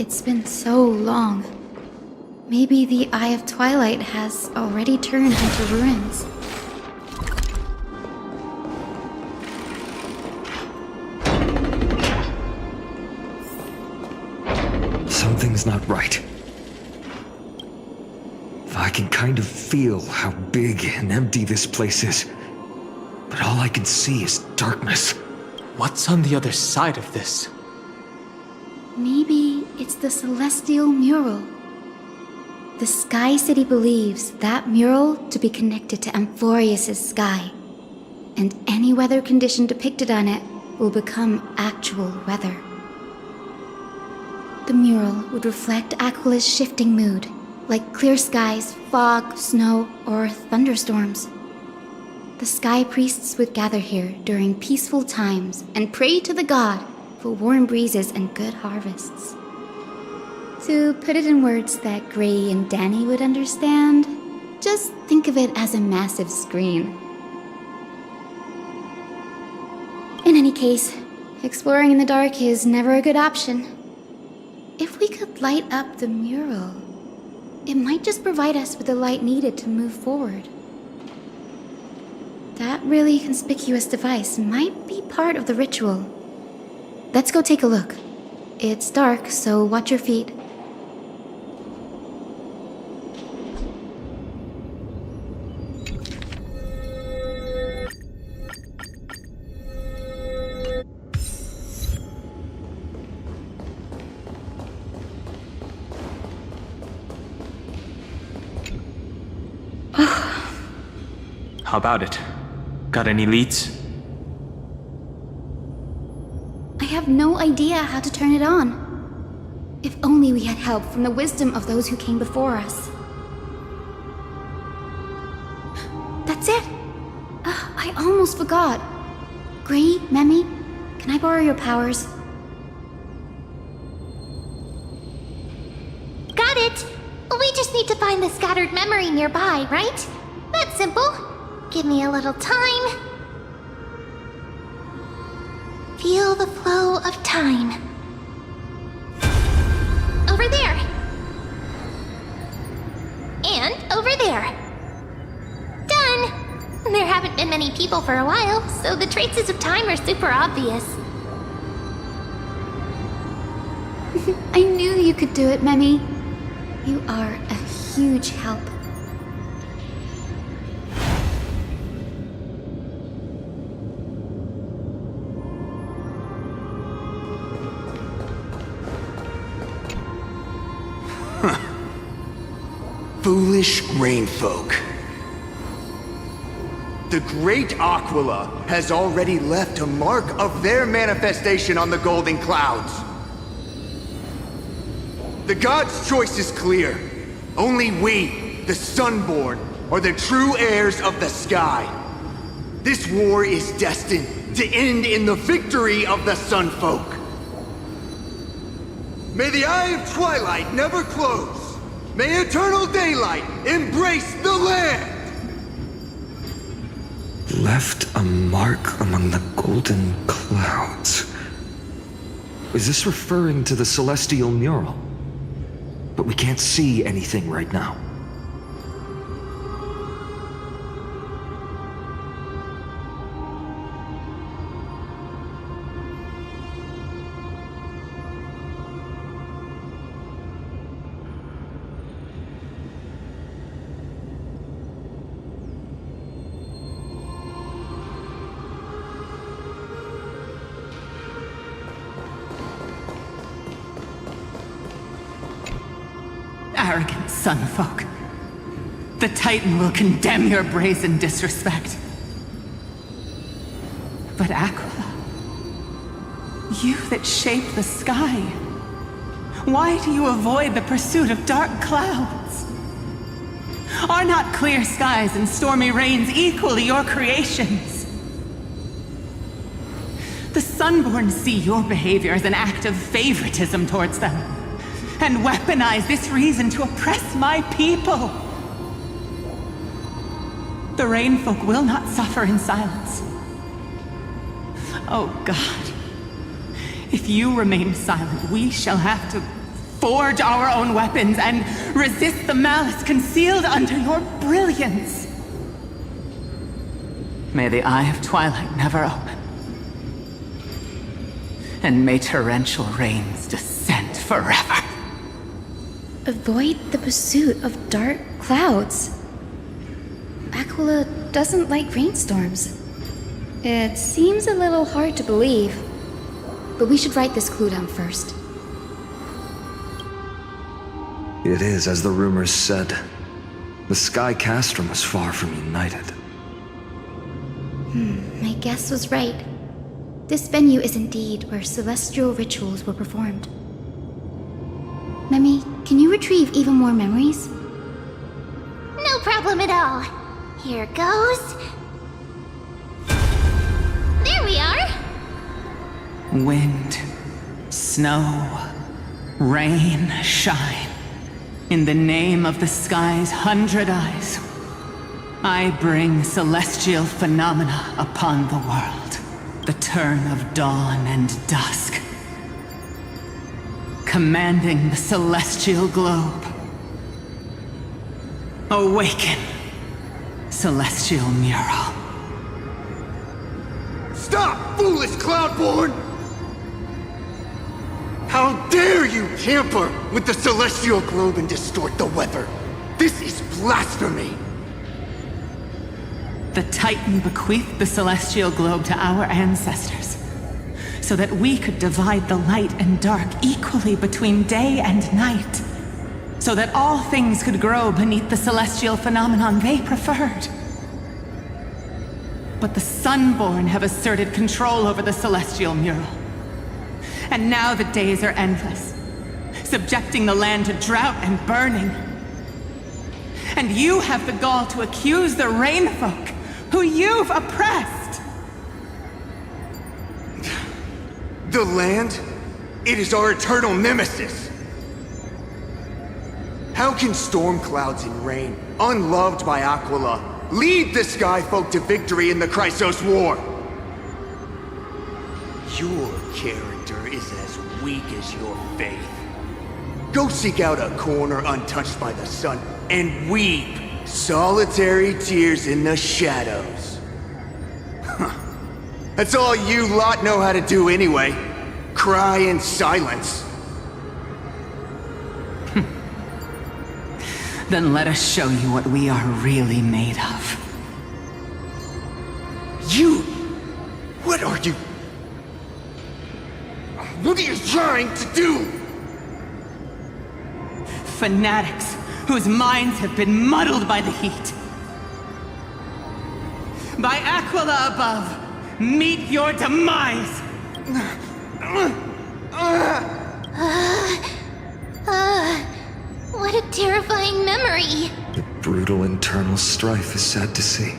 It's been so long. Maybe the Eye of Twilight has already turned into ruins. Something's not right. I can kind of feel how big and empty this place is. But all I can see is darkness. What's on the other side of this? Maybe it's the Celestial Mural. The Sky City believes that mural to be connected to Amphorius' sky, and any weather condition depicted on it will become actual weather. The mural would reflect Aquila's shifting mood, like clear skies, fog, snow, or thunderstorms. The Sky Priests would gather here during peaceful times and pray to the god for warm breezes and good harvests. To put it in words that Gray and Danny would understand, just think of it as a massive screen. In any case, exploring in the dark is never a good option. If we could light up the mural, it might just provide us with the light needed to move forward. That really conspicuous device might be part of the ritual. Let's go take a look. It's dark, so watch your feet. How about it? Got any leads? I have no idea how to turn it on. If only we had help from the wisdom of those who came before us. That's it! I almost forgot. Gray, Memi, can I borrow your powers? Got it! We just need to find the scattered memory nearby, right? That's simple. Give me a little time. Feel the flow of time. Over there. And over there. Done! There haven't been many people for a while, so the traces of time are super obvious. I knew you could do it, Memi. You are a huge help. Foolish rain folk. The great Aquila has already left a mark of their manifestation on the golden clouds. The gods' choice is clear. Only we, the Sunborn, are the true heirs of the sky. This war is destined to end in the victory of the Sunfolk. May the Eye of Twilight never close. May eternal daylight embrace the land! Left a mark among the golden clouds. Is this referring to the celestial mural? But we can't see anything right now. Arrogant sunfolk. The Titan will condemn your brazen disrespect. But Aquila, you that shape the sky, why do you avoid the pursuit of dark clouds? Are not clear skies and stormy rains equally your creations? The Sunborn see your behavior as an act of favoritism towards them, and weaponize this reason to oppress my people. The Rainfolk will not suffer in silence. Oh God, if you remain silent, we shall have to forge our own weapons, and resist the malice concealed under your brilliance. May the Eye of Twilight never open. And may torrential rains descend forever. Avoid the pursuit of dark clouds. Aquila doesn't like rainstorms. It seems a little hard to believe, but we should write this clue down first. It is as the rumors said. The Sky Castrum was far from united. My guess was right. This venue is indeed where celestial rituals were performed. Memi, can you retrieve even more memories? No problem at all. Here goes. There we are. Wind, snow, rain, shine. In the name of the sky's 100 eyes, I bring celestial phenomena upon the world. The turn of dawn and dusk. Commanding the celestial globe. Awaken, celestial mural. Stop, foolish Cloudborn! How dare you tamper with the celestial globe and distort the weather? This is blasphemy! The Titan bequeathed the celestial globe to our ancestors, so that we could divide the light and dark equally between day and night, so that all things could grow beneath the celestial phenomenon they preferred. But the Sunborn have asserted control over the celestial mural. And now the days are endless, subjecting the land to drought and burning. And you have the gall to accuse the Rainfolk, who you've oppressed! The land? It is our eternal nemesis! How can storm clouds and rain, unloved by Aquila, lead the Skyfolk to victory in the Chrysos War? Your character is as weak as your faith. Go seek out a corner untouched by the sun and weep solitary tears in the shadows. Huh. That's all you lot know how to do anyway. Cry in silence. Then let us show you what we are really made of. You? What are you? What are you trying to do? Fanatics whose minds have been muddled by the heat. By Aquila above, meet your demise! What a terrifying memory. The brutal internal strife is sad to see.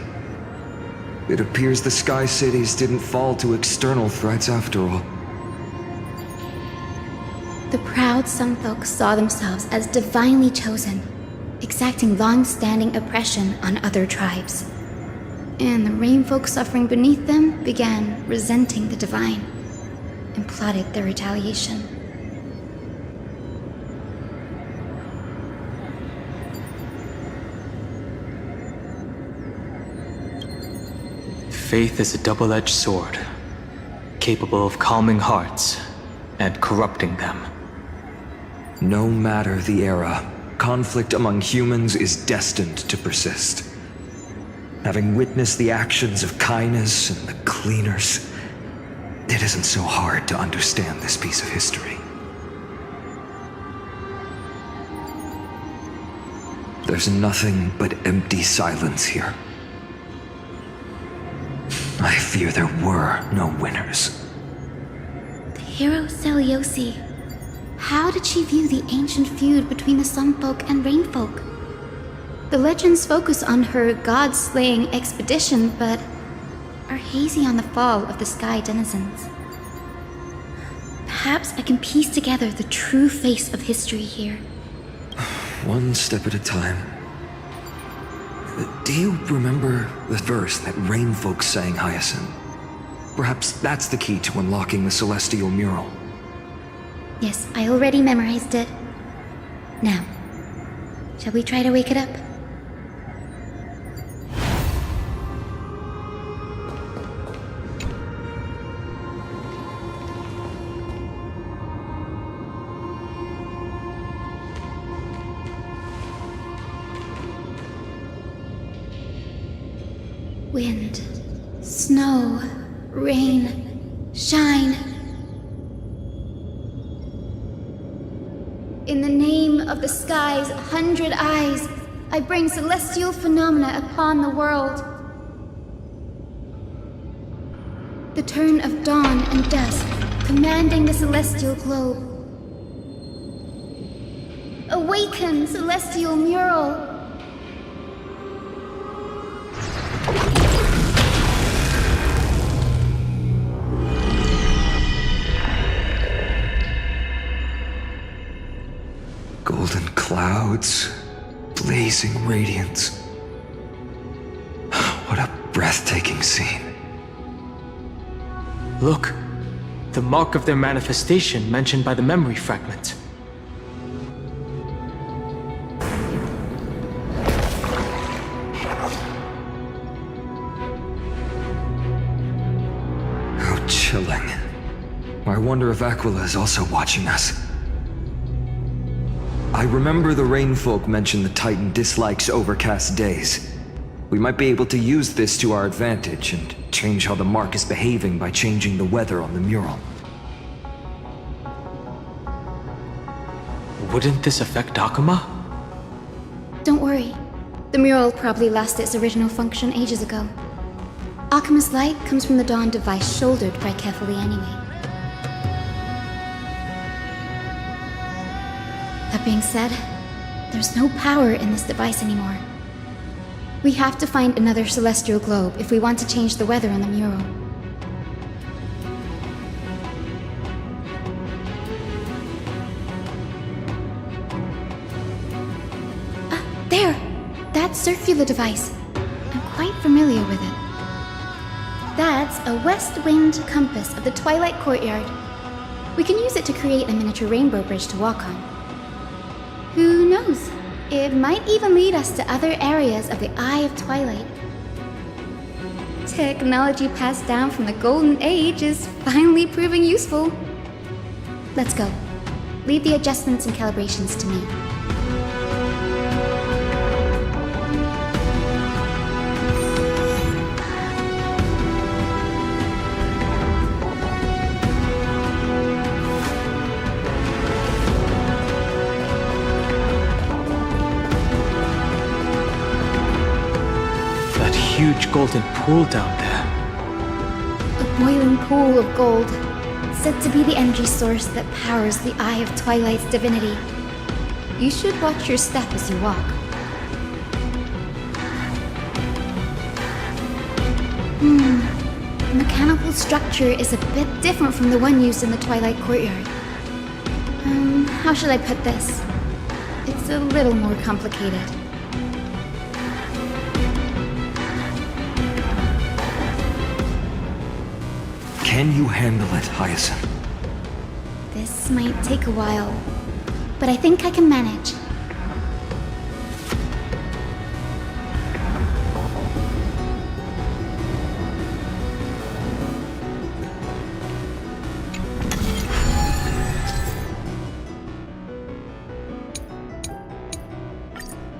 It appears the Sky Cities didn't fall to external threats after all. The proud Sunfolk saw themselves as divinely chosen, exacting long-standing oppression on other tribes. And the Rainfolk suffering beneath them began resenting the divine and plotted their retaliation. Faith is a double-edged sword, capable of calming hearts and corrupting them. No matter the era, conflict among humans is destined to persist. Having witnessed the actions of Kindness and the Cleaners, it isn't so hard to understand this piece of history. There's nothing but empty silence here. I fear there were no winners. The hero Seliosi. How did she view the ancient feud between the Sunfolk and Rainfolk? The legends focus on her god-slaying expedition, but are hazy on the fall of the Sky Denizens. Perhaps I can piece together the true face of history here. One step at a time. Do you remember the verse that Rainfolk sang, Hyacinth? Perhaps that's the key to unlocking the celestial mural. Yes, I already memorized it. Now, shall we try to wake it up? Wind, snow, rain, shine. In the name of the sky's 100 eyes, I bring celestial phenomena upon the world. The turn of dawn and dusk, commanding the celestial globe. Awaken, celestial mural! Golden clouds, blazing radiance. What a breathtaking scene. Look, the mark of their manifestation mentioned by the memory fragment. How chilling. I wonder if Aquila is also watching us. I remember the Rainfolk mentioned the Titan dislikes overcast days. We might be able to use this to our advantage and change how the mark is behaving by changing the weather on the mural. Wouldn't this affect Akuma? Don't worry. The mural probably lost its original function ages ago. Akuma's light comes from the dawn device shouldered by Kefali anyway. That being said, there's no power in this device anymore. We have to find another celestial globe if we want to change the weather on the mural. There! That circular device. I'm quite familiar with it. That's a west wind compass of the Twilight Courtyard. We can use it to create a miniature rainbow bridge to walk on. Who knows? It might even lead us to other areas of the Eye of Twilight. Technology passed down from the Golden Age is finally proving useful. Let's go. Leave the adjustments and calibrations to me. Huge golden pool down there. A boiling pool of gold, said to be the energy source that powers the Eye of Twilight's divinity. You should watch your step as you walk. The mechanical structure is a bit different from the one used in the Twilight Courtyard. How should I put this? It's a little more complicated. Can you handle it, Hyacinth? This might take a while, but I think I can manage.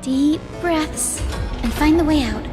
Deep breaths and find the way out.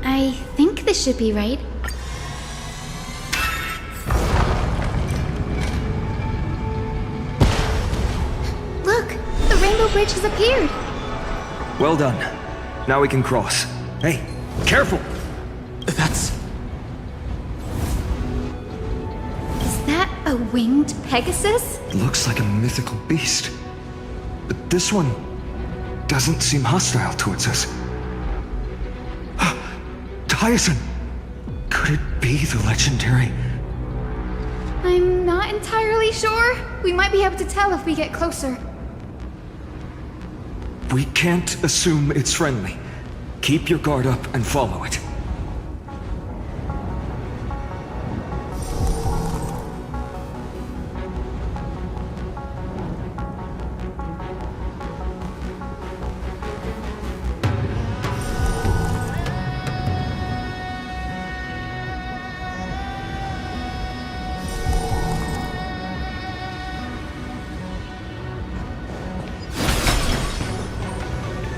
I think this should be right. bridge has appeared. Well done. Now we can cross. Hey, careful! That's... Is that a winged Pegasus? Looks like a mythical beast. But this one doesn't seem hostile towards us. Tyson! Could it be the legendary... I'm not entirely sure. We might be able to tell if we get closer. We can't assume it's friendly. Keep your guard up and follow it.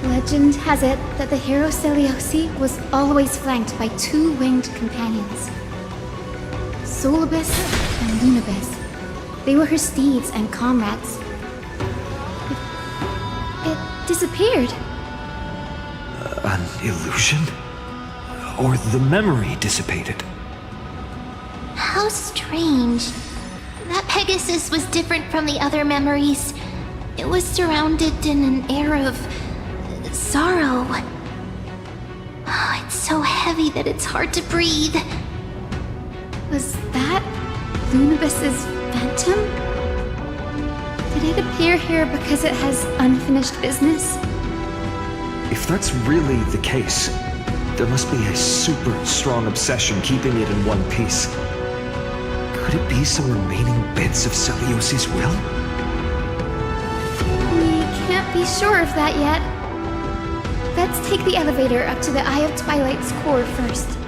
Legend has it that the hero Celiosi was always flanked by two winged companions, Solibus and Lunibus. They were her steeds and comrades. It disappeared. An illusion? Or the memory dissipated? How strange. That Pegasus was different from the other memories. It was surrounded in an air of sorrow. Oh, it's so heavy that it's hard to breathe. Was that Lunibus's phantom? Did it appear here because it has unfinished business? If that's really the case, there must be a super strong obsession keeping it in one piece. Could it be some remaining bits of Celiosi's will? We can't be sure of that yet. Let's take the elevator up to the Eye of Twilight's core first.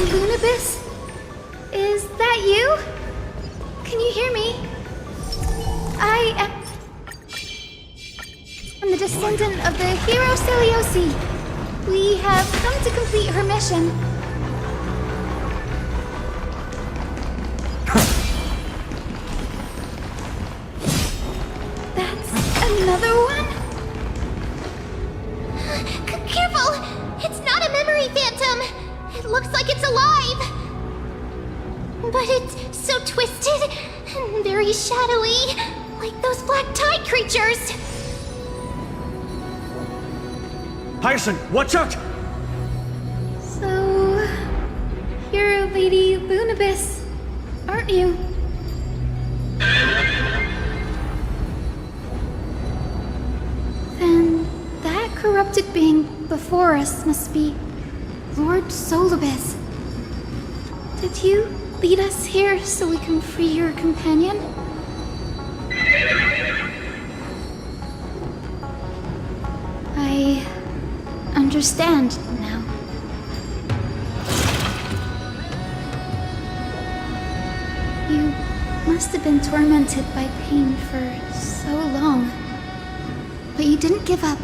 Lunibus? Is that you? Can you hear me? I am the descendant of the hero Celiosi. We have come to complete her mission. That's another one? Careful! It's not a memory phantom! It looks like it's alive! But it's so twisted and very shadowy, like those black tide creatures! Tyson, watch out! So, you're Lady Lunibus, aren't you? Then that corrupted being before us must be Lord Solibus. Did you lead us here so we can free your companion? I understand now. You must have been tormented by pain for so long. But you didn't give up.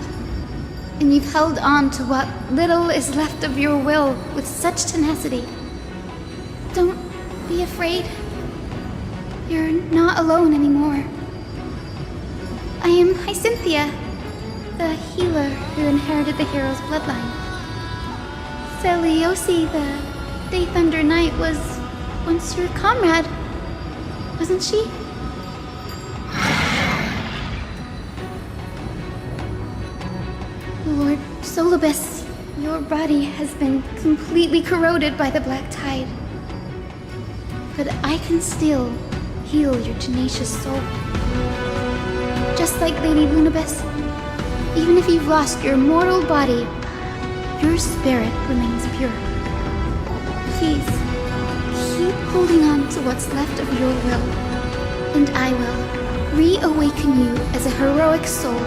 And you've held on to what little is left of your will with such tenacity. Don't be afraid. You're not alone anymore. I am Hyacinthia. the healer who inherited the hero's bloodline. Seliosi, the Day Thunder Knight, was once your comrade, wasn't she? Lord Solibus, your body has been completely corroded by the Black Tide. But I can still heal your tenacious soul. Just like Lady Lunabis, even if you've lost your mortal body, your spirit remains pure. Please, keep holding on to what's left of your will, and I will reawaken you as a heroic soul.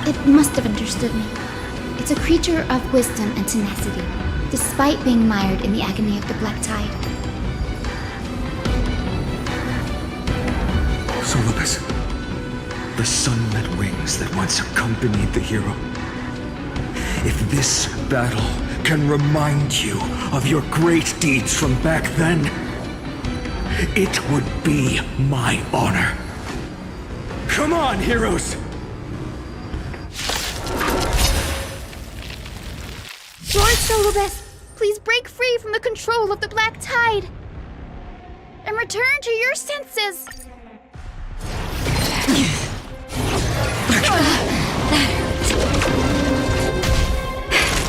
It must have understood me. It's a creature of wisdom and tenacity, despite being mired in the agony of the Black Tide. Solibus, the sunlit wings that once accompanied the hero. If this battle can remind you of your great deeds from back then, it would be my honor. Come on, heroes! Lord Solibus, please break free from the control of the Black Tide and return to your senses.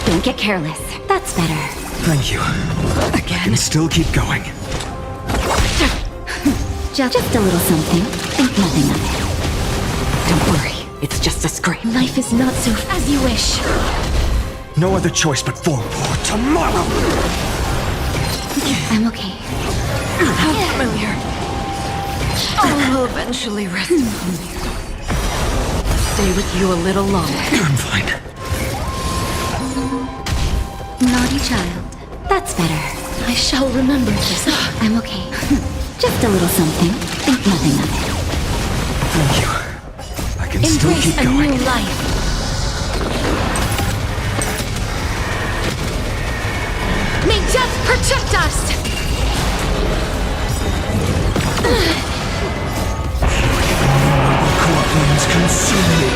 Don't get careless. That's better. Thank you. Again? I can still keep going. Just a little something. Think nothing of it. Don't worry. It's just a scrape. Life is not so as you wish. No other choice but forward tomorrow! I'm okay. How familiar. I will eventually rest from you. Stay with you a little longer. I'm fine. Naughty child. That's better. I shall remember this. I'm okay. Just a little something. Think nothing of it. Thank you. I can still Embrace keep a going. new life. May death protect us! Core flames consume me.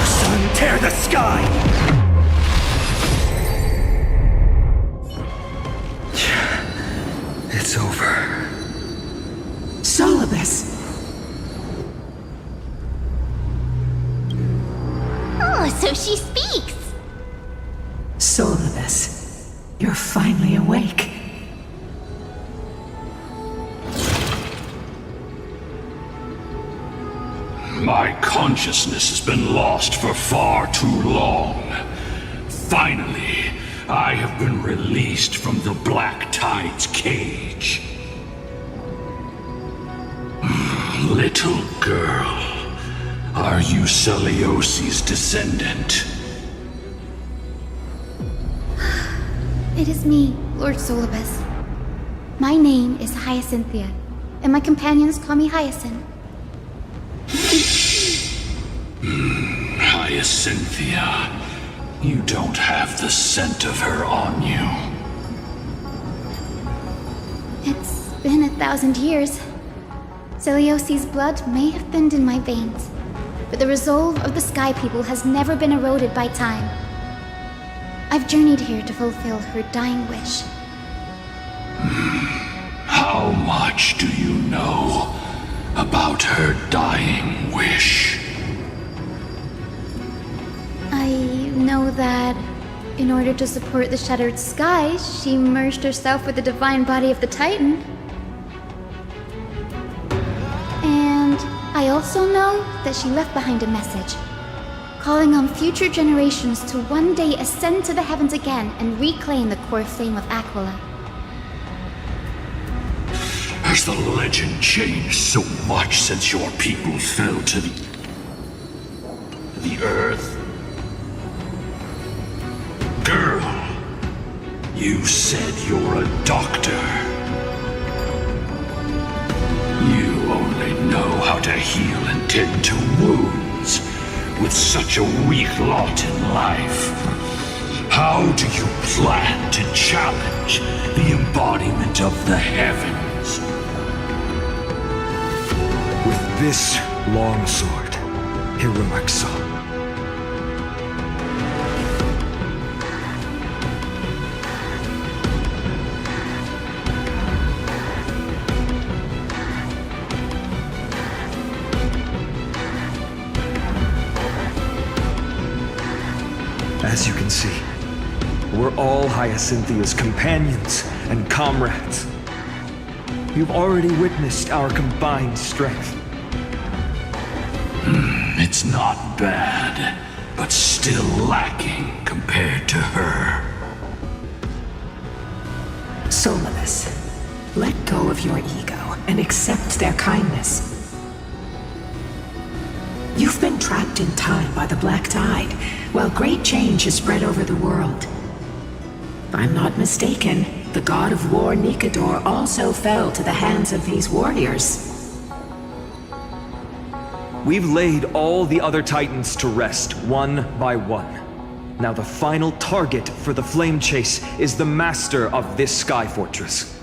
Sun, tear the sky! It's over. Solibus! Oh, so she speaks! Solibus, you're finally awake. My consciousness has been lost for far too long. Finally, I have been released from the Black Tide's cage. Little girl, are you Celiosi's descendant? It is me, Lord Solibus. My name is Hyacinthia, and my companions call me Hyacinth. Hyacinthia, you don't have the scent of her on you. It's been 1,000 years. Celiosi's blood may have thinned in my veins, but the resolve of the Sky People has never been eroded by time. I've journeyed here to fulfill her dying wish. How much do you know about her dying wish? I know that in order to support the shattered sky, she merged herself with the divine body of the Titan. And I also know that she left behind a message, calling on future generations to one day ascend to the heavens again and reclaim the core flame of Aquila. Has the legend changed so much since your people fell to the earth? Girl, you said you're a doctor. You only know how to heal and tend to wounds with such a weak lot in life. How do you plan to challenge the embodiment of the heavens? With this long sword, heroic soul. As you can see, we're all Hyacinthia's companions and comrades. You've already witnessed our combined strength. It's not bad, but still lacking compared to her. Solace, let go of your ego and accept their kindness. You've been trapped in time by the Black Tide, while great change has spread over the world. If I'm not mistaken, the god of war Nikador also fell to the hands of these warriors. We've laid all the other titans to rest, one by one. Now the final target for the flame chase is the master of this sky fortress.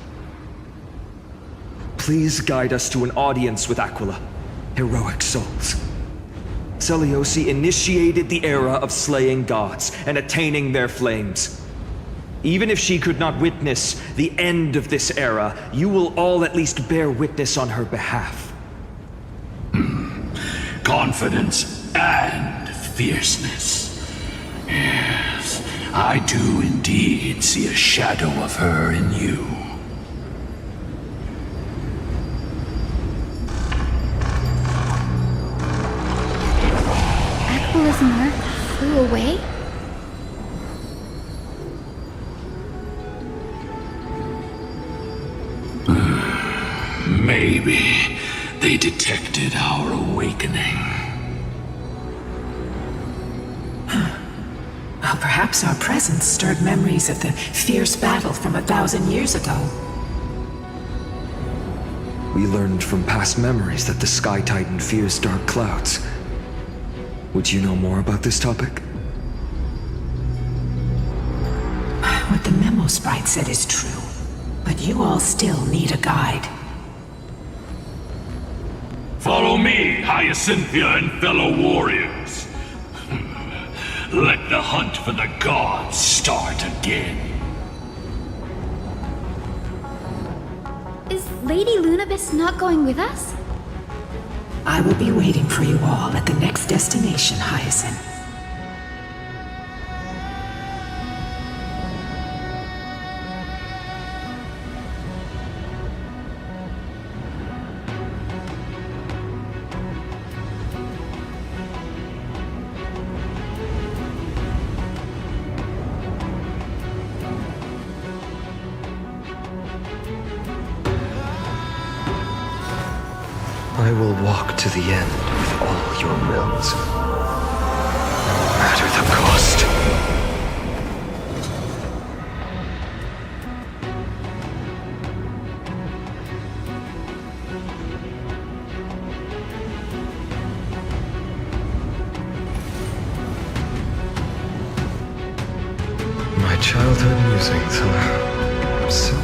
Please guide us to an audience with Aquila, heroic souls. Celiosi initiated the era of slaying gods and attaining their flames. Even if she could not witness the end of this era, you will all at least bear witness on her behalf. Confidence and fierceness. Yes, I do indeed see a shadow of her in you. Aquila's mark flew away? Maybe they detected our awakening. Well, perhaps our presence stirred memories of the fierce battle from 1,000 years ago. We learned from past memories that the Sky Titan fears dark clouds. Would you know more about this topic? What the memo sprite said is true, but you all still need a guide. Follow me, Hyacinthia and fellow warriors. Let the hunt for the gods start again. Is Lady Lunabis not going with us? I will be waiting for you all at the next destination, Hyacinth. I will walk to the end with all your wills, no matter the cost. My childhood musings are so...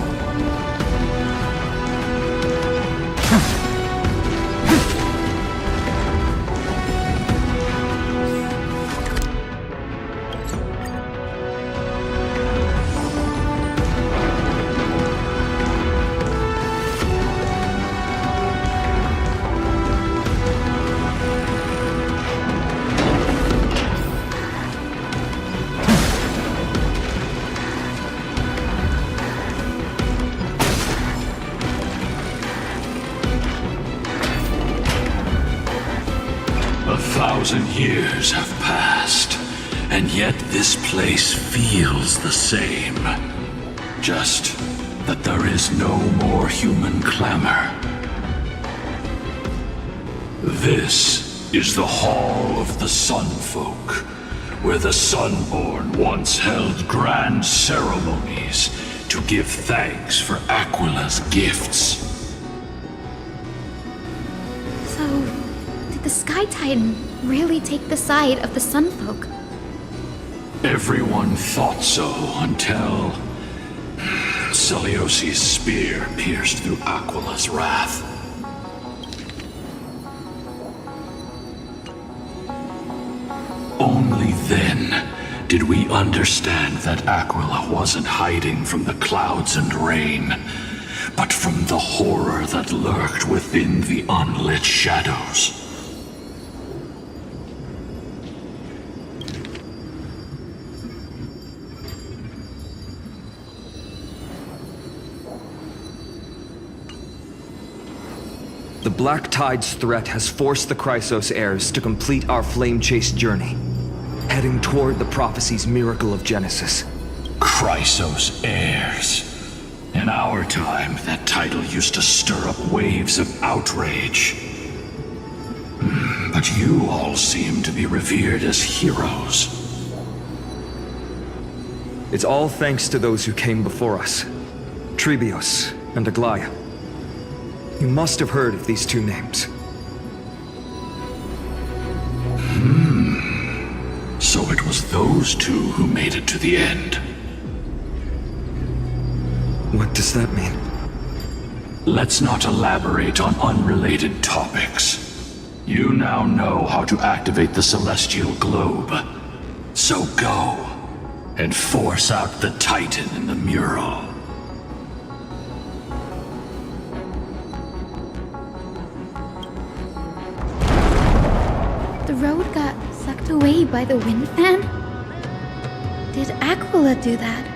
Years have passed, and yet this place feels the same. Just that there is no more human clamor. This is the Hall of the Sunfolk, where the Sunborn once held grand ceremonies to give thanks for Aquila's gifts. So, did the Sky Titan really take the side of the Sunfolk? Everyone thought so until Celiosi's spear pierced through Aquila's wrath. Only then did we understand that Aquila wasn't hiding from the clouds and rain, but from the horror that lurked within the unlit shadows. The Black Tide's threat has forced the Chrysos heirs to complete our flame chase journey, heading toward the prophecy's miracle of Genesis. Chrysos heirs. In our time, that title used to stir up waves of outrage. But you all seem to be revered as heroes. It's all thanks to those who came before us, Trebios and Aglaia. You must have heard of these two names. So it was those two who made it to the end. What does that mean? Let's not elaborate on unrelated topics. You now know how to activate the celestial globe. So go and force out the Titan in the mural. The road got sucked away by the wind fan? Did Aquila do that?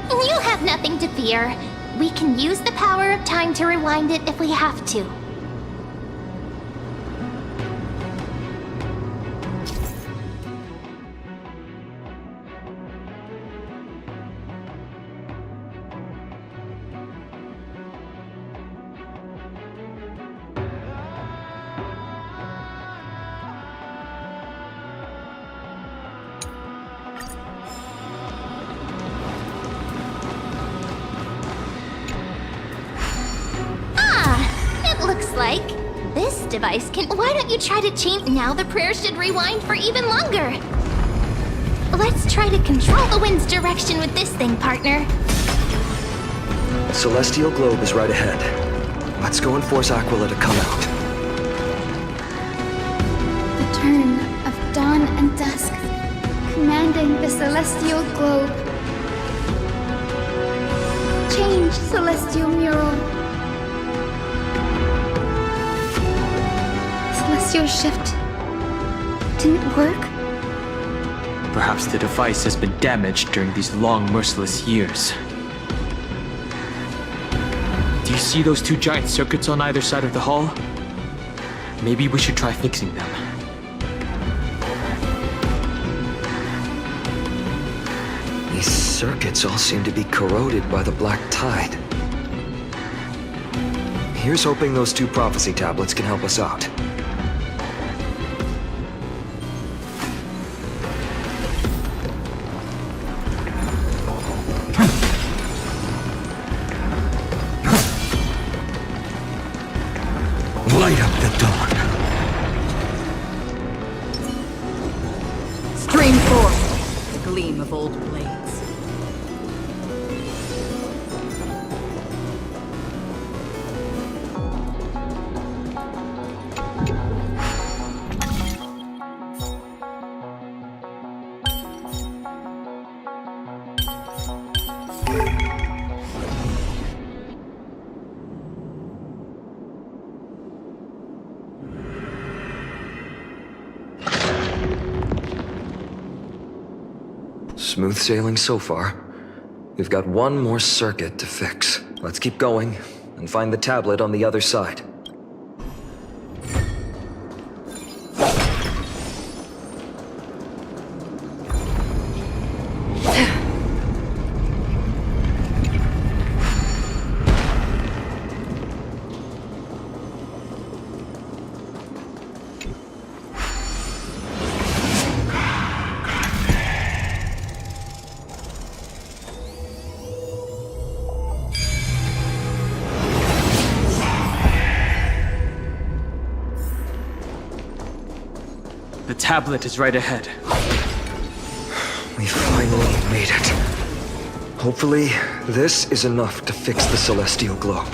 You have nothing to fear. We can use the power of time to rewind it if we have to. Looks like this device can. Why don't you try to change? Now the prayer should rewind for even longer. Let's try to control the wind's direction with this thing, partner. Celestial globe is right ahead. Let's go and force Aquila to come out. The turn of dawn and dusk, commanding the celestial globe. Change, celestial mural. Celestial shift didn't work? Perhaps the device has been damaged during these long, merciless years. Do you see those two giant circuits on either side of the hall? Maybe we should try fixing them. These circuits all seem to be corroded by the Black Tide. Here's hoping those two prophecy tablets can help us out. Light up the dawn. Stream forth the gleam of old blades. Smooth sailing so far. We've got one more circuit to fix. Let's keep going and find the tablet on the other side. The tablet is right ahead. We finally made it. Hopefully, this is enough to fix the celestial globe.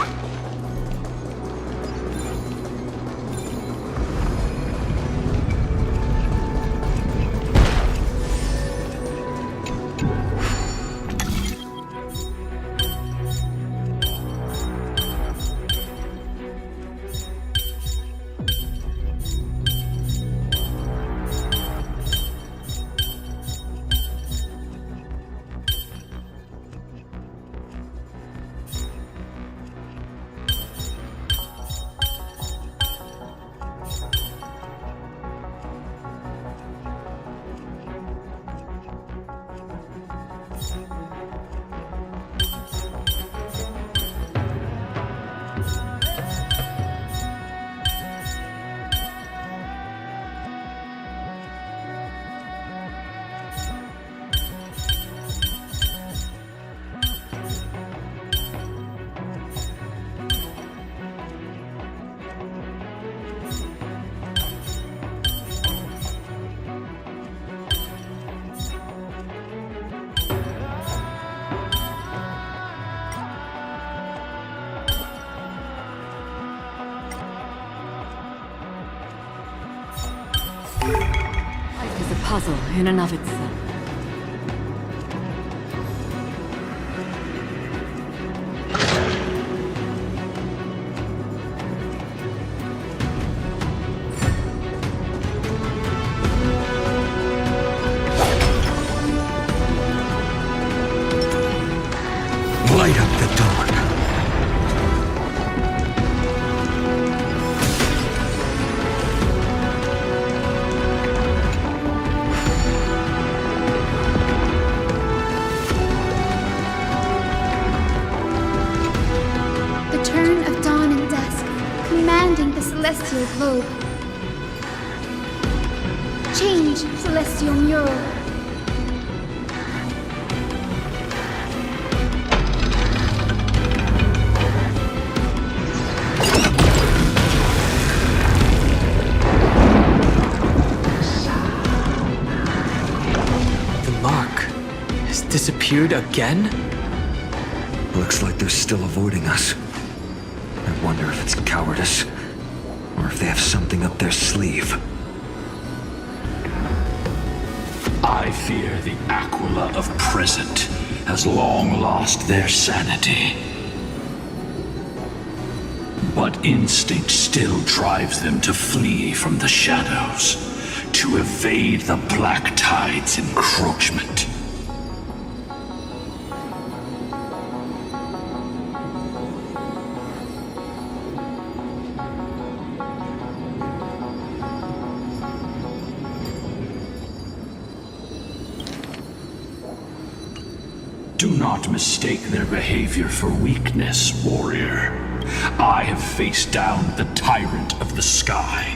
Life is a puzzle in and of itself. Light up the dawn. The turn of dawn and dusk, commanding the celestial globe. Change, celestial mural. The mark has disappeared again? Looks like they're still avoiding us. I wonder if it's cowardice, or if they have something up their sleeve. I fear the Aquila of present has long lost their sanity. But instinct still drives them to flee from the shadows, to evade the Black Tide's encroachment. Do not mistake their behavior for weakness, warrior. I have faced down the tyrant of the sky.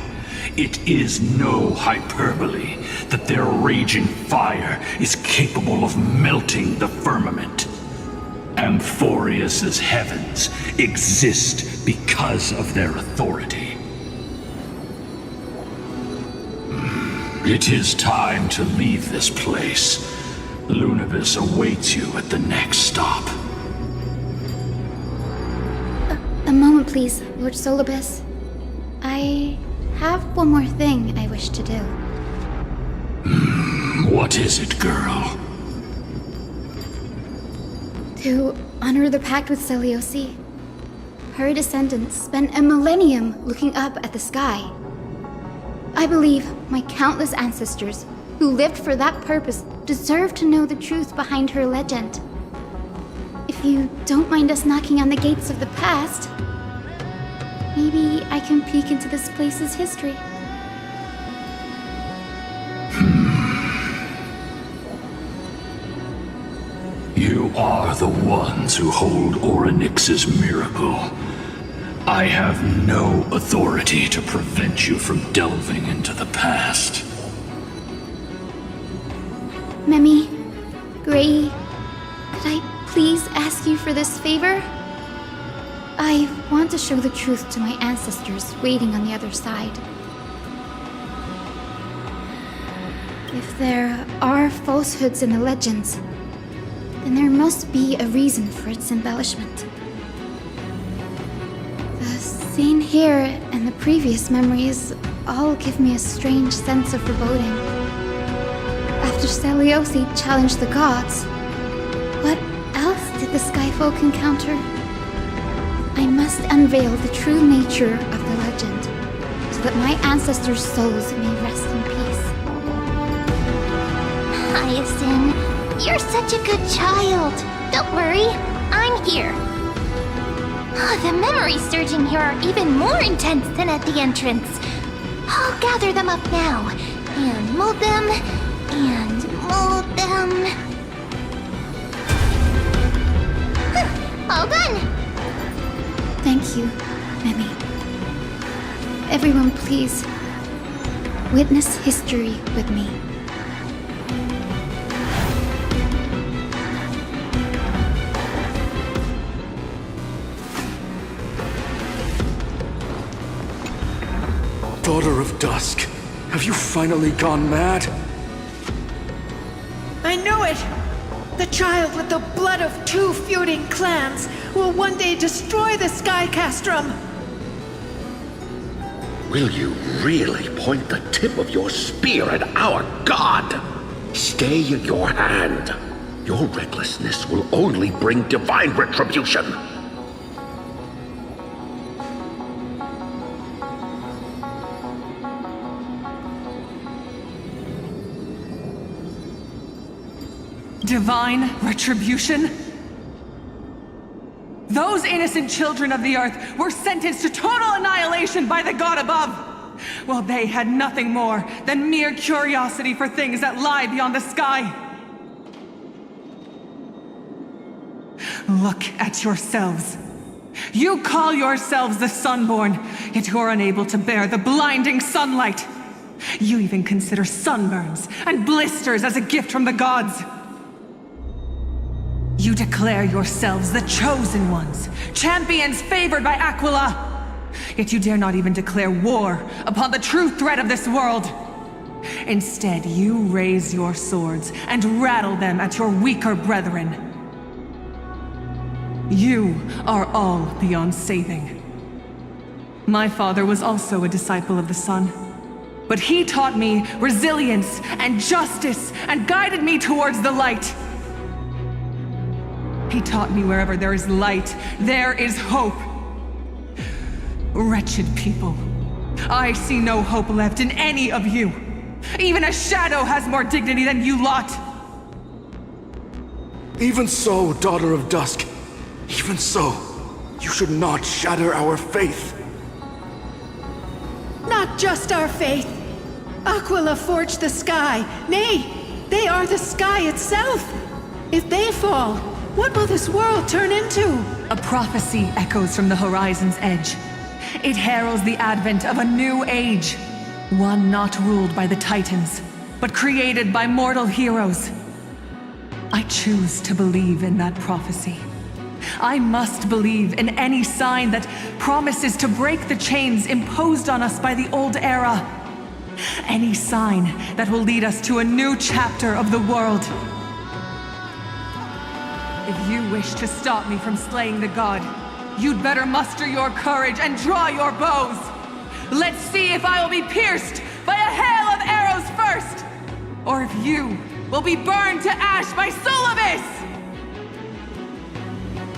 It is no hyperbole that their raging fire is capable of melting the firmament. Amphorius's heavens exist because of their authority. It is time to leave this place. Lunibus awaits you at the next stop. A moment, please, Lord Solibus. I have one more thing I wish to do. What is it, girl? To honor the pact with Celiosi. Her descendants spent a millennium looking up at the sky. I believe my countless ancestors who lived for that purpose deserve to know the truth behind her legend. If you don't mind us knocking on the gates of the past, maybe I can peek into this place's history. You are the ones who hold Orynyx's miracle. I have no authority to prevent you from delving into the past. Memi, Gray, could I please ask you for this favor? I want to show the truth to my ancestors waiting on the other side. If there are falsehoods in the legends, then there must be a reason for its embellishment. The scene here and the previous memories all give me a strange sense of foreboding. After Seliosi challenged the gods, what else did the Skyfolk encounter? I must unveil the true nature of the legend, so that my ancestors' souls may rest in peace. Hyacinth, you're such a good child. Don't worry, I'm here. The memories surging here are even more intense than at the entrance. I'll gather them up now, and mold them, and mold them. All done! Thank you, Memi. Everyone, please, witness history with me. Daughter of Dusk, have you finally gone mad? I knew it! The child with the blood of two feuding clans will one day destroy the Sky Castrum! Will you really point the tip of your spear at our god? Stay in your hand. Your recklessness will only bring divine retribution. Divine retribution? Those innocent children of the earth were sentenced to total annihilation by the god above, while they had nothing more than mere curiosity for things that lie beyond the sky. Look at yourselves. You call yourselves the Sunborn, yet you're unable to bear the blinding sunlight. You even consider sunburns and blisters as a gift from the gods. You declare yourselves the chosen ones, champions favored by Aquila. Yet you dare not even declare war upon the true threat of this world. Instead, you raise your swords and rattle them at your weaker brethren. You are all beyond saving. My father was also a disciple of the sun, but he taught me resilience and justice and guided me towards the light. He taught me wherever there is light, there is hope. Wretched people, I see no hope left in any of you. Even a shadow has more dignity than you lot. Even so, Daughter of Dusk, even so, you should not shatter our faith. Not just our faith. Aquila forged the sky. Nay, they are the sky itself. If they fall, what will this world turn into? A prophecy echoes from the horizon's edge. It heralds the advent of a new age. One not ruled by the Titans, but created by mortal heroes. I choose to believe in that prophecy. I must believe in any sign that promises to break the chains imposed on us by the old era. Any sign that will lead us to a new chapter of the world. If you wish to stop me from slaying the god, you'd better muster your courage and draw your bows. Let's see if I will be pierced by a hail of arrows first, or if you will be burned to ash by Solibus!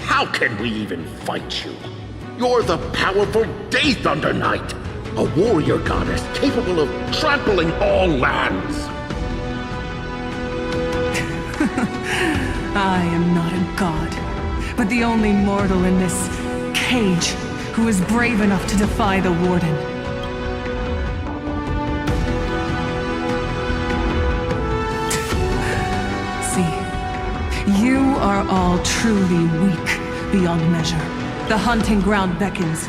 How can we even fight you? You're the powerful Day Thunder Knight, a warrior goddess capable of trampling all lands. I am not a god, but the only mortal in this cage who is brave enough to defy the Warden. See, you are all truly weak beyond measure. The hunting ground beckons.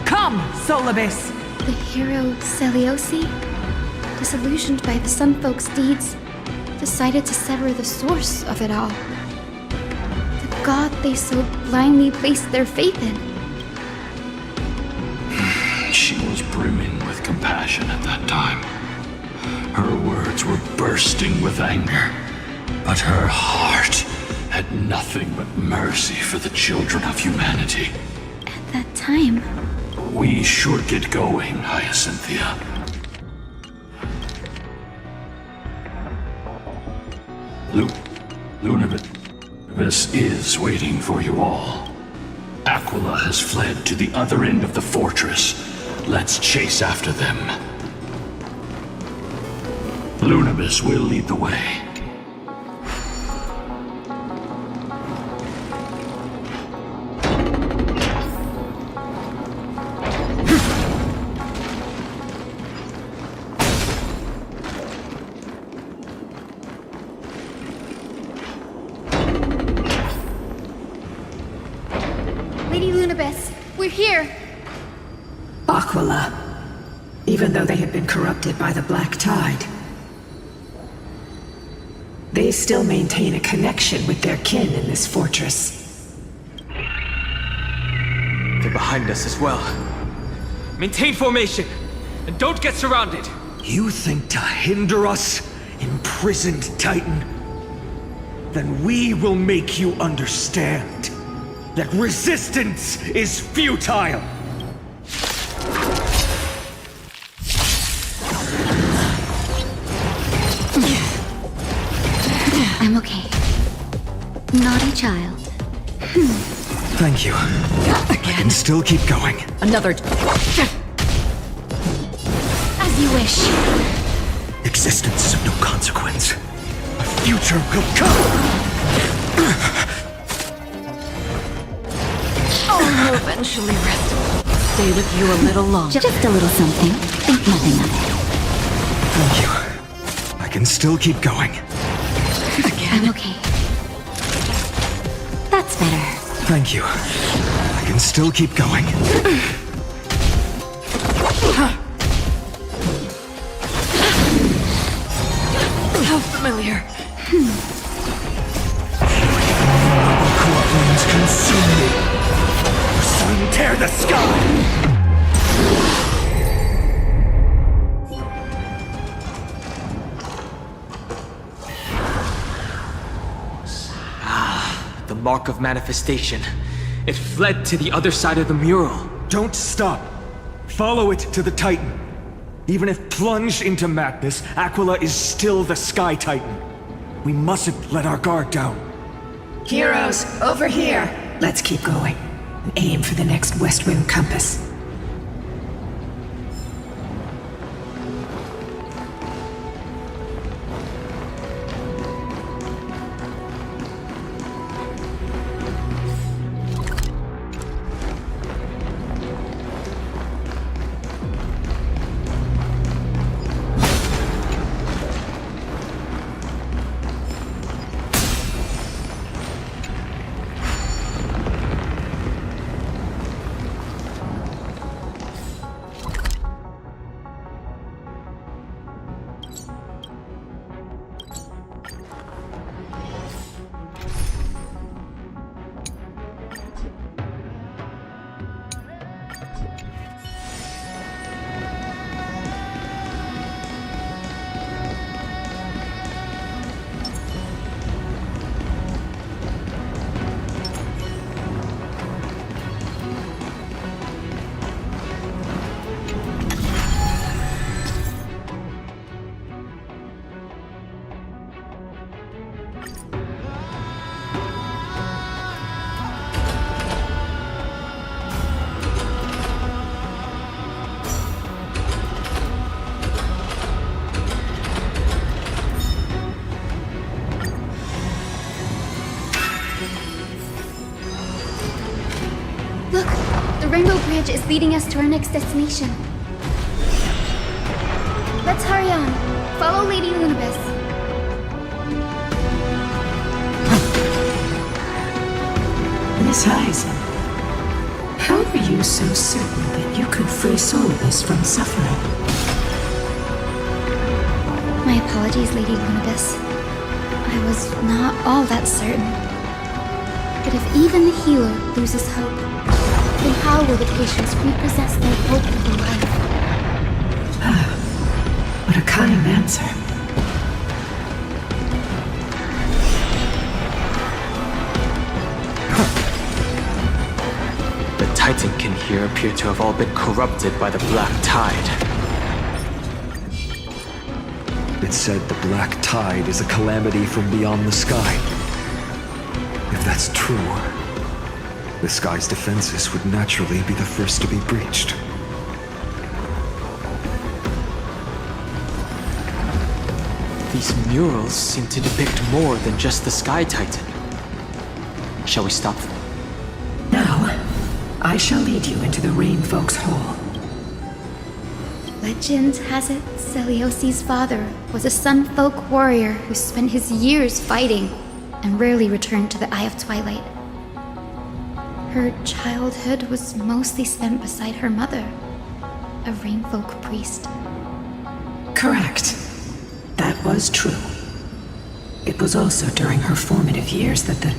Come, Solibus! The hero Seliosi, disillusioned by the Sunfolk's deeds, decided to sever the source of it all. The god they so blindly placed their faith in. She was brimming with compassion at that time. Her words were bursting with anger, but her heart had nothing but mercy for the children of humanity. At that time, We should get going, Hyacinthia. Lunabis is waiting for you all. Aquila has fled to the other end of the fortress. Let's chase after them. Lunabis will lead the way. Lady Lunabis, we're here. Aquila. Even though they had been corrupted by the Black Tide, they still maintain a connection with their kin in this fortress. They're behind us as well. Maintain formation, and don't get surrounded. You think to hinder us, imprisoned Titan? Then we will make you understand that resistance is futile! I'm okay. Naughty child. Thank you. I can still keep going. Another. As you wish. Existence is of no consequence. A future will come! I'll eventually rest. Stay with you a little longer. Just a little something. Think nothing of it. Thank you. I can still keep going. I'm okay. That's better. Thank you. I can still keep going. How familiar. Corruptions consume me. Soon tear the sky! The mark of manifestation. It fled to the other side of the mural. Don't stop. Follow it to the Titan. Even if plunged into madness, Aquila is still the Sky Titan. We mustn't let our guard down. Heroes, over here. Let's keep going. And aim for the next West Wind compass. Look, the Rainbow Bridge is leading us to our next destination. Let's hurry on. Follow Lady Lunabis. Miss Hyson, how are you so certain that you could free Solus from suffering? My apologies, Lady Lunabis. I was not all that certain. But if even the healer loses hope, then how will the patients repossess their hope for life? What a kind answer. The Titankin here appear to have all been corrupted by the Black Tide. It said the Black Tide is a calamity from beyond the sky. If that's true, the sky's defenses would naturally be the first to be breached. These murals seem to depict more than just the Sky Titan. Shall we stop them? Now, I shall lead you into the Rain Folk's Hall. Legend has it Celiosi's father was a Sun Folk warrior who spent his years fighting and rarely returned to the Eye of Twilight. Her childhood was mostly spent beside her mother, a Rain Folk priest. Correct. That was true. It was also during her formative years that the...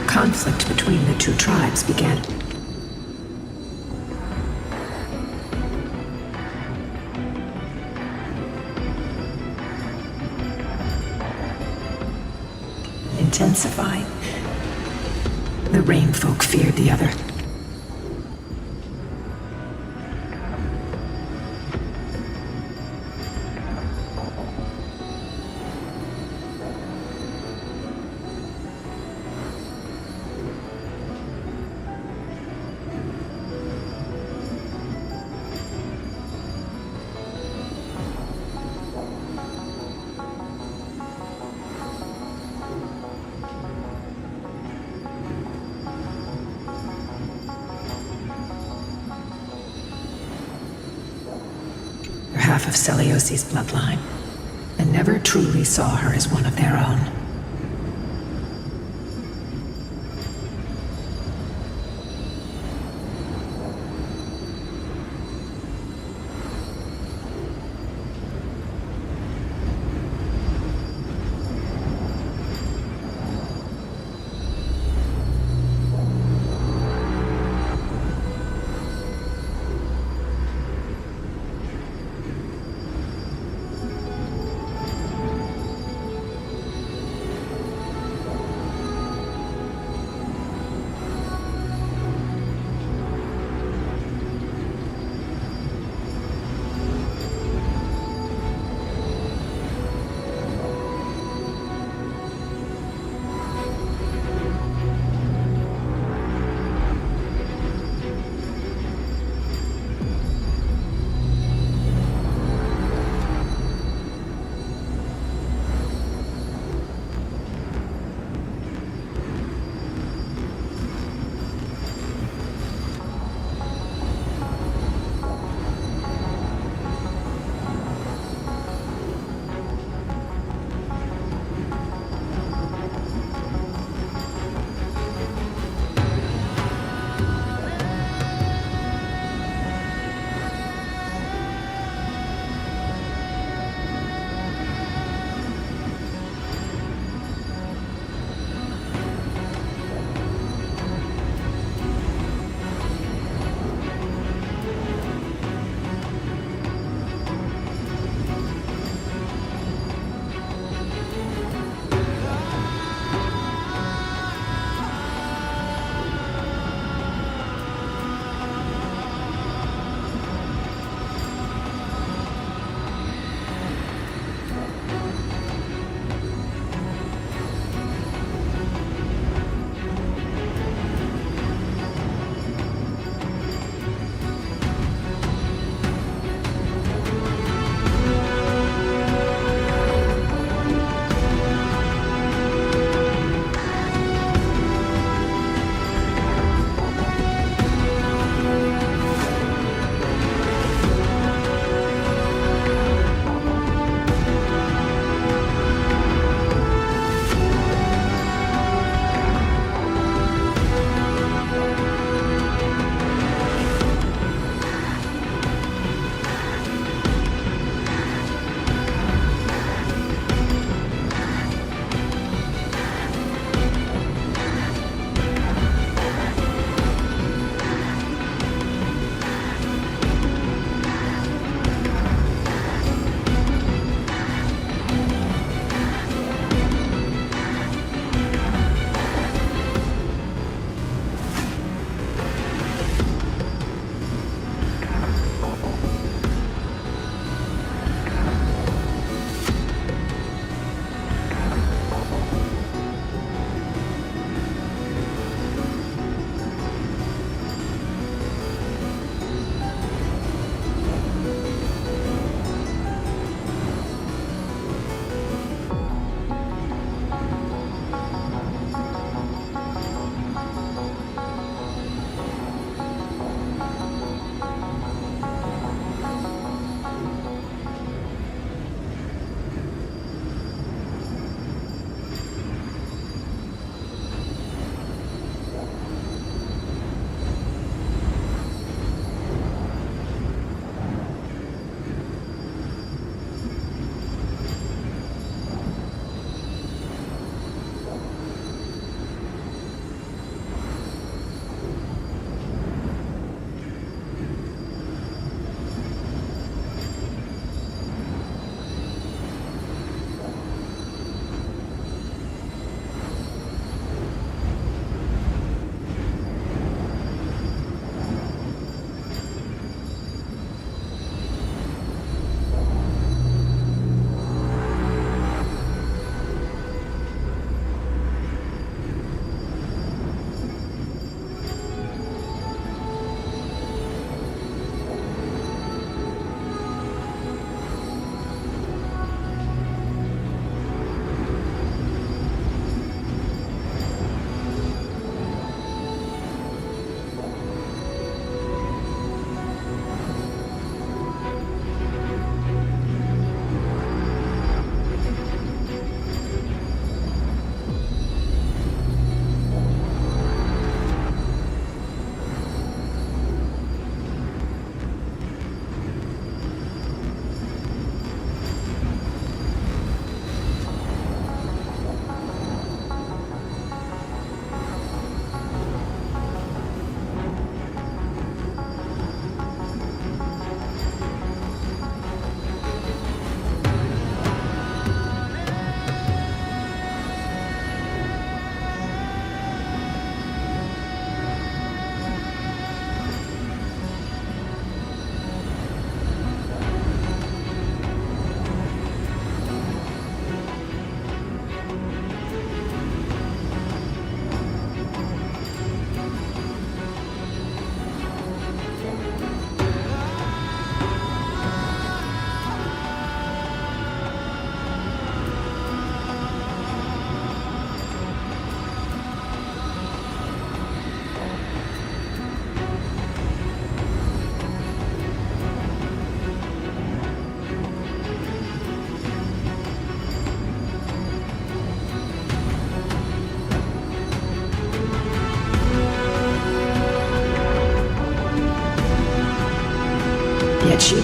Conflict between the two tribes began. Intensifying. The Rain Folk feared the other. half of Celiosi's bloodline, and never truly saw her as one of their own.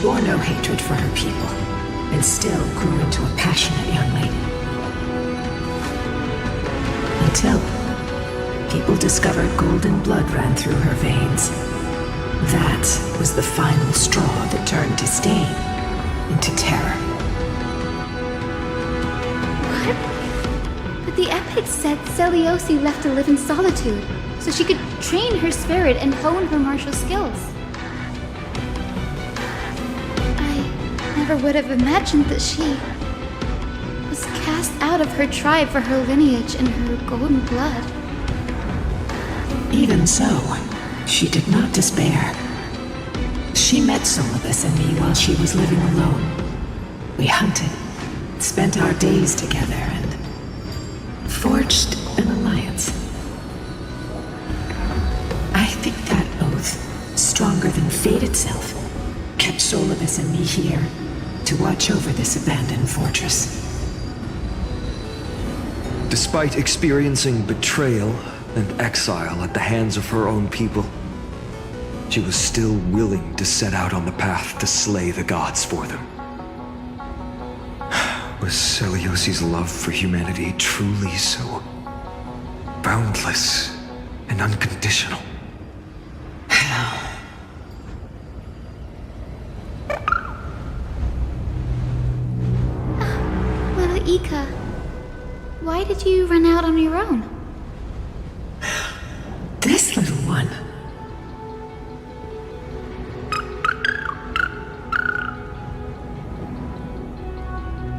bore no hatred for her people, and still grew into a passionate young lady. Until people discovered golden blood ran through her veins. That was the final straw that turned disdain into terror. What? But the epics said Seliosi left to live in solitude, so she could train her spirit and hone her martial skills. I never would have imagined that she was cast out of her tribe for her lineage and her golden blood. Even so, she did not despair. She met Solibus and me while she was living alone. We hunted, spent our days together, and forged an alliance. I think that oath, stronger than fate itself, kept Solibus and me here to watch over this abandoned fortress. Despite experiencing betrayal and exile at the hands of her own people, she was still willing to set out on the path to slay the gods for them. Was Seliosi's love for humanity truly so boundless and unconditional? Little Ika, why did you run out on your own? This little one.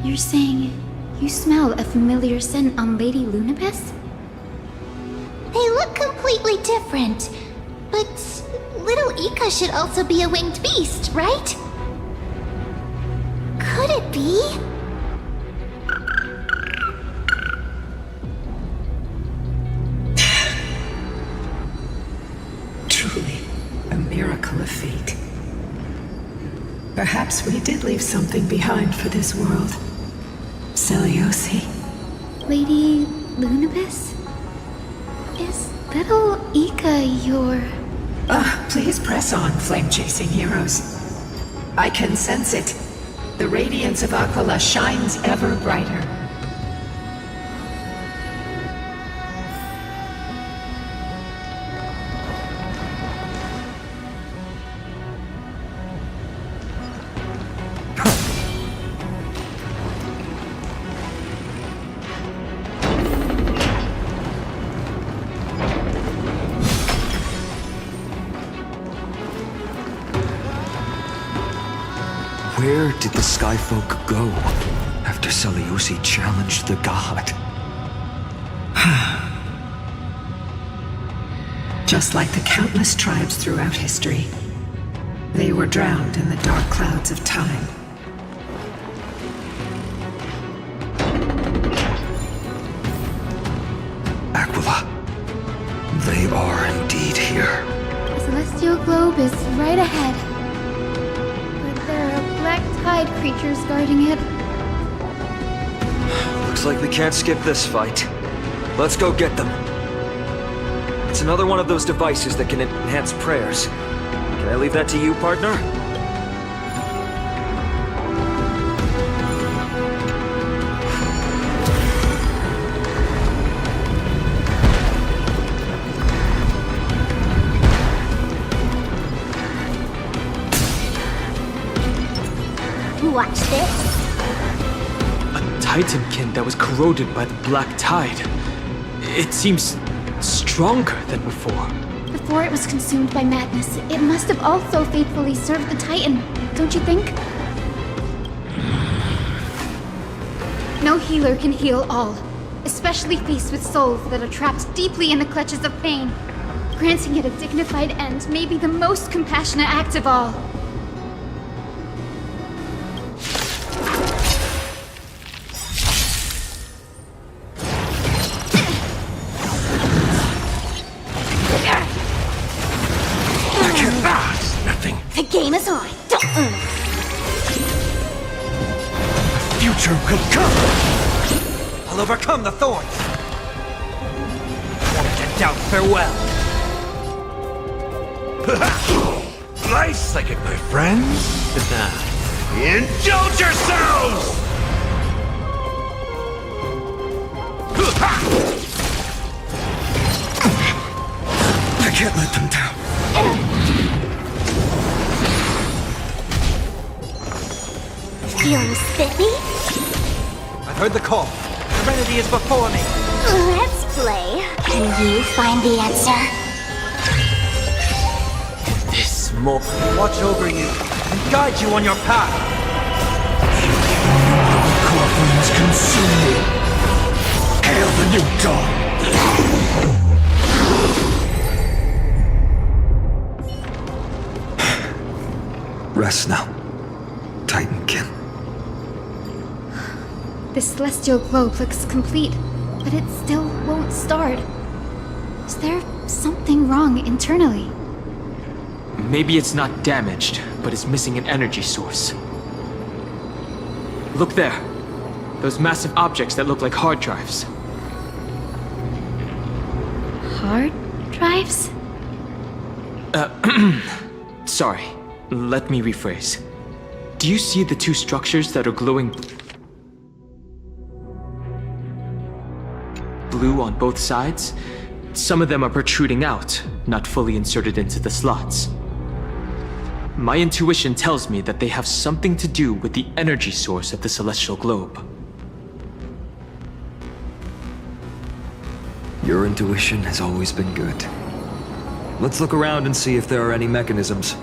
You're saying you smell a familiar scent on Lady Lunibus? They look completely different. But little Ika should also be a winged beast, right? Could it be? Truly, a miracle of fate. Perhaps we did leave something behind for this world. Seliosi. Lady Lunibus? Is little Ika your... Please press on, flame-chasing heroes. I can sense it. The radiance of Aquila shines ever brighter. Where did the Skyfolk go after Seliosi challenged the god? Just like the countless tribes throughout history, they were drowned in the dark clouds of time. Aquila, they are indeed here. The celestial globe is right ahead. But there are black tide creatures guarding it. Looks like we can't skip this fight. Let's go get them. It's another one of those devices that can enhance prayers. Can I leave that to you, partner? Watch this. A titankin that was corroded by the black tide. It seems stronger than before. Before it was consumed by madness, it must have also faithfully served the Titan, don't you think? No healer can heal all, especially faced with souls that are trapped deeply in the clutches of pain. Granting it a dignified end may be the most compassionate act of all. The game is on. Future will come! I'll overcome the thorns! Won't get doubt farewell! Life psychic, my friends. Indulge yourselves! I can't let them down. Feeling spiffy? I've heard the call. Serenity is before me. Let's play. Can you find the answer? This more watch over you and guide you on your path. Corpulence consume me. Hail the new dawn. Rest now, Titankin. The celestial globe looks complete, but it still won't start. Is there something wrong internally? Maybe it's not damaged, but it's missing an energy source. Look there. Those massive objects that look like hard drives. Hard drives? Sorry. Let me rephrase. Do you see the two structures that are glowing blue on both sides? Some of them are protruding out, not fully inserted into the slots. My intuition tells me that they have something to do with the energy source of the celestial globe. Your intuition has always been good. Let's look around and see if there are any mechanisms.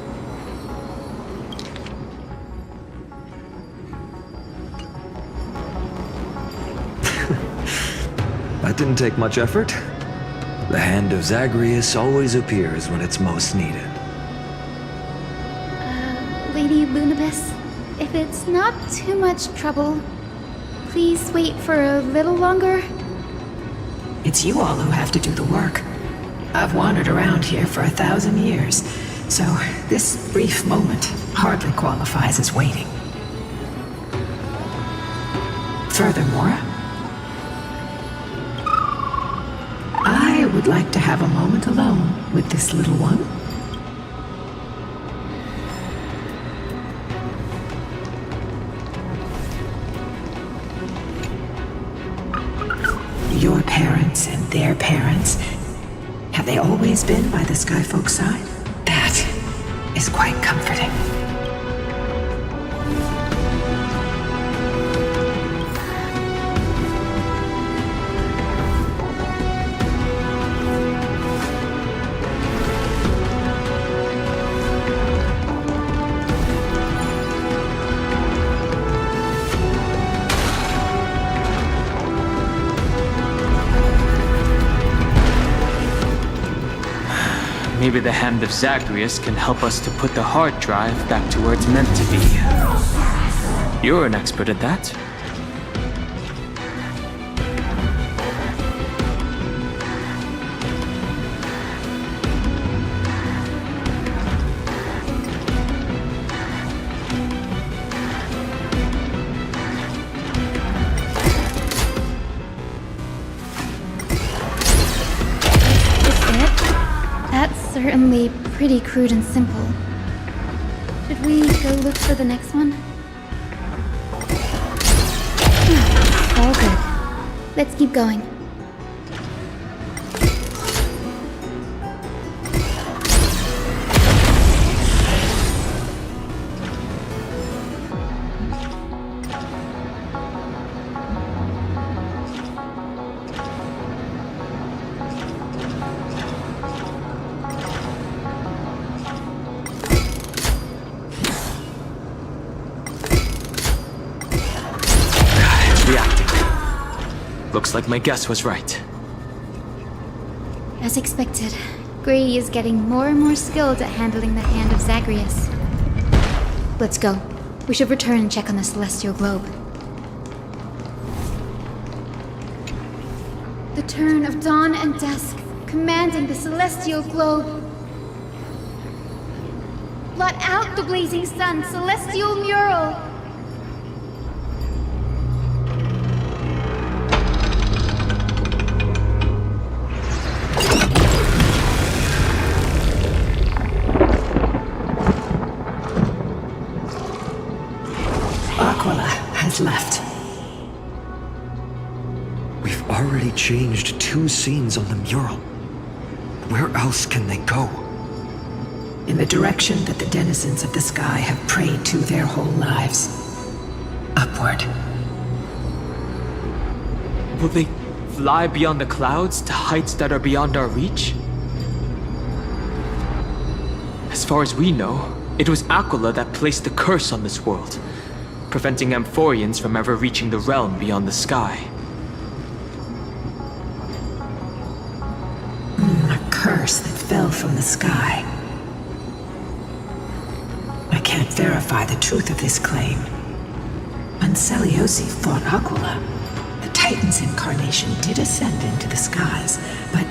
That didn't take much effort. The hand of Zagreus always appears when it's most needed. Lady Lunabis, if it's not too much trouble, please wait for a little longer. It's you all who have to do the work. I've wandered around here for 1,000 years, so this brief moment hardly qualifies as waiting. Furthermore, I would like to have a moment alone with this little one. Your parents and their parents, have they always been by the Skyfolk side? That is quite comforting. Maybe the hand of Zagreus can help us to put the hard drive back to where it's meant to be. You're an expert at that. Certainly pretty crude and simple. Should we go look for the next one? All good. Let's keep going. Looks like my guess was right. As expected, Grady is getting more and more skilled at handling the hand of Zagreus. Let's go. We should return and check on the celestial globe. The turn of dawn and dusk, commanding the celestial globe. Blot out the blazing sun, celestial mural! They've already changed 2 scenes on the mural. Where else can they go? In the direction that the denizens of the sky have prayed to their whole lives. Upward. Will they fly beyond the clouds to heights that are beyond our reach? As far as we know, it was Aquila that placed the curse on this world, preventing Amphorians from ever reaching the realm beyond the sky. A curse that fell from the sky. I can't verify the truth of this claim. When Seliosi fought Aquila, the Titan's incarnation did ascend into the skies, but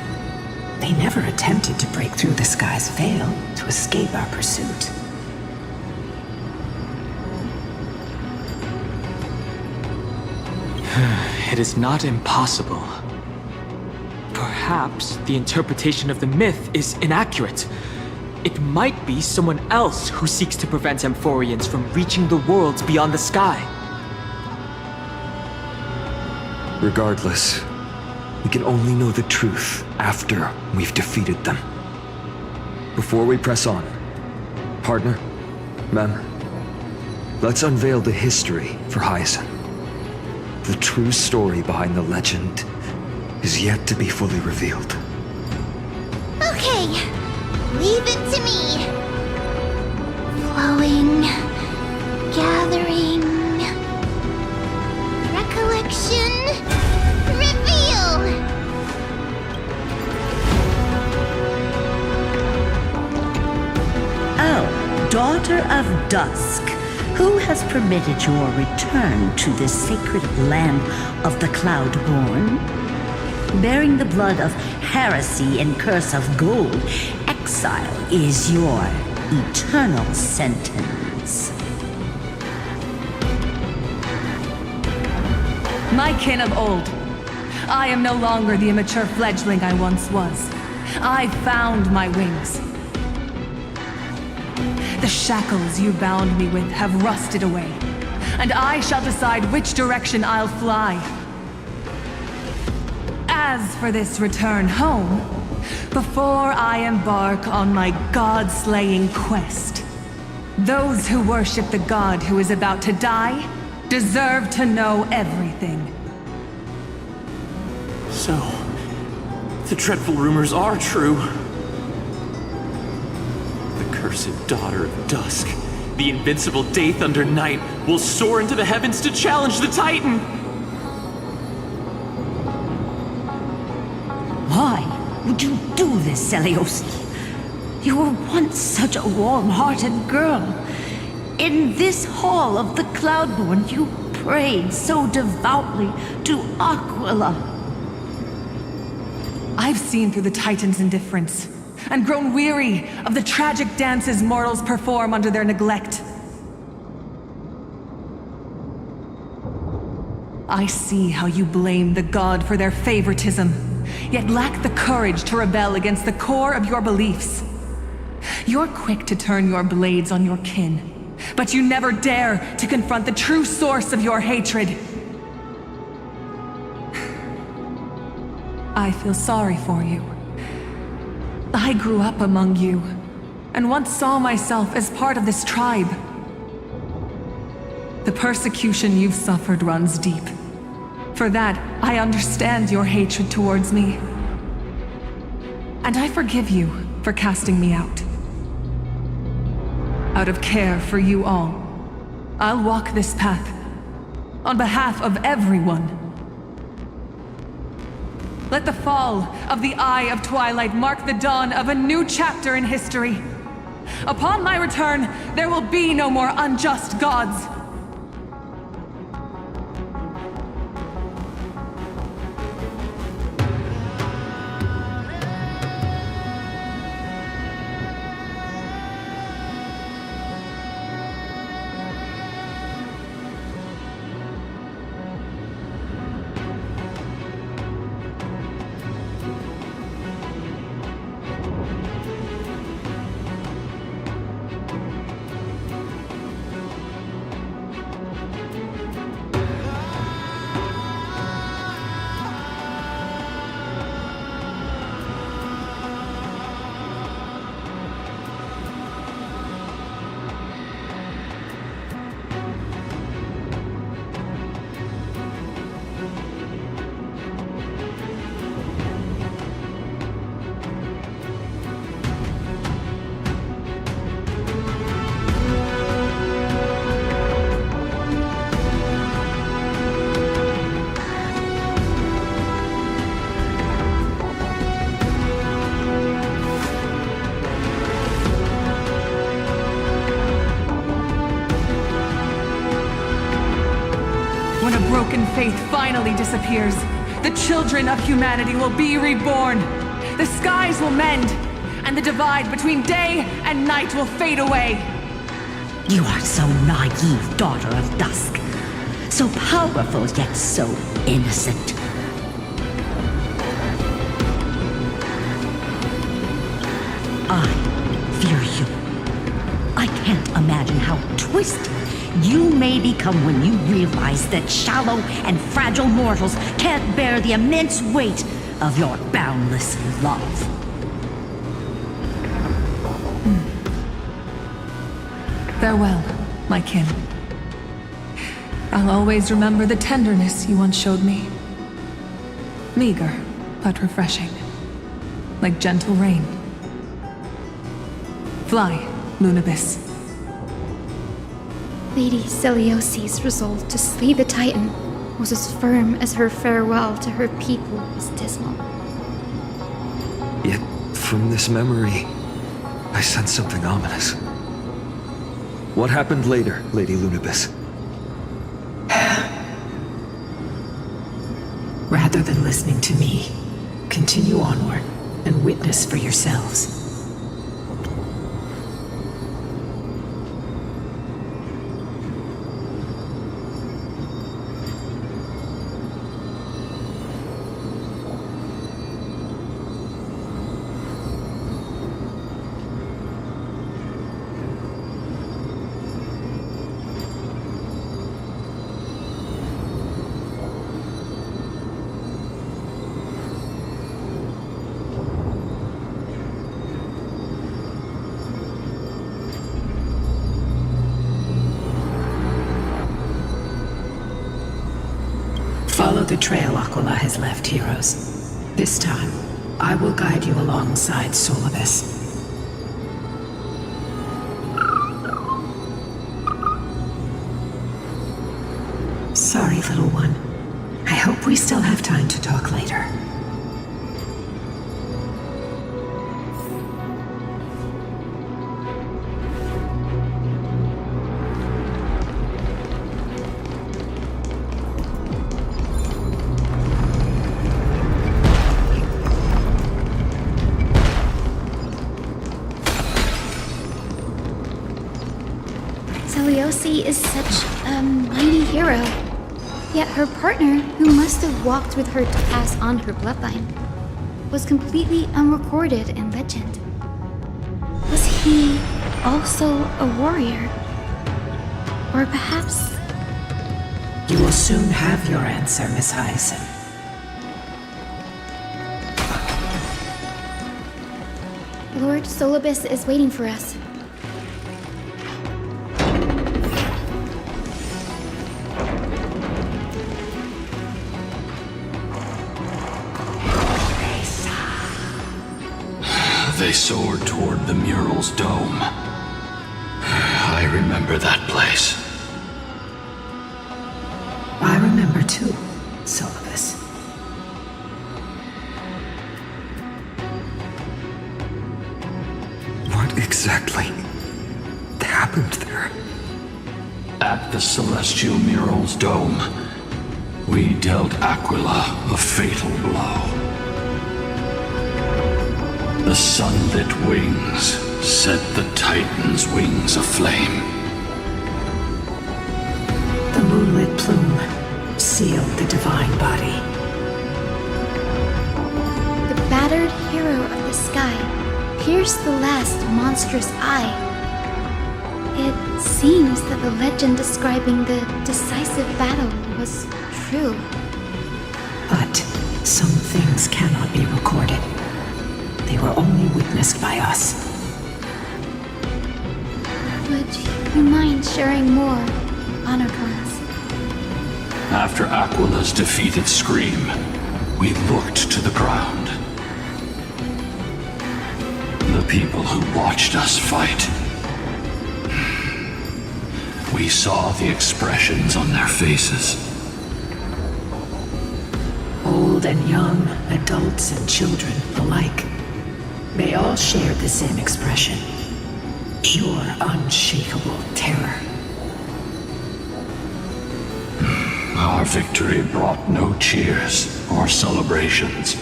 they never attempted to break through the sky's veil to escape our pursuit. It is not impossible. Perhaps the interpretation of the myth is inaccurate. It might be someone else who seeks to prevent Amphorians from reaching the worlds beyond the sky. Regardless, we can only know the truth after we've defeated them. Before we press on, partner, Mem, let's unveil the history for Hyacinth. The true story behind the legend is yet to be fully revealed. Okay, leave it to me. Flowing, gathering, recollection, reveal! Oh, daughter of dusk, who has permitted your return to this sacred land of the Cloudborn? Bearing the blood of heresy and curse of gold, exile is your eternal sentence. My kin of old, I am no longer the immature fledgling I once was. I found my wings. The shackles you bound me with have rusted away, and I shall decide which direction I'll fly. As for this return home, before I embark on my god-slaying quest, those who worship the god who is about to die deserve to know everything. So, the dreadful rumors are true. The cursed daughter of dusk, the invincible Day Thunder Knight, will soar into the heavens to challenge the Titan! Why would you do this, Seliosi? You were once such a warm-hearted girl. In this hall of the Cloudborn, you prayed so devoutly to Aquila. I've seen through the Titan's indifference, and grown weary of the tragic dances mortals perform under their neglect. I see how you blame the god for their favoritism, yet lack the courage to rebel against the core of your beliefs. You're quick to turn your blades on your kin, but you never dare to confront the true source of your hatred. I feel sorry for you. I grew up among you, and once saw myself as part of this tribe. The persecution you've suffered runs deep. For that, I understand your hatred towards me. And I forgive you for casting me out. Out of care for you all, I'll walk this path on behalf of everyone. Let the fall of the Eye of Twilight mark the dawn of a new chapter in history. Upon my return, there will be no more unjust gods. broken faith finally disappears, the children of humanity will be reborn. The skies will mend, and the divide between day and night will fade away. You are so naive, daughter of dusk. So powerful, yet so innocent. I fear you. I can't imagine how twisted you may become when you realize that shallow and fragile mortals can't bear the immense weight of your boundless love. Farewell, my kin. I'll always remember the tenderness you once showed me. Meager, but refreshing. Like gentle rain. Fly, Lunabis. Lady Celiosi's resolve to slay the Titan was as firm as her farewell to her people was dismal. Yet, from this memory, I sense something ominous. What happened later, Lady Lunabis? Rather than listening to me, continue onward and witness for yourselves. Follow the trail Aquila has left, heroes. This time, I will guide you alongside Solibus. Sorry, little one. I hope we still have time to talk later. Celiosi is such a mighty hero. Yet her partner, who must have walked with her to pass on her bloodline, was completely unrecorded in legend. Was he also a warrior? Or perhaps... You will soon have your answer, Miss Hyacinth. Lord Solibus is waiting for us. They soared toward the mural's dome. I remember that place. I remember too, Solibus. What exactly happened there? At the celestial mural's dome, we dealt Aquila a fatal blow. The sunlit wings set the Titan's wings aflame. The moonlit plume sealed the divine body. The battered hero of the sky pierced the last monstrous eye. It seems that the legend describing the decisive battle was true. But some things cannot be recorded. They were only witnessed by us. Would you mind sharing more, Honorcons? After Aquila's defeated scream, we looked to the ground. The people who watched us fight. We saw the expressions on their faces. Old and young, adults and children alike. They all shared the same expression. Pure, unshakable terror. Our victory brought no cheers or celebrations.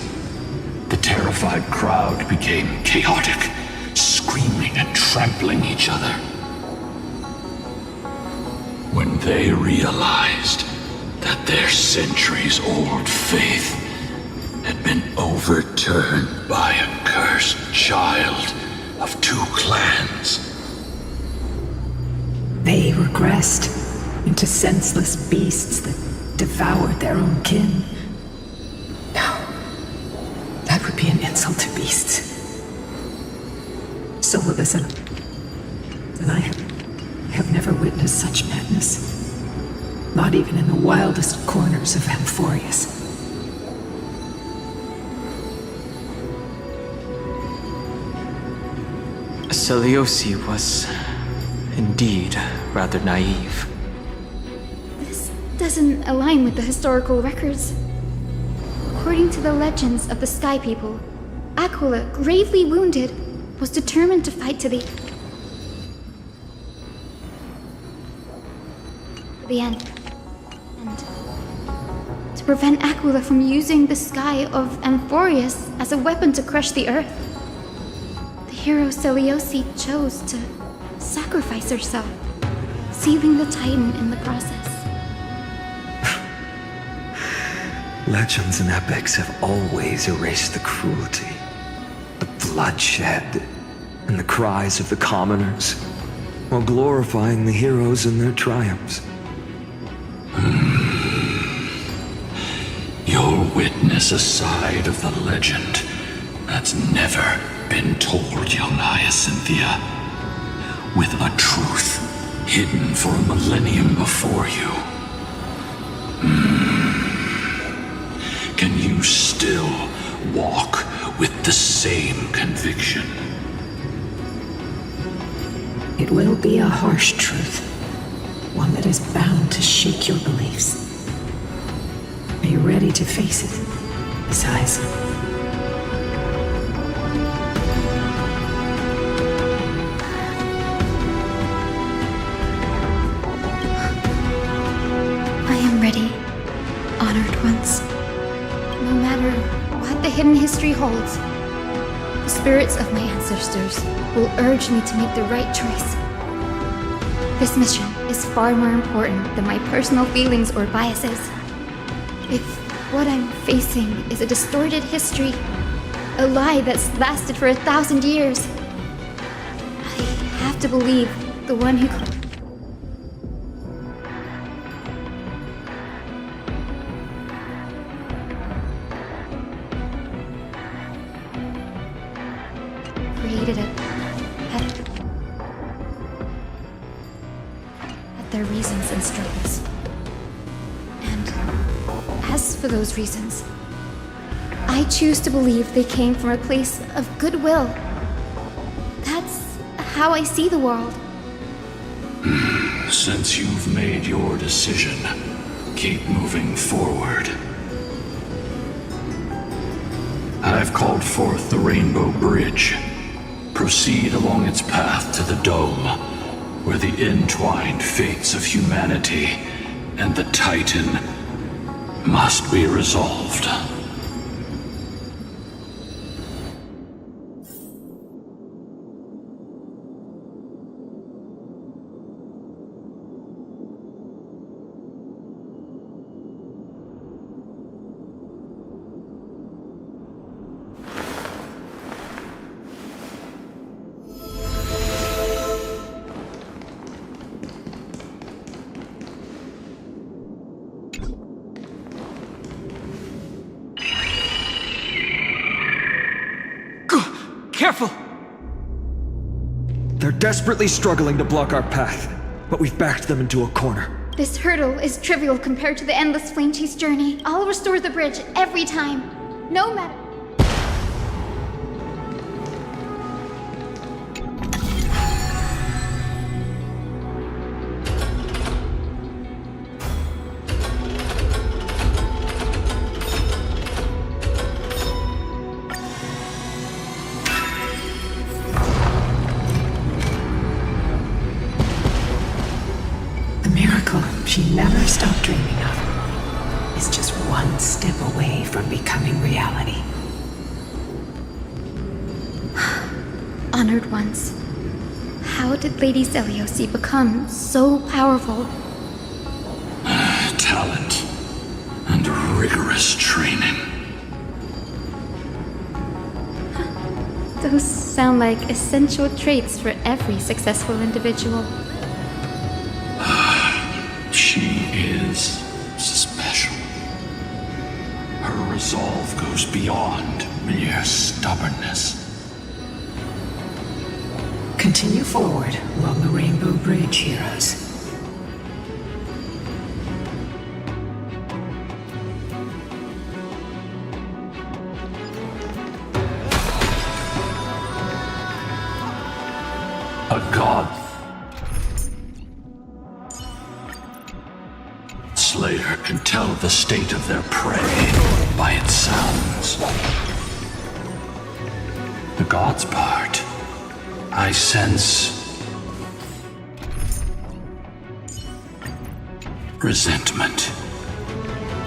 The terrified crowd became chaotic, screaming and trampling each other. When they realized that their centuries-old faith had been overturned by a cursed child of two clans. They regressed into senseless beasts that devoured their own kin. No, that would be an insult to beasts. So, listen, and I have never witnessed such madness. Not even in the wildest corners of Amphorius. Seliosi was indeed rather naive. This doesn't align with the historical records. According to the legends of the Sky People, Aquila, gravely wounded, was determined to fight to the end. And to prevent Aquila from using the sky of Amphorius as a weapon to crush the earth, the hero Seliosi chose to sacrifice herself, sealing the Titan in the process. Legends and epics have always erased the cruelty, the bloodshed, and the cries of the commoners, while glorifying the heroes and their triumphs. You'll witness a side of the legend that's never been told, young Hyacinthia, with a truth hidden for a millennium before you. Can you still walk with the same conviction? It will be a harsh truth. One that is bound to shake your beliefs. Are you ready to face it, Besides, I am ready, honored ones. No matter what the hidden history holds, the spirits of my ancestors will urge me to make the right choice. This mission is far more important than my personal feelings or biases. If what I'm facing is a distorted history, a lie that's lasted for 1,000 years, I have to believe the one who created it at their reasons and struggles. And as for those reasons, I choose to believe they came from a place of goodwill. That's how I see the world. Since you've made your decision, keep moving forward. I've called forth the Rainbow Bridge. Proceed along its path to the Dome, where the entwined fates of humanity and the Titan must be resolved. Careful! They're desperately struggling to block our path, but we've backed them into a corner. This hurdle is trivial compared to the endless flame chase journey. I'll restore the bridge every time, no matter. the miracle she never stopped dreaming of. reality. Honored ones, how did Lady Seliosi become so powerful? Talent and rigorous training. Those sound like essential traits for every successful individual. She is special. Her resolve goes beyond mere stubbornness. Continue forward along the Rainbow Bridge, heroes. A god Slayer can tell the state of their prey by its sounds. The god's part, I sense resentment,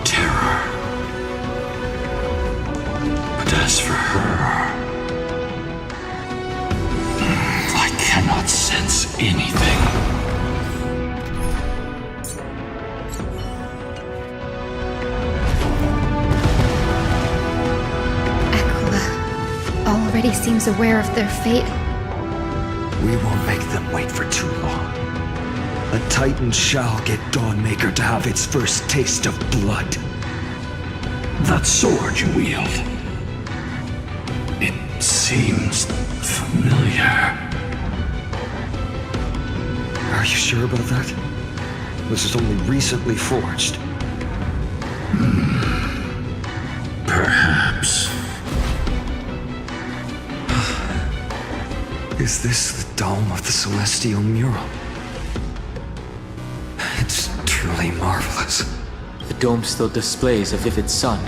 terror. But as for her, I cannot sense anything. Aquila already seems aware of their fate. We won't make them wait for too long. A Titan shall get Dawnmaker to have its first taste of blood. That sword you wield, it seems familiar. Are you sure about that? This is only recently forged. Perhaps. Is this the dome of the Celestial Mural? It's truly marvelous. The dome still displays a vivid sun.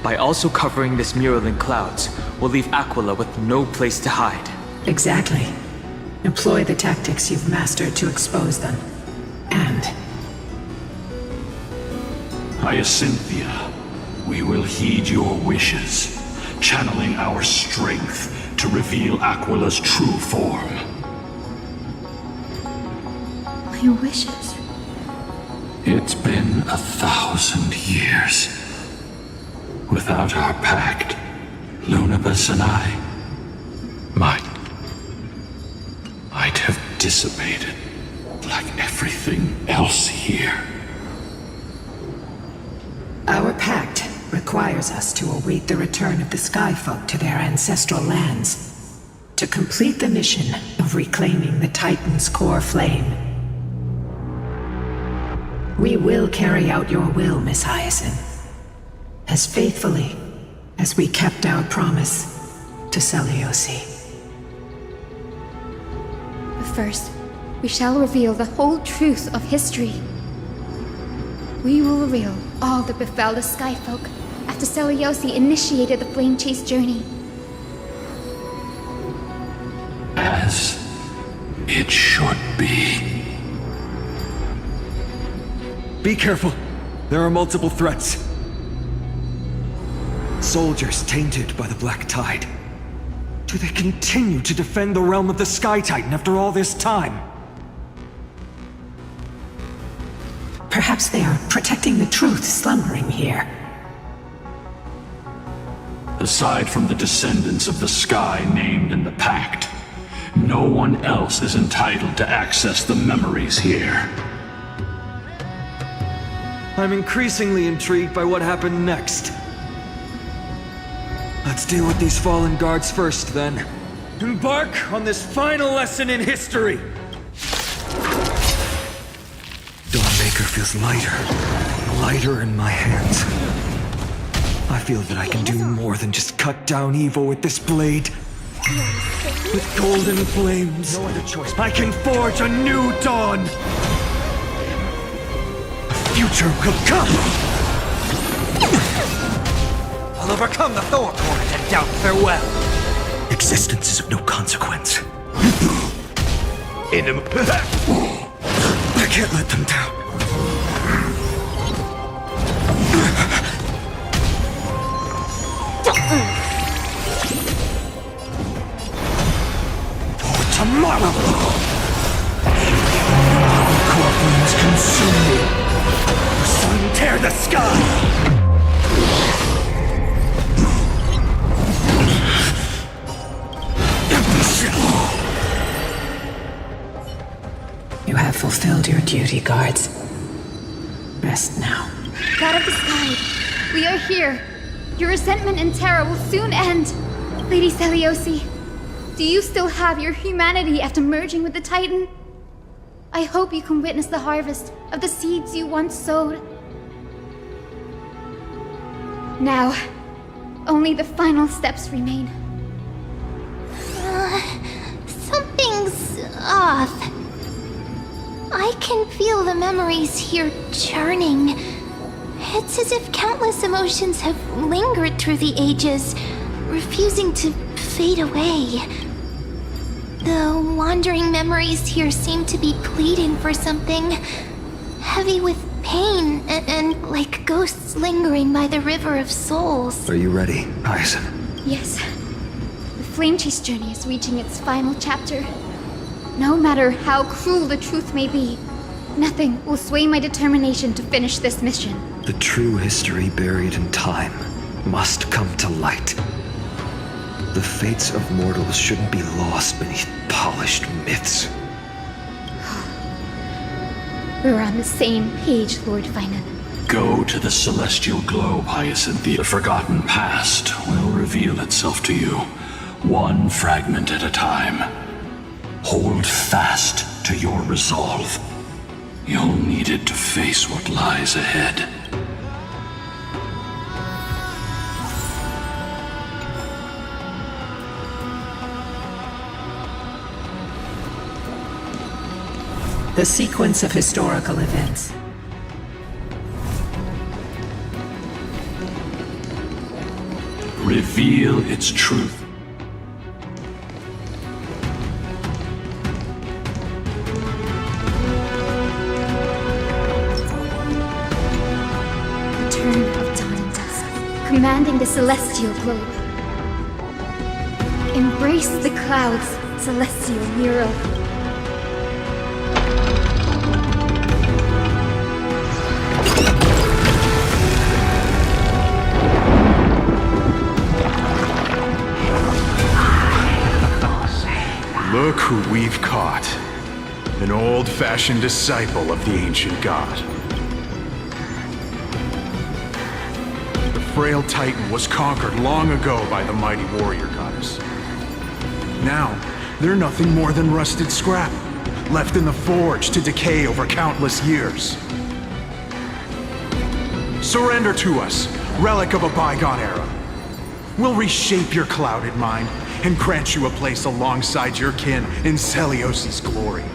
By also covering this mural in clouds, we'll leave Aquila with no place to hide. Exactly. Employ the tactics you've mastered to expose them. And Hyacinthia, we will heed your wishes, channeling our strength to reveal Aquila's true form. My wishes. It's been 1,000 years. Without our pact, Lunabus and I might have dissipated like everything else here. our pact requires us to await the return of the Skyfolk to their ancestral lands, to complete the mission of reclaiming the Titan's core flame. We will carry out your will, Miss Hyacinth, as faithfully as we kept our promise to Seliosi. But first, we shall reveal the whole truth of history. We will reveal all that befell the Skyfolk after Seliosi initiated the Flame Chase journey. As it should be. Be careful. There are multiple threats. Soldiers tainted by the Black Tide. Do they continue to defend the realm of the Sky Titan after all this time? Perhaps they are protecting the truth slumbering here. Aside from the descendants of the Sky named in the Pact, no one else is entitled to access the memories here. I'm increasingly intrigued by what happened next. Let's deal with these fallen guards first, then. Embark on this final lesson in history! Dawnmaker feels lighter in my hands. I feel that I can do more than just cut down evil with this blade. With golden flames, no other choice. I can forge a new dawn! A future will come! I'll overcome the Thor Court and doubt farewell. Existence is of no consequence. I can't let them down. city guards. Rest now. God of the sky, we are here. Your resentment and terror will soon end. Lady Celiosi, do you still have your humanity after merging with the Titan? I hope you can witness the harvest of the seeds you once sowed. Now, only the final steps remain. Something's off. I can feel the memories here churning. It's as if countless emotions have lingered through the ages, refusing to fade away. The wandering memories here seem to be pleading for something, heavy with pain and like ghosts lingering by the river of souls. Are you ready, Aizen? Yes. The Flame Chase journey is reaching its final chapter. No matter how cruel the truth may be, nothing will sway my determination to finish this mission. The true history buried in time must come to light. The fates of mortals shouldn't be lost beneath polished myths. We're on the same page, Lord Finan. Go to the celestial globe, Hyacinth. The forgotten past will reveal itself to you, one fragment at a time. Hold fast to your resolve. You'll need it to face what lies ahead. The sequence of historical events. Reveal its truth. Return of dawn and dusk, commanding the celestial globe. Embrace the clouds, celestial hero. Look who we've caught. An old-fashioned disciple of the ancient god. The frail Titan was conquered long ago by the mighty warrior goddess. Now, they're nothing more than rusted scrap, left in the forge to decay over countless years. Surrender to us, relic of a bygone era. We'll reshape your clouded mind and grant you a place alongside your kin in Celiosi's glory.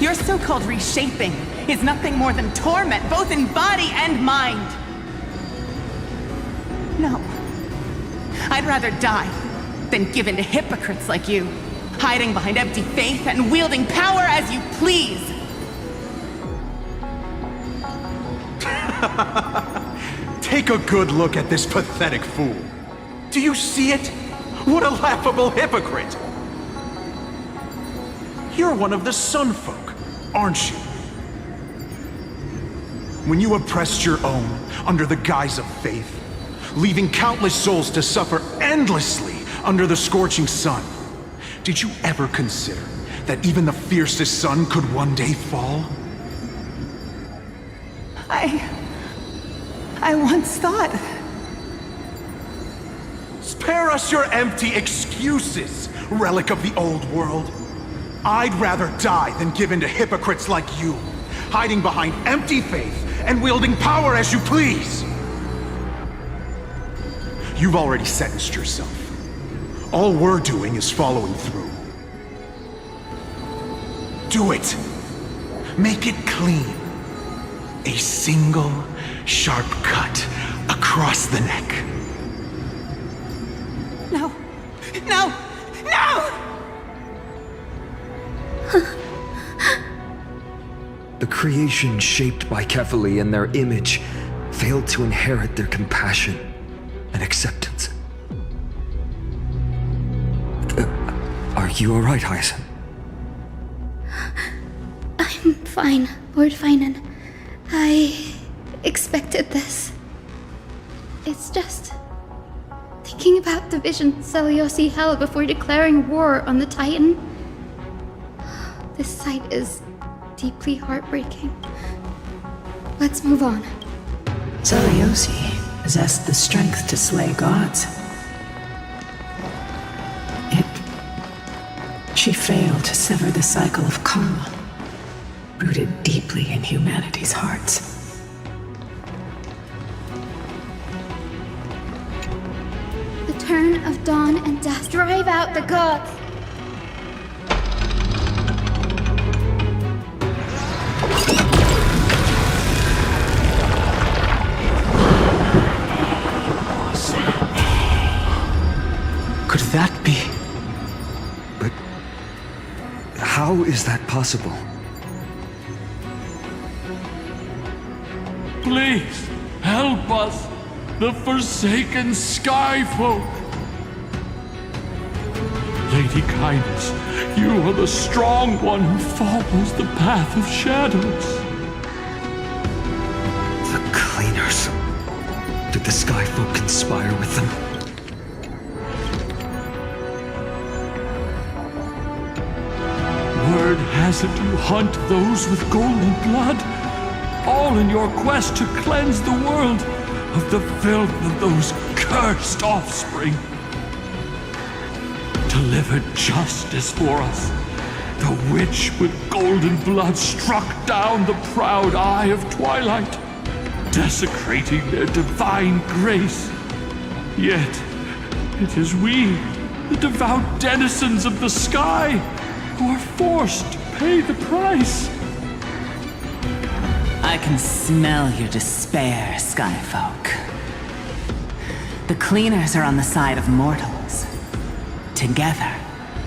Your so-called reshaping is nothing more than torment, both in body and mind. No. I'd rather die than give in to hypocrites like you, hiding behind empty faith and wielding power as you please. Take a good look at this pathetic fool. Do you see it? What a laughable hypocrite! You're one of the Sun Folk, aren't you? When you oppressed your own under the guise of faith, leaving countless souls to suffer endlessly under the scorching sun, did you ever consider that even the fiercest sun could one day fall? I once thought... Spare us your empty excuses, relic of the old world. I'd rather die than give in to hypocrites like you, hiding behind empty faith and wielding power as you please. You've already sentenced yourself. All we're doing is following through. Do it. Make it clean. A single, sharp cut across the neck. No! No! No! The creation shaped by Kefali and their image failed to inherit their compassion and acceptance. Are you alright, Aizen? I'm fine, Lord Finan. I expected this. It's just... thinking about the vision Celiosi held before declaring war on the Titan. This sight is deeply heartbreaking. Let's move on. Zeliosi possessed the strength to slay gods. Yet, she failed to sever the cycle of karma, rooted deeply in humanity's hearts. The turn of dawn and dusk drive out the gods. Could that be? But how is that possible? Please, help us, the forsaken Skyfolk. Lady Kindness, you are the strong one who follows the path of shadows. The Cleaners. Did the Skyfolk conspire with them? Word has it you hunt those with golden blood, all in your quest to cleanse the world of the filth of those cursed offspring. Delivered justice for us. The witch with golden blood struck down the proud eye of twilight, desecrating their divine grace. Yet, it is we, the devout denizens of the sky, who are forced to pay the price. I can smell your despair, Skyfolk. The Cleaners are on the side of mortals. Together,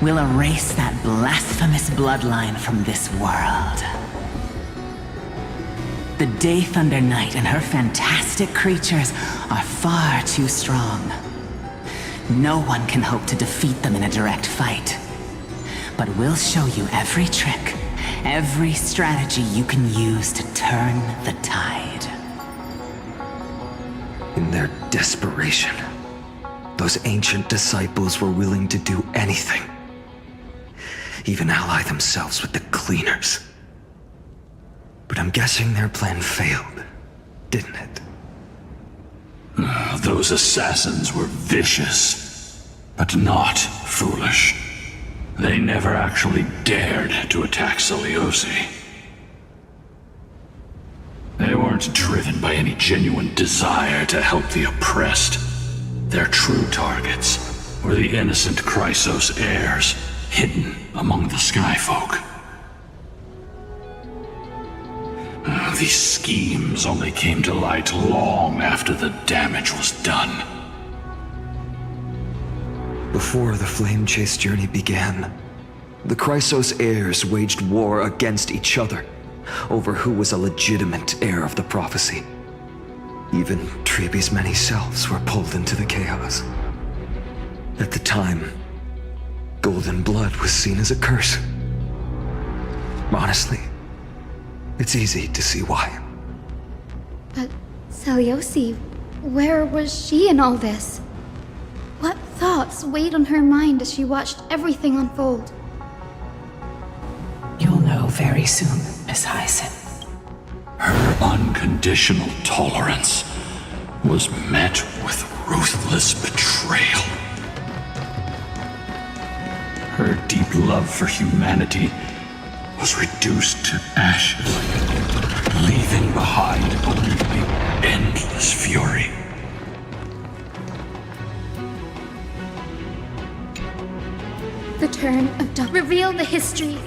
we'll erase that blasphemous bloodline from this world. The Day Thunder Knight and her fantastic creatures are far too strong. No one can hope to defeat them in a direct fight. But we'll show you every trick, every strategy you can use to turn the tide. In their desperation, those ancient disciples were willing to do anything. Even ally themselves with the Cleaners. But I'm guessing their plan failed, didn't it? Those assassins were vicious, but not foolish. They never actually dared to attack Zeliosi. They weren't driven by any genuine desire to help the oppressed. Their true targets were the innocent Chrysos heirs, hidden among the Skyfolk. These schemes only came to light long after the damage was done. Before the Flame Chase journey began, the Chrysos heirs waged war against each other over who was a legitimate heir of the prophecy. Even Trebi's many selves were pulled into the chaos. At the time, golden blood was seen as a curse. Honestly, it's easy to see why. But Zeliosi, where was she in all this? What thoughts weighed on her mind as she watched everything unfold? You'll know very soon, Miss Hyson. Her unconditional tolerance was met with ruthless betrayal. Her deep love for humanity was reduced to ashes, leaving behind only endless fury. The turn of dawn revealed the history.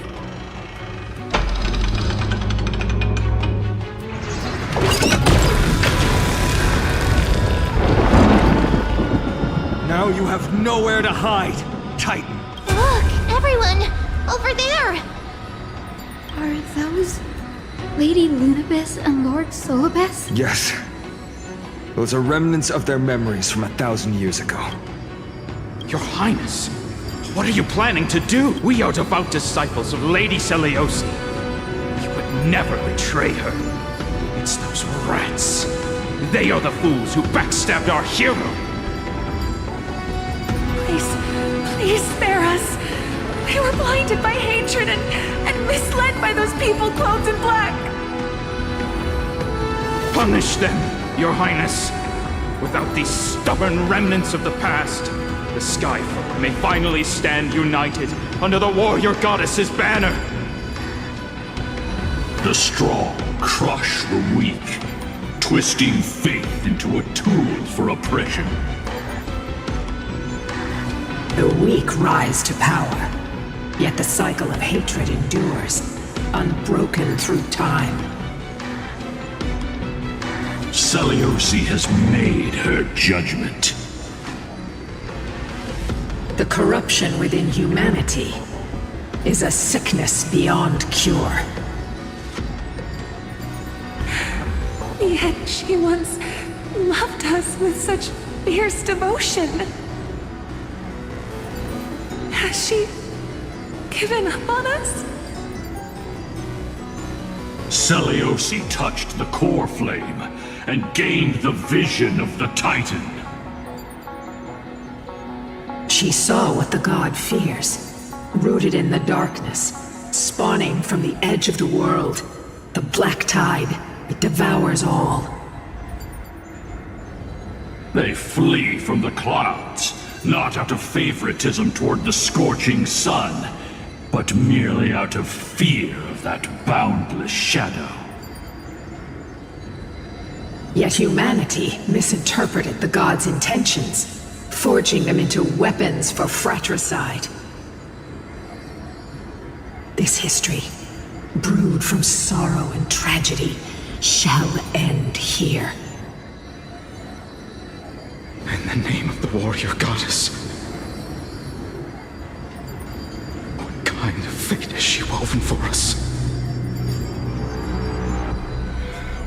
Now you have nowhere to hide, Titan. Look, everyone! Over there! Are those Lady Lunabis and Lord Solibus? Yes. Those are remnants of their memories from 1,000 years ago. Your Highness, what are you planning to do? We are devout disciples of Lady Zeliosi. You would never betray her. It's those rats. They are the fools who backstabbed our hero. Please spare us. We were blinded by hatred and misled by those people clothed in black. Punish them, Your Highness. Without these stubborn remnants of the past, the Skyfolk may finally stand united under the warrior goddess's banner. The strong crush the weak, twisting faith into a tool for oppression. The weak rise to power, yet the cycle of hatred endures, unbroken through time. Seliosi has made her judgment. The corruption within humanity is a sickness beyond cure. Yet she once loved us with such fierce devotion. Has she given up on us? Seliosi touched the core flame and gained the vision of the Titan. She saw what the god fears, rooted in the darkness, spawning from the edge of the world, the black tide. It devours all. They flee from the clouds, not out of favoritism toward the scorching sun, but merely out of fear of that boundless shadow. Yet humanity misinterpreted the gods' intentions, forging them into weapons for fratricide. This history, brewed from sorrow and tragedy, shall end here. In the name of the warrior goddess. What kind of fate has she woven for us?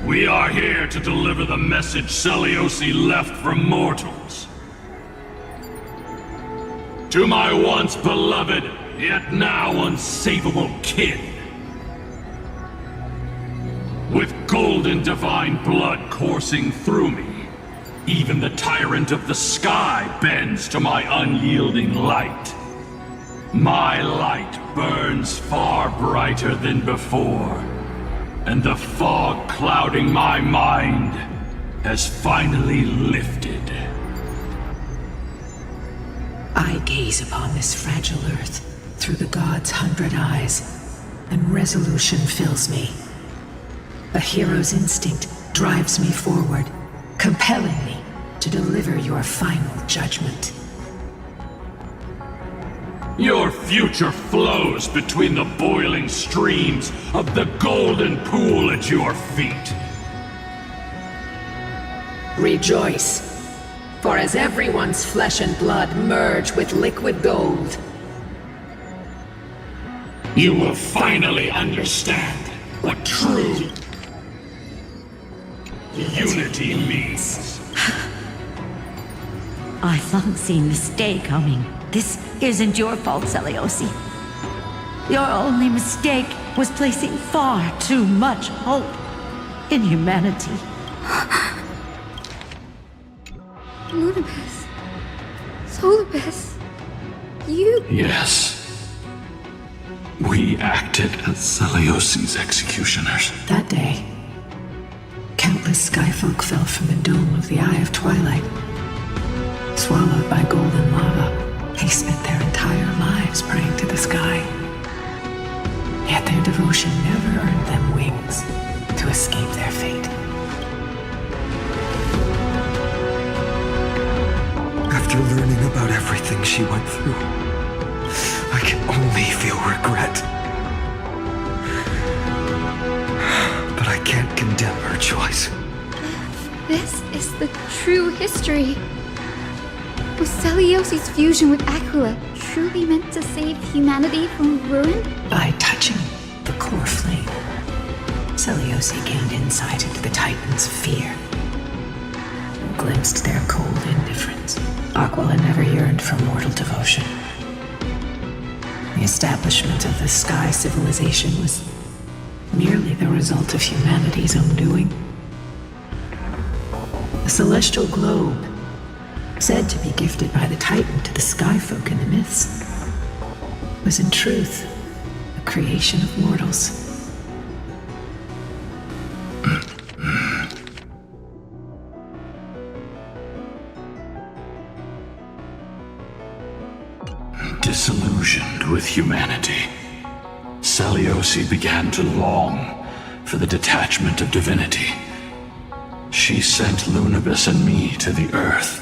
We are here to deliver the message Seliosi left for mortals. To my once beloved, yet now unsavable kin. With golden divine blood coursing through me, even the tyrant of the sky bends to my unyielding light. My light burns far brighter than before, and the fog clouding my mind has finally lifted. I gaze upon this fragile earth through the god's 100 eyes, and resolution fills me. A hero's instinct drives me forward, compelling me to deliver your final judgment. Your future flows between the boiling streams of the golden pool at your feet. Rejoice, for as everyone's flesh and blood merge with liquid gold, you will finally understand what true unity means. I've long seen this day coming. This isn't your fault, Seliosi. Your only mistake was placing far too much hope in humanity. Lunabeth. Solabeth. You... Yes. We acted as Seliosi's executioners. that day, countless skyfolk fell from the dome of the Eye of Twilight. Swallowed by golden lava, they spent their entire lives praying to the sky. Yet their devotion never earned them wings to escape their fate. After learning about everything she went through, I can only feel regret. But I can't condemn her choice. This is the true history. Was Seliosi's fusion with Aquila truly meant to save humanity from ruin? By touching the core flame, Seliosi gained insight into the Titans' fear, and glimpsed their cold indifference. Aquila never yearned for mortal devotion. The establishment of the Sky civilization was merely the result of humanity's own doing. The celestial globe, said to be gifted by the Titan to the Skyfolk in the myths, was in truth a creation of mortals. Disillusioned with humanity, Seliosi began to long for the detachment of divinity. She sent Lunabis and me to the Earth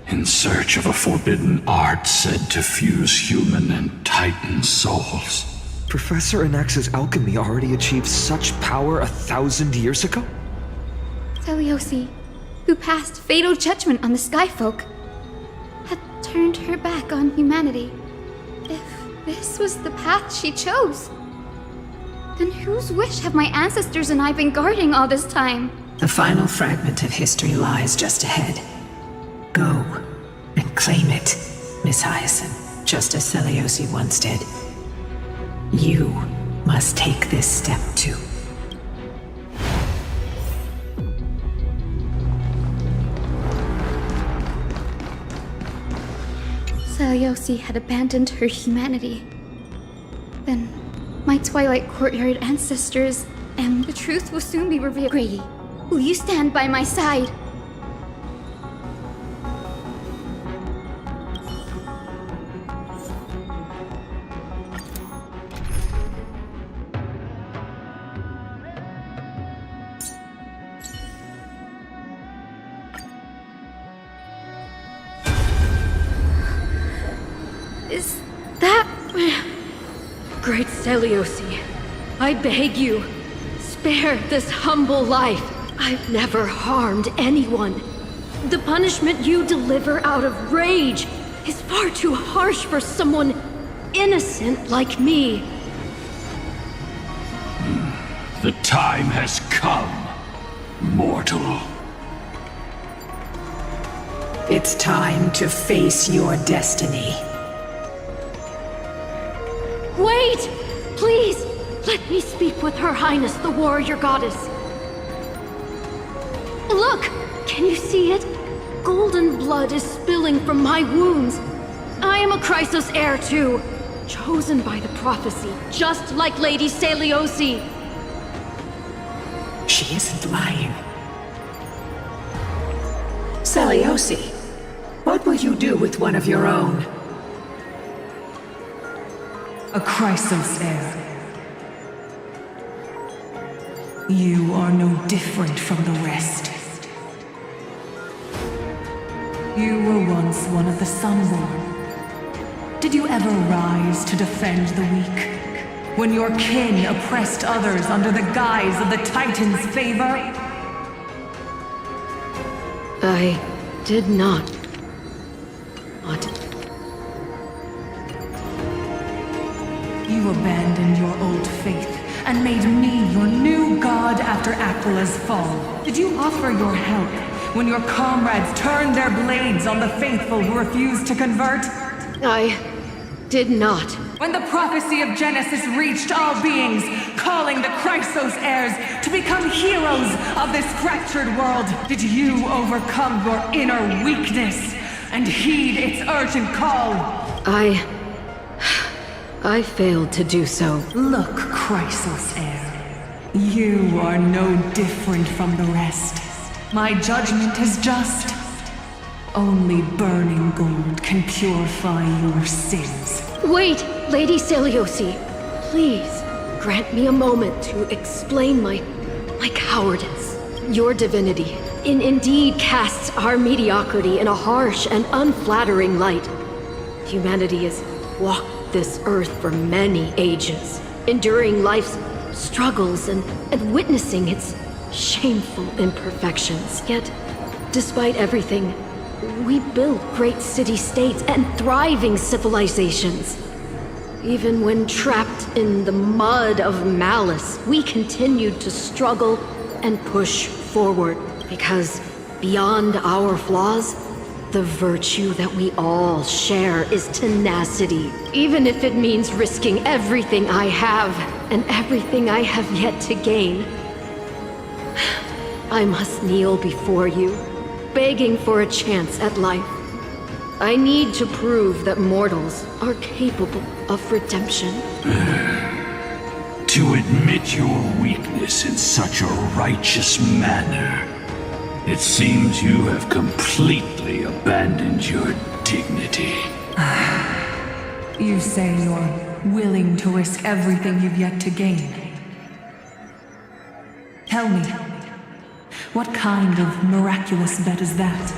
in search of a forbidden art said to fuse human and Titan souls. Professor Anax's alchemy already achieved such power 1,000 years ago? Seliosi, who passed fatal judgment on the Skyfolk, had turned her back on humanity. If this was the path she chose, then whose wish have my ancestors and I been guarding all this time? The final fragment of history lies just ahead. Go and claim it, Miss Hyacinth, just as Seliosi once did. You must take this step too. Seliosi had abandoned her humanity. Then, my Twilight Courtyard ancestors, and the truth will soon be revealed. Grady, will you stand by my side? Is that... Great Seliosi, I beg you, spare this humble life. I've never harmed anyone. The punishment you deliver out of rage is far too harsh for someone innocent like me. The time has come, mortal. It's time to face your destiny. Wait! Please! Let me speak with Her Highness, the warrior goddess. Look! Can you see it? Golden blood is spilling from my wounds. I am a Chrysos heir too, chosen by the prophecy, just like Lady Seliosi. She isn't lying. Seliosi, what will you do with one of your own? A Chrysos heir. You are no different from the rest. You were once one of the Sunborn. Did you ever rise to defend the weak? When your kin oppressed others under the guise of the Titan's favor? I did not. What? You abandoned your old faith and made me your new god after Aquila's fall. Did you offer your help when your comrades turned their blades on the faithful who refused to convert? I did not. When the prophecy of Genesis reached all beings, calling the Chrysos heirs to become heroes of this fractured world, did you overcome your inner weakness and heed its urgent call? I failed to do so. Look, Chrysos heir. You are no different from the rest. My judgment is just. Only burning gold can purify your sins. Wait, Lady Seliosi. Please, grant me a moment to explain my cowardice. Your divinity indeed casts our mediocrity in a harsh and unflattering light. Humanity has walked this earth for many ages, enduring life's struggles and witnessing its shameful imperfections. Yet, despite everything, we built great city-states and thriving civilizations. Even when trapped in the mud of malice, we continued to struggle and push forward. Because beyond our flaws, the virtue that we all share is tenacity. Even if it means risking everything I have and everything I have yet to gain. I must kneel before you, begging for a chance at life. I need to prove that mortals are capable of redemption. To admit your weakness in such a righteous manner, it seems you have completely abandoned your dignity. You say you're willing to risk everything you've yet to gain. Tell me, what kind of miraculous bet is that?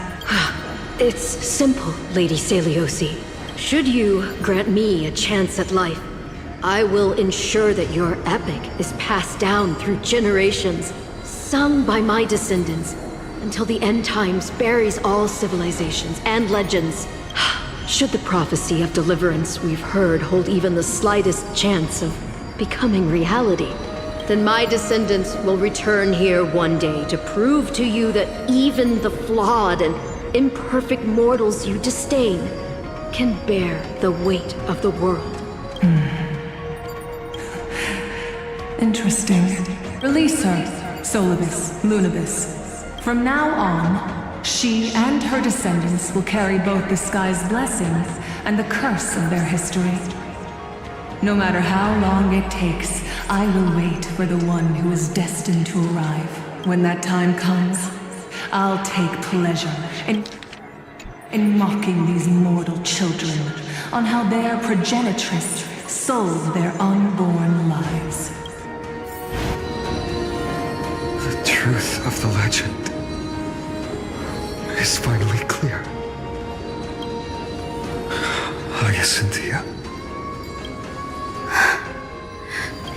It's simple, Lady Celiosi. Should you grant me a chance at life, I will ensure that your epic is passed down through generations, sung by my descendants, until the end times buries all civilizations and legends. Should the prophecy of deliverance we've heard hold even the slightest chance of becoming reality, then my descendants will return here one day to prove to you that even the flawed and imperfect mortals you disdain can bear the weight of the world. Interesting. Release her, Solibus, Lunibus. From now on, she and her descendants will carry both the sky's blessings and the curse of their history. No matter how long it takes, I will wait for the one who is destined to arrive. When that time comes, I'll take pleasure in mocking these mortal children on how their progenitress sold their unborn lives. The truth of the legend is finally clear. Hyacinthia.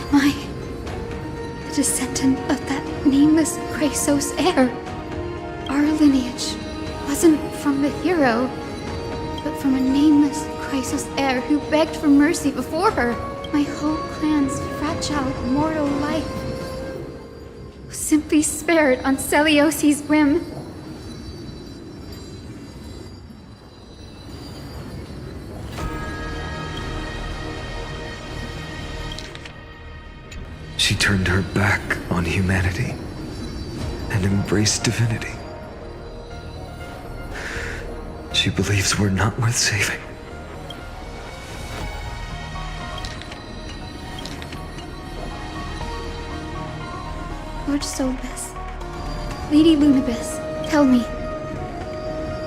Am I the descendant of that nameless Chrysos heir? Our lineage wasn't from the hero, but from a nameless Chrysos heir who begged for mercy before her. My whole clan's fragile mortal life was simply spared on Celiosi's whim. She turned her back on humanity and embraced divinity. She believes we're not worth saving. Lord Solibus, Lady Lunibus, tell me,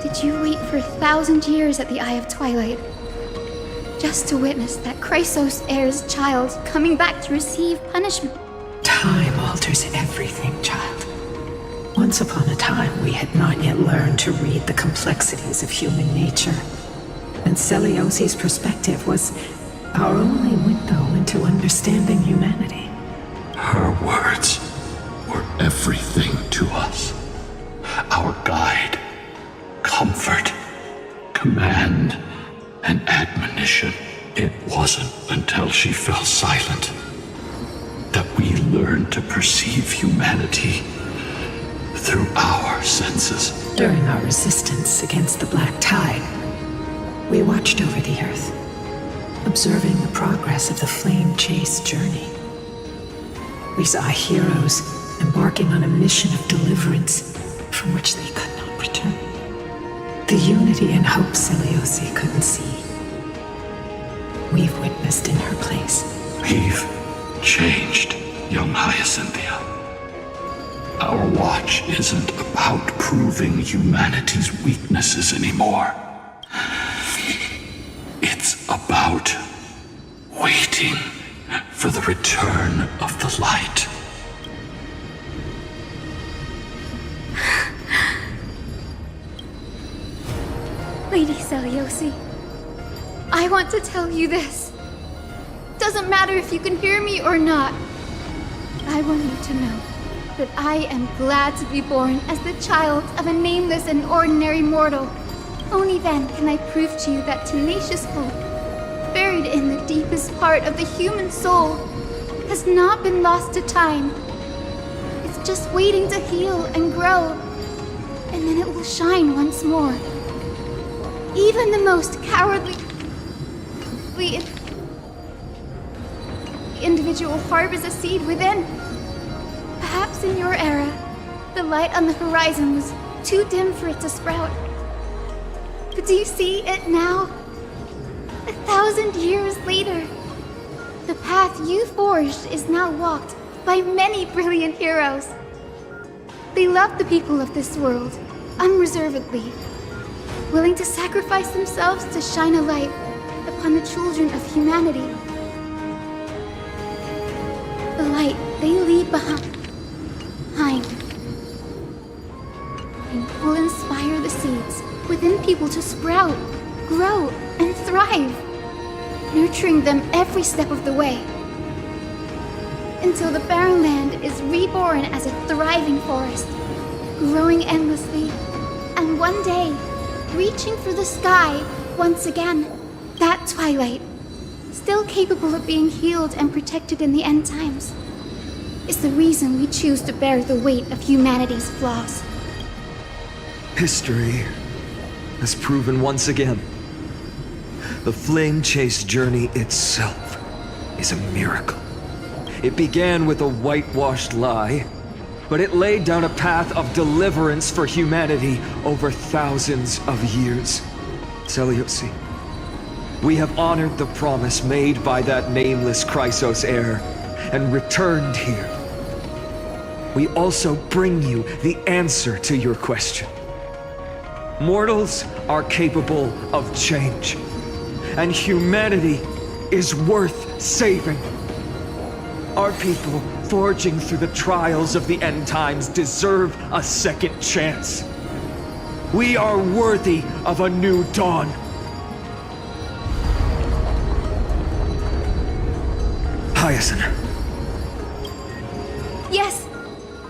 did you wait for 1,000 years at the Eye of Twilight just to witness that Chrysos heir's child coming back to receive punishment? Time alters everything, child. Once upon a time, we had not yet learned to read the complexities of human nature. And Celiosi's perspective was our only window into understanding humanity. Her words were everything to us. Our guide, comfort, command, and admonition. It wasn't until she fell silent that we learned to perceive humanity through our senses. During our resistance against the Black Tide, we watched over the Earth, observing the progress of the Flame Chase journey. We saw heroes embarking on a mission of deliverance from which they could not return. The unity and hope Celiosi couldn't see, we've witnessed in her place. We've changed, young Hyacinthia. Our watch isn't about proving humanity's weaknesses anymore. It's about waiting for the return of the light. Lady Celiosi, I want to tell you this. Doesn't matter if you can hear me or not. I want you to know that I am glad to be born as the child of a nameless and ordinary mortal. Only then can I prove to you that tenacious hope, buried in the deepest part of the human soul, has not been lost to time. It's just waiting to heal and grow, and then it will shine once more. Even the most cowardly individual harbors a seed within. Perhaps in your era, the light on the horizon was too dim for it to sprout. But do you see it now? 1,000 years later, the path you forged is now walked by many brilliant heroes. They love the people of this world unreservedly, willing to sacrifice themselves to shine a light upon the children of humanity. The light they leave behind and will inspire the seeds within people to sprout, grow, and thrive, nurturing them every step of the way, until the barren land is reborn as a thriving forest, growing endlessly, and one day, reaching for the sky once again. That twilight, still capable of being healed and protected in the end times, is the reason we choose to bear the weight of humanity's flaws. History has proven once again, the Flame Chase journey itself is a miracle. It began with a whitewashed lie, but it laid down a path of deliverance for humanity over thousands of years. Seleuci, we have honored the promise made by that nameless Chrysos heir and returned here. We also bring you the answer to your question. Mortals are capable of change, and humanity is worth saving. Our people, forging through the trials of the end times, deserve a second chance. We are worthy of a new dawn. Hyacinth. Yes!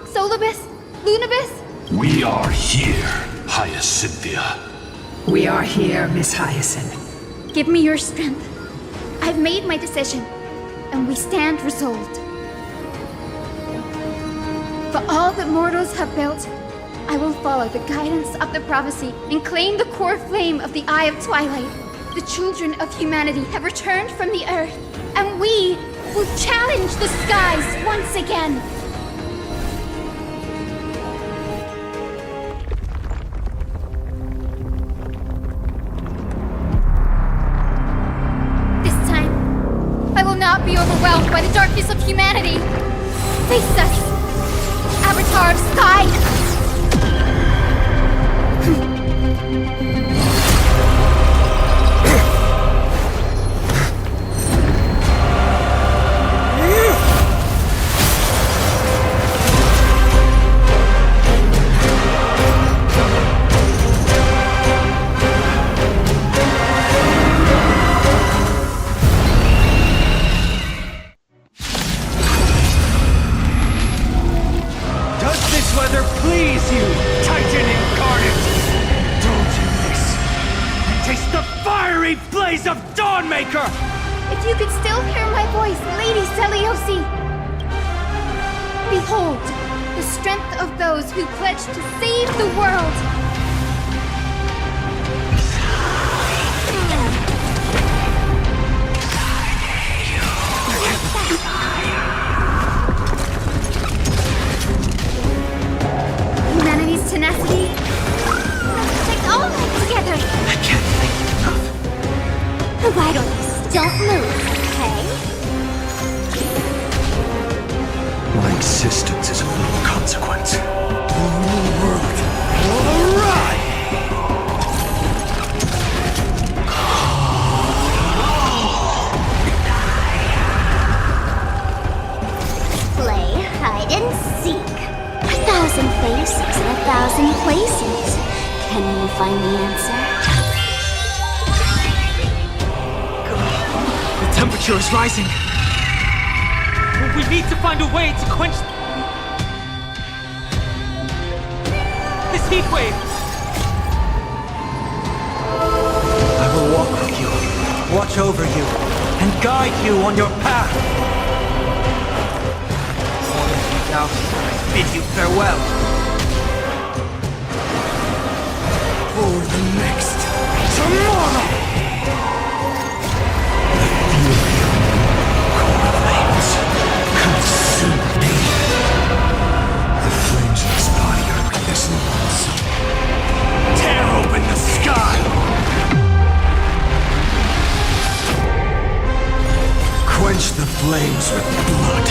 Solibus? Lunibus? We are here, Hyacinthia. We are here, Miss Hyacinth. Give me your strength. I've made my decision, and we stand resolved. For all that mortals have built, I will follow the guidance of the prophecy and claim the core flame of the Eye of Twilight. The children of humanity have returned from the earth, and we will challenge the skies once again. Not be overwhelmed by the darkness of humanity. Face us, Avatar of Sky! If you could still hear my voice, Lady Seleuci! Behold, the strength of those who pledge to save the world! Humanity's tenacity takes all of it together! I can't thank you enough. Why don't you don't move, okay? My existence is of little consequence. The whole world will arrive! Play hide and seek. 1,000 faces in 1,000 places. Can you find the answer? The temperature is rising. We need to find a way to quench this heat wave. I will walk with you, watch over you, and guide you on your path. All of you doubt, I bid you farewell. For the next tomorrow! Tear open the sky! flames with blood.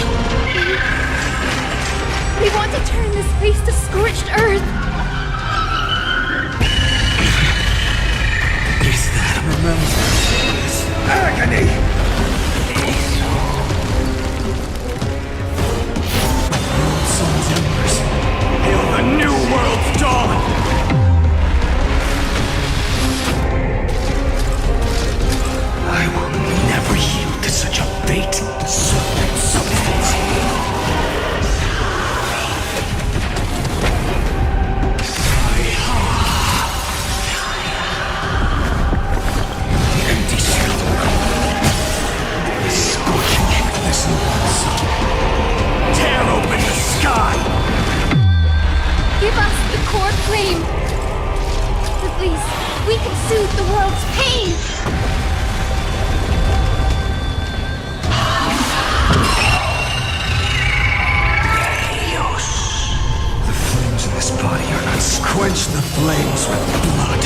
We want to turn this place to scorched earth. Is that remembrance? Agony! Sun's embers. Hail the new world's dawn! I will never yield to such a fate. Substance. Empty shell. The scorching headless sun. Tear open the sky! Give us the core flame. At least we can soothe the world's pain. The flames in this body are not quench the flames with blood.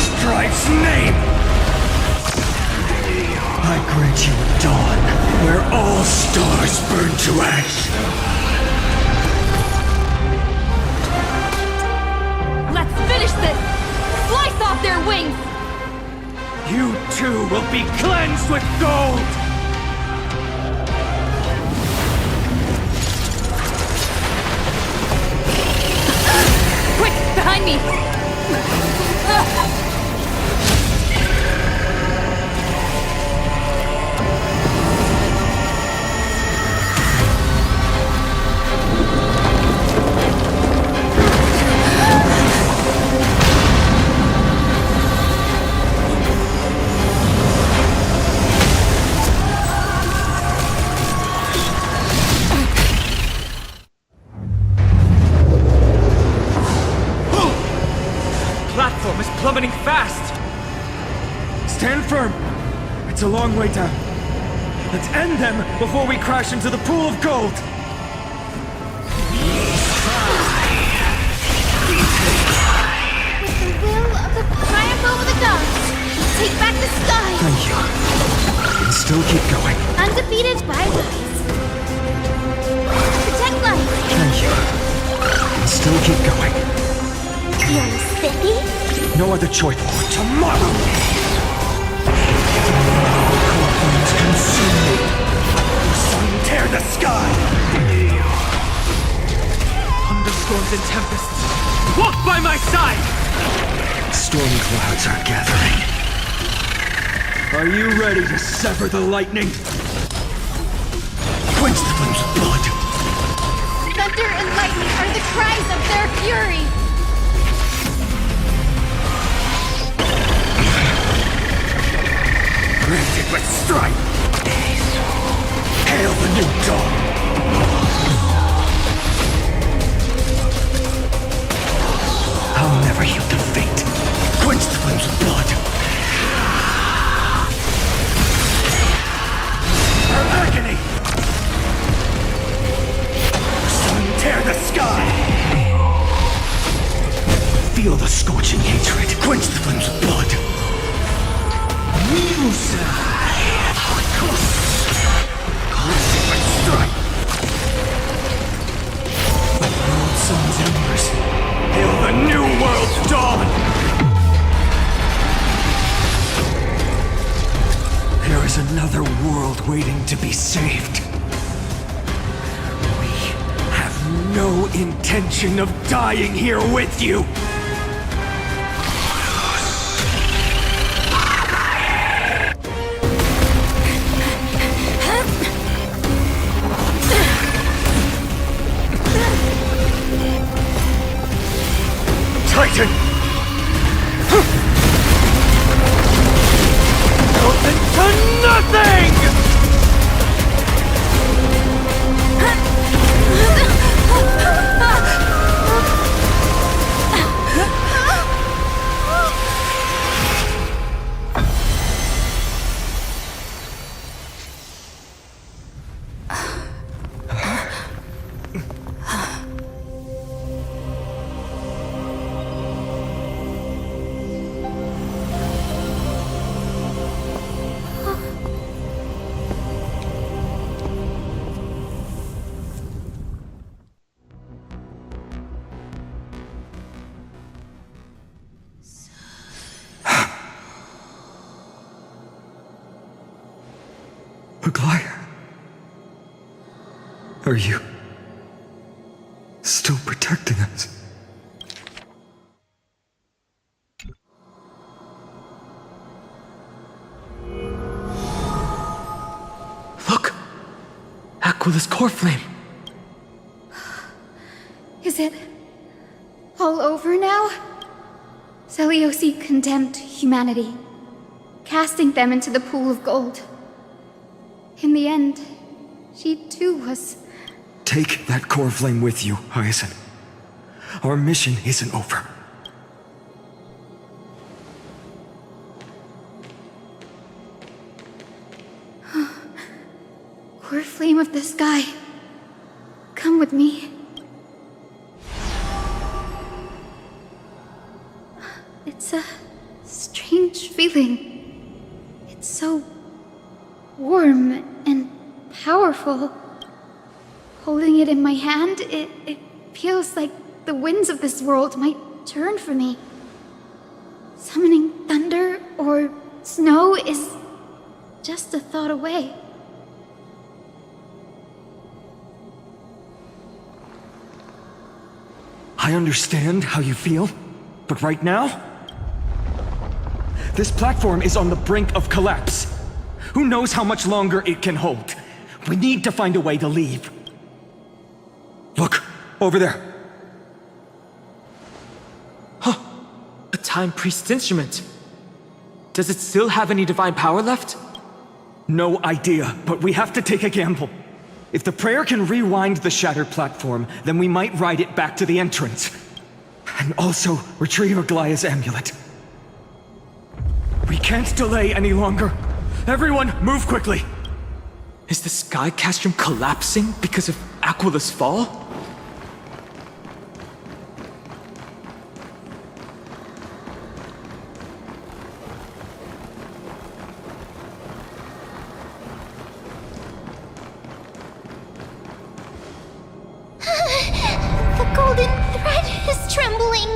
Strife's name! I grant you a dawn where all stars burn to ash. Let's finish this! Slice off their wings! You too will be cleansed with gold! Quick, behind me! Platform is plummeting fast! Stand firm! It's a long way down. Let's end them before we crash into the pool of gold! With the will of the triumph over the gods, we take back the sky! Thank you. And still keep going. Undefeated by rise. Protect life! Thank you. And still keep going. You're spiffy? No other choice for tomorrow! Cold flames consume me. The sun tear the sky! Thunderstorms and tempests, walk by my side! Storm clouds are gathering. Are you ready to sever the lightning? Quench the flames of blood! Thunder and lightning are the cries of their fury! Granted with strife! Hail the new dawn! I'll never yield to fate. Quench the flames of blood! Our agony! Sun tear the sky! Feel the scorching hatred. Quench the flames of blood! Musa! Classic with strife! The world sun's embers. Hail the new world's dawn! There is another world waiting to be saved. We have no intention of dying here with you! Titan! Nothing to nothing! Aglaya? Are you still protecting us? Look! Aquila's core flame! Is it all over now? Seliosi condemned humanity, casting them into the pool of gold. In the end, she too was... Take that core flame with you, Hyacinth. Our mission isn't over. Core flame of the sky, come with me. It's a strange feeling. It's so warm and powerful. Holding it in my hand, it feels like the winds of this world might turn for me. Summoning thunder or snow is just a thought away. I understand how you feel, but right now, this platform is on the brink of collapse. Who knows how much longer it can hold? We need to find a way to leave. Look, over there. Huh. A Time Priest's instrument. Does it still have any divine power left? No idea, but we have to take a gamble. If the prayer can rewind the shattered platform, then we might ride it back to the entrance. And also retrieve Aglaya's amulet. We can't delay any longer. Everyone, move quickly! Is the sky castrum collapsing because of Aquila's fall? The golden thread is trembling.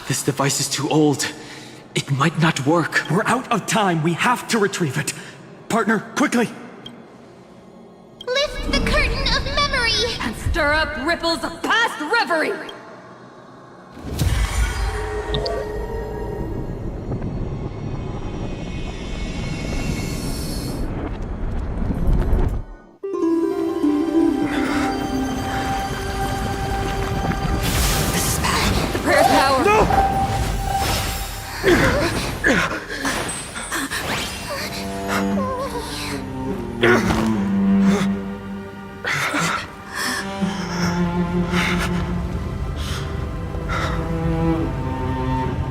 This device is too old. It might not work. We're out of time. We have to retrieve it. Partner, quickly! Lift the curtain of memory! And stir up ripples of past reverie! This is bad. The prayer's power! No!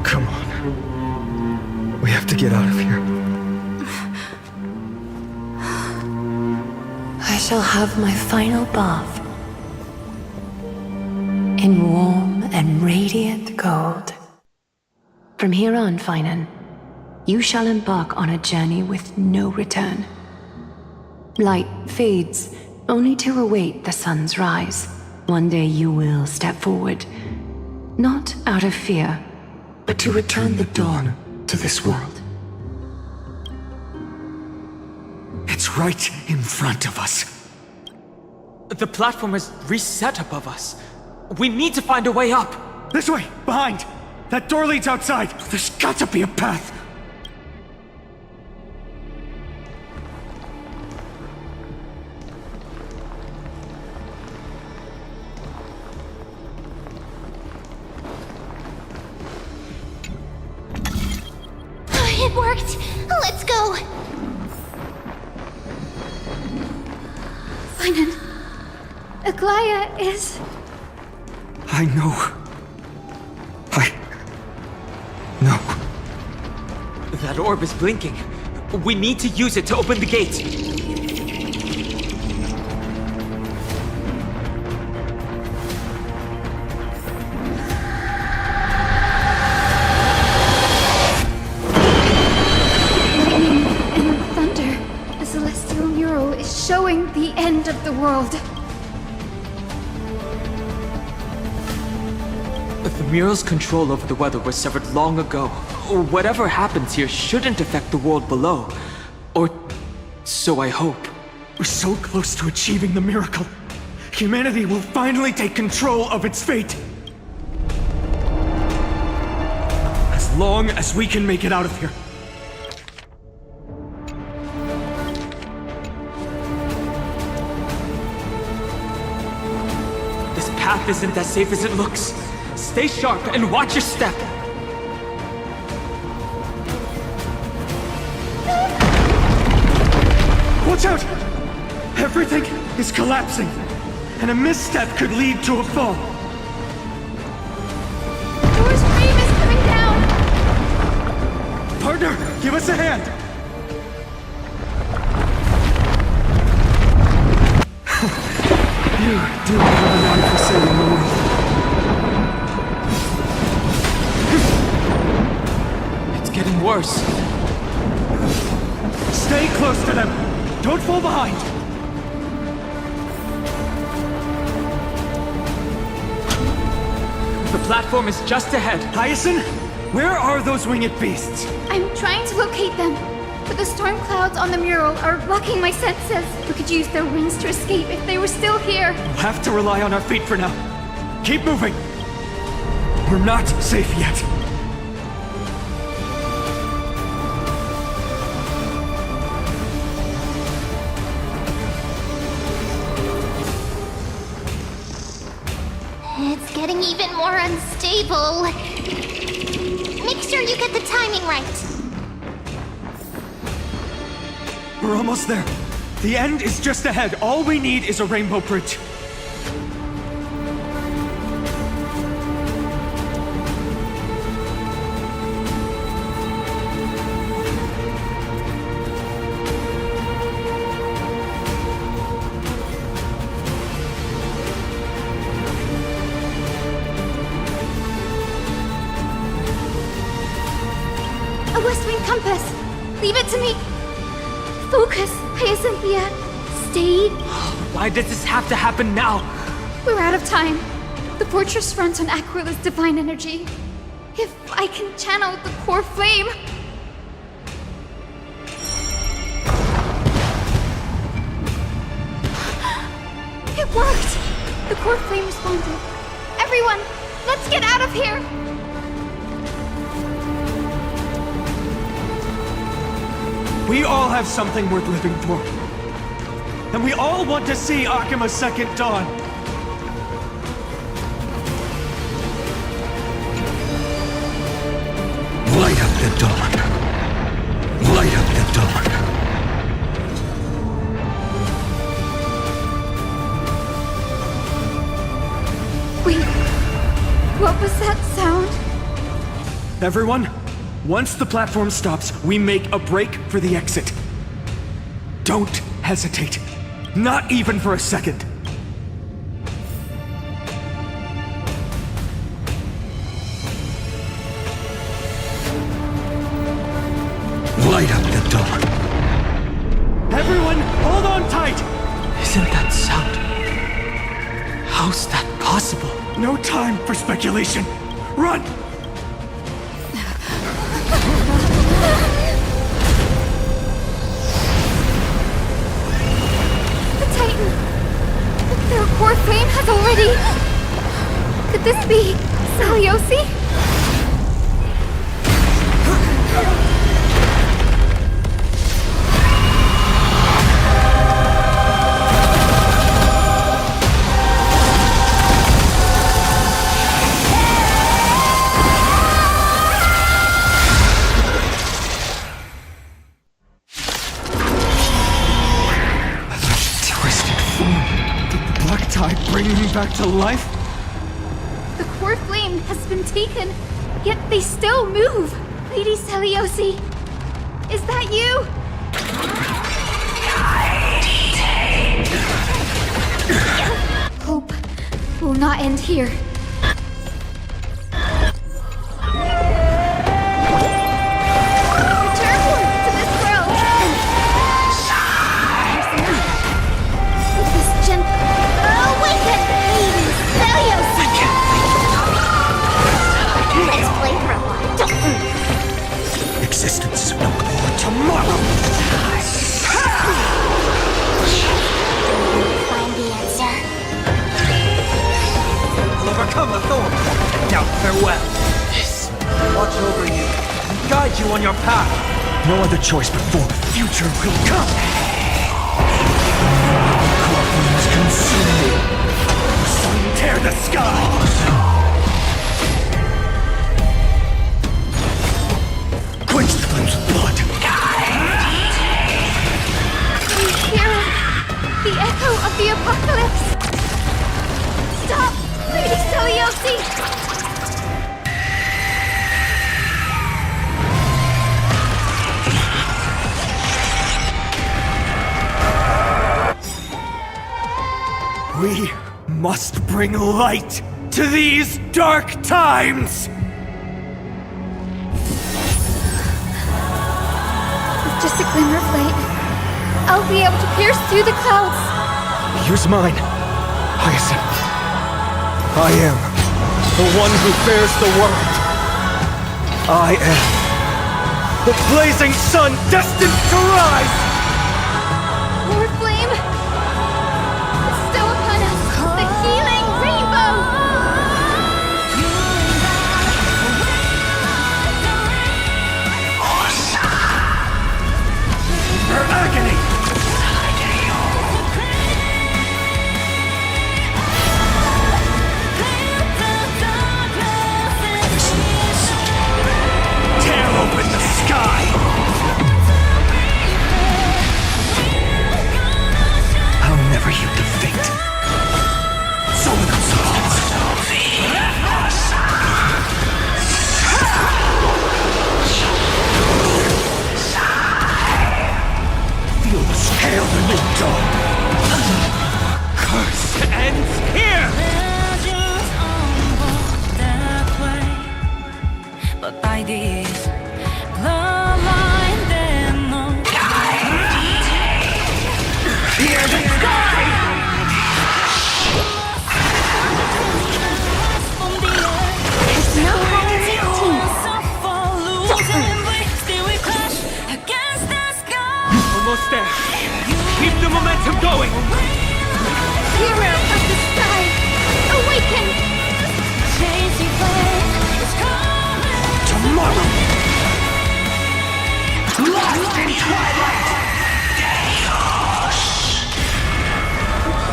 Come on. We have to get out of here. I shall have my final bath in warm and radiant gold. From here on, Finan, you shall embark on a journey with no return. Light fades, only to await the sun's rise. One day you will step forward, not out of fear, but to return the dawn to this world. It's right in front of us. The platform has reset above us. We need to find a way up. This way, behind. That door leads outside. There's got to be a path. It worked! Let's go! Finan, Aglaya is... I know. No. That orb is blinking. We need to use it to open the gate. Lightning and thunder. A celestial mural is showing the end of the world. The mural's control over the weather was severed long ago. Whatever happens here shouldn't affect the world below. Or so I hope. We're so close to achieving the miracle. Humanity will finally take control of its fate. As long as we can make it out of here. This path isn't as safe as it looks. Stay sharp and watch your step. Watch out! Everything is collapsing, and a misstep could lead to a fall. Thor's frame is coming down! Partner, give us a hand! You do have a knife for saving the world. It's getting worse. Stay close to them! Don't fall behind! The platform is just ahead. Hyacinth, where are those winged beasts? I'm trying to locate them, but the storm clouds on the mural are blocking my senses. We could use their wings to escape if they were still here. We'll have to rely on our feet for now. Keep moving! We're not safe yet. It's getting even more unstable. Make sure you get the timing right. We're almost there. The end is just ahead. All we need is a rainbow bridge. A West Wing compass! Leave it to me! Focus, Hyacinthia! Stay. Why does this have to happen now? We're out of time. The fortress runs on Aquila's divine energy. If I can channel the core flame... It worked! The core flame responded. Everyone, let's get out of here! We all have something worth living for. And we all want to see Akima's second dawn. Light up the dawn. Light up the dawn. Wait, what was that sound? Everyone, once the platform stops, we make a break for the exit. Don't hesitate. Not even for a second. Light up the dawn. Everyone, hold on tight! Isn't that sound? How's that possible? No time for speculation. Run! Their core flame has already... Could this be Saliosi? Bringing me back to life? The core flame has been taken, yet they still move. Lady Celiosi, is that you? Hope will not end here. Existence is no more tomorrow. guide you on your path. No other choice before the future will come. Corpus consume me. The sun tear the sky. Quench the flames of blood. We hear the echo of the apocalypse. Stop, Lady Celiosi! We must bring light to these dark times! With just a glimmer of light, I'll be able to pierce through the clouds. Use mine, Hyacinth. I am the one who bears the world. I am the blazing sun destined to rise! More flame! Bestow upon us the healing rainbow! Her agony! Tear open the sky! I'll never yield to fate. So feel the scale the new dawn. Curse ends here! But by this, the mind demo. Hear the sky! There's no hiding Almost there. Keep the momentum going. Hero of the sky, awaken! Tomorrow! Lost in twilight!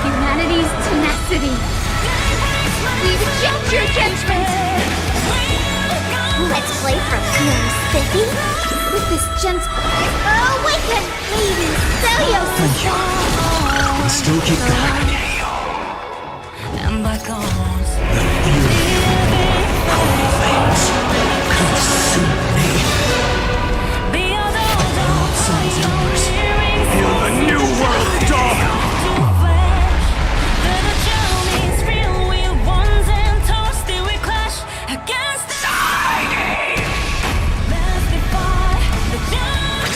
Humanity's tenacity. We reject your judgment. Let's play for feels, Spiffy. With this gentle awaken, Lady Celiosi. Thank you. I'll still keep going. And back on. The fury of flames consume me. World sons yours. Feel the new world dawn!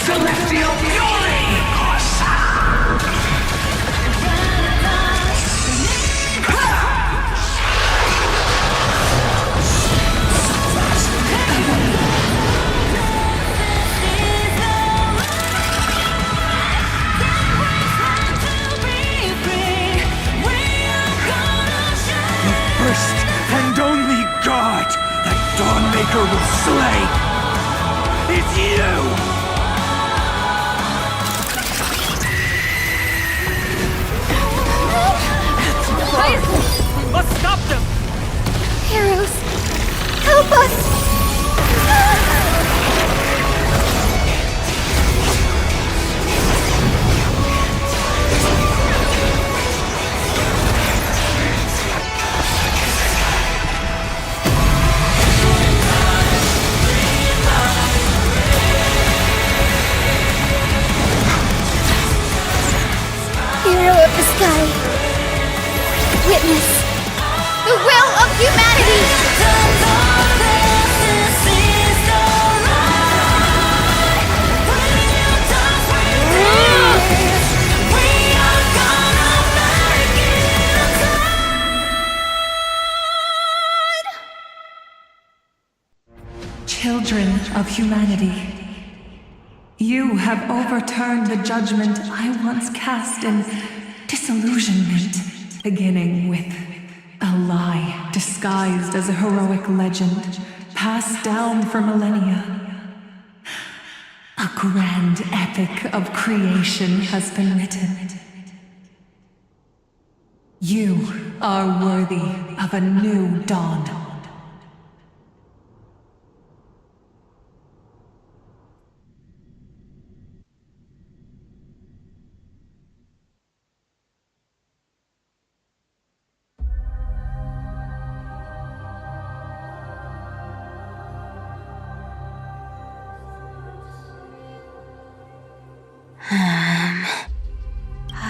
Celestial fury! The first and only god that Dawnmaker will slay is you! We must stop them! Heroes, help us! Hero of the sky, witness the will of humanity! Children of humanity, you have overturned the judgment I once cast in disillusionment, beginning with a lie disguised as a heroic legend, passed down for millennia. A grand epic of creation has been written. You are worthy of a new dawn.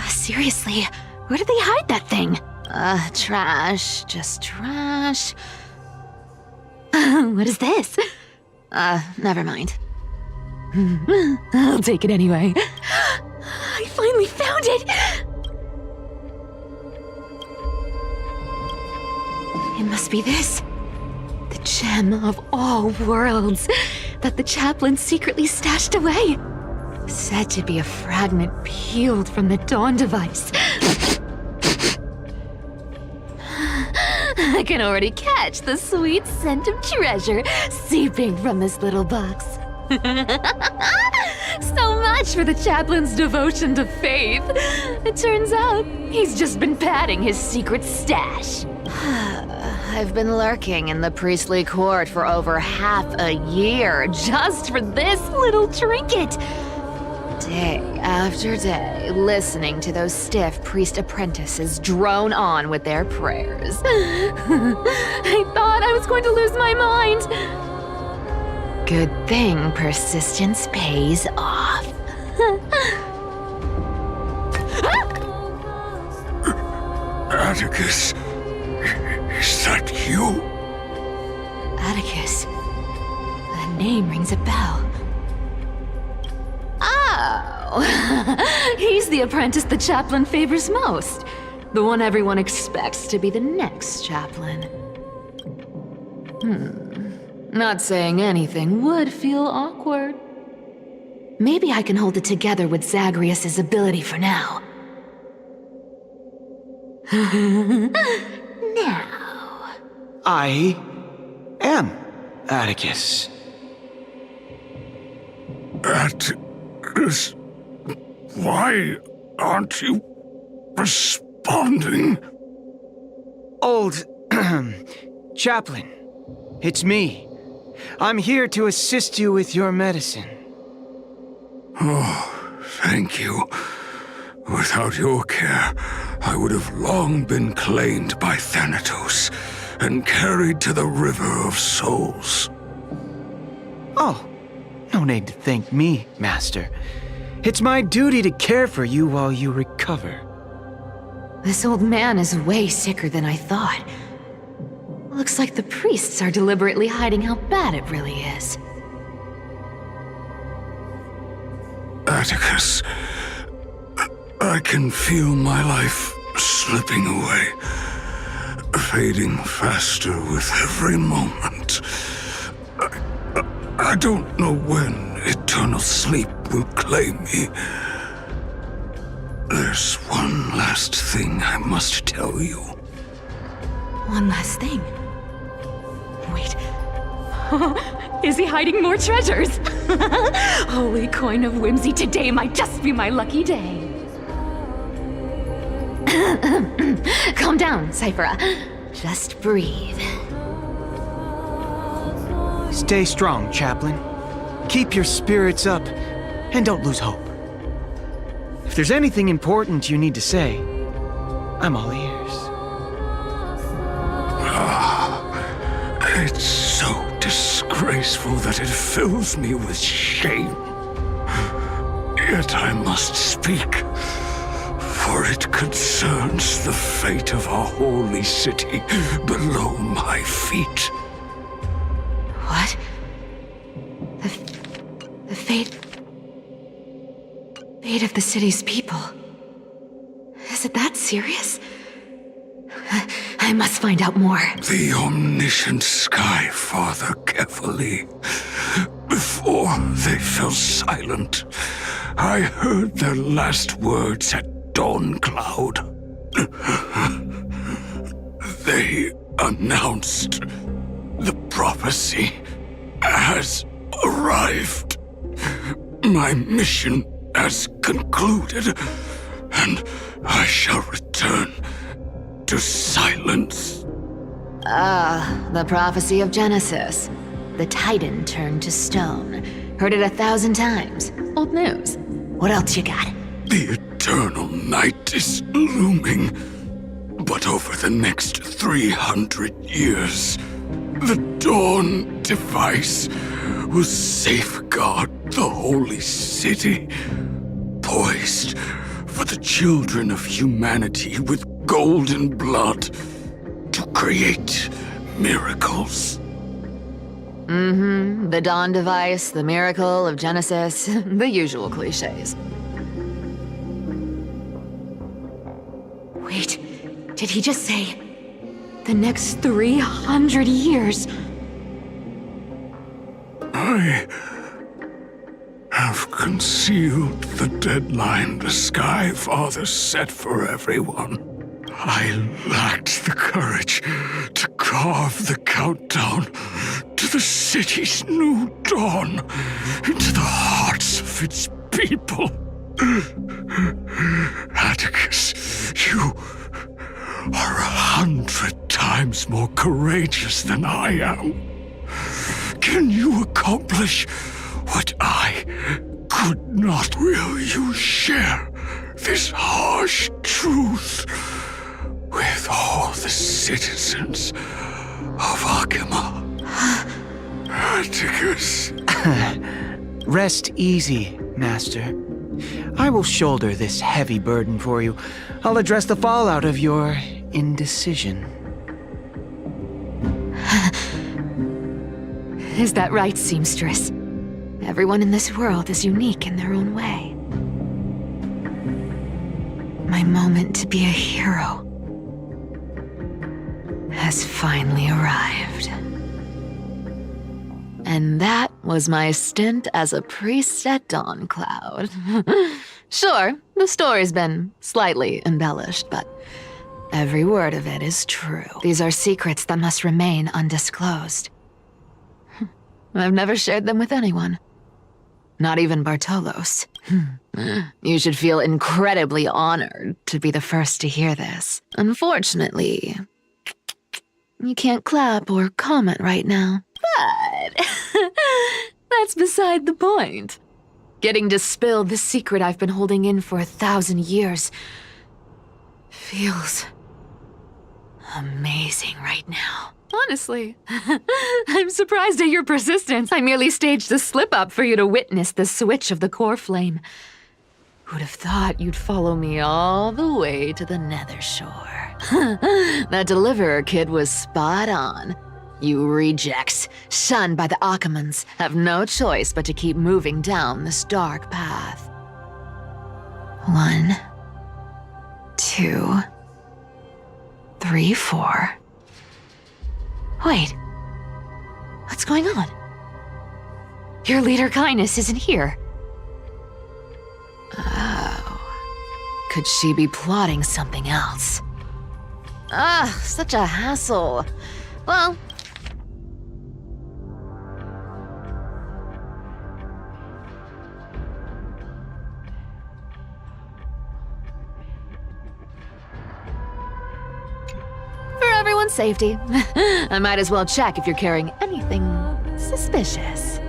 Seriously, where did they hide that thing? Trash. Just trash. What is this? Never mind. I'll take it anyway. I finally found it! It must be this. The gem of all worlds that the chaplain secretly stashed away. Said to be a fragment peeled from the Dawn device. I can already catch the sweet scent of treasure seeping from this little box. So much for the chaplain's devotion to faith. It turns out he's just been padding his secret stash. I've been lurking in the priestly court for over half a year just for this little trinket. Day after day, listening to those stiff priest apprentices drone on with their prayers. I thought I was going to lose my mind. Good thing persistence pays off. Atticus, is that you? Atticus. The name rings a bell. Oh, he's the apprentice the chaplain favors most. The one everyone expects to be the next chaplain. Not saying anything would feel awkward. Maybe I can hold it together with Zagreus' ability for now. Now. I am Atticus. Atticus, why aren't you responding? Old chaplain, it's me. I'm here to assist you with your medicine. Oh, thank you. Without your care, I would have long been claimed by Thanatos and carried to the River of Souls. Oh, no need to thank me, Master. It's my duty to care for you while you recover. This old man is way sicker than I thought. Looks like the priests are deliberately hiding how bad it really is. Atticus, I can feel my life slipping away, fading faster with every moment. I don't know when eternal sleep will claim me. There's one last thing I must tell you. One last thing. Wait. Is he hiding more treasures? Holy coin of whimsy, today might just be my lucky day. Calm down, Cyphera. Just breathe. Stay strong, Chaplain. Keep your spirits up, and don't lose hope. If there's anything important you need to say, I'm all ears. It's so disgraceful that it fills me with shame. Yet I must speak, for it concerns the fate of our holy city below my feet. What? The fate of the city's people. Is it that serious? I must find out more. The omniscient Sky Father carefully. Before they fell silent, I heard their last words at Dawn Cloud. They announced the prophecy has arrived. My mission has concluded, and I shall return to silence. The prophecy of Genesis. The Titan turned to stone. Heard it 1,000 times. Old news. What else you got? The eternal night is looming. But over the next 300 years, the Dawn device will safeguard the holy city, poised for the children of humanity with golden blood to create miracles. The Dawn device, the miracle of Genesis, the usual cliches. Wait, did he just say the next 300 years? I have concealed the deadline the Sky Father set for everyone. I lacked the courage to carve the countdown to the city's new dawn into the hearts of its people. Atticus, you are 100 times more courageous than I am. Can you accomplish what I could not? Will you share this harsh truth with all the citizens of Akima? Atticus. Rest easy, Master. I will shoulder this heavy burden for you. I'll address the fallout of your indecision. Is that right, seamstress? Everyone in this world is unique in their own way. My moment to be a hero has finally arrived. And that was my stint as a priest at Dawn Cloud. Sure, the story's been slightly embellished, but every word of it is true. These are secrets that must remain undisclosed. I've never shared them with anyone. Not even Bartolos. You should feel incredibly honored to be the first to hear this. Unfortunately, you can't clap or comment right now. But that's beside the point. Getting to spill the secret I've been holding in for 1,000 years feels amazing right now. Honestly, I'm surprised at your persistence. I merely staged a slip-up for you to witness the switch of the core flame. Who'd have thought you'd follow me all the way to the Nether Shore? That Deliverer kid was spot on. You rejects, shunned by the Akamans, have no choice but to keep moving down this dark path. 1, 2, 3, 4. Wait, what's going on? Your leader Kindness isn't here. Oh, could she be plotting something else? Such a hassle. Well, for everyone's safety, I might as well check if you're carrying anything suspicious.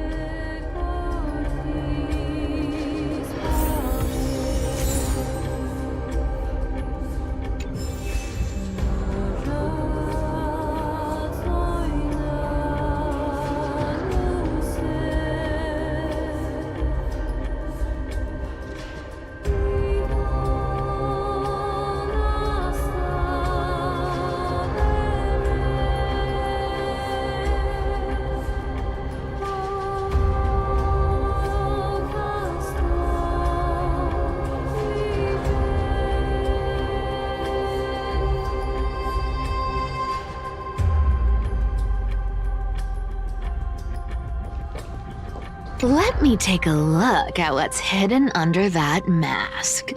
Let me take a look at what's hidden under that mask.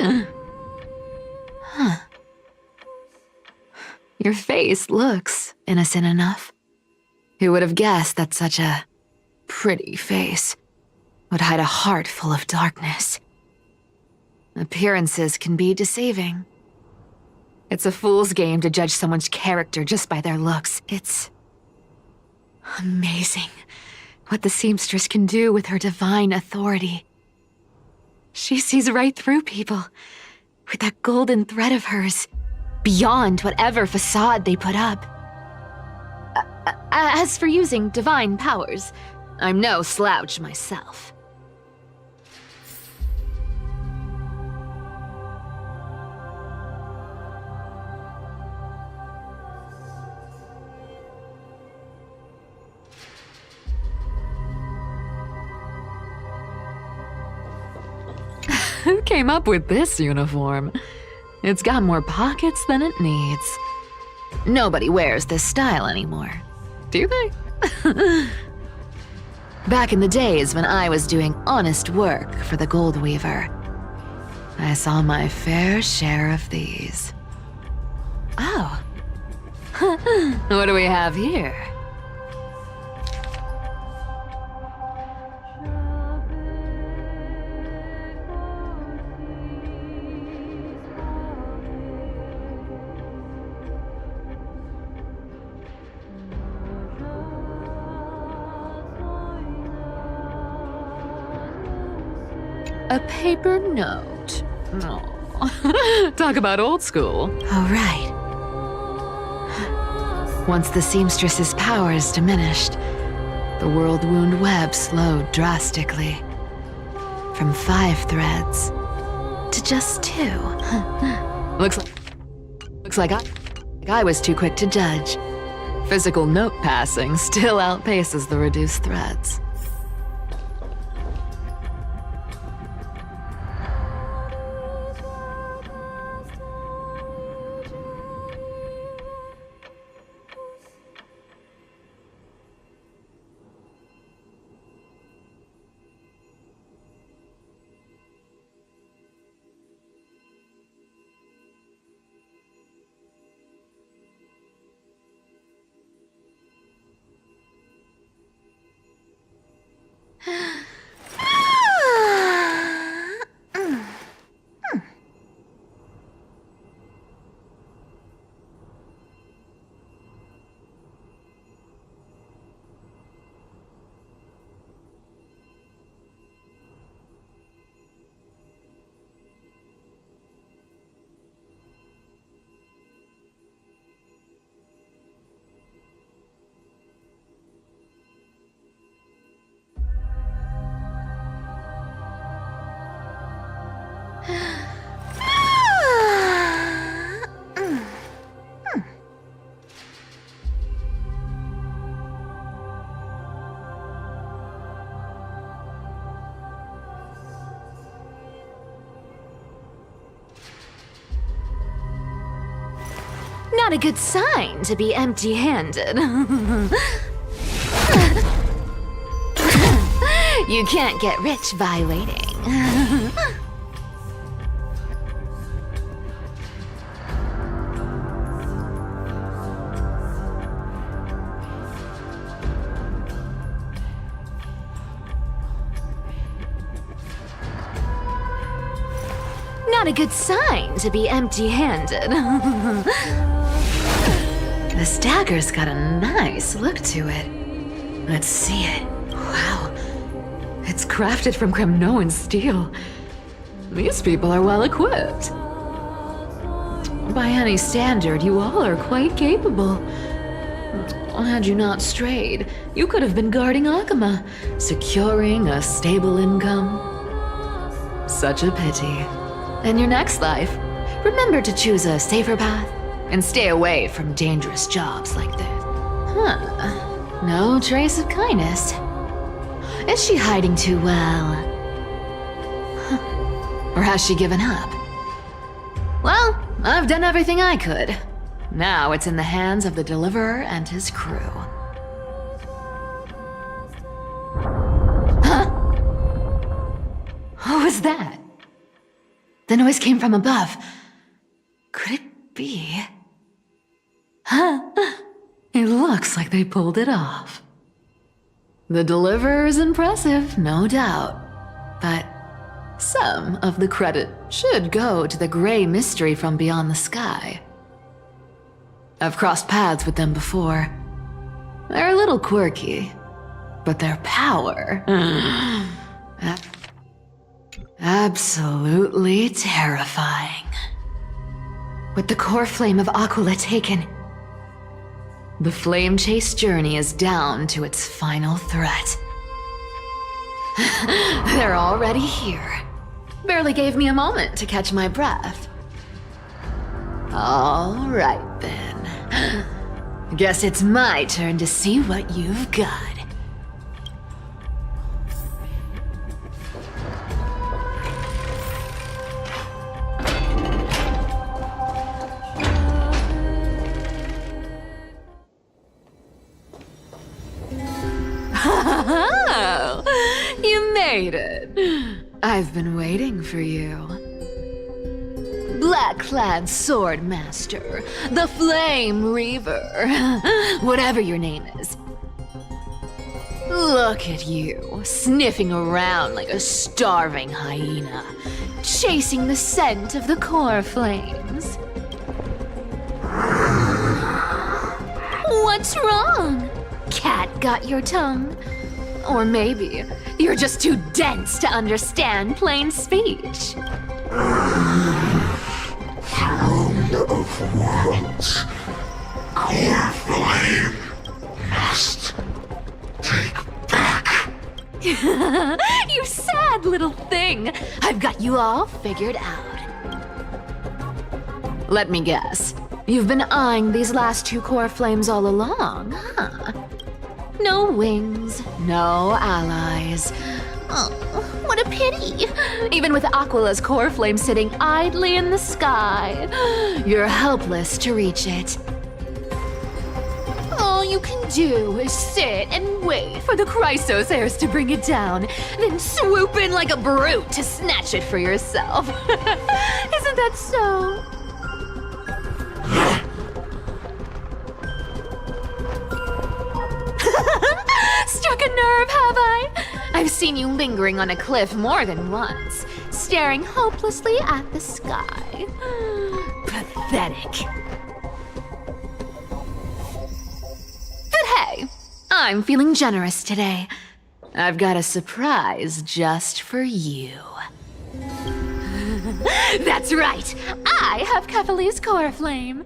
Huh. Your face looks innocent enough. Who would have guessed that such a pretty face would hide a heart full of darkness. Appearances can be deceiving. It's a fool's game to judge someone's character just by their looks. It's amazing what the seamstress can do with her divine authority. She sees right through people with that golden thread of hers, beyond whatever facade they put up. As for using divine powers, I'm no slouch myself. Who came up with this uniform? It's got more pockets than it needs. Nobody wears this style anymore, do they? Back in the days when I was doing honest work for the Gold Weaver, I saw my fair share of these. Oh. What do we have here? A paper note. Oh. Talk about old school. Oh, right. Once the seamstress's powers diminished, the world wound web slowed drastically. From 5 threads to just 2. Looks like I was too quick to judge. Physical note passing still outpaces the reduced threads. Not a good sign to be empty-handed. You can't get rich by waiting. Not a good sign to be empty-handed. This dagger's got a nice look to it. Let's see it. Wow. It's crafted from Kremnoan steel. These people are well equipped. By any standard, you all are quite capable. Had you not strayed, you could have been guarding Akama, securing a stable income. Such a pity. In your next life, remember to choose a safer path and stay away from dangerous jobs like this. Huh. No trace of kindness. Is she hiding too well? Huh. Or has she given up? Well, I've done everything I could. Now it's in the hands of the Deliverer and his crew. Huh? What was that? The noise came from above. Could it be? Huh? It looks like they pulled it off. The deliverer is impressive, no doubt. But some of the credit should go to the gray mystery from beyond the sky. I've crossed paths with them before. They're a little quirky, but their power... absolutely terrifying. With the core flame of Aquila taken, the flame chase journey is down to its final threat. They're already here. Barely gave me a moment to catch my breath. All right then. Guess it's my turn to see what you've got. Oh, you made it. I've been waiting for you. Black-clad sword master, the Flame Reaver, whatever your name is. Look at you, sniffing around like a starving hyena, chasing the scent of the core flames. What's wrong? Cat got your tongue? Or maybe you're just too dense to understand plain speech. Throne of worlds, core flame must take back. You sad little thing. I've got you all figured out. Let me guess. You've been eyeing these last two core flames all along, huh? No wings, no allies. Oh, what a pity. Even with Aquila's core flame sitting idly in the sky, you're helpless to reach it. All you can do is sit and wait for the Chrysos heirs to bring it down, then swoop in like a brute to snatch it for yourself. Isn't that so? Struck a nerve, have I? I've seen you lingering on a cliff more than once, staring hopelessly at the sky. Pathetic. But hey, I'm feeling generous today. I've got a surprise just for you. That's right, I have Kefali's core flame.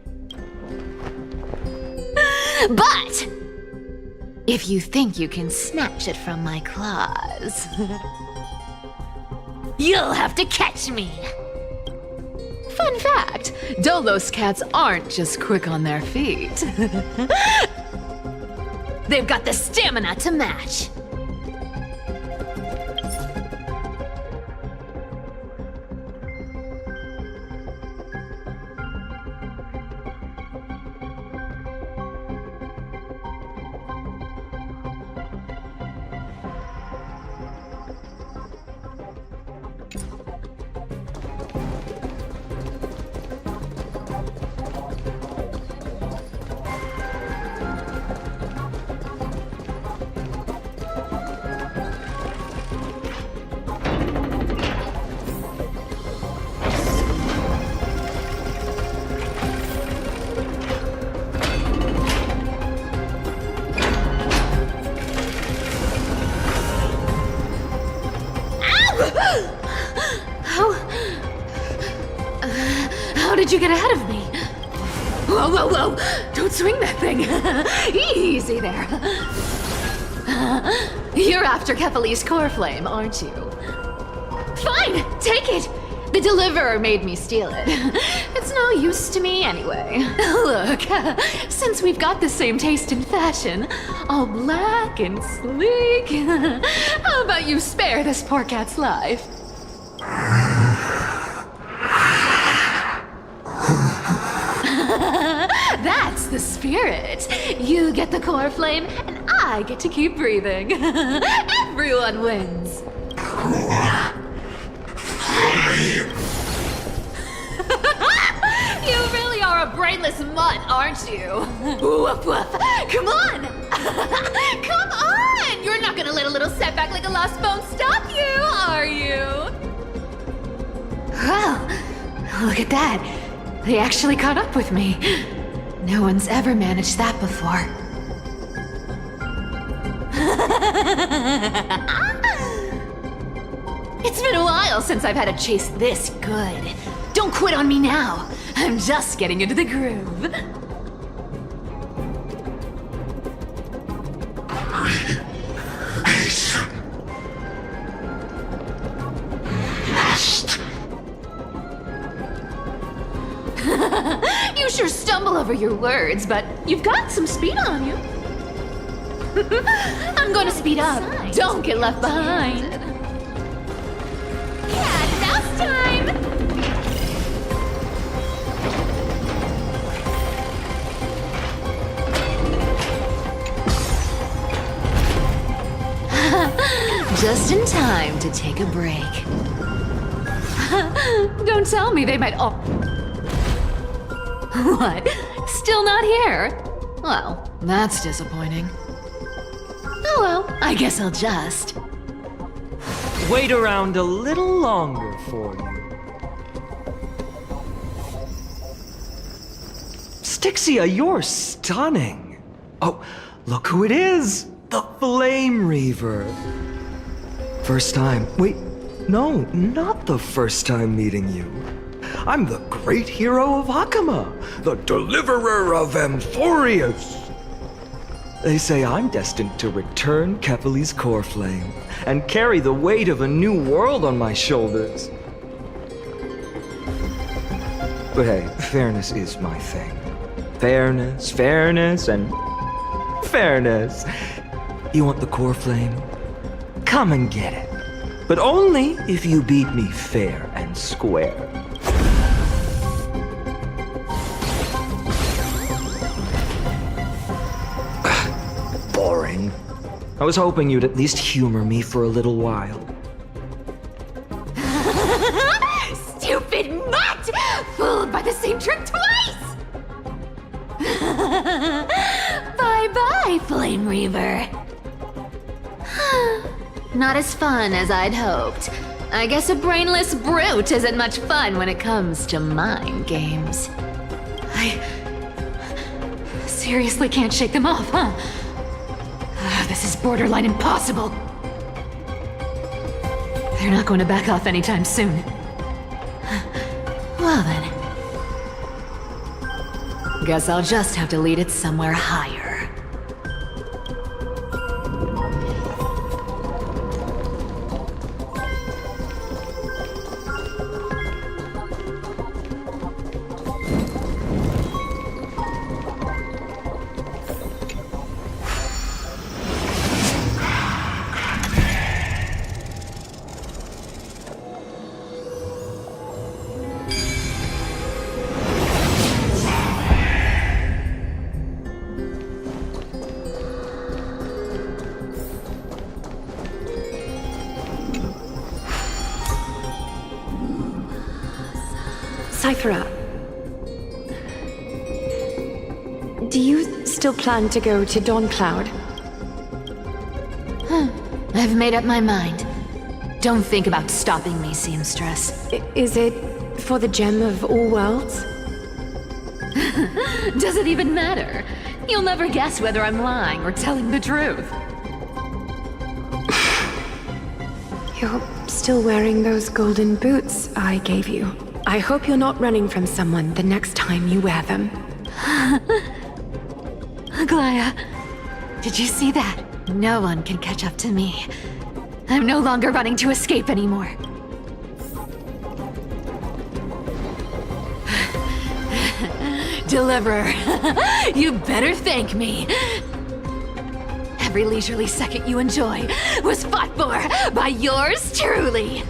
But if you think you can snatch it from my claws, you'll have to catch me. Fun fact, Dolos cats aren't just quick on their feet. They've got the stamina to match. How did you get ahead of me? Whoa, whoa, whoa! Don't swing that thing! Easy there. You're after Kefali's core flame, aren't you? Fine, take it! The deliverer made me steal it. It's no use to me anyway. Look, since we've got the same taste in fashion, all black and sleek, how about you spare this poor cat's life? That's the spirit. You get the core flame, and I get to keep breathing. Everyone wins. You really are a brainless mutt, aren't you? Woof woof. Come on! Come on! You're not gonna let a little setback like a lost bone stop you, are you? Well, look at that. They actually caught up with me. No one's ever managed that before. It's been a while since I've had a chase this good. Don't quit on me now. I'm just getting into the groove. You sure stumble over your words, but you've got some speed on you. I'm going to speed up. Don't get left behind. Yeah, now's time! Just in time to take a break. Don't tell me they might all... What? Still not here? Well, that's disappointing. Oh well, I guess I'll just... Wait around a little longer for you. Styxia, you're stunning. Oh, look who it is! The Flame Reaver. First time. Wait, no, not the first time meeting you. I'm the great hero of Hakama, the deliverer of Amphorius. They say I'm destined to return Kepali's core flame and carry the weight of a new world on my shoulders. But hey, fairness is my thing. Fairness, and fairness. You want the core flame? Come and get it. But only if you beat me fair and square. Boring. I was hoping you'd at least humor me for a little while. Stupid mutt! Fooled by the same trick twice! Bye-bye, Flame Reaver. Not as fun as I'd hoped. I guess a brainless brute isn't much fun when it comes to mind games. I seriously can't shake them off, huh? This is borderline impossible. They're not going to back off anytime soon. Well then. Guess I'll just have to lead it somewhere higher. Cyphera, do you still plan to go to Dawncloud? I've made up my mind. Don't think about stopping me, seamstress. Is it for the gem of all worlds? Does it even matter? You'll never guess whether I'm lying or telling the truth. You're still wearing those golden boots I gave you. I hope you're not running from someone the next time you wear them. Glaya, did you see that? No one can catch up to me. I'm no longer running to escape anymore. Deliverer, you better thank me. Every leisurely second you enjoy was fought for by yours truly.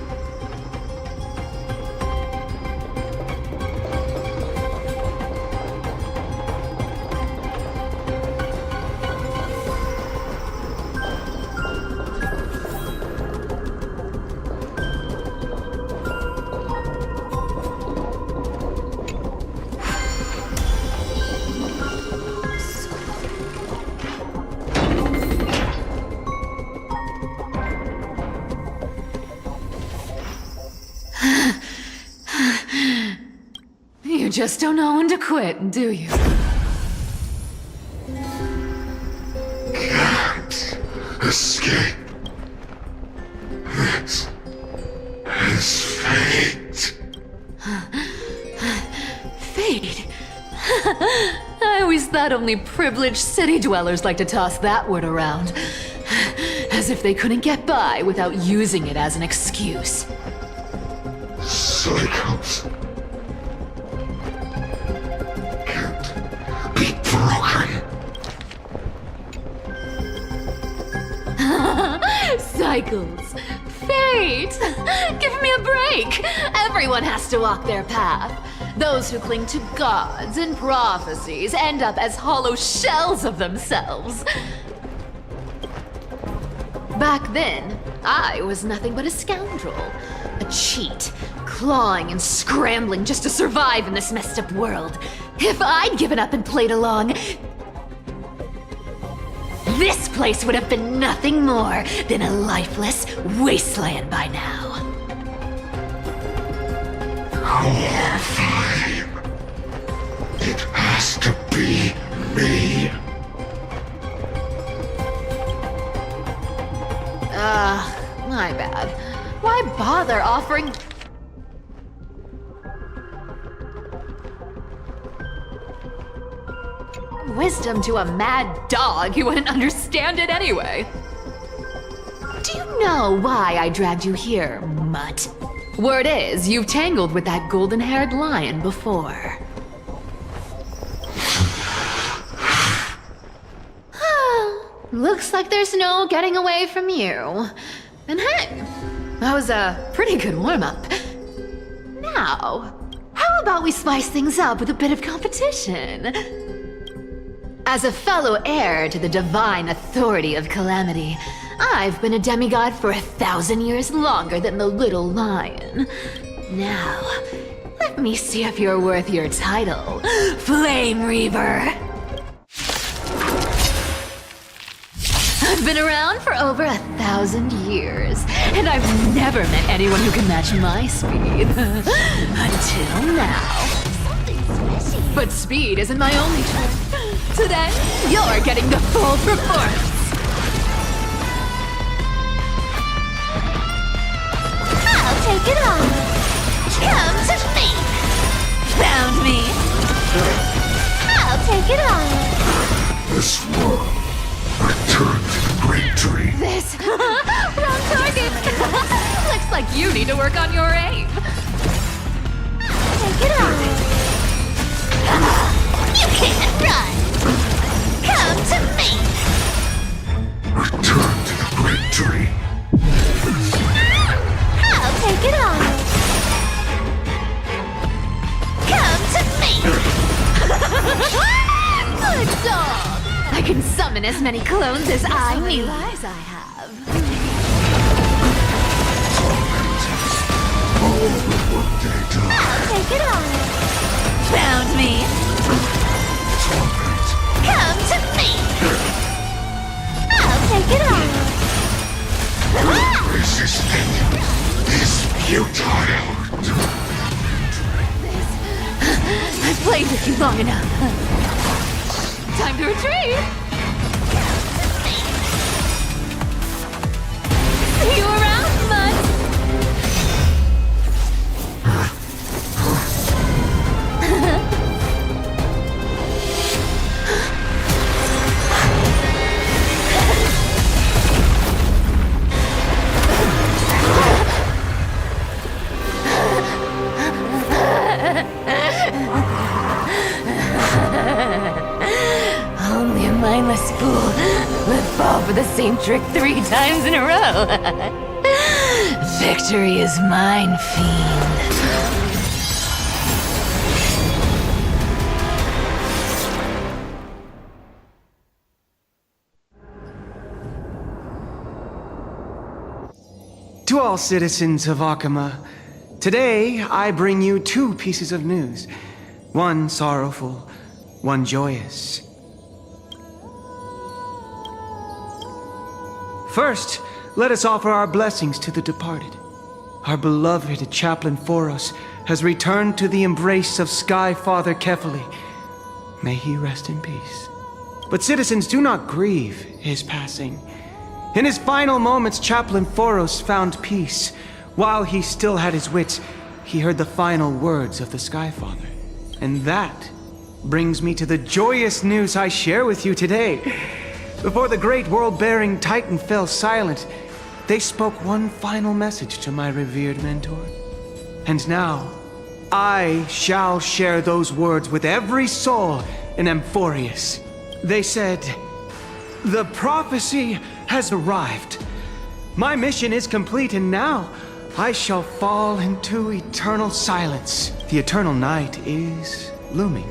just don't know when to quit, do you? Can't escape. This is fate. Fate? I always thought only privileged city dwellers like to toss that word around. As if they couldn't get by without using it as an excuse. Cycles can't be broken. Cycles. Fate! Give me a break! Everyone has to walk their path. Those who cling to gods and prophecies end up as hollow shells of themselves. Back then, I was nothing but a scoundrel. A cheat, clawing and scrambling just to survive in this messed up world. If I'd given up and played along, this place would have been nothing more than a lifeless wasteland by now. Fine. It has to be me. My bad. Why bother offering... wisdom to a mad dog who wouldn't understand it anyway? Do you know why I dragged you here, mutt? Word is, you've tangled with that golden-haired lion before. Looks like there's no getting away from you. And hey, that was a pretty good warm-up. Now, how about we spice things up with a bit of competition? As a fellow heir to the divine authority of Calamity, I've been a demigod for 1,000 years longer than the little lion. Now, let me see if you're worth your title, Flame Reaver. I've been around for over 1,000 years, and I've never met anyone who can match my speed. Until now. But speed isn't my only trick. Today, you're getting the full performance. I'll take it on. Come to me. Found me. I'll take it on. This world returned to the great tree. This. Wrong target. Looks like you need to work on your aim. Take it on. You can't run. Come to me. Return to the great tree. I'll take it on. Come to me. Good dog. I can summon as many clones as I need. Lives I have. I'll take it on. Found me. Come to me. I'll take it on. Resisting is futile. I've played with you long enough. Time to retreat. See you around, bud. Only a mindless fool would fall for the same trick 3 times in a row. Victory is mine, fiend. To all citizens of Akama, today I bring you 2 pieces of news. One sorrowful, one joyous. First, let us offer our blessings to the departed. Our beloved chaplain Foros has returned to the embrace of Sky Father Kefali. May he rest in peace. But citizens, do not grieve his passing. In his final moments, Chaplain Foros found peace. While he still had his wits, he heard the final words of the Sky Father. And that brings me to the joyous news I share with you today. Before the great world-bearing Titan fell silent, they spoke one final message to my revered mentor. And now, I shall share those words with every soul in Amphorius. They said, "The prophecy has arrived. My mission is complete, and now I shall fall into eternal silence. The eternal night is looming.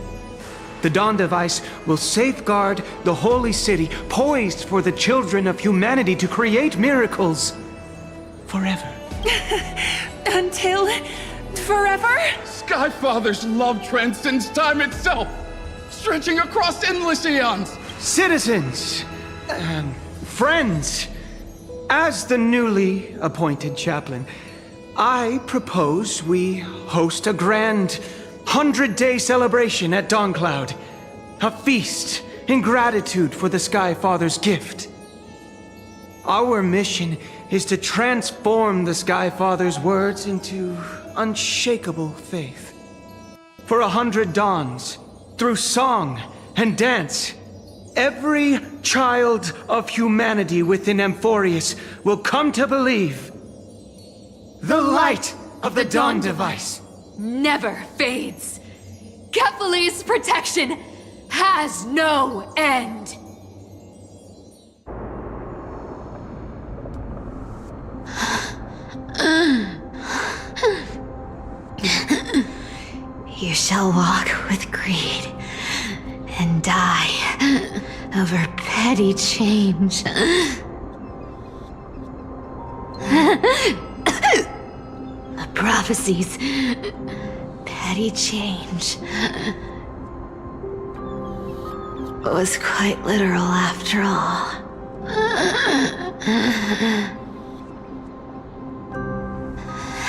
The dawn device will safeguard the holy city, poised for the children of humanity to create miracles forever." Until forever? Skyfather's love transcends time itself, stretching across endless eons. Citizens, friends, as the newly appointed chaplain, I propose we host a grand 100-day celebration at Dawncloud. A feast in gratitude for the Sky Father's gift. Our mission is to transform the Sky Father's words into unshakable faith. For 100 dawns, through song and dance, every child of humanity within Amphorius will come to believe the light of the dawn device never fades. Kefali's protection has no end. You shall walk with greed and die over petty change. The prophecies, petty change, was quite literal after all.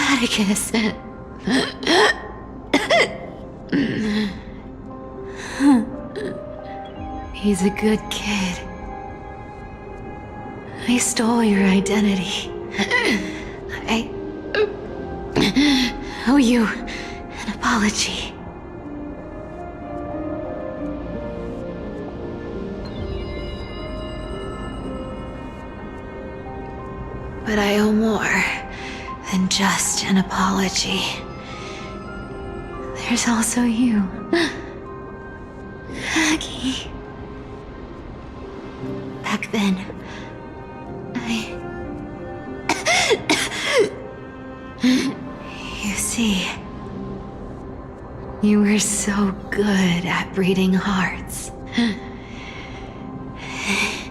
Atticus. He's a good kid. I stole your identity. I owe you an apology. But I owe more than just an apology. There's also you, Maggie. Back then, You see, you were so good at breeding hearts.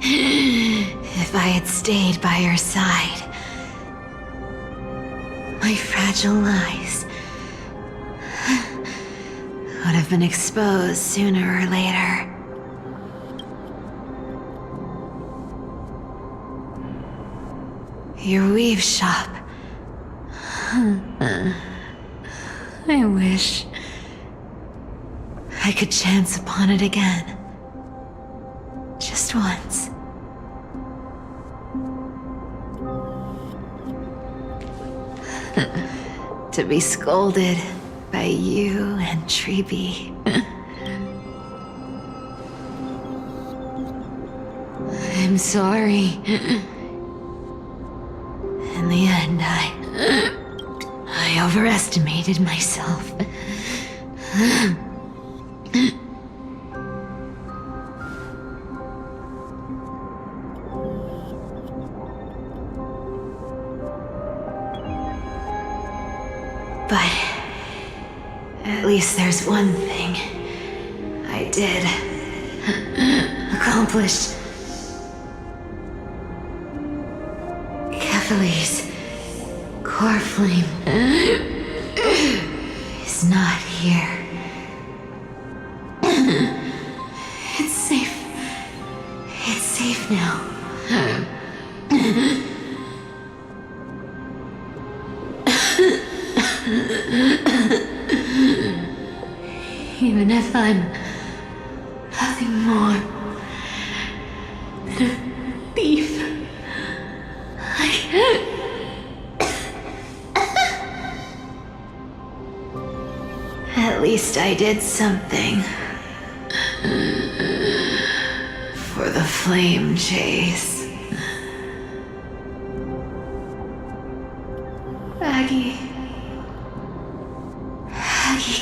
If I had stayed by your side, my fragile lies would have been exposed sooner or later. Your weave shop. I wish I could chance upon it again. Just once. To be scolded by you and Treeby. I'm sorry. In the end, I overestimated myself. But at least there's one thing I did accomplish. Kefali's core flame is not here. It's safe. It's safe now. Even if I'm nothing more than a thief, At least I did something for the flame chase. Aggie,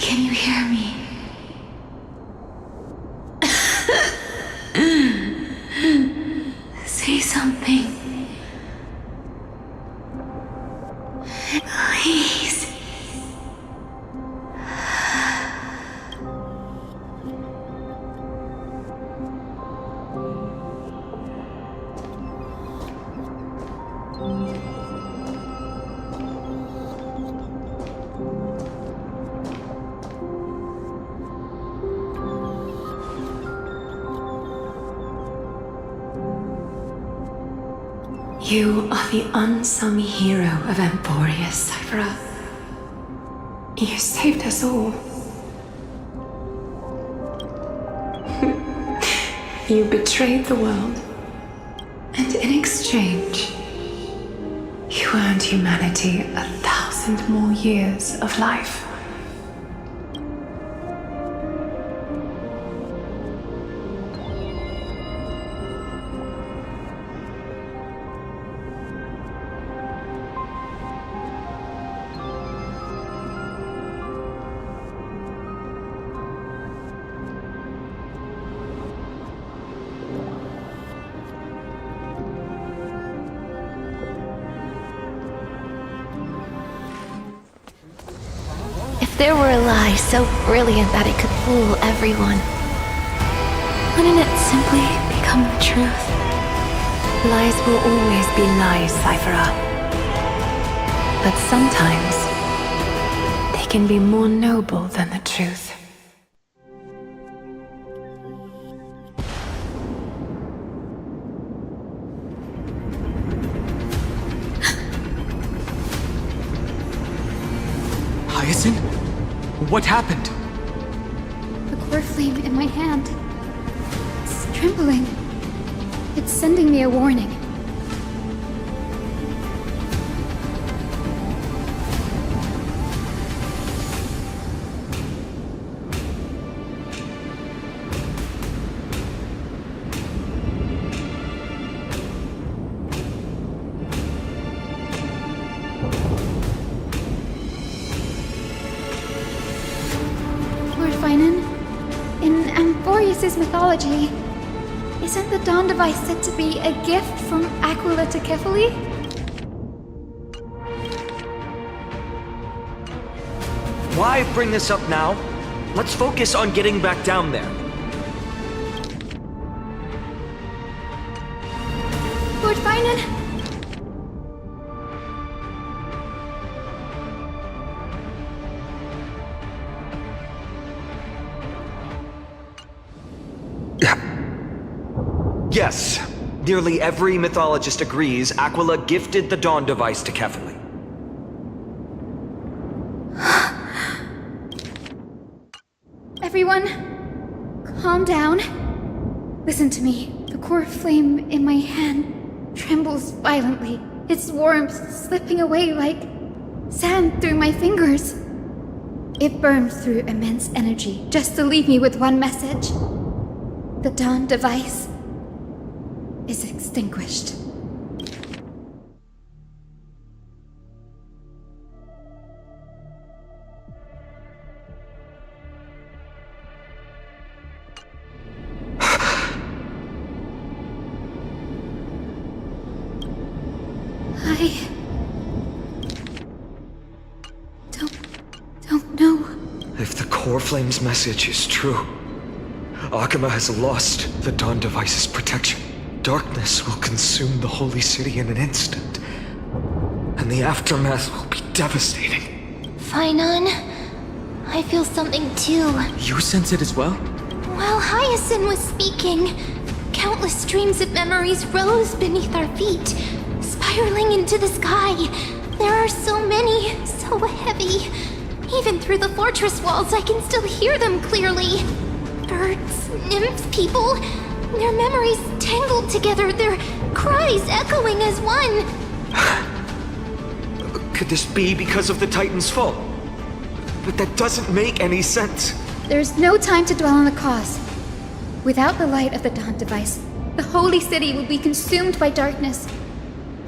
can you hear me? Say something. Please. You are the unsung hero of Emporius, Cypher. You saved us all. You betrayed the world, and in exchange, you earned humanity 1,000 more years of life. There were a lie so brilliant that it could fool everyone. Wouldn't it simply become the truth? Lies will always be lies, Cypher. But sometimes, they can be more noble than the truth. Hyacinth? What happened? The core flame in my hand. It's trembling. It's sending me a warning. In Emporius' mythology, isn't the Dawn device said to be a gift from Aquila to Kefali? Why bring this up now? Let's focus on getting back down there. Lord Finan? Yes, nearly every mythologist agrees Aquila gifted the Dawn device to Kefali. Everyone, calm down. Listen to me. The core flame in my hand trembles violently, its warmth slipping away like sand through my fingers. It burns through immense energy just to leave me with one message. The Dawn device is extinguished. I don't know. If the core flame's message is true, Akama has lost the Dawn device's protection. Darkness will consume the holy city in an instant, and the aftermath will be devastating. Finan, I feel something too. You sense it as well? While Hyacinth was speaking, countless streams of memories rose beneath our feet, spiraling into the sky. There are so many, so heavy. see. Even through the fortress walls, I can still hear them clearly. Birds, nymphs, people, their memories tangled together, their cries echoing as one. Could this be because of the Titan's fall? But that doesn't make any sense. There's no time to dwell on the cause. Without the light of the Dawn device, the holy city will be consumed by darkness,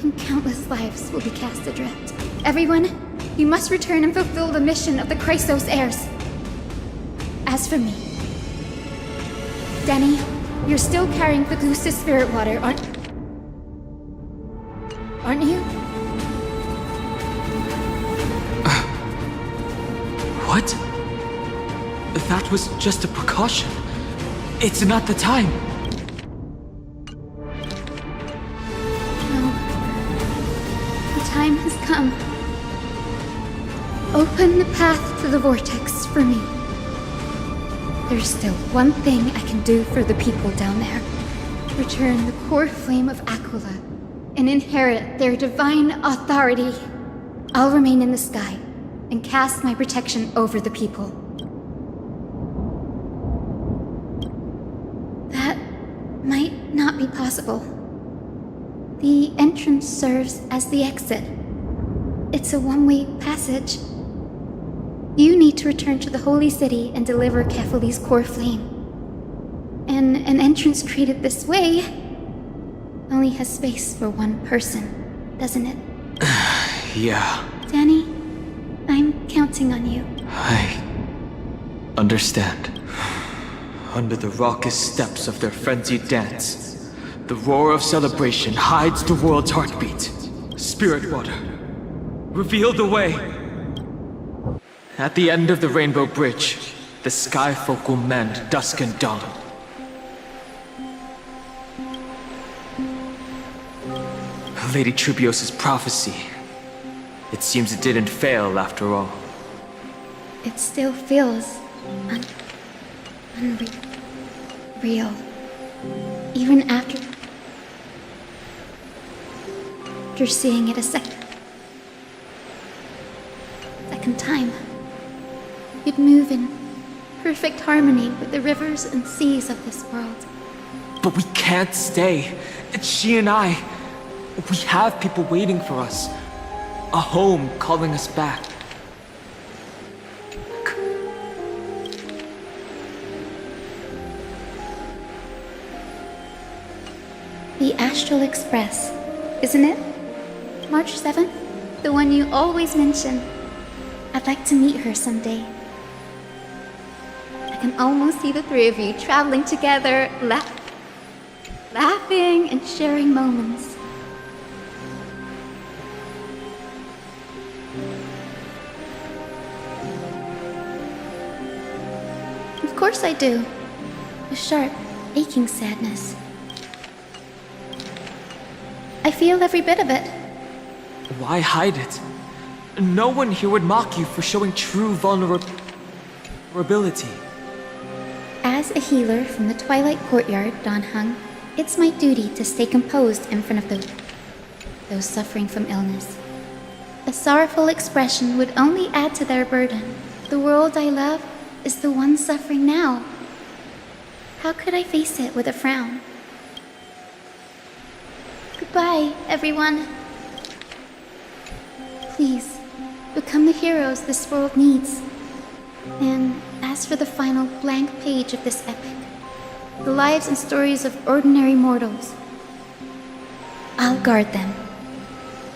and countless lives will be cast adrift. Everyone, you must return and fulfill the mission of the Chrysos heirs. As for me, Denny, you're still carrying Fagusta's spirit water, aren't you? What? That was just a precaution. It's not the time. No. The time has come. Open the path to the vortex for me. There's still one thing I can do for the people down there. Return the core flame of Aquila and inherit their divine authority. I'll remain in the sky and cast my protection over the people. That might not be possible. The entrance serves as the exit. It's a one-way passage. You need to return to the Holy City and deliver Kefali's core flame. And an entrance created this way only has space for one person, doesn't it? Yeah. Danny, I'm counting on you. I understand. Under the raucous steps of their frenzied dance, the roar of celebration hides the world's heartbeat. Spirit water, reveal the way. At the end of the Rainbow Bridge, the Sky Folk will mend dusk and dawn. Lady Tribios' prophecy. It seems it didn't fail after all. It still feels unreal. Even after seeing it a second time. You'd move in perfect harmony with the rivers and seas of this world. But we can't stay. It's she and I. We have people waiting for us. A home calling us back. The Astral Express, isn't it? March 7th? The one you always mention. I'd like to meet her someday. I can almost see the three of you traveling together, laughing and sharing moments. Of course I do. A sharp, aching sadness. I feel every bit of it. Why hide it? No one here would mock you for showing true vulnerability. As a healer from the Twilight Courtyard, Don Hung, it's my duty to stay composed in front of those suffering from illness. A sorrowful expression would only add to their burden. The world I love is the one suffering now. How could I face it with a frown? Goodbye, everyone. Please, become the heroes this world needs. And as for the final blank page of this epic, the lives and stories of ordinary mortals, I'll guard them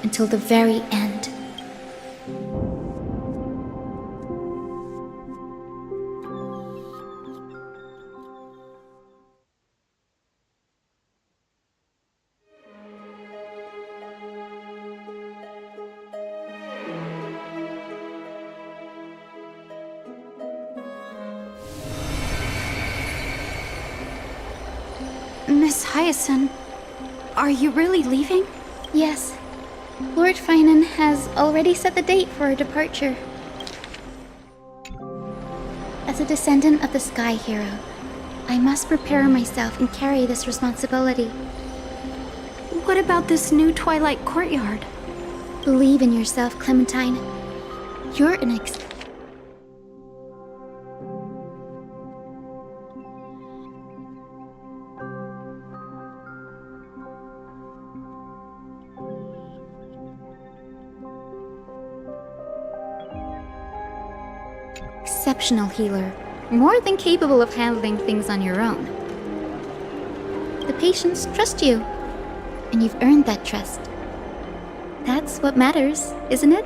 until the very end. Miss Hyacinth, are you really leaving? Yes. Lord Finan has already set the date for our departure. As a descendant of the Sky Hero, I must prepare myself and carry this responsibility. What about this new Twilight Courtyard? Believe in yourself, Clementine. You're an exceptional healer, more than capable of handling things on your own. The patients trust you, and you've earned that trust. That's what matters, isn't it?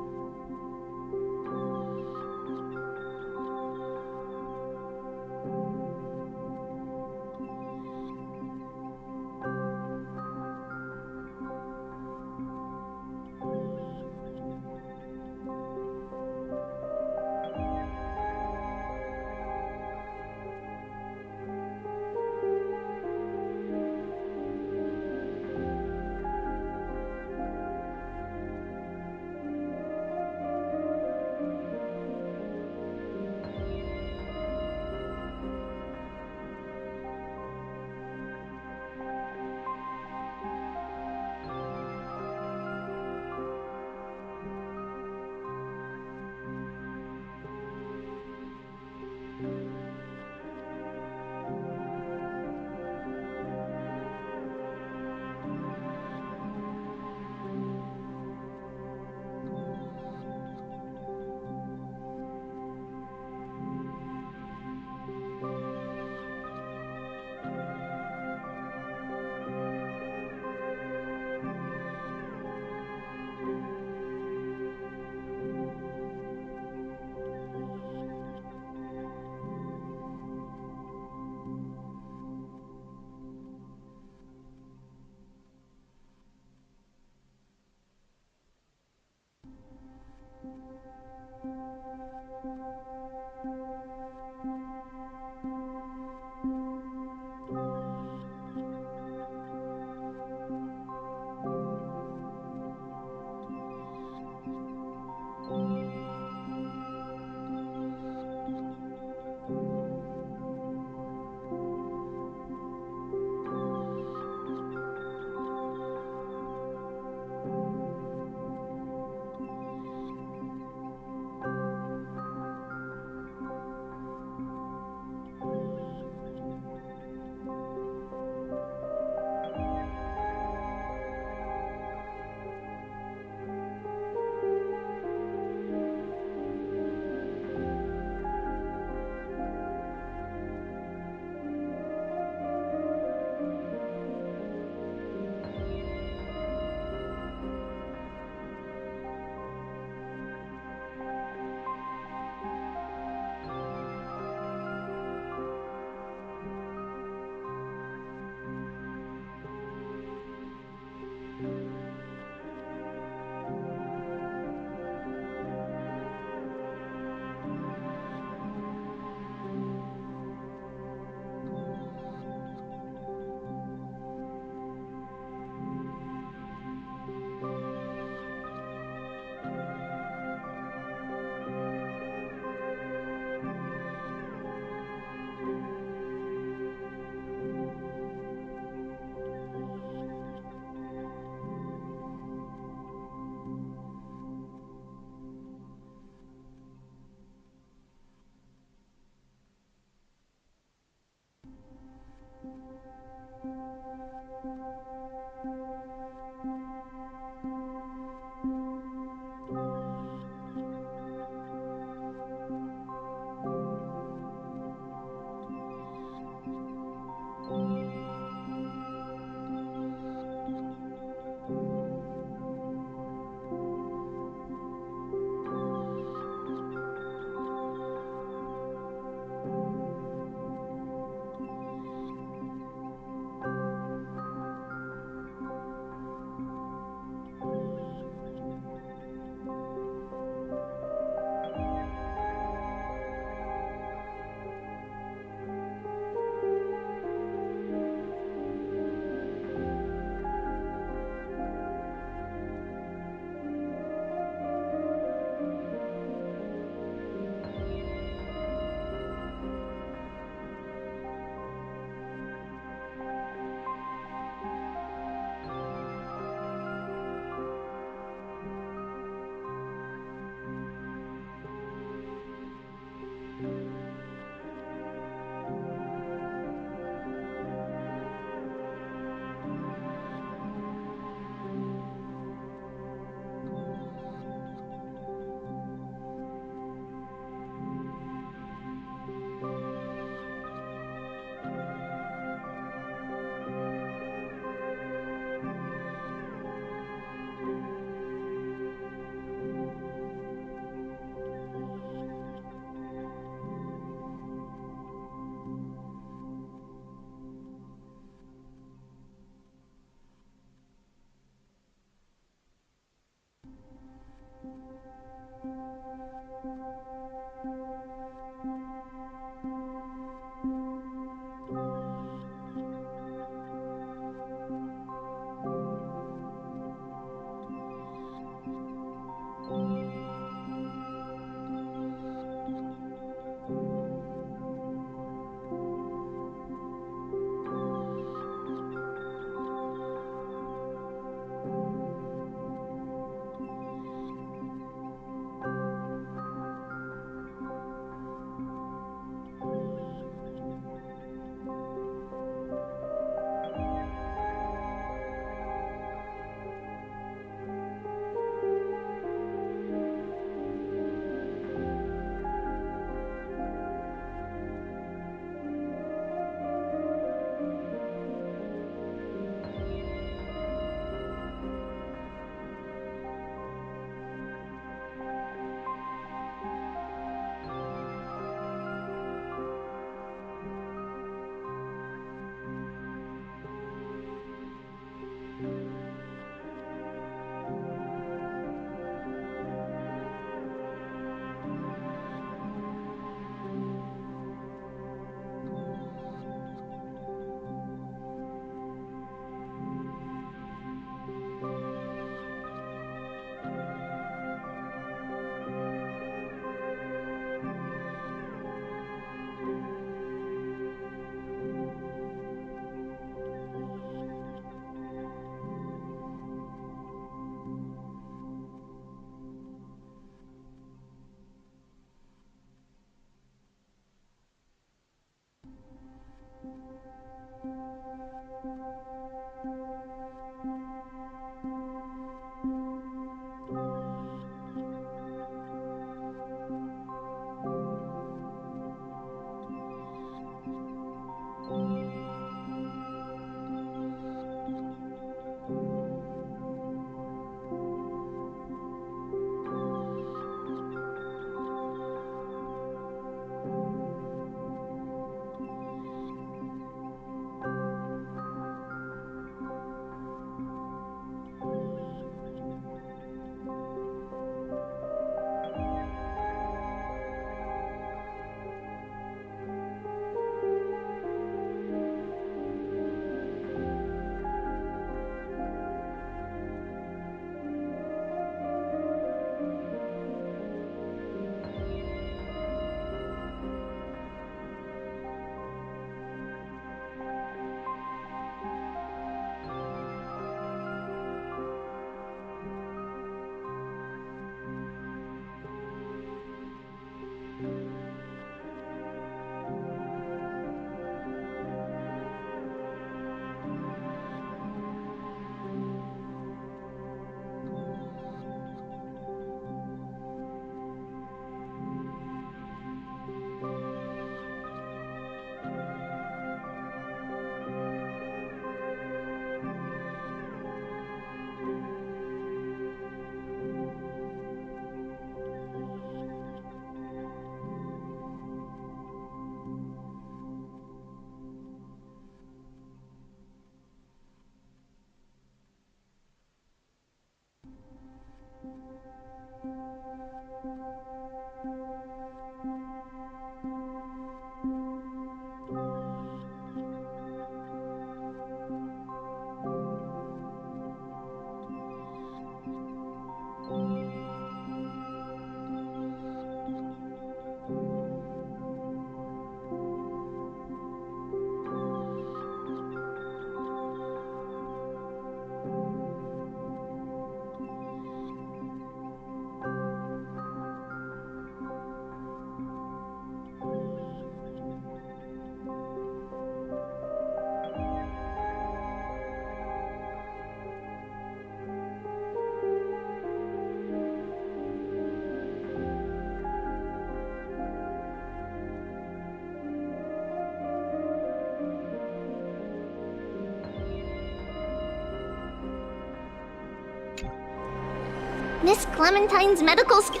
Miss Clementine's medical skill.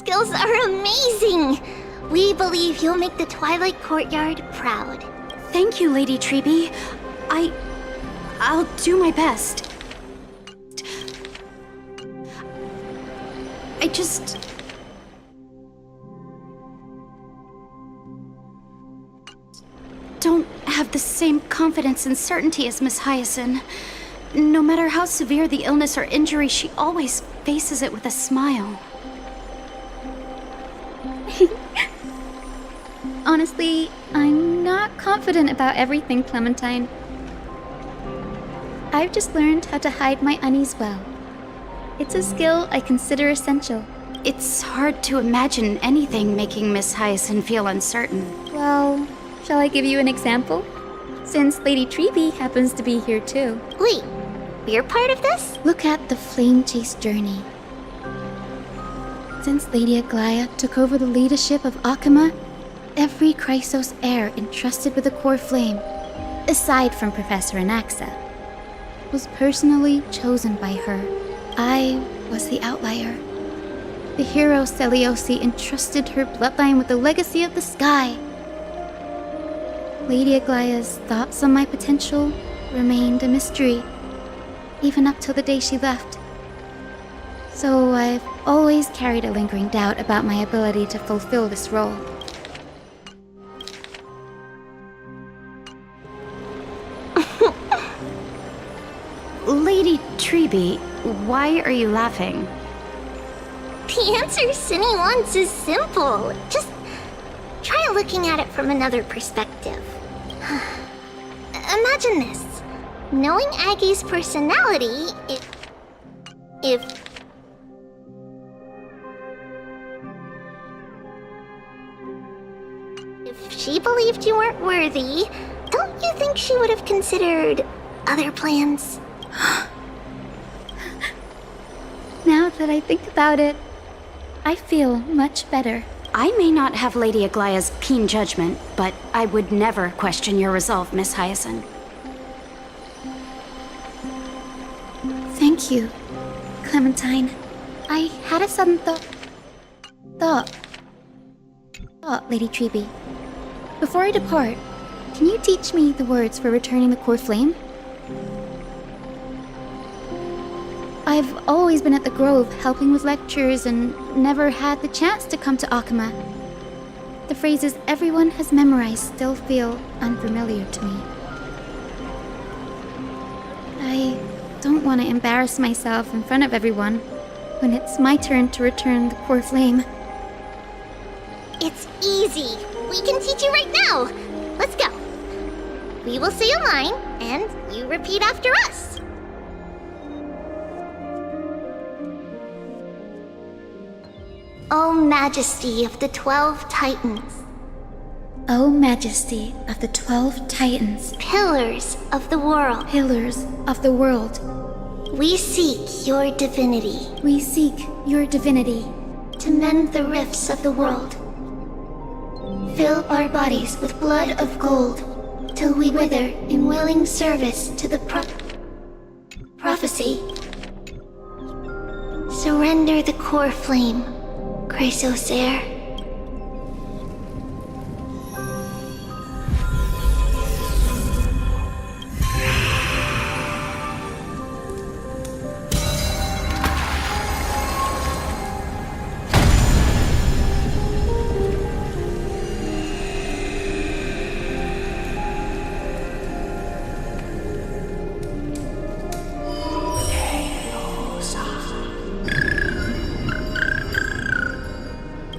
skills are amazing! We believe you'll make the Twilight Courtyard proud. Thank you, Lady Treeby. I'll do my best. I just... don't have the same confidence and certainty as Miss Hyacinth. No matter how severe the illness or injury, she always faces it with a smile. Honestly, I'm not confident about everything, Clementine. I've just learned how to hide my unease well. It's a skill I consider essential. It's hard to imagine anything making Miss Hyacinth feel uncertain. Well, shall I give you an example? Since Lady Treeby happens to be here too. Wait, we're part of this? Look at the Flame Chase journey. Since Lady Aglaya took over the leadership of Akama, every Chrysos heir entrusted with the core flame, aside from Professor Anaxa, was personally chosen by her. I was the outlier. The hero Seliosi entrusted her bloodline with the legacy of the sky. Lady Aglaya's thoughts on my potential remained a mystery, even up till the day she left. So I've always carried a lingering doubt about my ability to fulfill this role. Lady Treeby, why are you laughing? The answer Cindy wants is simple. Just try looking at it from another perspective. Imagine this. Knowing Aggie's personality, if she believed you weren't worthy, don't you think she would have considered other plans? Now that I think about it, I feel much better. I may not have Lady Aglaya's keen judgment, but I would never question your resolve, Miss Hyacinth. Thank you, Clementine. I had a sudden thought, Lady Treeby. Before I depart, can you teach me the words for returning the core flame? I've always been at the Grove helping with lectures and never had the chance to come to Akama. The phrases everyone has memorized still feel unfamiliar to me. I don't want to embarrass myself in front of everyone when it's my turn to return the core flame. It's easy. We can teach you right now. Let's go. We will say a line, and you repeat after us. O Majesty of the 12 Titans. O Majesty of the 12 Titans. Pillars of the world. Pillars of the world. We seek your divinity. We seek your divinity. To mend the rifts of the world. Fill our bodies with blood of gold, till we wither in willing service to the prophecy. Surrender the core flame, Chrysos heir.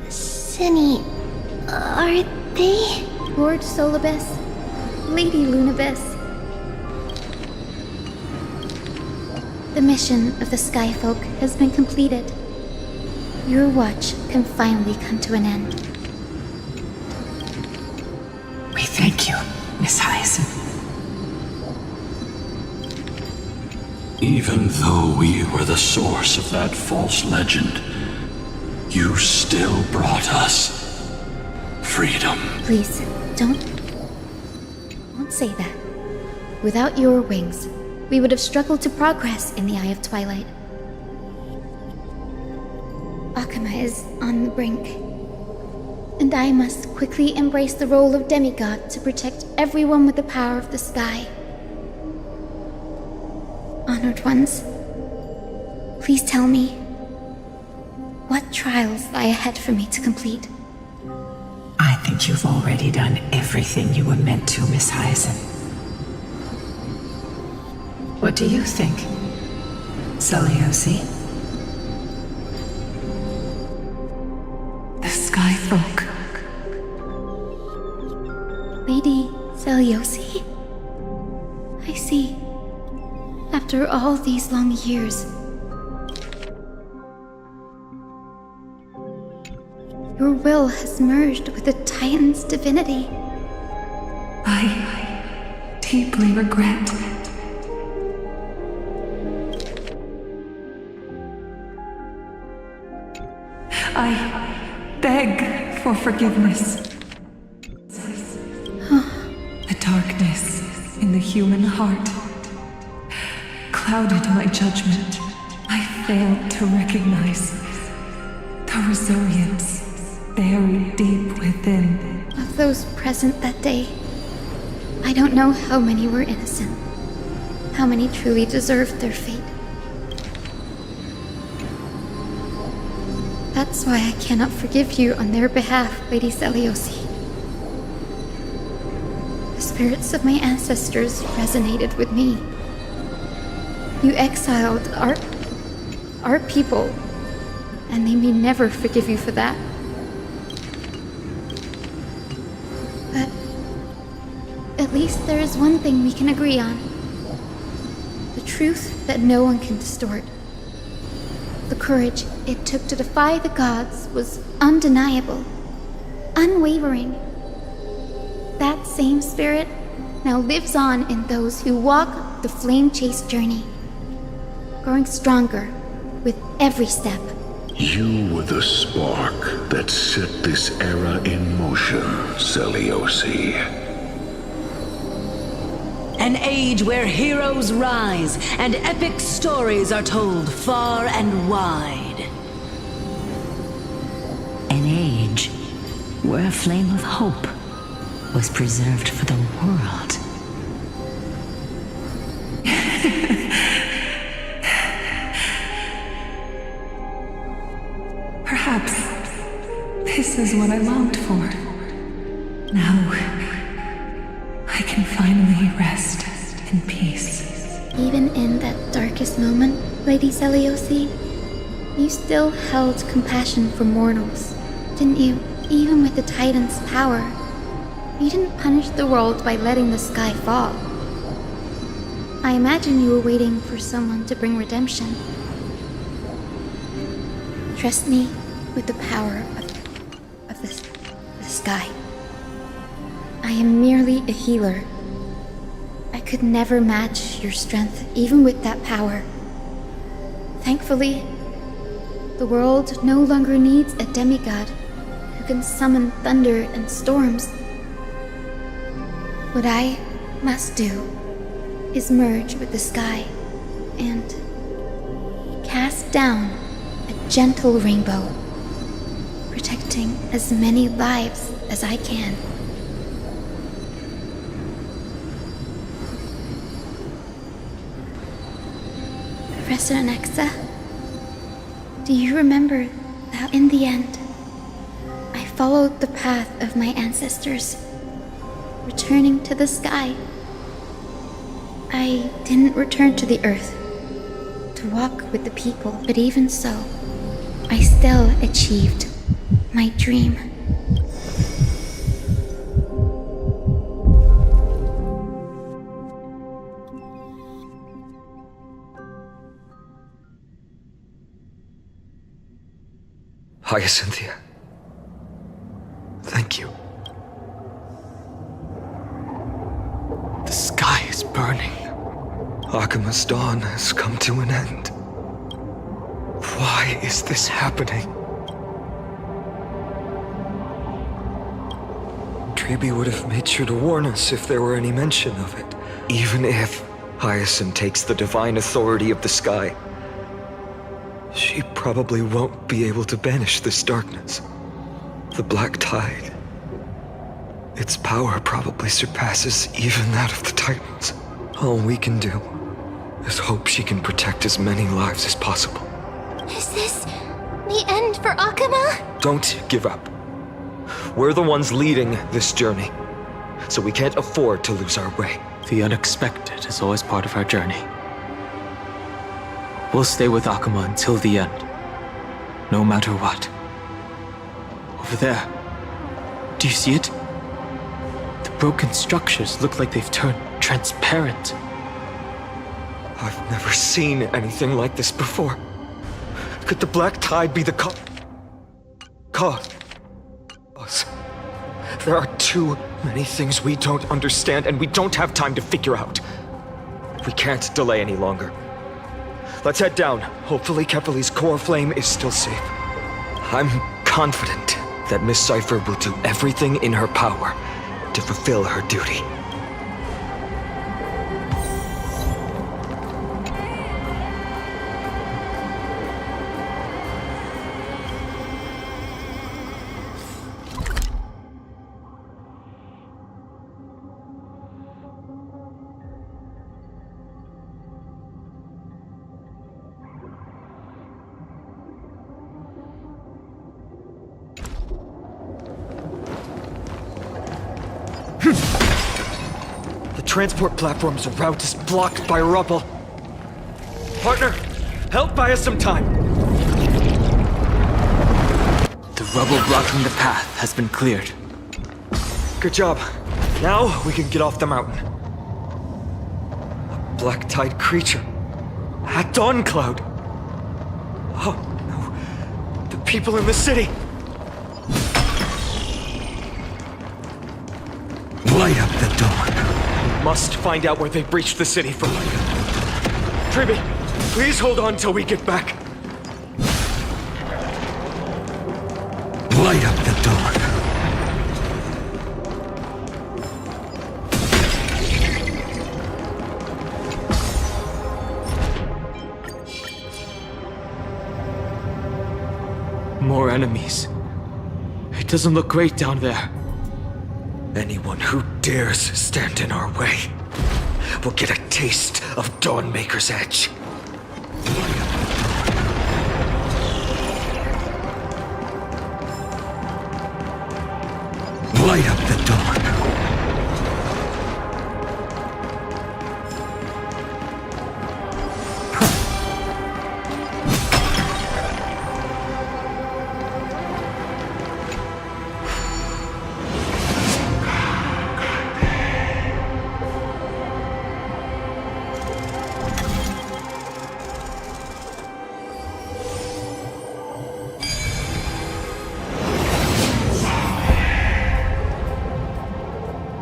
Cindy, are they? Lord Solibus, Lady Lunibus. The mission of the Skyfolk has been completed. Your watch can finally come to an end. We thank you, Miss Hyacinth. Even though we were the source of that false legend, you still brought us freedom. Please, don't say that. Without your wings, we would have struggled to progress in the Eye of Twilight. Akama is on the brink, and I must quickly embrace the role of demigod to protect everyone with the power of the sky. Honored ones, please tell me, what trials lie ahead for me to complete? I think you've already done everything you were meant to, Miss Hyacinth. What do you think, Seliosi? The Sky Folk. Lady Seliosi? I see. After all these long years, your will has merged with the Titan's divinity. I deeply regret. I beg for forgiveness. The darkness in the human heart clouded my judgment. I failed to recognize the resilience buried deep within. Of those present that day, I don't know how many were innocent, how many truly deserved their fate. That's why I cannot forgive you on their behalf, Lady Seliosi. The spirits of my ancestors resonated with me. You exiled our people, and they may never forgive you for that. But at least there is one thing we can agree on. The truth that no one can distort. The courage it took to defy the gods was undeniable, unwavering. That same spirit now lives on in those who walk the flame-chased journey, growing stronger with every step. You were the spark that set this era in motion, Seliosi. An age where heroes rise and epic stories are told far and wide. An age where a flame of hope was preserved for the world. Perhaps this is what I longed for. Now, I can finally rest in peace. Even in that darkest moment, Lady Seliosi, you still held compassion for mortals, didn't you? Even with the Titan's power, you didn't punish the world by letting the sky fall. I imagine you were waiting for someone to bring redemption. Trust me with the power of the sky. I am merely a healer. I could never match your strength, even with that power. Thankfully, the world no longer needs a demigod who can summon thunder and storms. What I must do is merge with the sky and cast down a gentle rainbow, protecting as many lives as I can. Professor Nexa, do you remember that in the end, I followed the path of my ancestors, returning to the sky? I didn't return to the earth to walk with the people, but even so, I still achieved my dream. Hyacinthia. Thank you. The sky is burning. Akama's dawn has come to an end. Why is this happening? Treeby would have made sure to warn us if there were any mention of it. Even if Hyacinth takes the divine authority of the sky, She probably won't be able to banish this darkness. The Black Tide. Its power probably surpasses even that of the Titans. All we can do is hope she can protect as many lives as possible. Is this the end for Akuma? Don't give up. We're the ones leading this journey, so we can't afford to lose our way. The unexpected is always part of our journey. We'll stay with Akuma until the end, no matter what. Over there, do you see it? The broken structures look like they've turned transparent. I've never seen anything like this before. Could the Black Tide be the cause? There are too many things we don't understand, and we don't have time to figure out. We can't delay any longer. Let's head down. Hopefully Kefali's core flame is still safe. I'm confident that Miss Cypher will do everything in her power to fulfill her duty. The transport platform's route is blocked by rubble. Partner, help buy us some time. The rubble blocking the path has been cleared. Good job. Now we can get off the mountain. A Black Tide creature. At Dawn Cloud. Oh no. The people in the city. Light up the dawn. We must find out where they breached the city from. Triby, please hold on till we get back. Light up the dawn. More enemies. It doesn't look great down there. Anyone who dares stand in our way will get a taste of Dawnmaker's edge. Light up the dawn.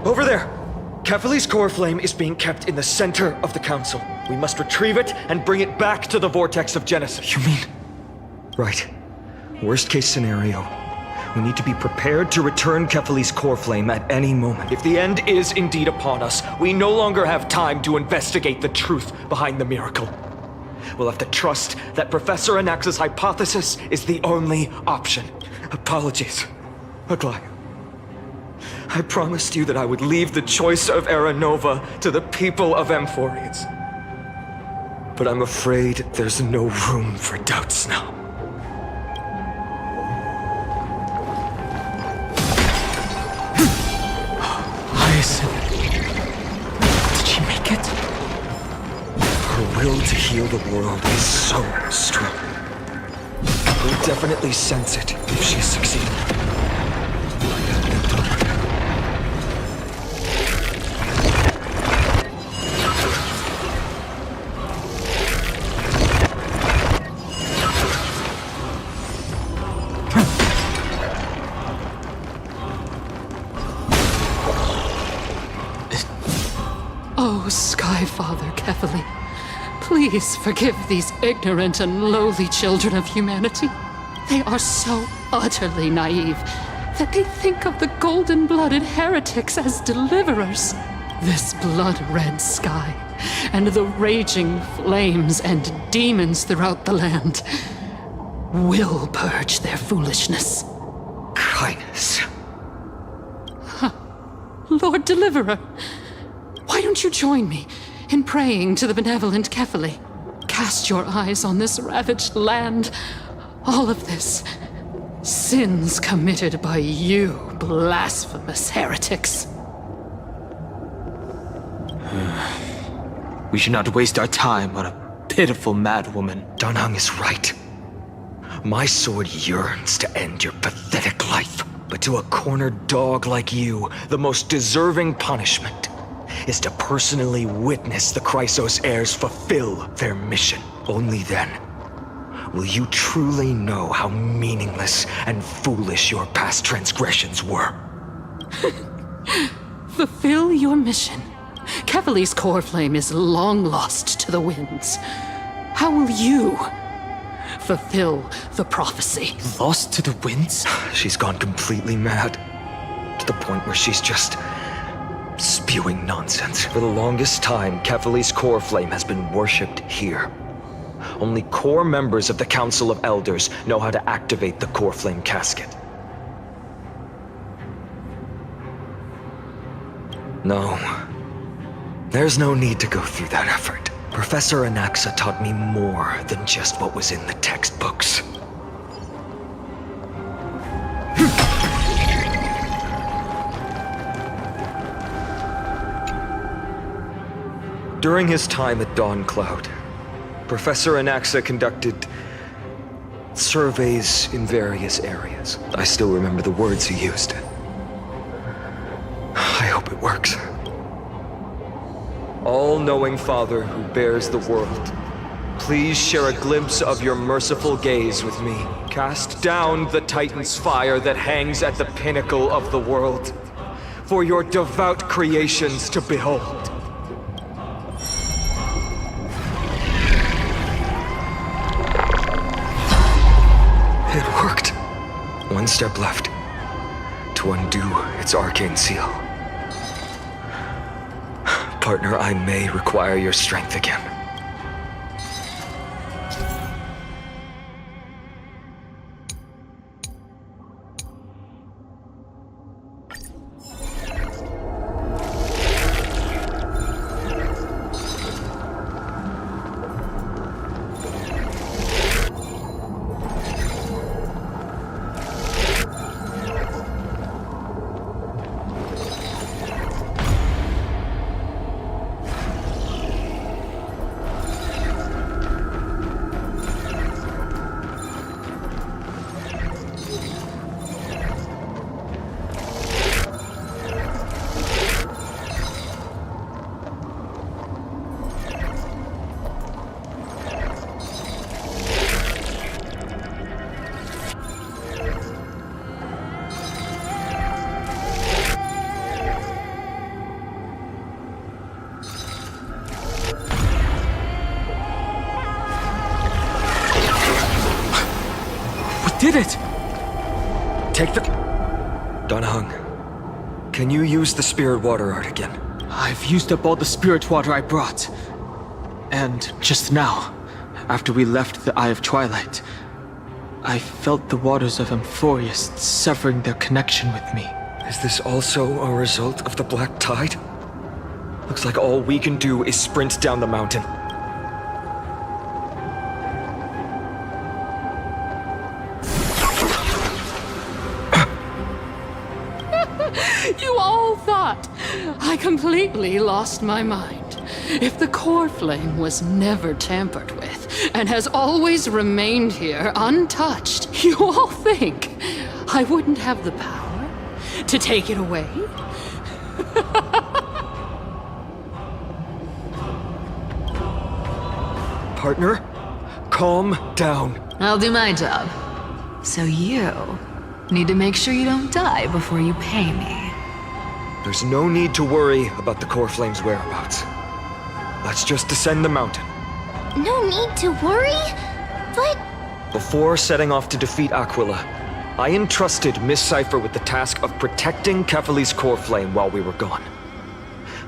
Over there! Kefali's core flame is being kept in the center of the council. We must retrieve it and bring it back to the vortex of Genesis. You mean? Right. Worst case scenario. We need to be prepared to return Kefali's core flame at any moment. If the end is indeed upon us, we no longer have time to investigate the truth behind the miracle. We'll have to trust that Professor Anax's hypothesis is the only option. Apologies, Aglaia. I promised you that I would leave the choice of Era Nova to the people of Amphorians. But I'm afraid there's no room for doubts now. Hyacinth. Did she make it? Her will to heal the world is so strong. We'll definitely sense it if she succeeds. Oh, Sky Father Kefali, please forgive these ignorant and lowly children of humanity. They are so utterly naive that they think of the golden-blooded heretics as deliverers. This blood-red sky, and the raging flames and demons throughout the land. will purge their foolishness. Kindness. Lord Deliverer, why don't you join me in praying to the benevolent Kefali? Cast your eyes on this ravaged land. All of this. Sins committed by you, blasphemous heretics. We should not waste our time on a pitiful madwoman. Danheng is right. My sword yearns to end your pathetic life. But to a cornered dog like you, the most deserving punishment is to personally witness the Chrysos heirs fulfill their mission. Only then will you truly know how meaningless and foolish your past transgressions were. Fulfill your mission. Kefali's core flame is long lost to the winds. How will you fulfill the prophecy? Lost to the winds? She's gone completely mad. To the point where she's just spewing nonsense. For the longest time, Kefali's core flame has been worshipped here. Only core members of the Council of Elders know how to activate the core flame casket. No. There's no need to go through that effort. Professor Anaxa taught me more than just what was in the textbooks. During his time at Dawn Cloud, Professor Anaxa conducted surveys in various areas. I still remember the words he used. I hope it works. All-knowing Father who bears the world, please share a glimpse of your merciful gaze with me. Cast down the Titan's fire that hangs at the pinnacle of the world, for your devout creations to behold. It worked. One step left to undo its arcane seal. Partner, I may require your strength again. Did it! Take the... Danheng, can you use the spirit water art again? I've used up all the spirit water I brought. And just now, after we left the Eye of Twilight, I felt the waters of Amphorius severing their connection with me. Is this also a result of the Black Tide? Looks like all we can do is sprint down the mountain. You all thought I completely lost my mind. If the core flame was never tampered with and has always remained here untouched, you all think I wouldn't have the power to take it away? Partner, calm down. I'll do my job. So you need to make sure you don't die before you pay me. There's no need to worry about the core flame's whereabouts. Let's just descend the mountain. No need to worry? But... Before setting off to defeat Aquila, I entrusted Miss Cypher with the task of protecting Kefali's core flame while we were gone.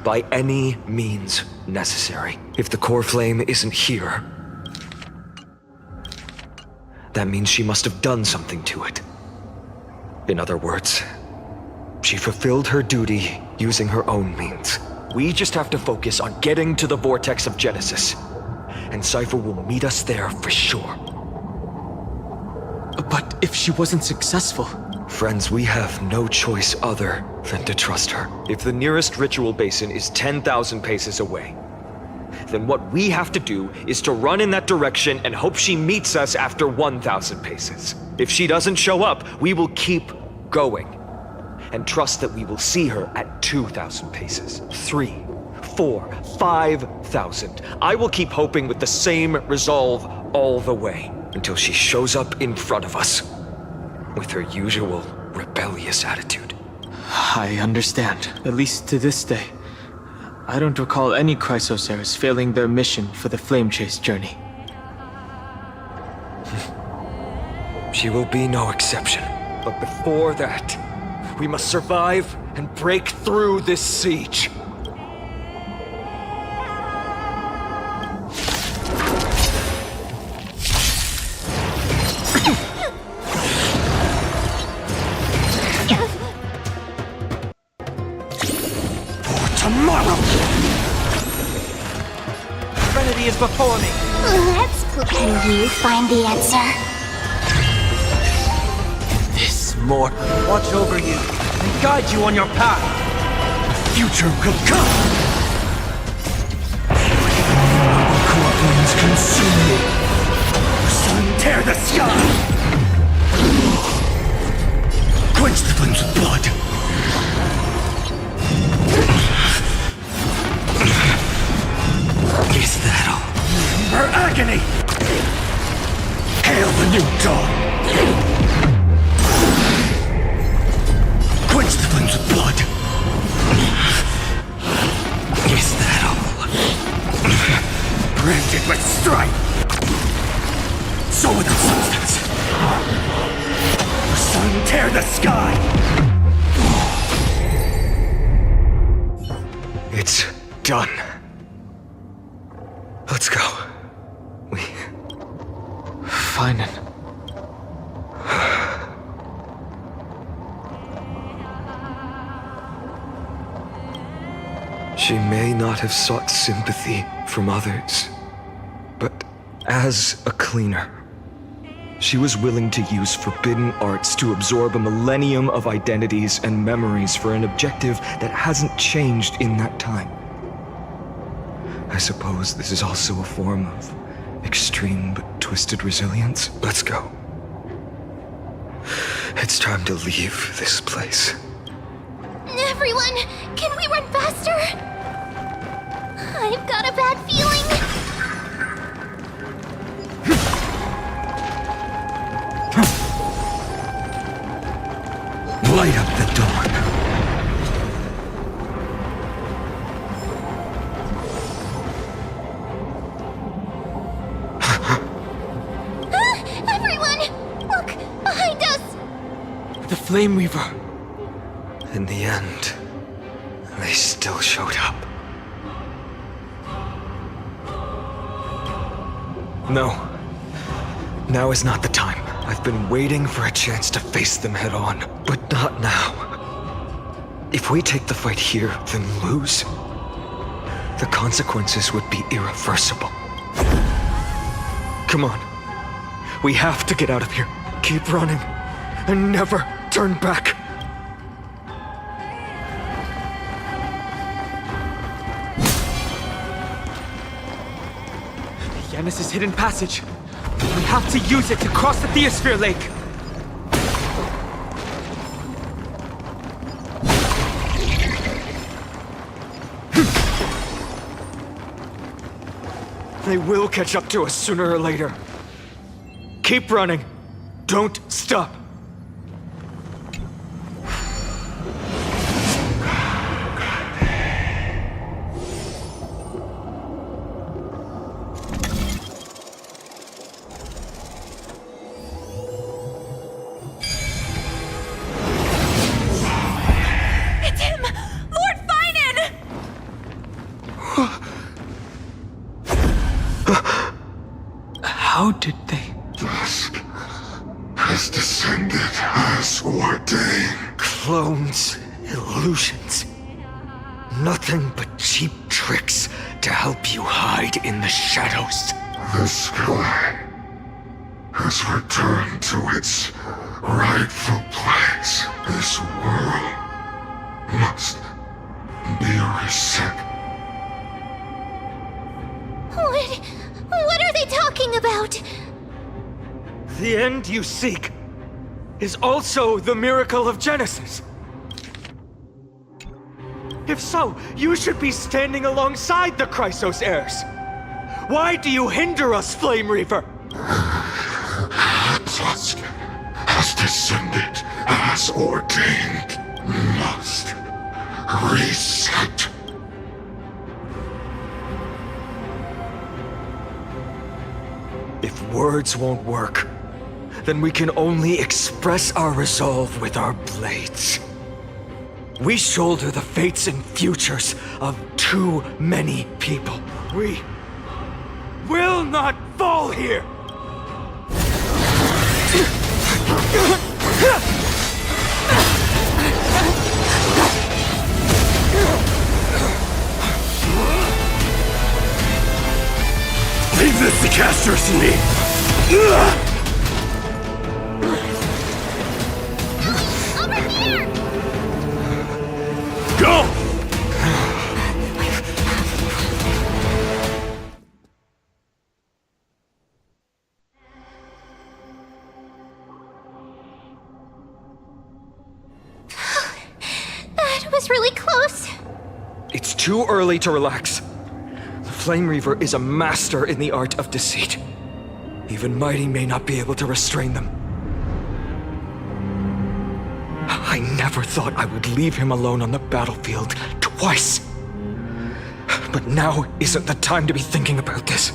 By any means necessary. If the core flame isn't here, That means she must have done something to it. In other words, she fulfilled her duty using her own means. We just have to focus on getting to the vortex of Genesis, and Cypher will meet us there for sure. But if she wasn't successful... Friends, we have no choice other than to trust her. If the nearest ritual basin is 10,000 paces away, then what we have to do is to run in that direction and hope she meets us after 1,000 paces. If she doesn't show up, we will keep going and trust that we will see her at 2,000 paces, 3, 4, 5,000. I will keep hoping with the same resolve all the way until she shows up in front of us with her usual rebellious attitude. I understand. At least to this day. I don't recall any Chrysosaurs failing their mission for the Flame Chase journey. She will be no exception. But before that, we must survive and break through this siege. Tomorrow! Trinity is before me. Let's cook. Can you find the answer? This mortal watch over you and guide you on your path. The future will come. Core flames consume me. Sun, tear the sky. Quench the flames with blood. Is that all? Her agony! Hail the new dawn! Quench the flames with blood! Is that all? Branded with strife! So without substance! Sun, tear the sky! It's done. Let's go. Finan. She may not have sought sympathy from others, but as a cleaner, she was willing to use forbidden arts to absorb a millennium of identities and memories for an objective that hasn't changed in that time. I suppose this is also a form of extreme but twisted resilience. Let's go. It's time to leave this place. Everyone, can we run faster? I've got a bad feeling. Light up the dawn. Everyone, look behind us. The Flame Weaver. In the end, they still showed up. No. Now is not the time. I've been waiting for a chance to face them head on, but not now. If we take the fight here, then lose, the consequences would be irreversible. Come on. We have to get out of here. Keep running, and never turn back. Yanis' hidden passage. We have to use it to cross the Theosphere Lake. They will catch up to us sooner or later. Keep running. Don't stop. How did they... Dusk has descended as ordained. Clones, illusions. Nothing but cheap tricks to help you hide in the shadows. The sky has returned to its rightful place. This world must be reset. What are they talking about? The end you seek is also the miracle of Genesis. If so, you should be standing alongside the Chrysos heirs. Why do you hinder us, Flame Reaver? Dusk has descended as ordained. Must reset. If words won't work, then we can only express our resolve with our blades. We shoulder the fates and futures of too many people. We will not fall here! Leave this to Casters and me! Over here! Go! That was really close. It's too early to relax. The Flame Reaver is a master in the art of deceit. Even Mighty may not be able to restrain them. I never thought I would leave him alone on the battlefield twice. But now isn't the time to be thinking about this.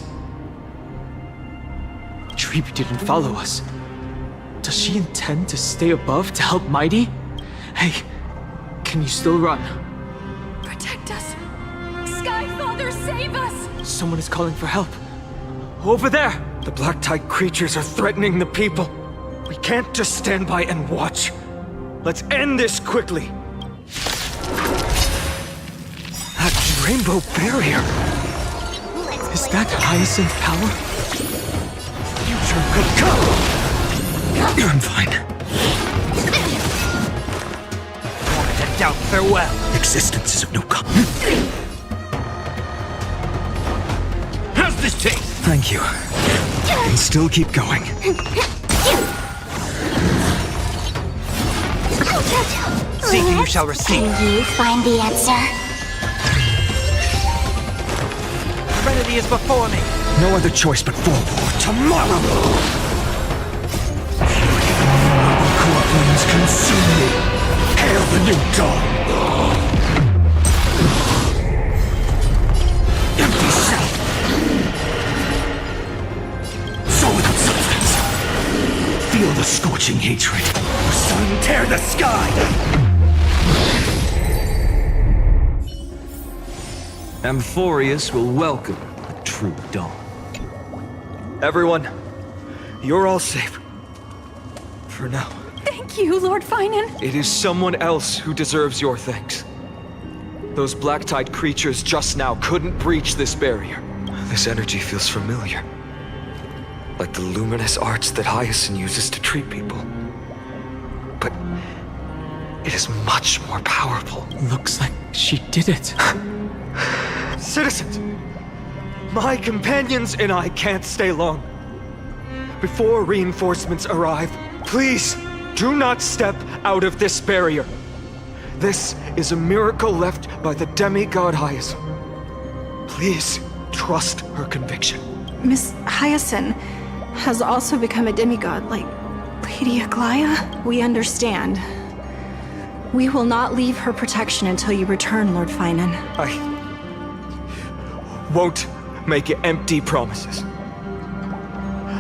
Treeby didn't follow us. Does she intend to stay above to help Mighty? Hey, can you still run? Protect us. Sky Father, save us! Someone is calling for help. Over there! The Black Tide creatures are threatening the people. We can't just stand by and watch. Let's end this quickly. That rainbow barrier. Is that Hyacinth power? Future could come. I'm fine. Wanted to doubt farewell. Existence is of no com. How's this taste? Thank you. I can still keep going. Seeking you shall receive. Can you find the answer? Serenity is before me. No other choice but for war tomorrow. Core flames consume me. Hail the new dawn. Empty shell. Soul without substance. Feel the scorching hatred. Sun, tear the sky! Amphorius will welcome the true dawn. Everyone, you're all safe. For now. Thank you, Lord Finan. It is someone else who deserves your thanks. Those Black Tide creatures just now couldn't breach this barrier. This energy feels familiar. Like the luminous arts that Hyacinth uses to treat people. But it is much more powerful. Looks like she did it. Citizens! My companions and I can't stay long. Before reinforcements arrive, please do not step out of this barrier. This is a miracle left by the demigod Hyacinth. Please trust her conviction. Miss Hyacinth has also become a demigod, like Lady Aglaya. We understand. We will not leave her protection until you return, Lord Finan. I won't make empty promises.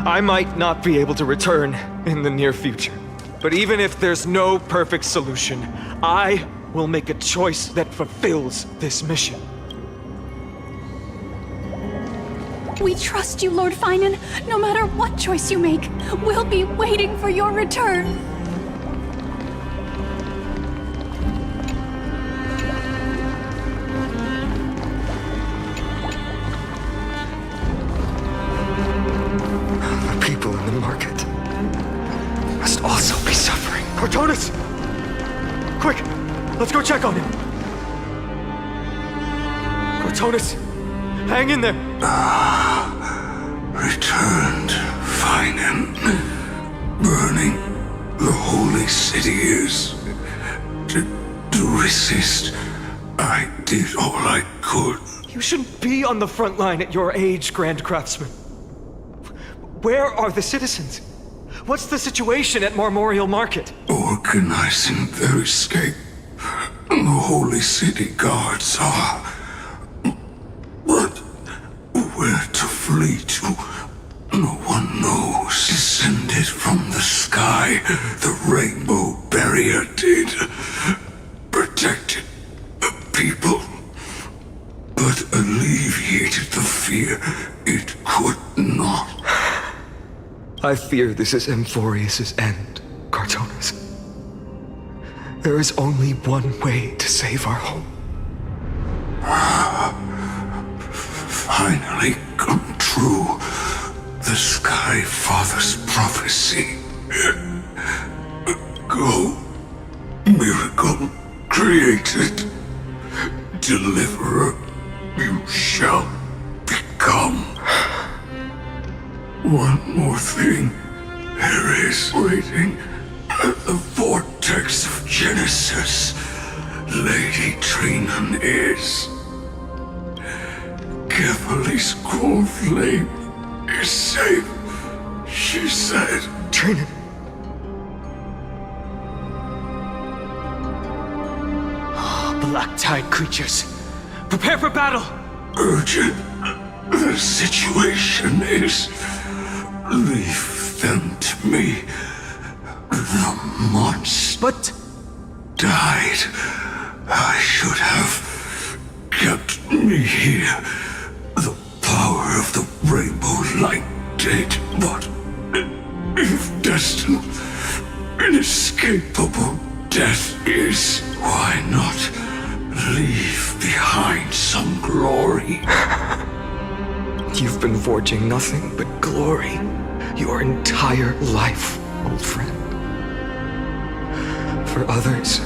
I might not be able to return in the near future. But even if there's no perfect solution, I will make a choice that fulfills this mission. We trust you, Lord Finan. No matter what choice you make, we'll be waiting for your return. The people in the market must also be suffering. Cortonis! Quick! Let's go check on him! Cortonis! Hang in there! Returned, Finan. Burning the holy city is. To resist, I did all I could. You shouldn't be on the front line at your age, Grand Craftsman. Where are the citizens? What's the situation at Marmorial Market? Organizing their escape. The holy city guards are. But where to flee to, no one knows. Descended from the sky, the rainbow barrier did. Protected people, but alleviated the fear it could not. I fear this is Amphorius' end, Cartonis. There is only one way to save our home. Finally come true, the Sky Father's prophecy. Go, miracle created, deliverer you shall become. One more thing, there is waiting at the vortex of Genesis. Lady Trinan is. Kefali's cold flame is safe, she said. Trinan. Black Tide creatures, prepare for battle! Urgent. The situation is. Leave them to me. The monster. But. Died. I should have kept me here. The power of the rainbow light did, but if destined, inescapable death is, why not leave behind some glory? You've been forging nothing but glory your entire life, old friend. For others,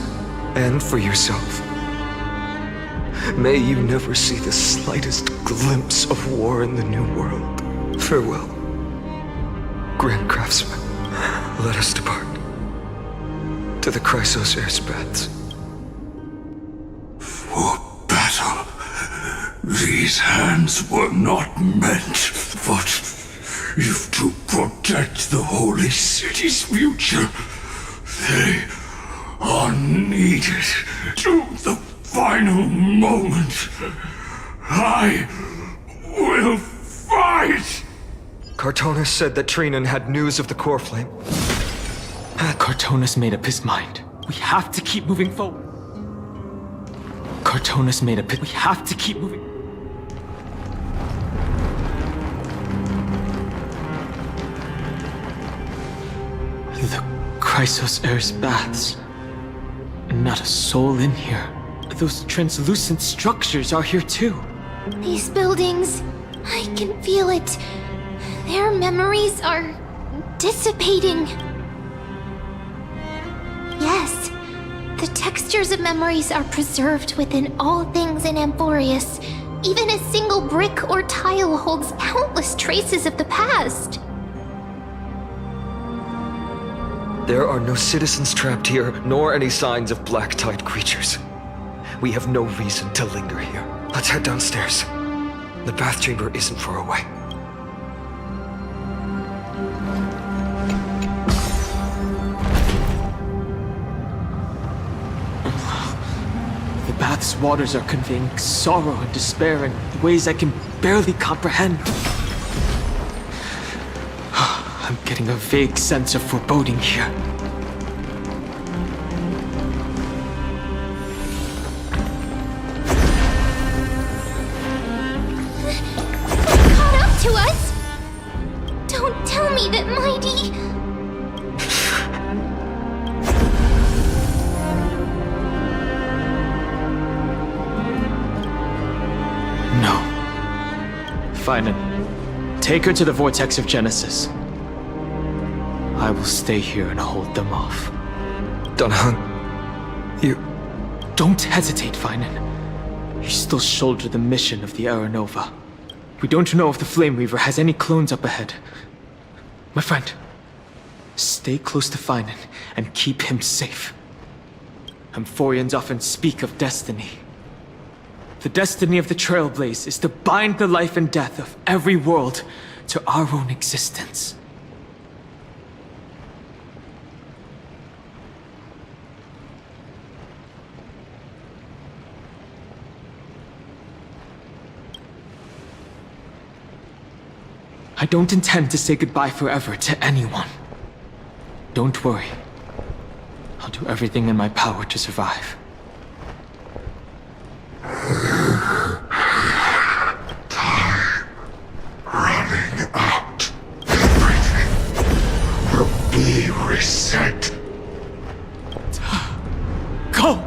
and for yourself. May you never see the slightest glimpse of war in the New World. Farewell, Grand Craftsman. Let us depart to the Chrysos Airspaths. For battle, these hands were not meant, but if to protect the holy city's future, they are needed to the final moment. I will fight! Cartonis said that Trinan had news of the core flame. Cartonis made up his mind. We have to keep moving forward. Cartonis made up his... We have to keep moving... The Chrysos Air's baths. Not a soul in here. Those translucent structures are here too. These buildings, I can feel it. Their memories are dissipating. Yes, the textures of memories are preserved within all things in Amphorius. Even a single brick or tile holds countless traces of the past. There are no citizens trapped here, nor any signs of black tide creatures. We have no reason to linger here. Let's head downstairs. The bath chamber isn't far away. The bath's waters are conveying sorrow and despair in ways I can barely comprehend. I'm getting a vague sense of foreboding here. Caught up to me that mighty... No. Finan, take her to the Vortex of Genesis. I will stay here and hold them off. Danhang, you... Don't hesitate, Finan. You still shoulder the mission of the Era Nova. We don't know if the Flame Reaver has any clones up ahead. My friend, stay close to Finan and keep him safe. Amphorians often speak of destiny. The destiny of the Trailblaze is to bind the life and death of every world to our own existence. I don't intend to say goodbye forever to anyone. Don't worry. I'll do everything in my power to survive. Time running out. Everything will be reset. Go!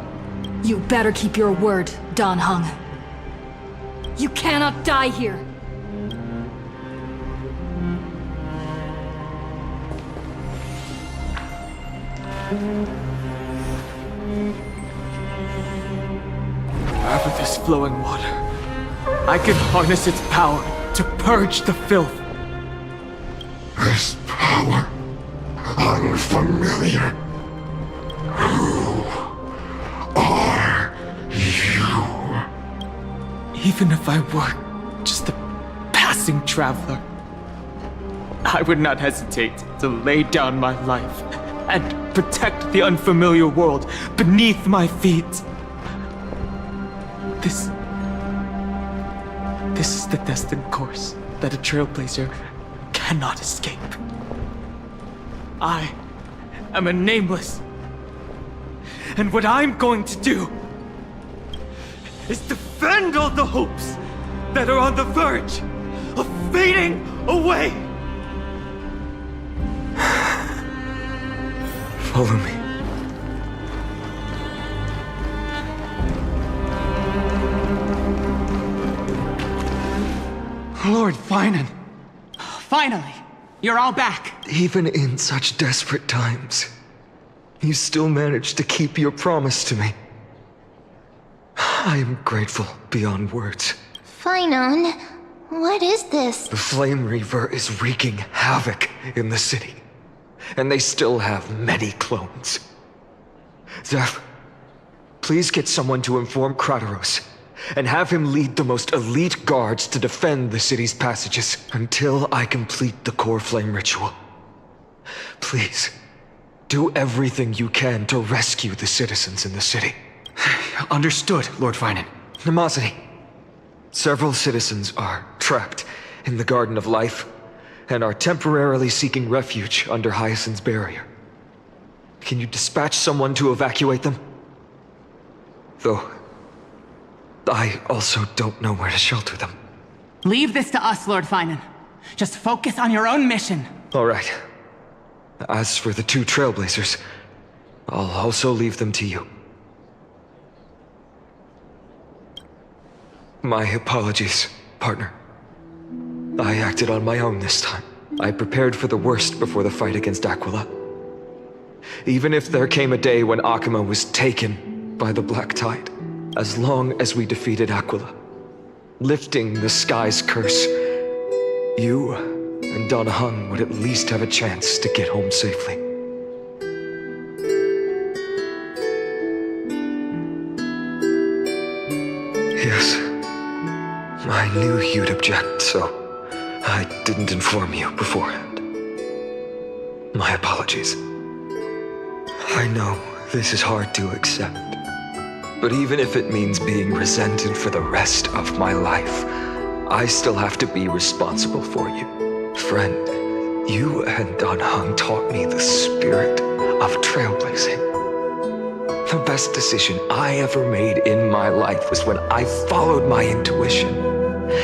You better keep your word, Dan Heng. You cannot die here. Wherever there's flowing water, I can harness its power to purge the filth. This power, unfamiliar. Who are you? Even if I were just a passing traveler, I would not hesitate to lay down my life and protect the unfamiliar world beneath my feet. This is the destined course that a trailblazer cannot escape. I am a nameless, and what I'm going to do is defend all the hopes that are on the verge of fading away. Follow me. Lord Finan. Finally, you're all back. Even in such desperate times, you still managed to keep your promise to me. I am grateful beyond words. Finan, what is this? The Flame Reaver is wreaking havoc in the city, and they still have many clones. Zeph, please get someone to inform Krateros, and have him lead the most elite guards to defend the city's passages until I complete the core flame ritual. Please, do everything you can to rescue the citizens in the city. Understood, Lord Finan. Nemazity, several citizens are trapped in the Garden of Life and are temporarily seeking refuge under Hyacinth's barrier. Can you dispatch someone to evacuate them? Though, I also don't know where to shelter them. Leave this to us, Lord Finan. Just focus on your own mission. All right. As for the two Trailblazers, I'll also leave them to you. My apologies, partner. I acted on my own this time. I prepared for the worst before the fight against Aquila. Even if there came a day when Akima was taken by the Black Tide, as long as we defeated Aquila, lifting the sky's curse, you and Dan Heng would at least have a chance to get home safely. Yes, I knew you'd object, so I didn't inform you beforehand. My apologies. I know this is hard to accept. But even if it means being resented for the rest of my life, I still have to be responsible for you. Friend, you and Dan Heng taught me the spirit of trailblazing. The best decision I ever made in my life was when I followed my intuition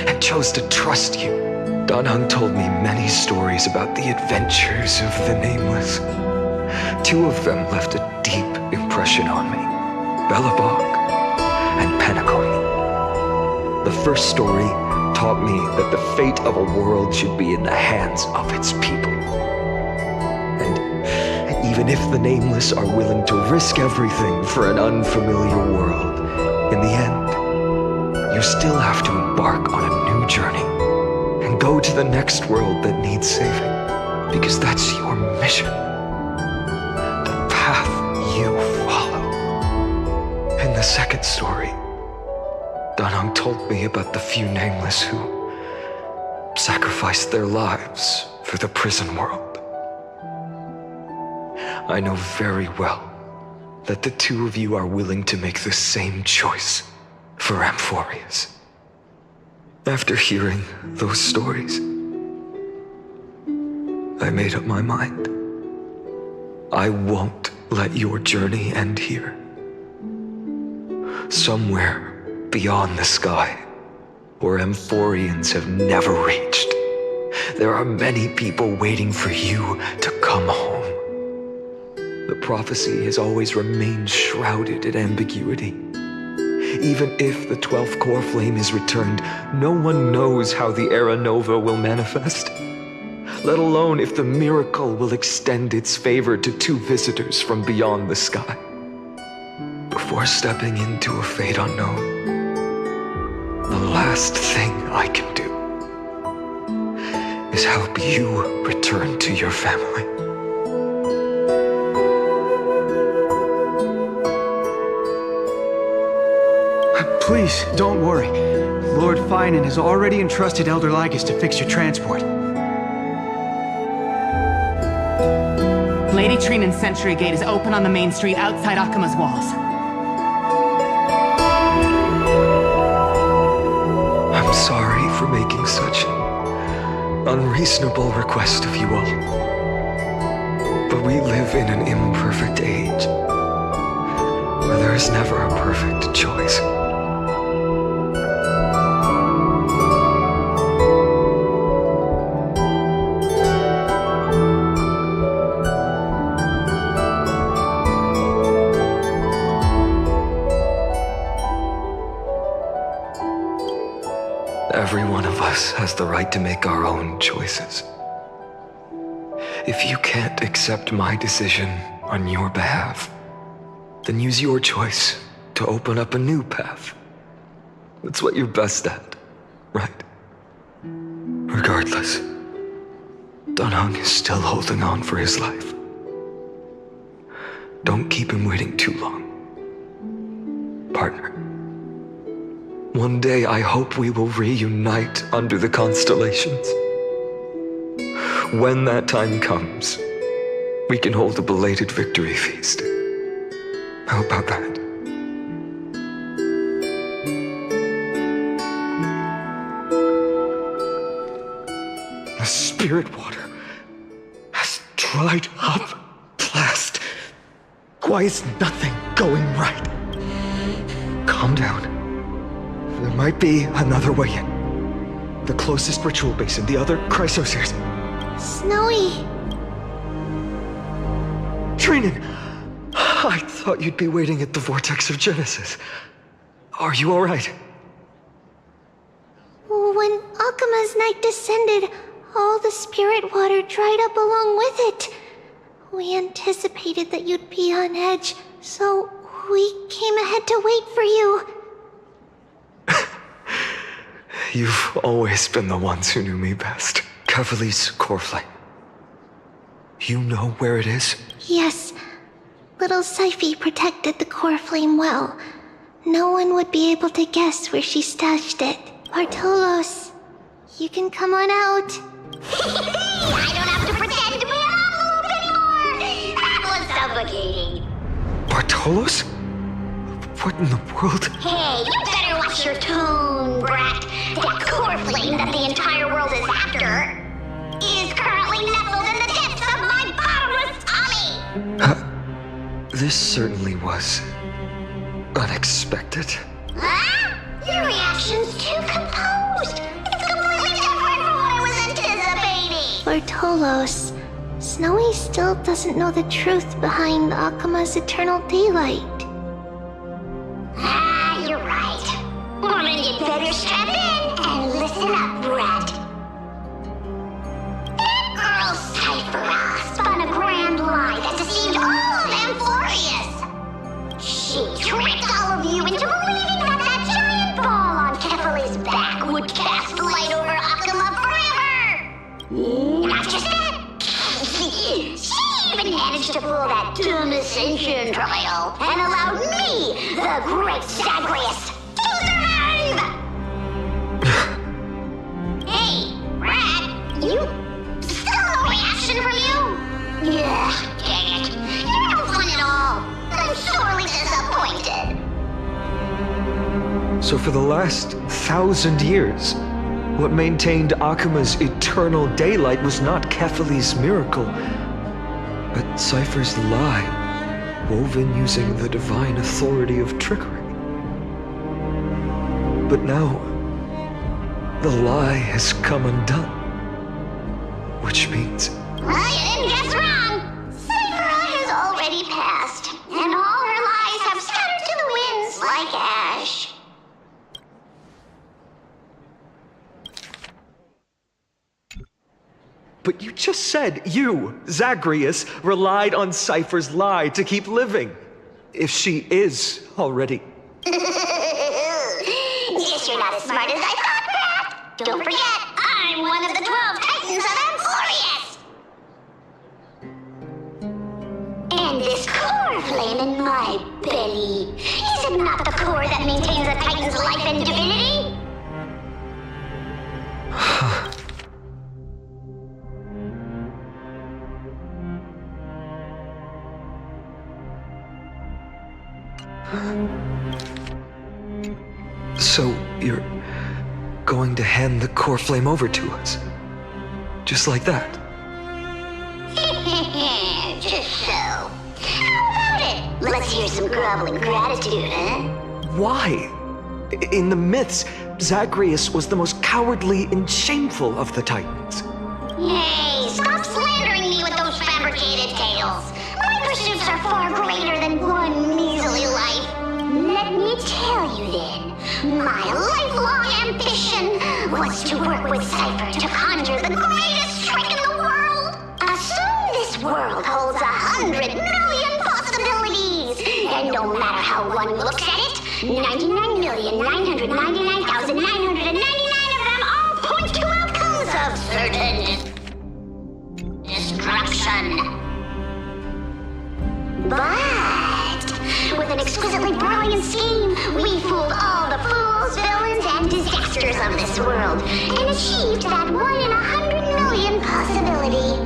and chose to trust you, Danheng told me many stories about the adventures of the Nameless. 2 of them left a deep impression on me, Belobog and Penacony. The first story taught me that the fate of a world should be in the hands of its people. And even if the Nameless are willing to risk everything for an unfamiliar world, in the end, you still have to embark on a new journey and go to the next world that needs saving, because that's your mission. The path you follow. In the second story, Danheng told me about the few Nameless who sacrificed their lives for the prison world. I know very well that the 2 of you are willing to make the same choice for Amphorius. After hearing those stories, I made up my mind. I won't let your journey end here. Somewhere beyond the sky, where Amphorians have never reached, there are many people waiting for you to come home. The prophecy has always remained shrouded in ambiguity. Even if the 12th core flame is returned, no one knows how the Era Nova will manifest, let alone if the miracle will extend its favor to 2 visitors from beyond the sky. Before stepping into a fate unknown, the last thing I can do is help you return to your family. Please, don't worry. Lord Finan has already entrusted Elder Lygus to fix your transport. Lady Trinan's Sentry Gate is open on the main street outside Akima's walls. I'm sorry for making such an unreasonable request of you all. But we live in an imperfect age, where there is never a perfect choice. Every one of us has the right to make our own choices. If you can't accept my decision on your behalf, then use your choice to open up a new path. That's what you're best at, right? Regardless, Danheng is still holding on for his life. Don't keep him waiting too long. Partner. One day I hope we will reunite under the constellations. When that time comes, we can hold a belated victory feast. How about that? The spirit water has dried up. Blast. Why is nothing going right? Calm down. There might be another way in. The closest ritual basin, the other Chrysosirs. Snowy! Trinan! I thought you'd be waiting at the Vortex of Genesis. Are you alright? When Akima's night descended, all the spirit water dried up along with it. We anticipated that you'd be on edge, so we came ahead to wait for you. You've always been the ones who knew me best. Kevali's core flame. You know where it is? Yes. Little Syphi protected the core flame well. No one would be able to guess where she stashed it. Bartolos, you can come on out. I don't have to pretend to be an envelope anymore! That was suffocating. Bartolos? What in the world? Hey, you better watch your tone, brat. That core flame that the entire world is after is currently nestled in the depths of my bottomless tummy! This certainly was unexpected. Huh? Your reaction's too composed. It's completely different from what I was Solos, Snowy still doesn't know the truth behind Akuma's eternal daylight. Ah, you're right. Well, then you'd better strap in and listen up, Rat. That girl Cyphera spun a grand lie that deceived all of Amphorius. She tricked all of you into believing that that giant ball on Kefali's back would cast light over Akuma forever! Not just that, she even managed to pull that dumb ascension trial and allowed me, the great Zagreus, to survive! Hey, Rat, you... still no reaction from you? Yeah, dang it. You're no fun at all. I'm sorely disappointed. So for the last 1,000 years, what maintained Akuma's eternal daylight was not Kefali's miracle, but Cypher's lie, woven using the divine authority of trickery. But now, the lie has come undone. Which means... Well, you didn't guess wrong. Cyphera has already passed, and all her lies have scattered to the winds like ash. But you just said you, Zagreus, relied on Cypher's lie to keep living. If she is already... Guess you're not as smart as I thought, Rat. Don't forget, I'm one of the 12 Titans of Amphorius. And this core flame in my belly, is it not the core that maintains a Titan's life and divinity? So, you're going to hand the core flame over to us? Just like that? Just so. How about it? Let's hear some groveling gratitude, huh? Why? In the myths, Zagreus was the most cowardly and shameful of the Titans. Hey, stop slandering me with those fabricated tales. My pursuits are far greater than one measly life. Let me tell you then, my lifelong ambition was to work with Cypher to conjure the greatest trick in the world. Assume this world holds 100 million possibilities, and no matter how one looks at it, 99,999,999 of them all point to outcomes of certain destruction. But with an exquisitely brilliant scheme, we fooled all the fools, villains, and disasters of this world, and achieved that 1 in 100 million possibility.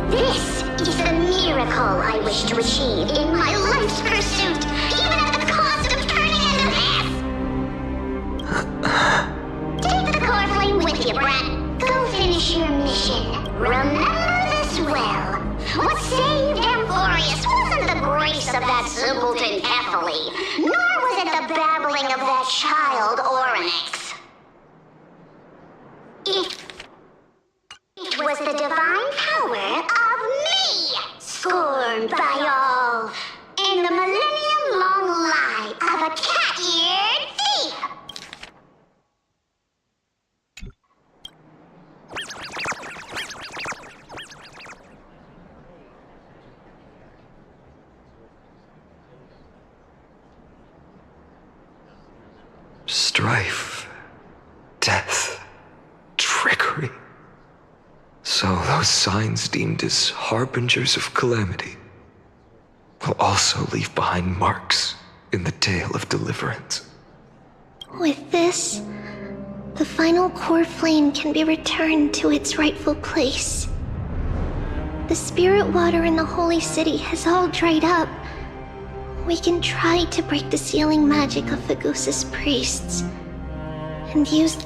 This is the miracle I wish to achieve in my life's pursuit, even at the cost of turning into this! Take the core flame with you, Brat. Go finish your mission. Remember this well. What saved Amphorius wasn't the grace of that simpleton Kefali, nor was it the babbling of that child Oryx. It was the divine power of me, scorned by all, and the millennium-long lie of a cat-eared thief. Strife, death, trickery. So those signs deemed as harbingers of calamity will also leave behind marks in the tale of deliverance. With this, the final core flame can be returned to its rightful place. The spirit water in the holy city has all dried up. We can try to break the sealing magic of Fagusa's priests and use...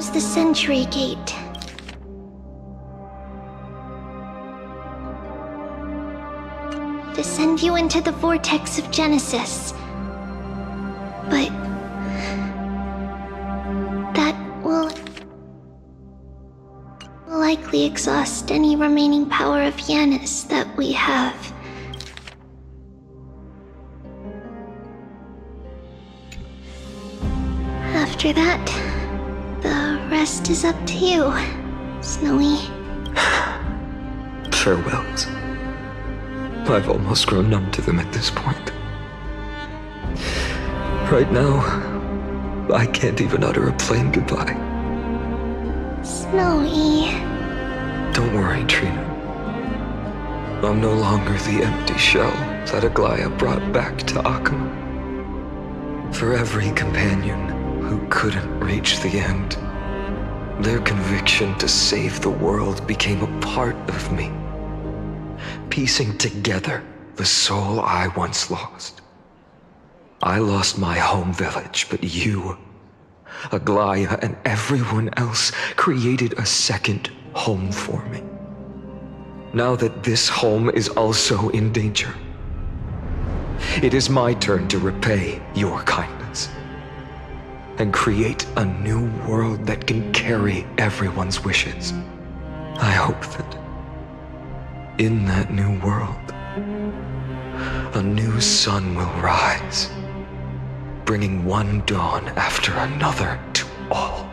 Use the Sentry Gate. To send you into the vortex of Genesis. But that will likely exhaust any remaining power of Yanis that we have. After that, the rest is up to you, Snowy. Farewells. I've almost grown numb to them at this point. Right now, I can't even utter a plain goodbye. Snowy. Don't worry, Trina. I'm no longer the empty shell that Aglaya brought back to Akama. For every companion who couldn't reach the end, their conviction to save the world became a part of me, piecing together the soul I once lost. I lost my home village, but you, Aglaya, and everyone else created a second home for me. Now that this home is also in danger, it is my turn to repay your kindness and create a new world that can carry everyone's wishes. I hope that in that new world, a new sun will rise, bringing one dawn after another to all.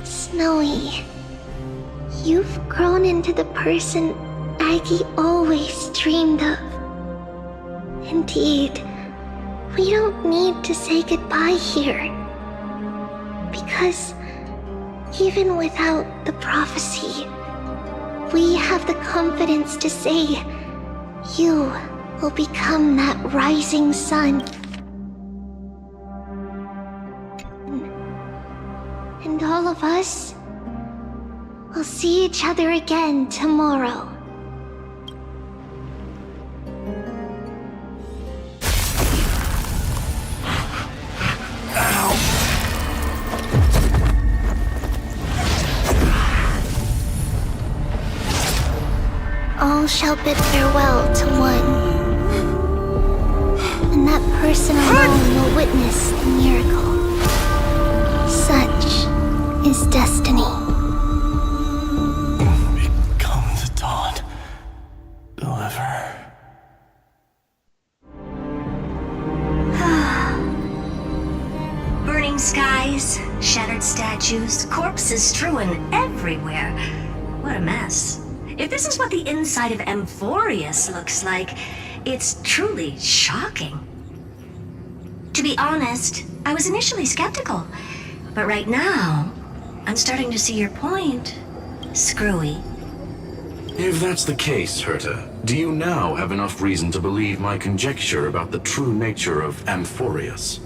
Snowy, you've grown into the person Aggie always dreamed of. Indeed, we don't need to say goodbye here. Because even without the prophecy, we have the confidence to say you will become that rising sun. And all of us will see each other again tomorrow. All shall bid farewell to one. And that person alone will witness the miracle. Such is destiny. Become the dawn. Whoever. Burning skies, shattered statues, corpses strewn everywhere. What a mess. If this is what the inside of Amphorius looks like, it's truly shocking. To be honest, I was initially skeptical, but right now, I'm starting to see your point, Screwy. If that's the case, Herta, do you now have enough reason to believe my conjecture about the true nature of Amphorius?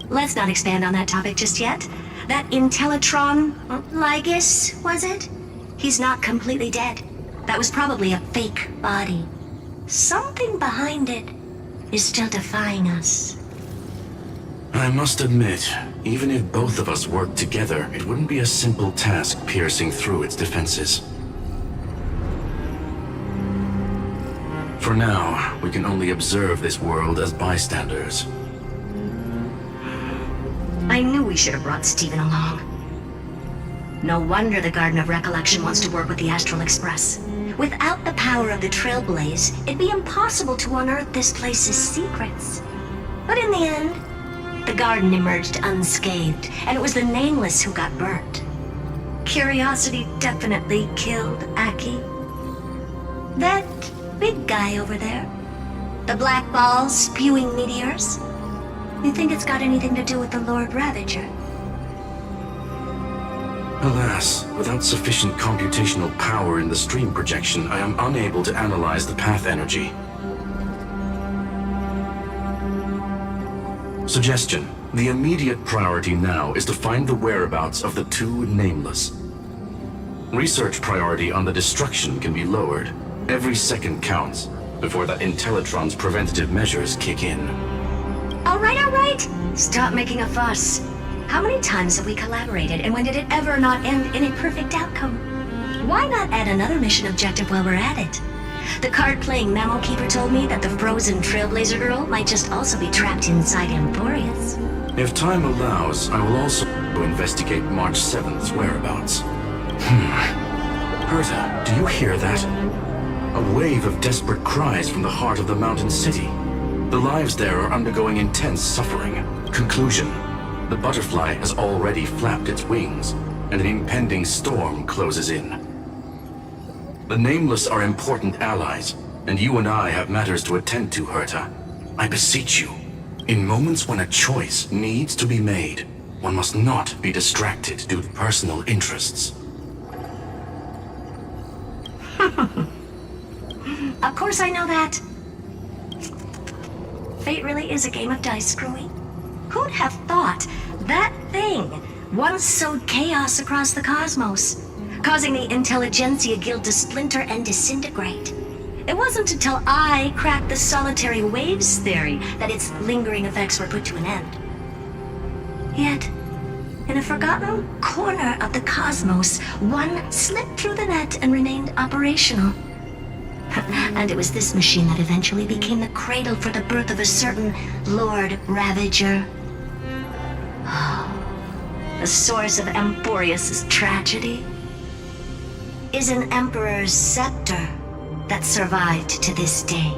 Let's not expand on that topic just yet. That Intellitron, Lygus, was it? He's not completely dead. That was probably a fake body. Something behind it is still defying us. I must admit, even if both of us worked together, it wouldn't be a simple task piercing through its defenses. For now, we can only observe this world as bystanders. I knew we should have brought Stephen along. No wonder the Garden of Recollection wants to work with the Astral Express. Without the power of the Trailblaze, it'd be impossible to unearth this place's secrets. But in the end, the garden emerged unscathed, and it was the Nameless who got burnt. Curiosity definitely killed Aki. That big guy over there, the black ball spewing meteors, you think it's got anything to do with the Lord Ravager? Alas, without sufficient computational power in the stream projection, I am unable to analyze the path energy. Suggestion. The immediate priority now is to find the whereabouts of the two Nameless. Research priority on the destruction can be lowered. Every second counts before that Intellitron's preventative measures kick in. All right. Stop making a fuss. How many times have we collaborated, and when did it ever not end in a perfect outcome? Why not add another mission objective while we're at it? The card-playing mammal keeper told me that the frozen Trailblazer girl might just also be trapped inside Emporius. If time allows, I will also investigate March 7th's whereabouts. Herta, do you hear that? A wave of desperate cries from the heart of the mountain city. The lives there are undergoing intense suffering. Conclusion: the butterfly has already flapped its wings, and an impending storm closes in. The Nameless are important allies, and you and I have matters to attend to, Herta. I beseech you, in moments when a choice needs to be made, one must not be distracted due to personal interests. Of course I know that. Fate really is a game of dice, Screwy. Who'd have thought that thing once sowed chaos across the cosmos, causing the Intelligentsia Guild to splinter and disintegrate? It wasn't until I cracked the solitary waves theory that its lingering effects were put to an end. Yet, in a forgotten corner of the cosmos, one slipped through the net and remained operational. And it was this machine that eventually became the cradle for the birth of a certain Lord Ravager. The source of Emporius' tragedy is an Emperor's scepter that survived to this day.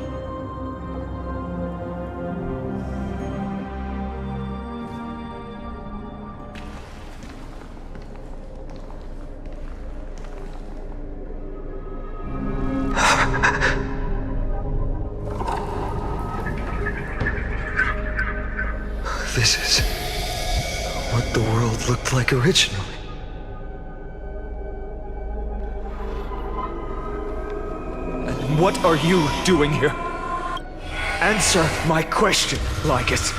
This is what the world looked like originally. And what are you doing here? Answer my question, Lycus.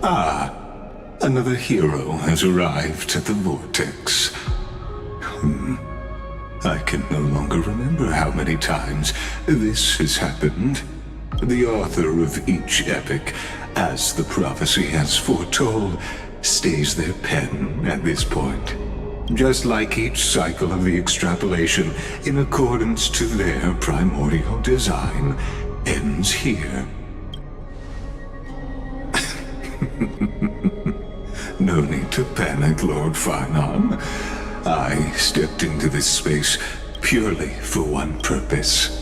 Ah, another hero has arrived at the Vortex. I can no longer remember how many times this has happened. The author of each epic, as the prophecy has foretold, stays their pen at this point. Just like each cycle of the extrapolation, in accordance to their primordial design, ends here. No need to panic, Lord Farnon. I stepped into this space purely for one purpose: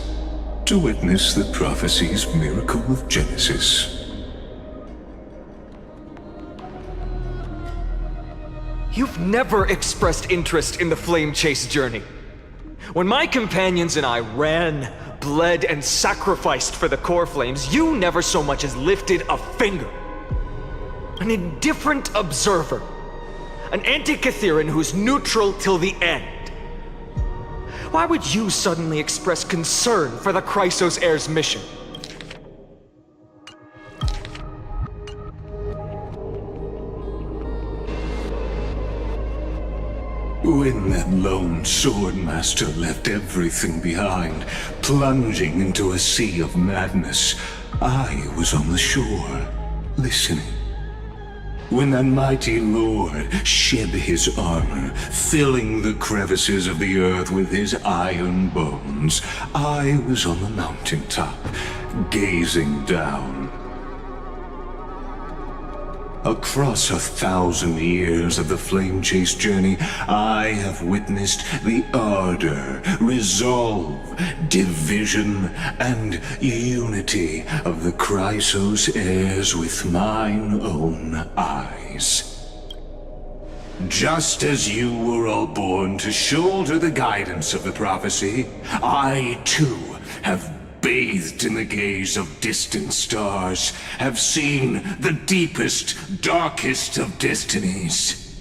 to witness the prophecy's miracle of Genesis. You've never expressed interest in the Flame Chase journey. When my companions and I ran, bled, and sacrificed for the core flames, you never so much as lifted a finger. An indifferent observer. An anti-Catheran who's neutral till the end. Why would you suddenly express concern for the Chrysos Heir's mission? When that lone swordmaster left everything behind, plunging into a sea of madness, I was on the shore, listening. When that mighty lord shed his armor, filling the crevices of the earth with his iron bones, I was on the mountaintop, gazing down. Across 1,000 years of the Flame Chase journey, I have witnessed the ardor, resolve, division, and unity of the Chrysos heirs with mine own eyes. Just as you were all born to shoulder the guidance of the prophecy, I too have bathed in the gaze of distant stars, have seen the deepest, darkest of destinies.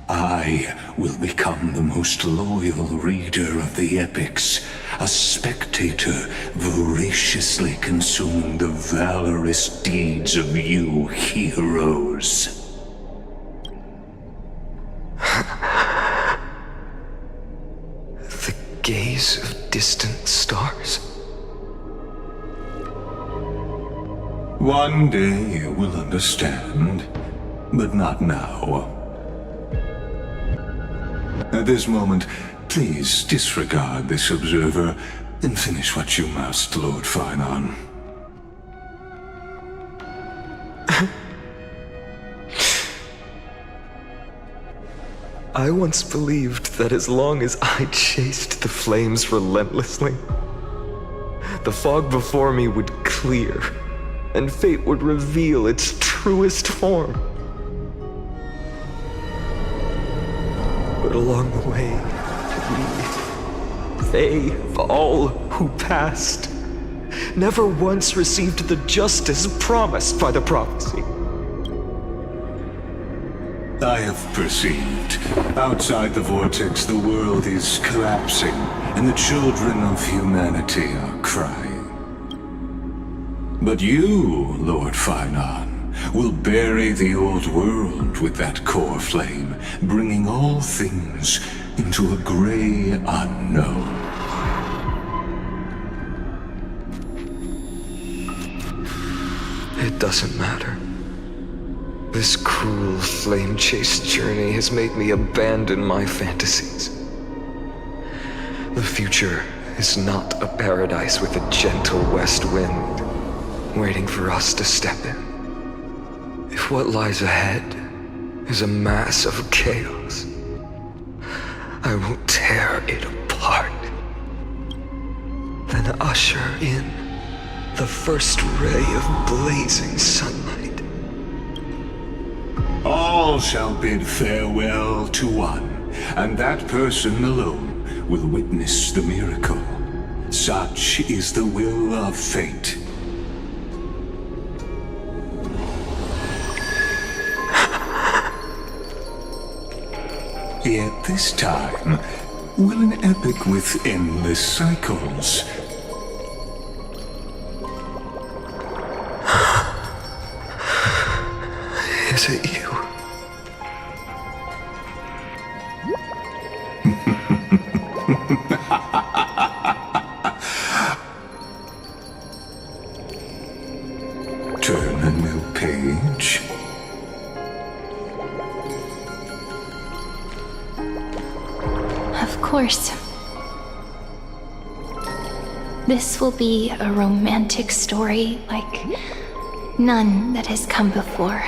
I will become the most loyal reader of the epics, a spectator voraciously consuming the valorous deeds of you heroes. The gaze of distant stars? One day you will understand, but not now. At this moment, please disregard this observer and finish what you must, Lord Finon. I once believed that as long as I chased the flames relentlessly, the fog before me would clear, and fate would reveal its truest form. But along the way, they, all who passed, never once received the justice promised by the prophecy. I have perceived. Outside the vortex, the world is collapsing, and the children of humanity are crying. But you, Lord Finon, will bury the old world with that core flame, bringing all things into a gray unknown. It doesn't matter. This cruel flame-chased journey has made me abandon my fantasies. The future is not a paradise with a gentle west wind waiting for us to step in. If what lies ahead is a mass of chaos, I will tear it apart. Then usher in the first ray of blazing sunlight. All shall bid farewell to one, and that person alone will witness the miracle. Such is the will of fate. Yet this time, will an epic with endless cycles Is it you? Turn a new page. Of course. This will be a romantic story like none that has come before.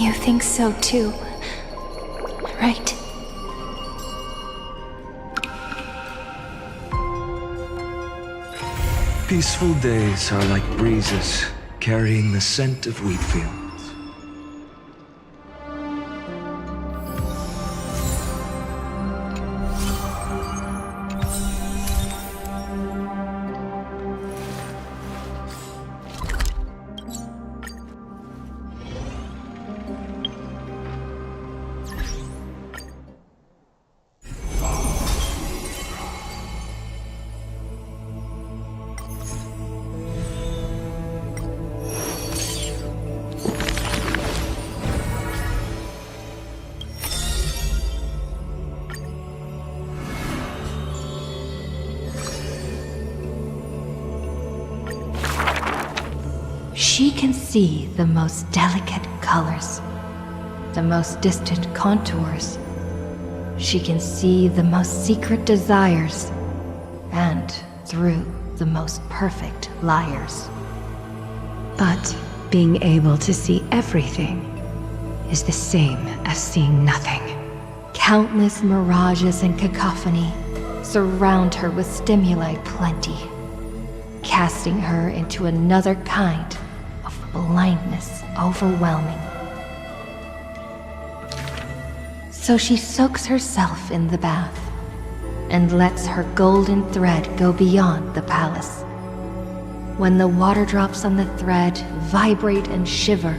You think so too, right? Peaceful days are like breezes carrying the scent of wheat fields. She can see the most delicate colors, the most distant contours. She can see the most secret desires, and through the most perfect liars. But being able to see everything is the same as seeing nothing. Countless mirages and cacophony surround her with stimuli plenty, casting her into another kind of blindness overwhelming. So she soaks herself in the bath and lets her golden thread go beyond the palace. When the water drops on the thread vibrate and shiver,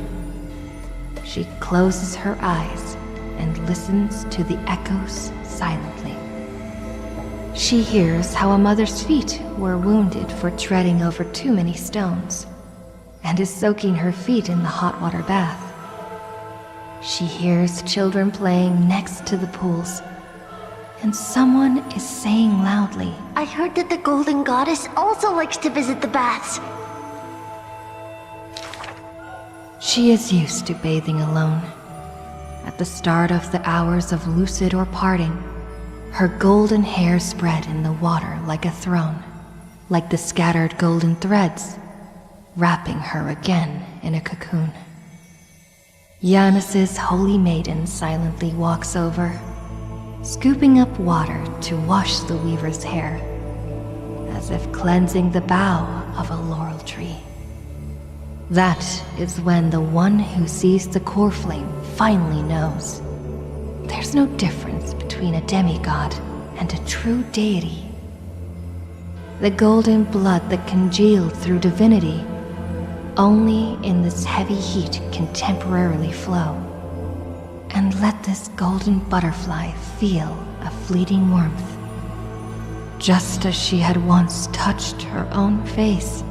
she closes her eyes and listens to the echoes silently. She hears how a mother's feet were wounded for treading over too many stones, and is soaking her feet in the hot water bath. She hears children playing next to the pools, and someone is saying loudly, I heard that the Golden Goddess also likes to visit the baths. She is used to bathing alone. At the start of the hours of lucid or parting, her golden hair spread in the water like a throne, like the scattered golden threads, wrapping her again in a cocoon. Yanis's holy maiden silently walks over, scooping up water to wash the weaver's hair, as if cleansing the bough of a laurel tree. That is when the one who sees the core flame finally knows. There's no difference between a demigod and a true deity. The golden blood that congealed through divinity only in this heavy heat can temporarily flow. And let this golden butterfly feel a fleeting warmth, just as she had once touched her own face.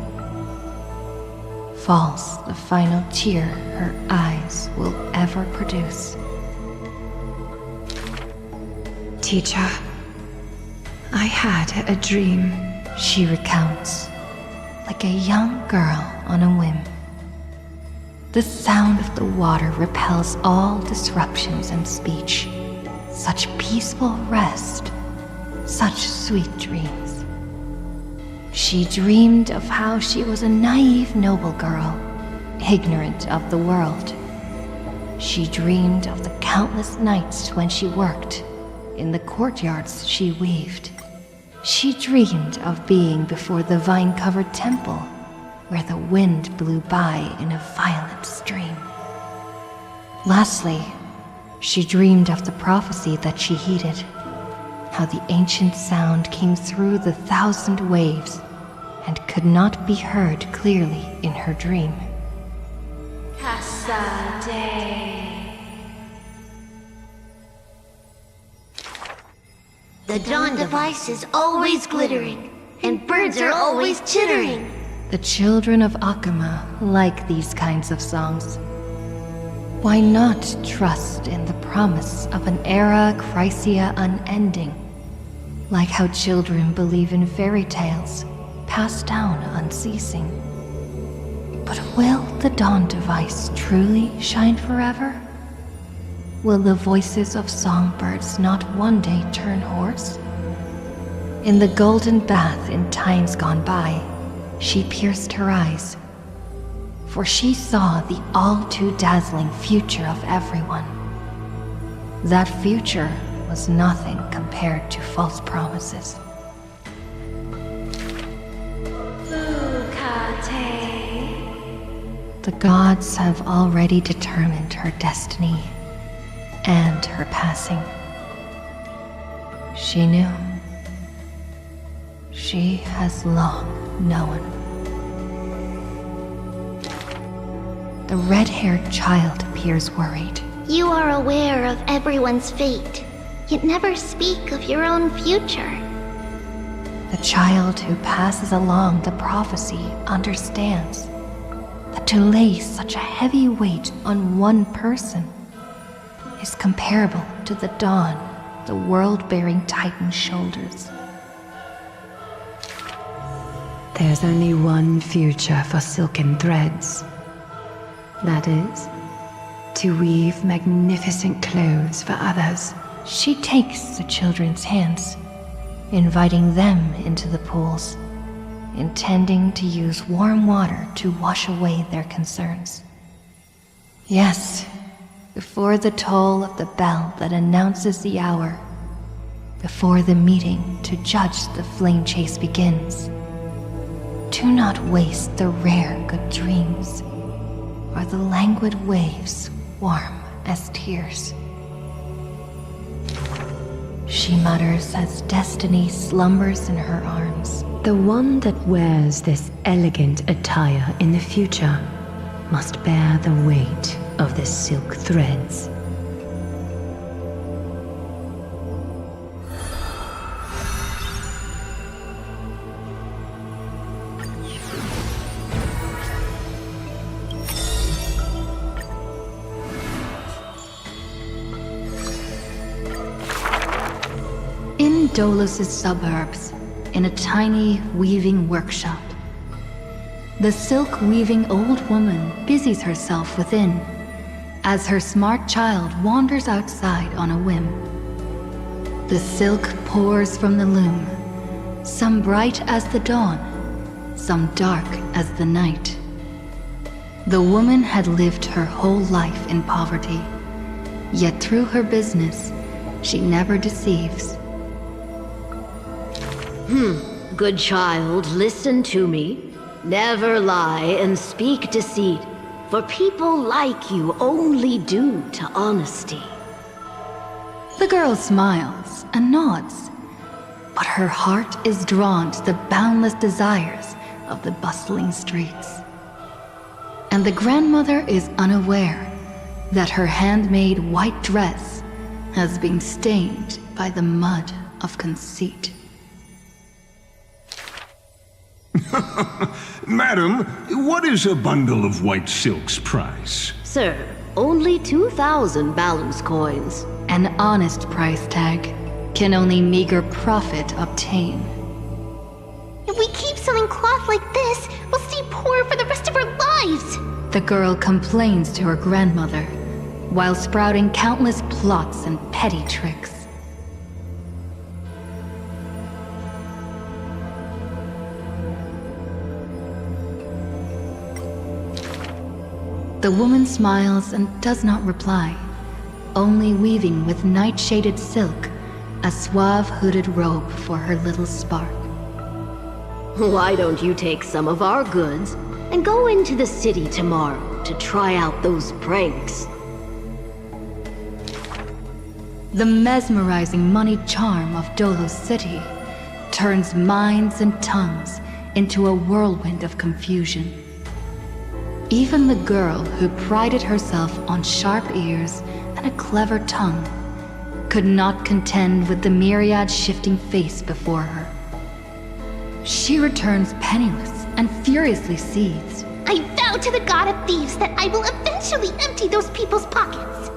Falls the final tear her eyes will ever produce. Teacher, I had a dream, she recounts, like a young girl on a whim. The sound of the water repels all disruptions in speech. Such peaceful rest, such sweet dreams. She dreamed of how she was a naive noble girl, ignorant of the world. She dreamed of the countless nights when she worked, in the courtyards she weaved. She dreamed of being before the vine-covered temple, where the wind blew by in a violent stream. Lastly, she dreamed of the prophecy that she heeded, how the ancient sound came through the 1,000 waves and could not be heard clearly in her dream. The dawn device is always glittering, and birds are always chittering. The children of Akuma like these kinds of songs. Why not trust in the promise of an era Chrysia unending, like how children believe in fairy tales, passed down unceasing? But will the dawn device truly shine forever? Will the voices of songbirds not one day turn hoarse? In the golden bath in times gone by, she pierced her eyes, for she saw the all-too-dazzling future of everyone. That future was nothing compared to false promises. The gods have already determined her destiny and her passing. She knew. She has long known. The red-haired child appears worried. You are aware of everyone's fate, yet never speak of your own future. The child who passes along the prophecy understands that to lay such a heavy weight on one person is comparable to the dawn the world-bearing Titan shoulders. There's only one future for silken threads. That is, to weave magnificent clothes for others. She takes the children's hands, inviting them into the pools, intending to use warm water to wash away their concerns. Yes, before the toll of the bell that announces the hour, before the meeting to judge the flame chase begins. Do not waste the rare good dreams, or the languid waves warm as tears. She mutters as destiny slumbers in her arms. The one that wears this elegant attire in the future must bear the weight of the silk threads. In Dolus' suburbs, in a tiny weaving workshop. The silk weaving old woman busies herself within, as her smart child wanders outside on a whim. The silk pours from the loom, some bright as the dawn, some dark as the night. The woman had lived her whole life in poverty, yet through her business, she never deceives. Good child, listen to me. Never lie and speak deceit, for people like you only do to honesty. The girl smiles and nods, but her heart is drawn to the boundless desires of the bustling streets. And the grandmother is unaware that her handmade white dress has been stained by the mud of conceit. Madam, what is a bundle of white silk's price? Sir, only 2,000 balance coins. An honest price tag can only meager profit obtain. If we keep selling cloth like this, we'll stay poor for the rest of our lives! The girl complains to her grandmother, while sprouting countless plots and petty tricks. The woman smiles and does not reply, only weaving with night-shaded silk a suave hooded robe for her little spark. Why don't you take some of our goods and go into the city tomorrow to try out those pranks? The mesmerizing moneyed charm of Dolos City turns minds and tongues into a whirlwind of confusion. Even the girl who prided herself on sharp ears and a clever tongue could not contend with the myriad shifting face before her. She returns penniless and furiously seethes. I vow to the god of thieves that I will eventually empty those people's pockets!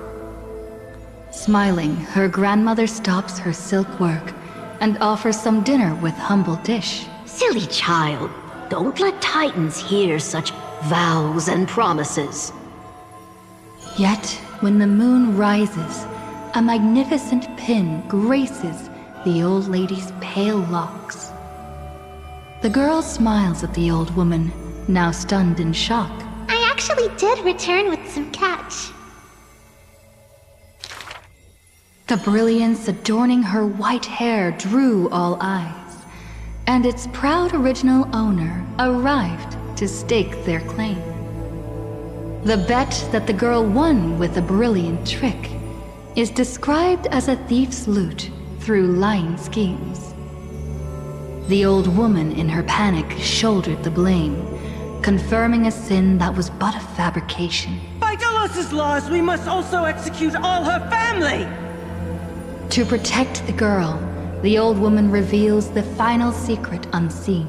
Smiling, her grandmother stops her silk work and offers some dinner with humble dish. Silly child, don't let Titans hear such vows and promises. Yet, when the moon rises, a magnificent pin graces the old lady's pale locks. The girl smiles at the old woman, now stunned in shock. I actually did return with some catch. The brilliance adorning her white hair drew all eyes, and its proud original owner arrived to stake their claim. The bet that the girl won with a brilliant trick is described as a thief's loot through lying schemes. The old woman in her panic shouldered the blame, confirming a sin that was but a fabrication. By Dolos's laws, we must also execute all her family! To protect the girl, the old woman reveals the final secret unseen.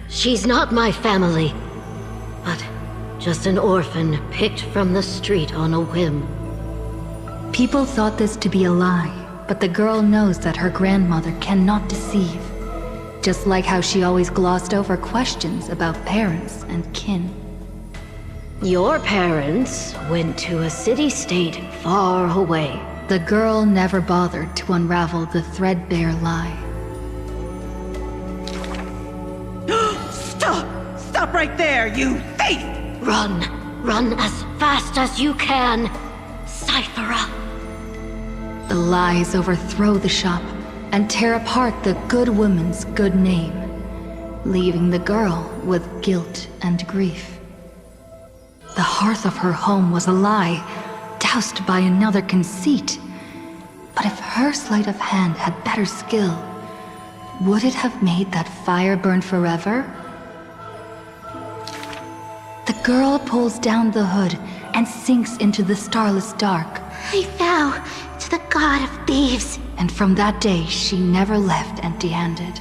She's not my family, but just an orphan picked from the street on a whim. People thought this to be a lie, but the girl knows that her grandmother cannot deceive, just like how she always glossed over questions about parents and kin. Your parents went to a city-state far away. The girl never bothered to unravel the threadbare lie. Stop! Stop right there, you thief! Run! Run as fast as you can! Cyphera! The lies overthrow the shop and tear apart the good woman's good name, leaving the girl with guilt and grief. The hearth of her home was a lie, doused by another conceit. But if her sleight of hand had better skill, would it have made that fire burn forever? The girl pulls down the hood and sinks into the starless dark. I vow to the god of thieves. And from that day, she never left empty-handed,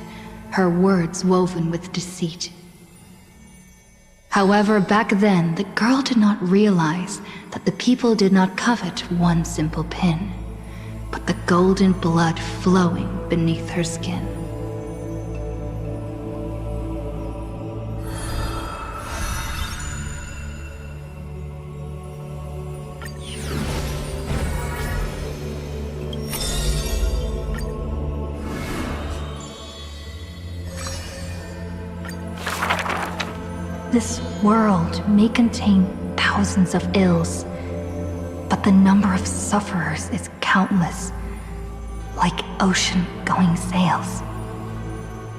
her words woven with deceit. However, back then, the girl did not realize that the people did not covet one simple pin, but the golden blood flowing beneath her skin. This world may contain thousands of ills, but the number of sufferers is countless, like ocean-going sails.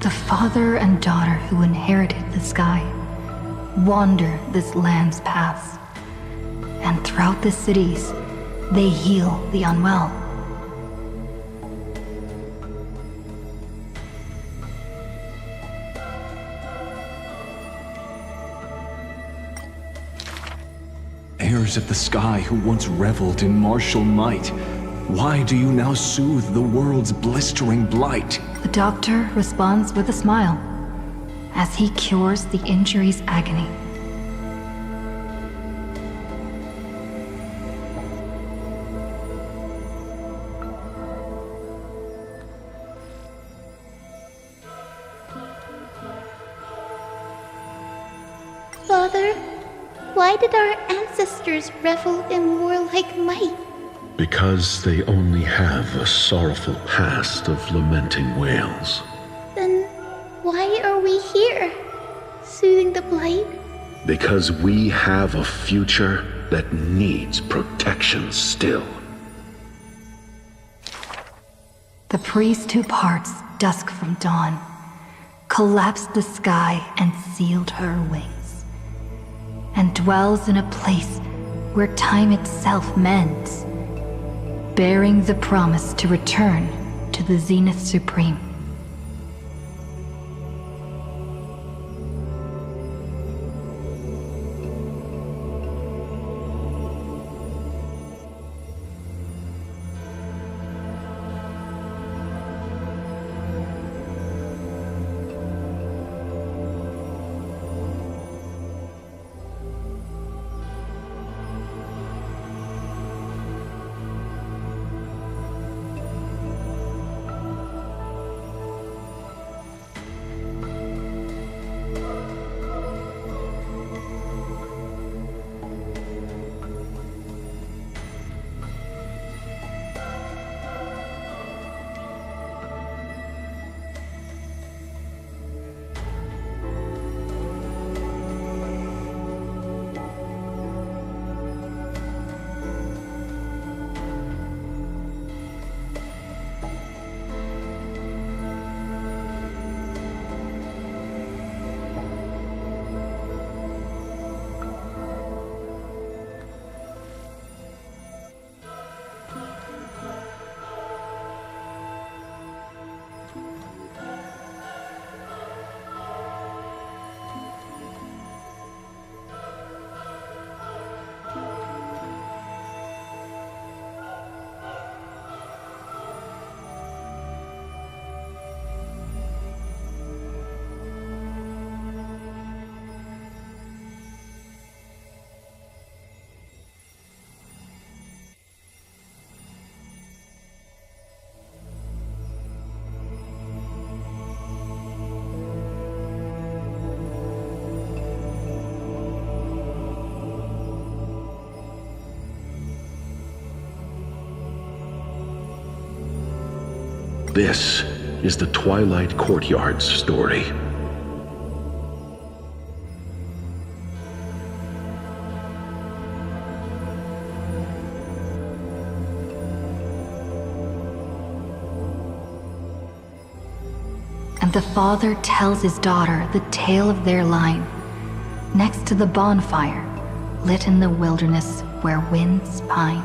The father and daughter who inherited the sky wander this land's paths, and throughout the cities, they heal the unwell. Heirs of the sky who once reveled in martial might, why do you now soothe the world's blistering blight? The doctor responds with a smile as he cures the injury's agony. Father, why did our ancestors revel in warlike might? Because they only have a sorrowful past of lamenting wails. Then why are we here, soothing the blight? Because we have a future that needs protection still. The priest who parts dusk from dawn collapsed the sky and sealed her wings, and dwells in a place where time itself mends, bearing the promise to return to the Zenith Supreme. This is the Twilight Courtyard's story. And the father tells his daughter the tale of their line, next to the bonfire, lit in the wilderness where winds pine.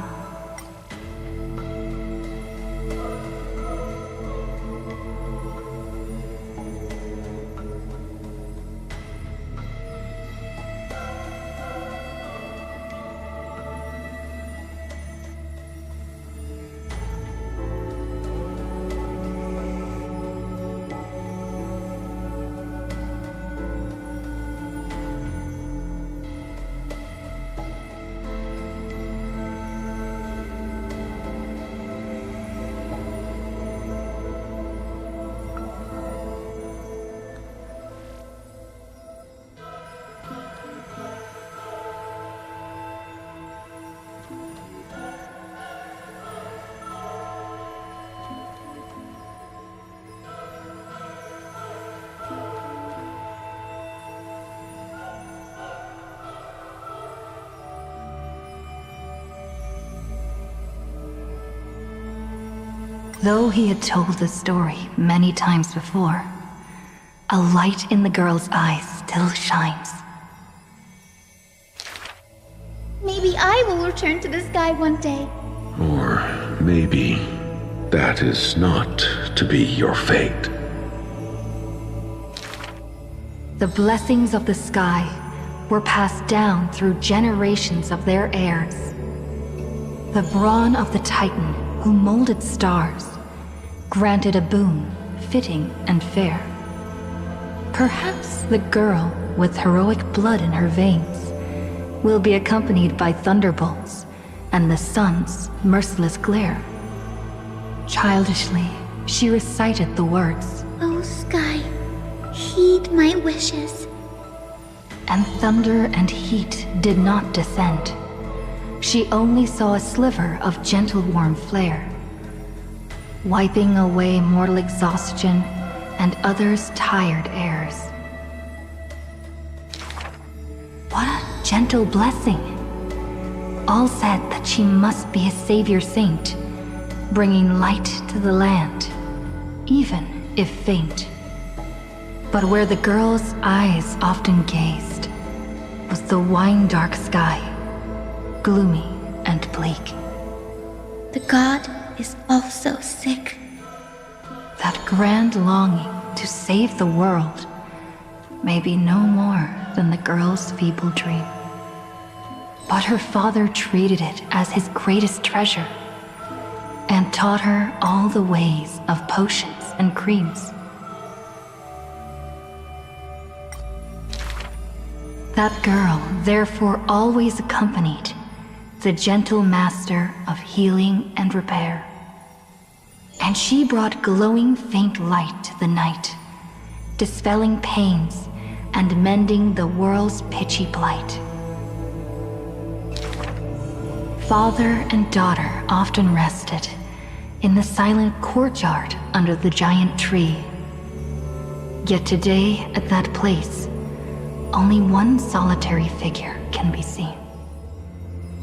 Though he had told the story many times before, a light in the girl's eyes still shines. Maybe I will return to the sky one day. Or maybe that is not to be your fate. The blessings of the sky were passed down through generations of their heirs. The brawn of the Titan who molded stars granted a boon fitting and fair. Perhaps the girl with heroic blood in her veins will be accompanied by thunderbolts and the sun's merciless glare. Childishly, she recited the words, Oh sky, heed my wishes. And thunder and heat did not descend. She only saw a sliver of gentle warm flare, wiping away mortal exhaustion and others' tired airs. What a gentle blessing! All said that she must be a savior saint, bringing light to the land, even if faint. But where the girl's eyes often gazed was the wine-dark sky, gloomy and bleak. The god is also sick. That grand longing to save the world may be no more than the girl's feeble dream. But her father treated it as his greatest treasure and taught her all the ways of potions and creams. That girl therefore always accompanied the gentle master of healing and repair. And she brought glowing faint light to the night, dispelling pains and mending the world's pitchy blight. Father and daughter often rested in the silent courtyard under the giant tree. Yet today, at that place, only one solitary figure can be seen.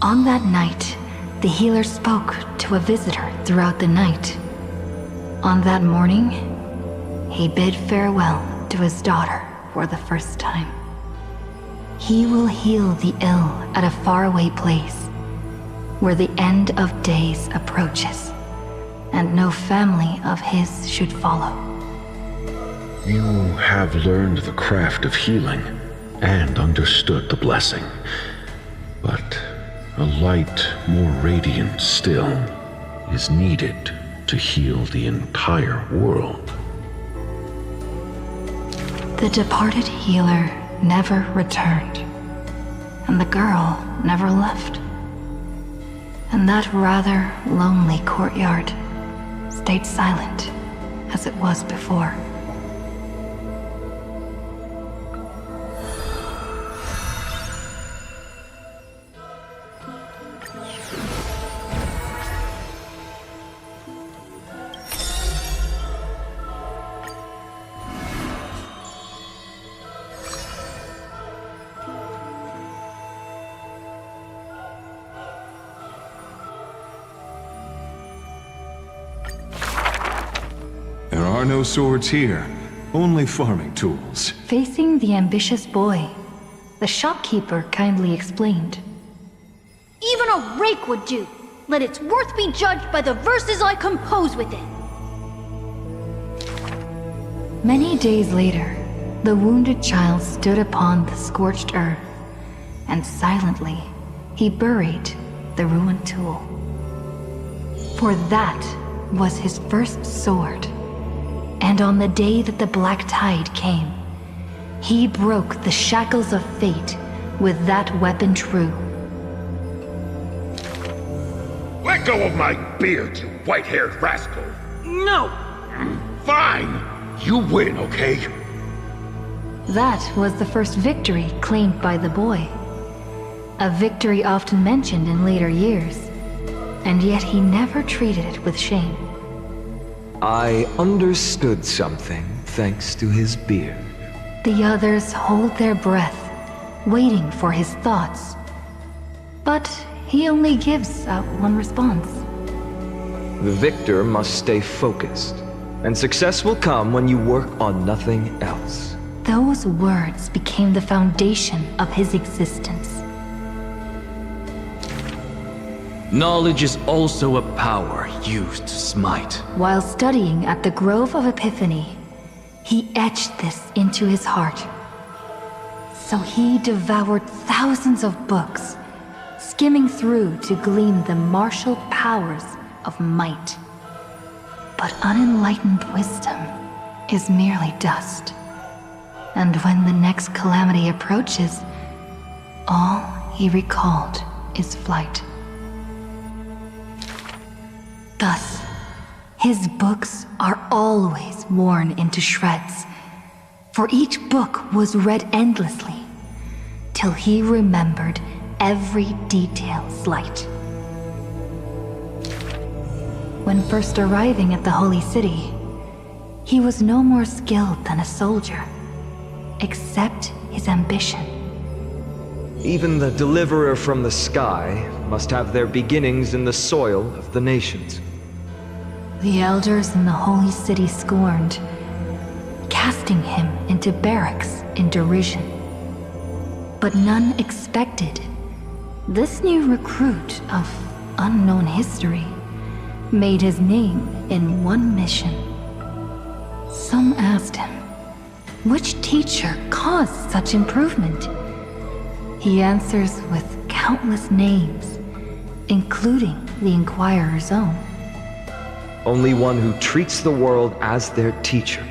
On that night, the healer spoke to a visitor throughout the night. On that morning, he bid farewell to his daughter for the first time. He will heal the ill at a faraway place, where the end of days approaches, and no family of his should follow. You have learned the craft of healing and understood the blessing, but a light more radiant still is needed to heal the entire world. The departed healer never returned, and the girl never left. And that rather lonely courtyard stayed silent as it was before. There are no swords here, only farming tools. Facing the ambitious boy, the shopkeeper kindly explained. Even a rake would do. Let its worth be judged by the verses I compose with it. Many days later, the wounded child stood upon the scorched earth, and silently he buried the ruined tool. For that was his first sword. And on the day that the black tide came, he broke the shackles of fate with that weapon true. Let go of my beard, you white-haired rascal! No! Fine! You win, okay? That was the first victory claimed by the boy. A victory often mentioned in later years, and yet he never treated it with shame. I understood something thanks to his beard. The others hold their breath, waiting for his thoughts. But he only gives out one response. The victor must stay focused, and success will come when you work on nothing else. Those words became the foundation of his existence. Knowledge is also a power used to smite. While studying at the Grove of Epiphany, he etched this into his heart. So he devoured thousands of books, skimming through to glean the martial powers of might. But unenlightened wisdom is merely dust. And when the next calamity approaches, all he recalled is flight. Thus, his books are always worn into shreds, for each book was read endlessly, till he remembered every detail slight. When first arriving at the Holy City, he was no more skilled than a soldier, except his ambition. Even the deliverer from the sky must have their beginnings in the soil of the nations. The elders in the Holy City scorned, casting him into barracks in derision. But none expected this new recruit of unknown history made his name in one mission. Some asked him, which teacher caused such improvement? He answers with countless names, including the Inquirer's own. Only one who treats the world as their teacher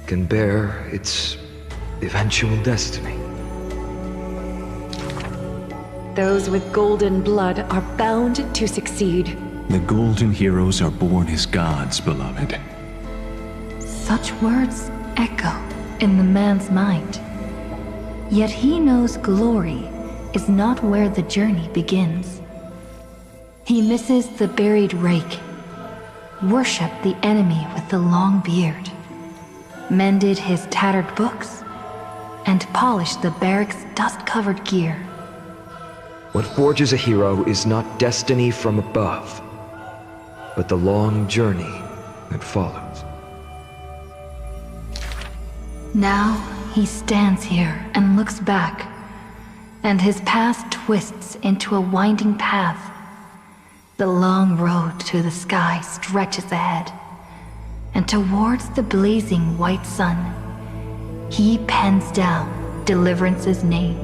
can bear its eventual destiny. Those with golden blood are bound to succeed. The golden heroes are born as gods, beloved. Such words echo in the man's mind. Yet he knows glory is not where the journey begins. He misses the buried rake, worshipped the enemy with the long beard, mended his tattered books, and polished the barrack's dust-covered gear. What forges a hero is not destiny from above, but the long journey that follows. Now he stands here and looks back, and his past twists into a winding path. The long road to the sky stretches ahead, and towards the blazing white sun, he pens down Deliverance's name.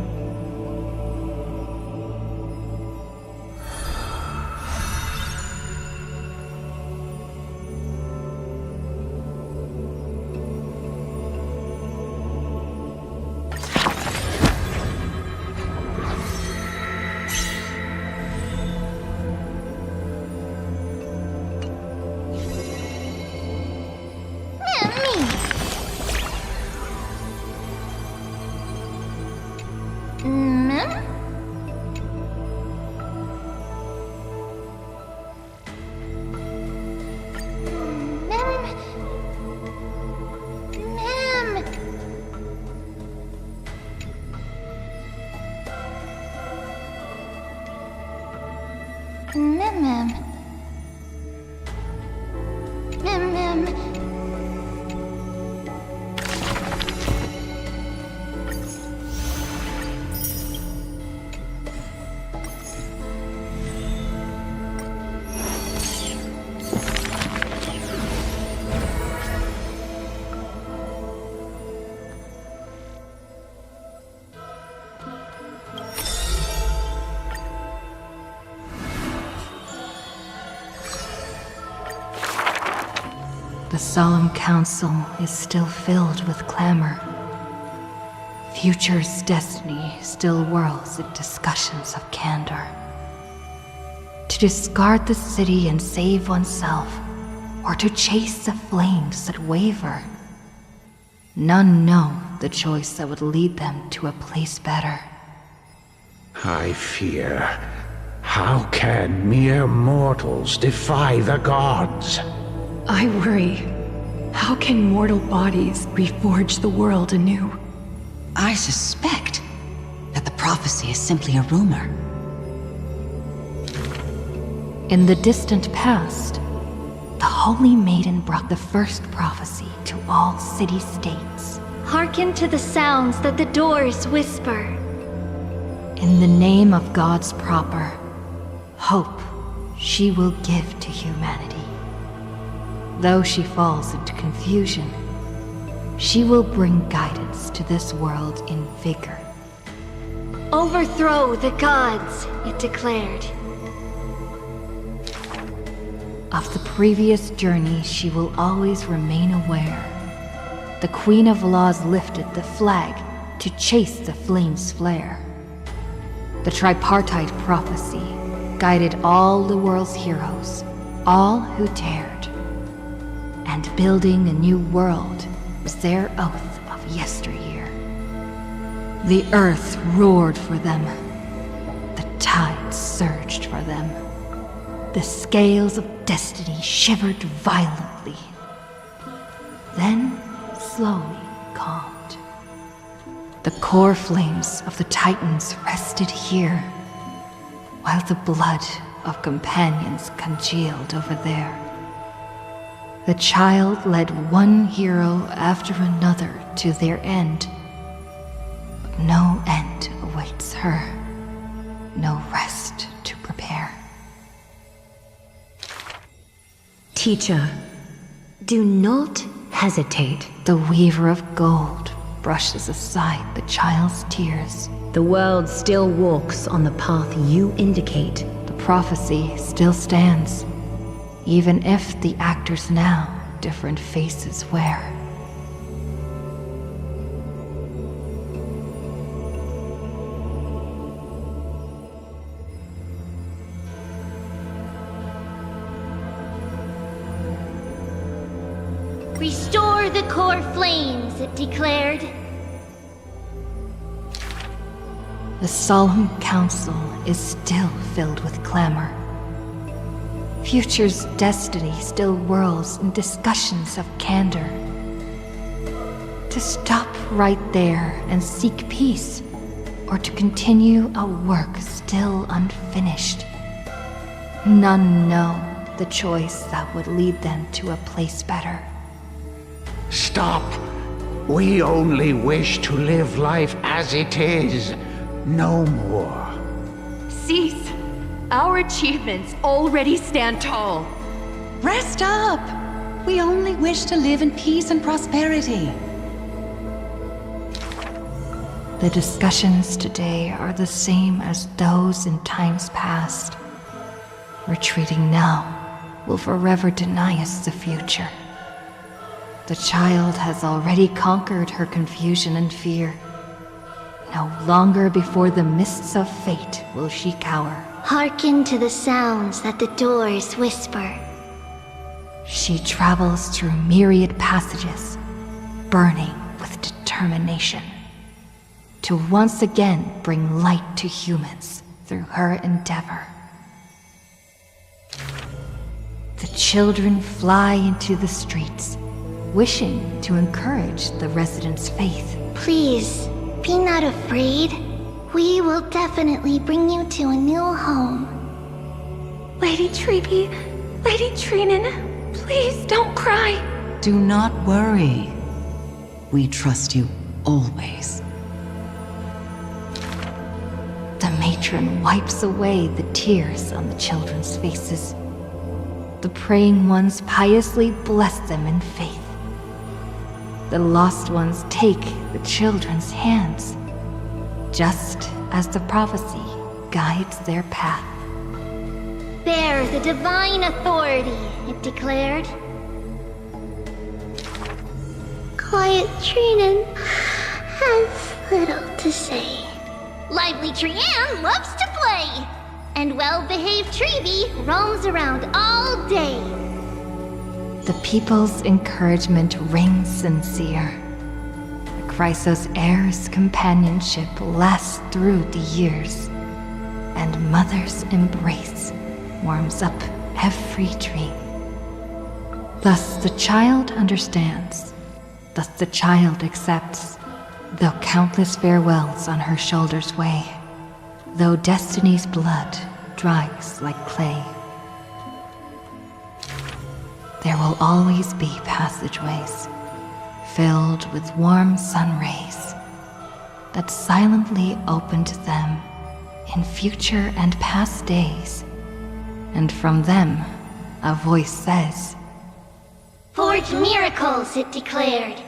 The solemn council is still filled with clamor. Future's destiny still whirls in discussions of candor. To discard the city and save oneself, or to chase the flames that waver. None know the choice that would lead them to a place better. I fear. How can mere mortals defy the gods? I worry. How can mortal bodies reforge the world anew? I suspect that the prophecy is simply a rumor. In the distant past, the Holy Maiden brought the first prophecy to all city-states. Hearken to the sounds that the doors whisper. In the name of God's proper hope, she will give to humanity. Though she falls into confusion, she will bring guidance to this world in vigor. Overthrow the gods, it declared. Of the previous journey, she will always remain aware. The Queen of Laws lifted the flag to chase the flames flare. The tripartite prophecy guided all the world's heroes, all who dared. And building a new world was their oath of yesteryear. The earth roared for them. The tides surged for them. The scales of destiny shivered violently. Then slowly calmed. The core flames of the Titans rested here, while the blood of companions congealed over there. The child led one hero after another to their end, but no end awaits her, no rest to prepare. Teacher, do not hesitate. The weaver of gold brushes aside the child's tears. The world still walks on the path you indicate. The prophecy still stands, even if the actors now different faces wear. Restore the core flames, it declared. The solemn council is still filled with clamor. Future's destiny still whirls in discussions of candor. To stop right there and seek peace, or to continue a work still unfinished. None know the choice that would lead them to a place better. Stop! We only wish to live life as it is, no more. Cease! Our achievements already stand tall. Rest up! We only wish to live in peace and prosperity. The discussions today are the same as those in times past. Retreating now will forever deny us the future. The child has already conquered her confusion and fear. No longer before the mists of fate will she cower. Hearken to the sounds that the doors whisper. She travels through myriad passages, burning with determination, to once again bring light to humans through her endeavor. The children fly into the streets, wishing to encourage the residents' faith. Please, be not afraid. We will definitely bring you to a new home. Lady Treeby, Lady Trinin, please don't cry. Do not worry. We trust you always. The matron wipes away the tears on the children's faces. The praying ones piously bless them in faith. The lost ones take the children's hands, just as the prophecy guides their path. Bear the divine authority, it declared. Quiet Trinin has little to say. Lively Trianne loves to play, and well-behaved Treeby roams around all day. The people's encouragement rings sincere. The Chrysos heir's companionship lasts through the years, and Mother's embrace warms up every dream. Thus the child understands, thus the child accepts, though countless farewells on her shoulders weigh, though destiny's blood dries like clay. there will always be passageways filled with warm sun rays that silently open to them in future and past days. And from them, a voice says, "Forge miracles," it declared.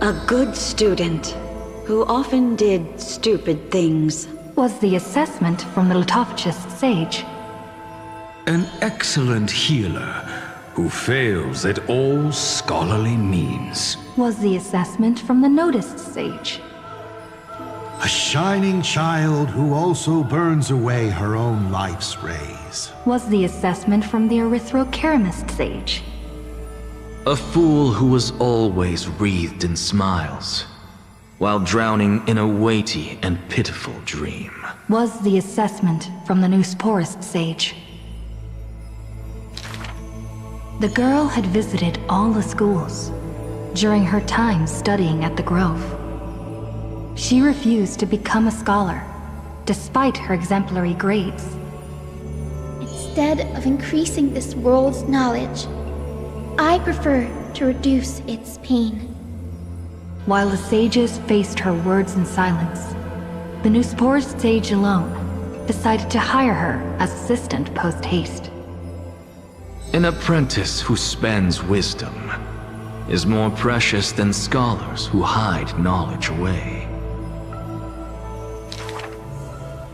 A good student, who often did stupid things. Was the assessment from the Litovchist sage. An excellent healer, who fails at all scholarly means. Was the assessment from the noticed sage. A shining child who also burns away her own life's rays. Was the assessment from the erythrokeramist sage. A fool who was always wreathed in smiles, while drowning in a weighty and pitiful dream. Was the assessment from the Newsporist sage. The girl had visited all the schools during her time studying at the Grove. She refused to become a scholar, despite her exemplary grades. Instead of increasing this world's knowledge, I prefer to reduce its pain. While the sages faced her words in silence, the Newsporist sage alone decided to hire her as assistant post-haste. An apprentice who spends wisdom is more precious than scholars who hide knowledge away.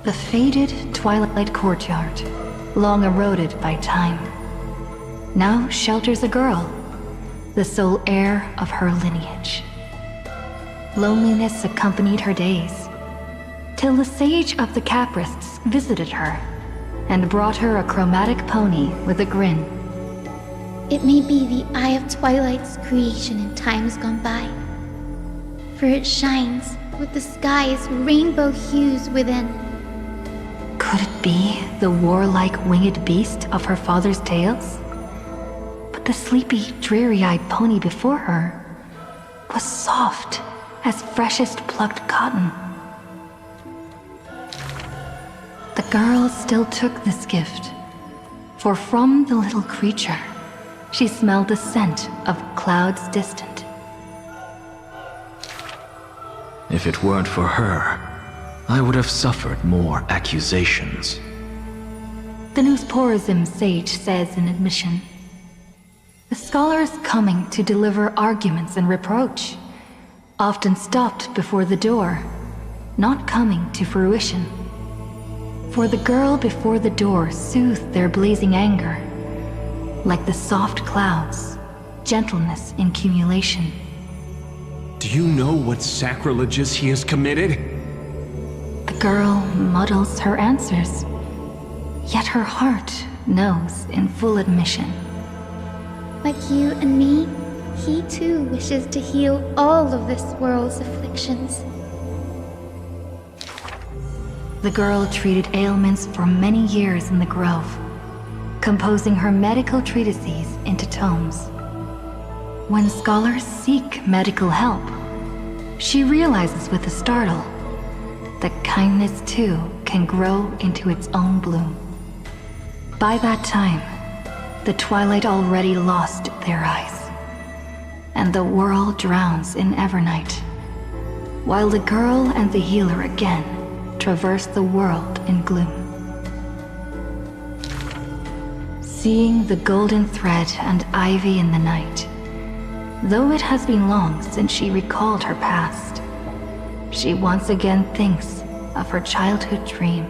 The faded twilight courtyard, long eroded by time, now shelters a girl, the sole heir of her lineage. Loneliness accompanied her days, till the sage of the Caprists visited her and brought her a chromatic pony with a grin. It may be the Eye of Twilight's creation in times gone by, for it shines with the sky's rainbow hues within. Could it be the warlike winged beast of her father's tales? But the sleepy, dreary-eyed pony before her was soft as freshest plucked cotton. The girl still took this gift, for from the little creature, she smelled the scent of clouds distant. If it weren't for her, I would have suffered more accusations. The Newsporism sage says in admission, the scholar is coming to deliver arguments and reproach, often stopped before the door, not coming to fruition. For the girl before the door soothed their blazing anger, like the soft clouds, gentleness in cumulation. Do you know what sacrileges he has committed? The girl muddles her answers, yet her heart knows in full admission. Like you and me, he too wishes to heal all of this world's afflictions. The girl treated ailments for many years in the Grove, composing her medical treatises into tomes. When scholars seek medical help, she realizes with a startle that kindness too can grow into its own bloom. By that time, the twilight already lost their eyes, and the world drowns in evernight, while the girl and the healer again traverse the world in gloom. Seeing the golden thread and ivy in the night, though it has been long since she recalled her past, she once again thinks of her childhood dream.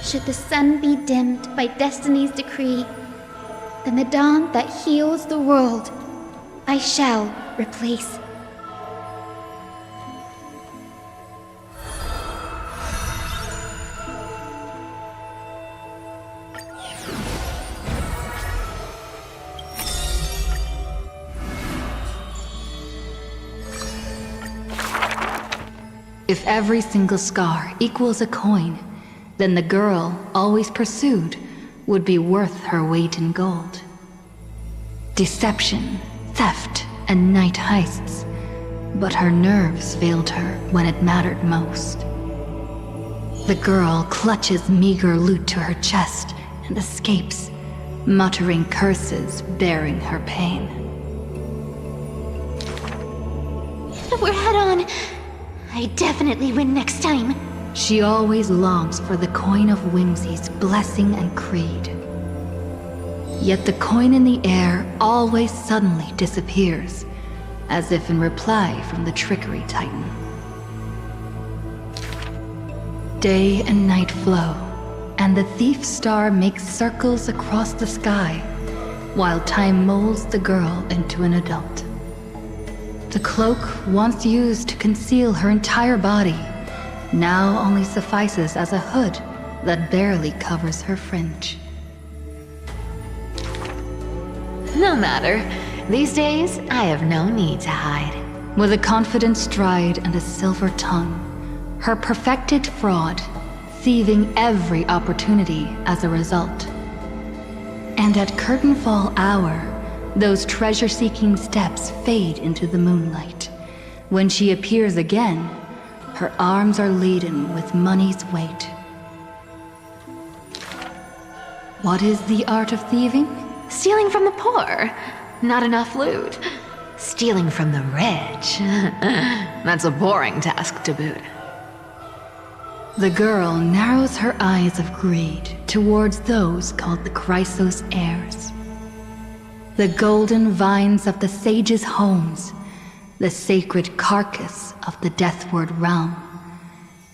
Should the sun be dimmed by destiny's decree, then the dawn that heals the world I shall replace. If every single scar equals a coin, then the girl, always pursued, would be worth her weight in gold. Deception, theft, and night heists, but her nerves failed her when it mattered most. The girl clutches meager loot to her chest and escapes, muttering curses bearing her pain. We're head on. I definitely win next time. She always longs for the coin of Whimsy's blessing and creed. Yet the coin in the air always suddenly disappears, as if in reply from the trickery titan. Day and night flow, and the thief star makes circles across the sky, while time molds the girl into an adult. The cloak once used to conceal her entire body now only suffices as a hood that barely covers her fringe. No matter. These days, I have no need to hide. With a confident stride and a silver tongue, her perfected fraud, thieving every opportunity as a result. And at curtainfall hour, those treasure-seeking steps fade into the moonlight. When she appears again, her arms are laden with money's weight. What is the art of thieving? Stealing from the poor. Not enough loot. Stealing from the rich. That's a boring task to boot. The girl narrows her eyes of greed towards those called the Chrysos heirs. The golden vines of the sages' homes, the sacred carcass of the deathward realm,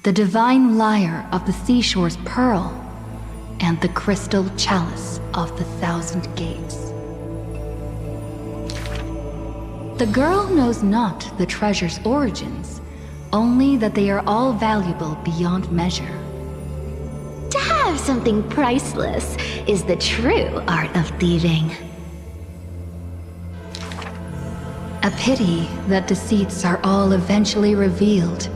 the divine lyre of the seashore's pearl, and the crystal chalice of the 1,000 gates. The girl knows not the treasure's origins, only that they are all valuable beyond measure. To have something priceless is the true art of thieving. A pity that deceits are all eventually revealed,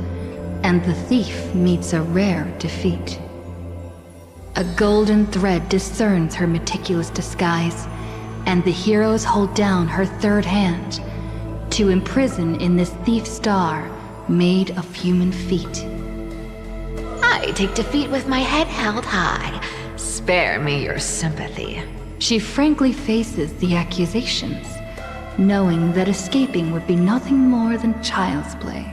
and the thief meets a rare defeat. A golden thread discerns her meticulous disguise, and the heroes hold down her third hand to imprison in this thief star made of human feet. I take defeat with my head held high. Spare me your sympathy. She frankly faces the accusations, knowing that escaping would be nothing more than child's play.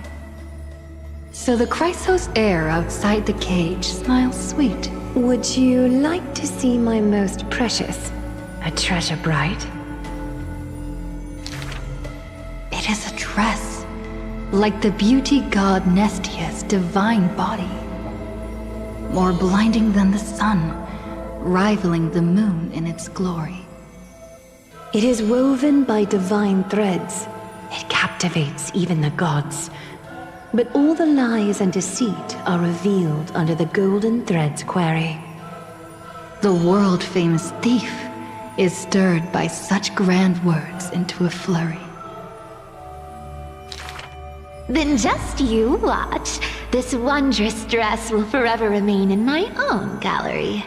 So the Chrysos heir outside the cage smiles sweet. Would you like to see my most precious, a treasure bride? It is a dress, like the beauty god Nestia's divine body. More blinding than the sun, rivaling the moon in its glory. It is woven by divine threads. It captivates even the gods. But all the lies and deceit are revealed under the golden thread's query. The world-famous thief is stirred by such grand words into a flurry. Then just you watch. This wondrous dress will forever remain in my own gallery.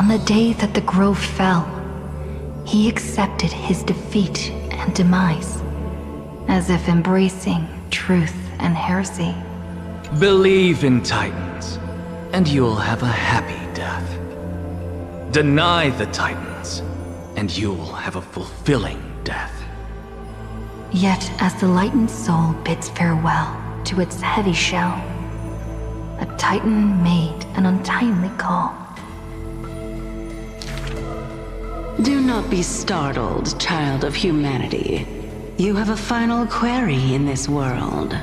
On the day that the grove fell, he accepted his defeat and demise, as if embracing truth and heresy. Believe in Titans, and you'll have a happy death. Deny the Titans, and you'll have a fulfilling death. Yet as the lightened soul bids farewell to its heavy shell, a Titan made an untimely call. Do not be startled, child of humanity. You have a final query in this world.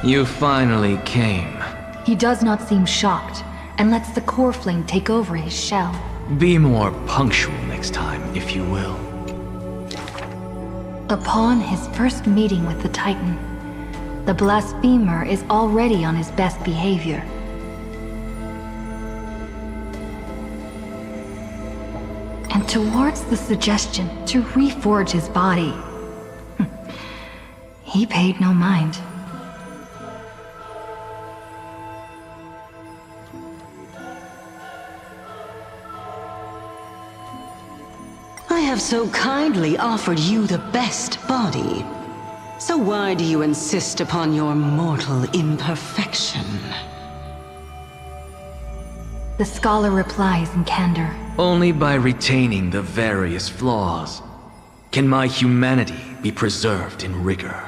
You finally came. He does not seem shocked, and lets the core fling take over his shell. Be more punctual next time, if you will. Upon his first meeting with the Titan, the blasphemer is already on his best behavior. And towards the suggestion to reforge his body, he paid no mind. I have so kindly offered you the best body. So why do you insist upon your mortal imperfection? The scholar replies in candor. Only by retaining the various flaws can my humanity be preserved in rigor.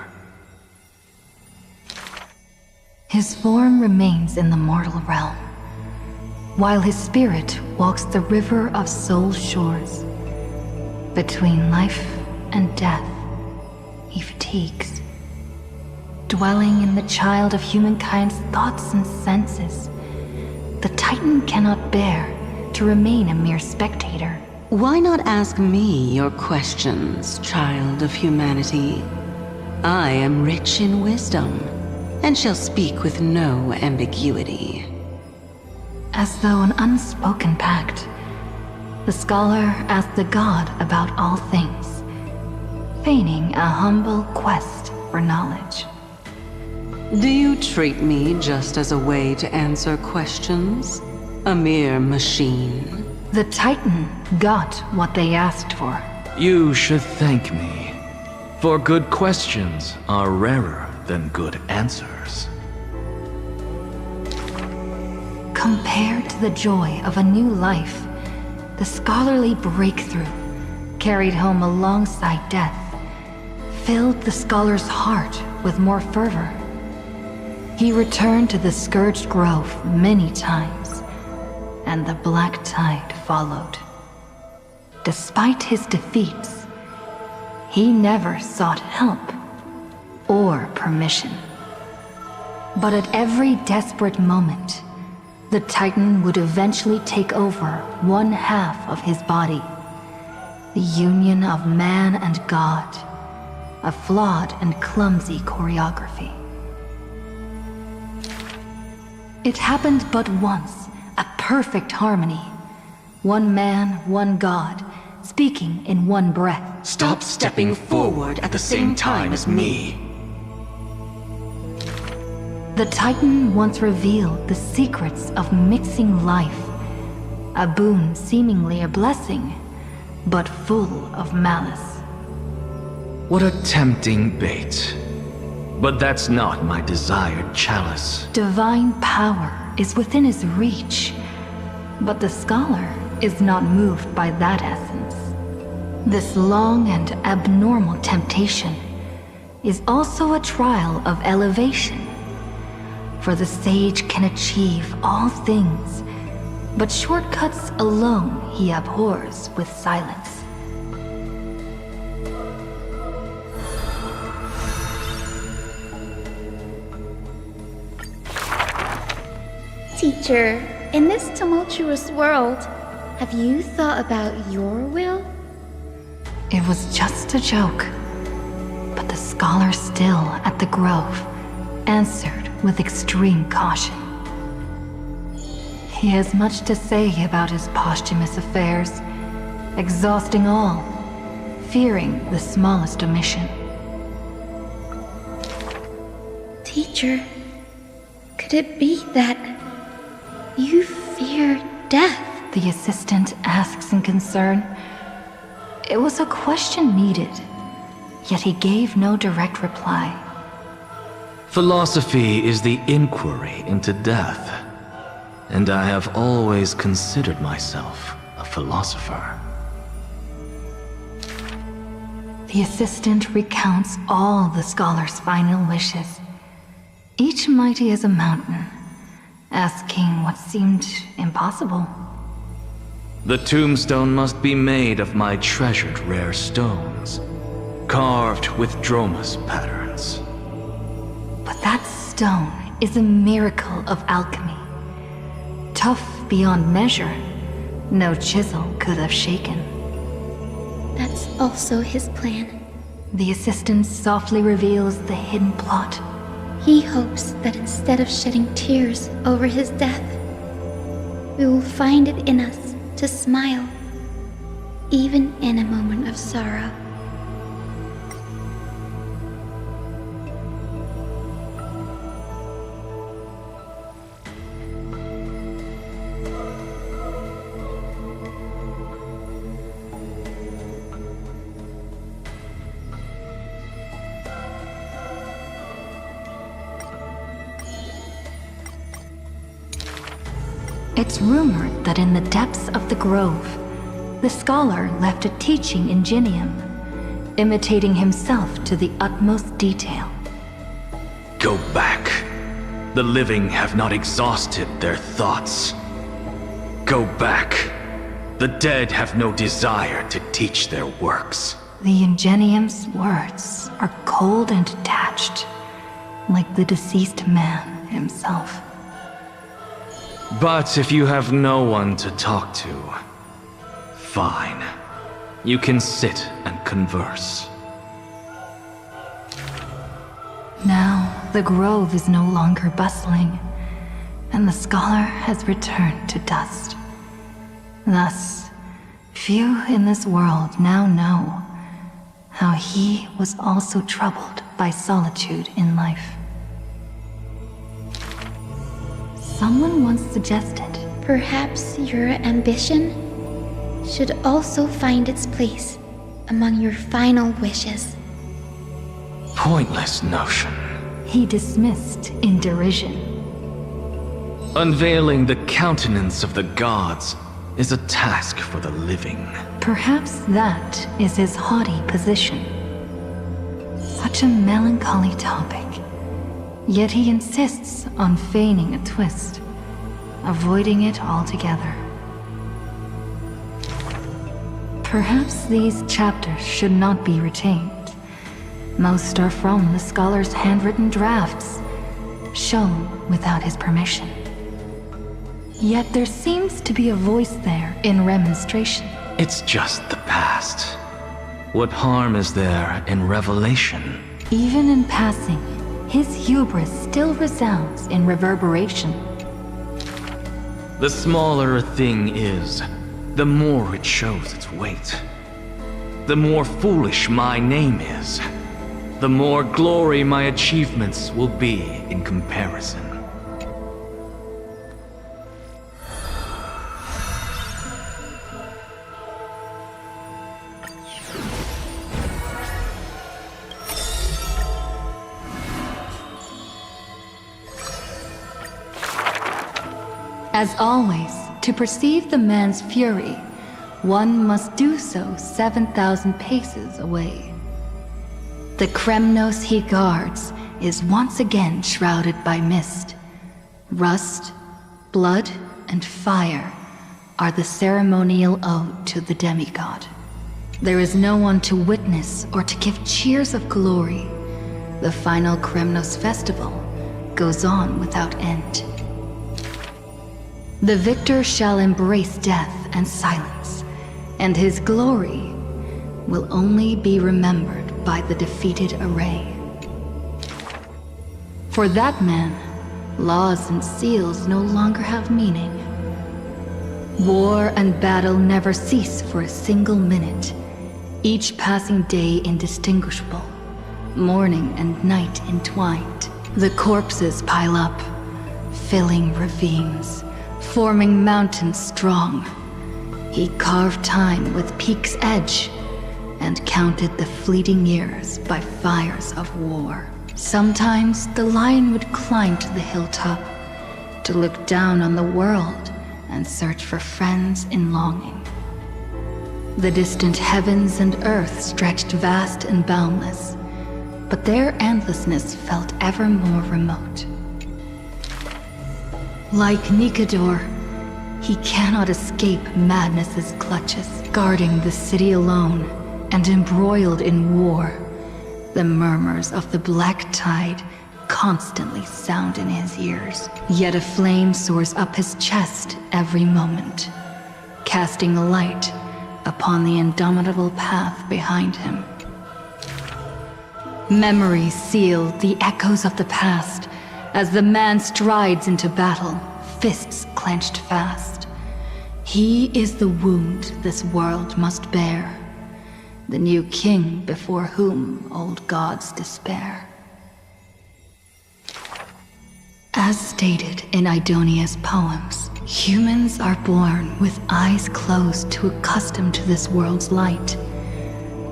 His form remains in the mortal realm, while his spirit walks the river of soul shores. Between life and death, he fatigues, dwelling in the child of humankind's thoughts and senses. The Titan cannot bear to remain a mere spectator. Why not ask me your questions, child of humanity? I am rich in wisdom, and shall speak with no ambiguity. As though an unspoken pact, the scholar asked the god about all things, feigning a humble quest for knowledge. Do you treat me just as a way to answer questions? A mere machine? The Titan got what they asked for. You should thank me, for good questions are rarer than good answers. Compared to the joy of a new life, the scholarly breakthrough, carried home alongside death, filled the scholar's heart with more fervor. He returned to the Scourged Grove many times, and the Black Tide followed. Despite his defeats, he never sought help or permission. But at every desperate moment, the Titan would eventually take over one half of his body. The union of man and God, a flawed and clumsy choreography. It happened but once, a perfect harmony. One man, one God, speaking in one breath. Stop stepping forward at the same time as me. The Titan once revealed the secrets of mixing life, a boon seemingly a blessing, but full of malice. What a tempting bait. But that's not my desired chalice. Divine power is within his reach, but the scholar is not moved by that essence. This long and abnormal temptation is also a trial of elevation. For the sage can achieve all things, but shortcuts alone he abhors with silence. Teacher, in this tumultuous world, have you thought about your will? It was just a joke, but the scholar still at the grove answered with extreme caution. He has much to say about his posthumous affairs, exhausting all, fearing the smallest omission. Teacher, could it be that you fear death The assistant asks in concern. It was a question needed, yet he gave no direct reply. Philosophy is the inquiry into death, and I have always considered myself a philosopher. The assistant recounts all the scholar's final wishes, each mighty as a mountain, asking what seemed impossible. The tombstone must be made of my treasured rare stones, carved with Dromus patterns. But that stone is a miracle of alchemy. Tough beyond measure, no chisel could have shaken. That's also his plan. The assistant softly reveals the hidden plot. He hopes that instead of shedding tears over his death, we will find it in us to smile, even in a moment of sorrow. It's rumored that in the depths of the grove, the scholar left a teaching ingenium, imitating himself to the utmost detail. Go back. The living have not exhausted their thoughts. Go back. The dead have no desire to teach their works. The ingenium's words are cold and detached, like the deceased man himself. But if you have no one to talk to, fine. You can sit and converse. Now, the grove is no longer bustling, and the scholar has returned to dust. Thus, few in this world now know how he was also troubled by solitude in life. Someone once suggested, perhaps your ambition should also find its place among your final wishes. Pointless notion. He dismissed in derision. Unveiling the countenance of the gods is a task for the living. Perhaps that is his haughty position. Such a melancholy topic. Yet he insists on feigning a twist, avoiding it altogether. Perhaps these chapters should not be retained. Most are from the scholar's handwritten drafts, shown without his permission. Yet there seems to be a voice there in remonstration. It's just the past. What harm is there in revelation? Even in passing, his hubris still resounds in reverberation. The smaller a thing is, the more it shows its weight. The more foolish my name is, the more glory my achievements will be in comparison. As always, to perceive the man's fury, one must do so 7,000 paces away. The Kremnos he guards is once again shrouded by mist. Rust, blood, and fire are the ceremonial ode to the demigod. There is no one to witness or to give cheers of glory. The final Kremnos festival goes on without end. The victor shall embrace death and silence, and his glory will only be remembered by the defeated array. For that man, laws and seals no longer have meaning. War and battle never cease for a single minute, each passing day indistinguishable, morning and night entwined. The corpses pile up, filling ravines, forming mountains strong. He carved time with peak's edge and counted the fleeting years by fires of war. Sometimes the lion would climb to the hilltop to look down on the world and search for friends in longing. The distant heavens and earth stretched vast and boundless, but their endlessness felt ever more remote. Like Nikador, he cannot escape madness's clutches, guarding the city alone and embroiled in war. The murmurs of the black tide constantly sound in his ears, yet a flame soars up his chest every moment, casting a light upon the indomitable path behind him. Memories seal the echoes of the past as the man strides into battle, fists clenched fast. He is the wound this world must bear, the new king before whom old gods despair. As stated in Idonia's poems, humans are born with eyes closed to accustom to this world's light,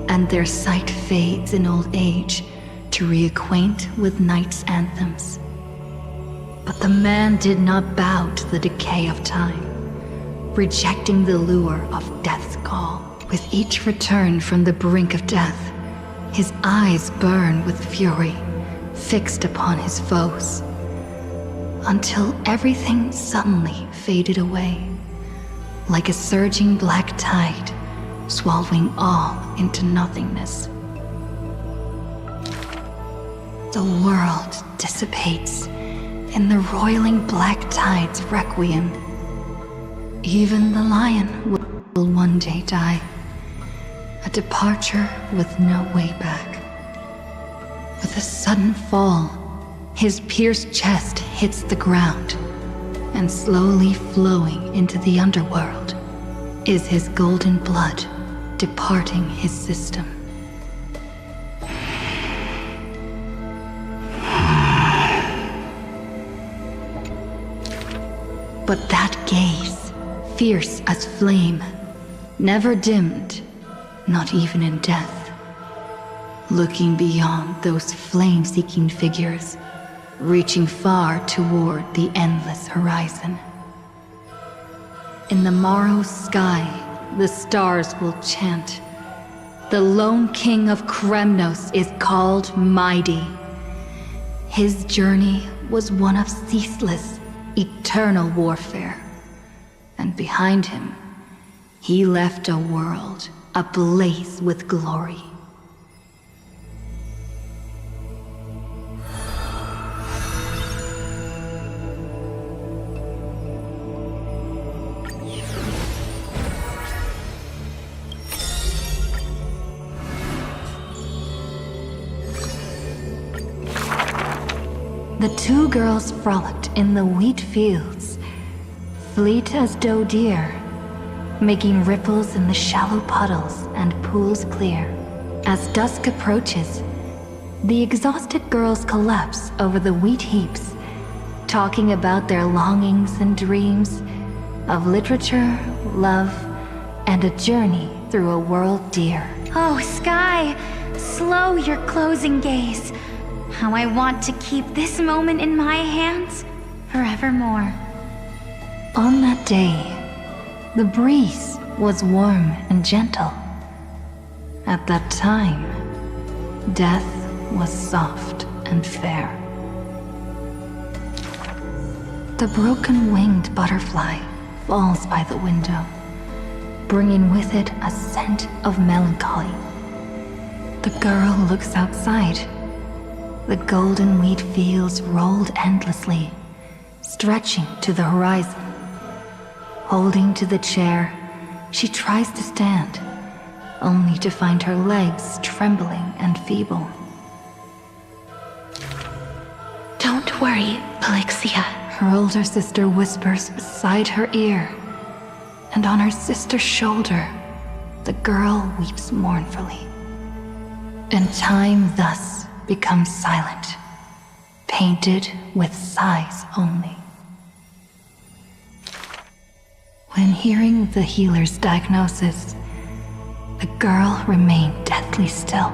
and their sight fades in old age to reacquaint with night's anthems. But the man did not bow to the decay of time, rejecting the lure of death's call. With each return from the brink of death, his eyes burn with fury, fixed upon his foes, until everything suddenly faded away, like a surging black tide, swallowing all into nothingness. The world dissipates in the roiling black tide's requiem. Even the lion will one day die, a departure with no way back. With a sudden fall, his pierced chest hits the ground, and slowly flowing into the underworld is his golden blood departing his system. But that gaze, fierce as flame, never dimmed, not even in death. Looking beyond those flame-seeking figures, reaching far toward the endless horizon. In the morrow's sky, the stars will chant. The lone king of Kremnos is called Mighty. His journey was one of ceaseless, eternal warfare. And behind him, he left a world ablaze with glory. The two girls frolicked in the wheat fields, fleet as doe deer, making ripples in the shallow puddles and pools clear. As dusk approaches, the exhausted girls collapse over the wheat heaps, talking about their longings and dreams of literature, love, and a journey through a world dear. Oh, Sky, slow your closing gaze. How I want to keep this moment in my hands forevermore. On that day, the breeze was warm and gentle. At that time, death was soft and fair. The broken-winged butterfly falls by the window, bringing with it a scent of melancholy. The girl looks outside. The golden wheat fields rolled endlessly, stretching to the horizon. Holding to the chair, she tries to stand, only to find her legs trembling and feeble. Don't worry, Pelixia. Her older sister whispers beside her ear, and on her sister's shoulder, the girl weeps mournfully. And time thus becomes silent, painted with sighs only. When hearing the healer's diagnosis, the girl remained deathly still.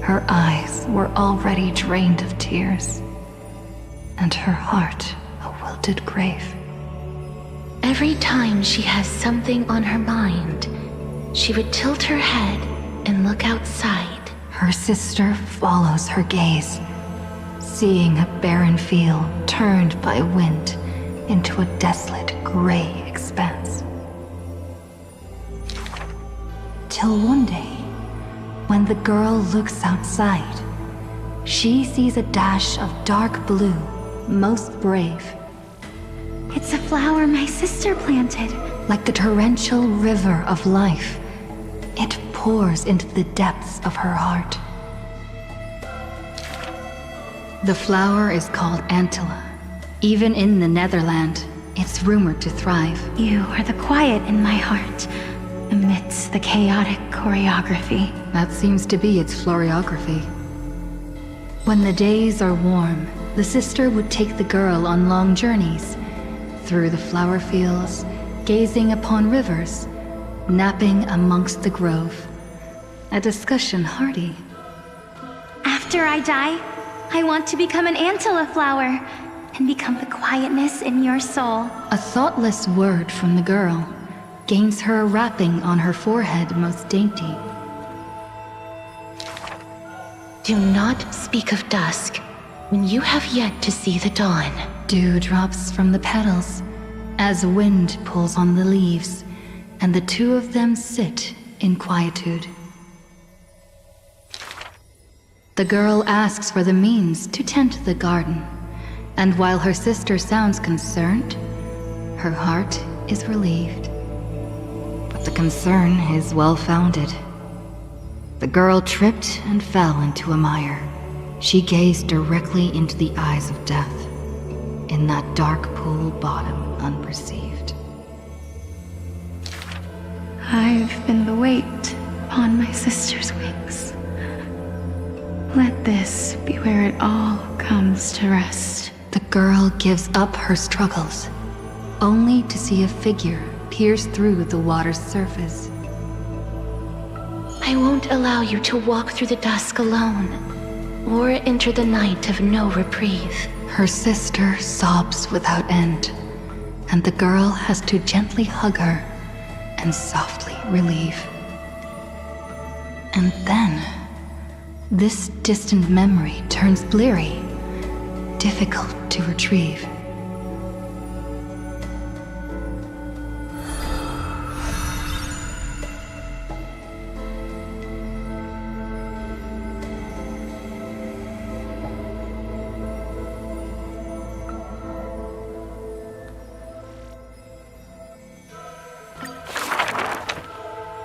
Her eyes were already drained of tears, and her heart a wilted grave. Every time she has something on her mind, she would tilt her head and look outside. Her sister follows her gaze, seeing a barren field turned by wind into a desolate gray expanse. Till one day, when the girl looks outside, she sees a dash of dark blue, most brave. It's a flower my sister planted. Like the torrential river of life, it pours into the depths of her heart. The flower is called Antilla. Even in the Netherland, it's rumored to thrive. You are the quiet in my heart, amidst the chaotic choreography. That seems to be its floriography. When the days are warm, the sister would take the girl on long journeys, through the flower fields, gazing upon rivers, napping amongst the grove. A discussion hardy. After I die, I want to become an Antilla flower and become the quietness in your soul. A thoughtless word from the girl gains her a wrapping on her forehead most dainty. Do not speak of dusk when you have yet to see the dawn. Dew drops from the petals as wind pulls on the leaves, and the two of them sit in quietude. The girl asks for the means to tend the garden, and while her sister sounds concerned, her heart is relieved. But the concern is well-founded. The girl tripped and fell into a mire. She gazed directly into the eyes of death, in that dark pool bottom unperceived. I've been the weight upon my sister's wings. Let this be where it all comes to rest. The girl gives up her struggles, only to see a figure pierce through the water's surface. I won't allow you to walk through the dusk alone, or enter the night of no reprieve. Her sister sobs without end, and the girl has to gently hug her and softly relieve. And then, this distant memory turns bleary, difficult to retrieve.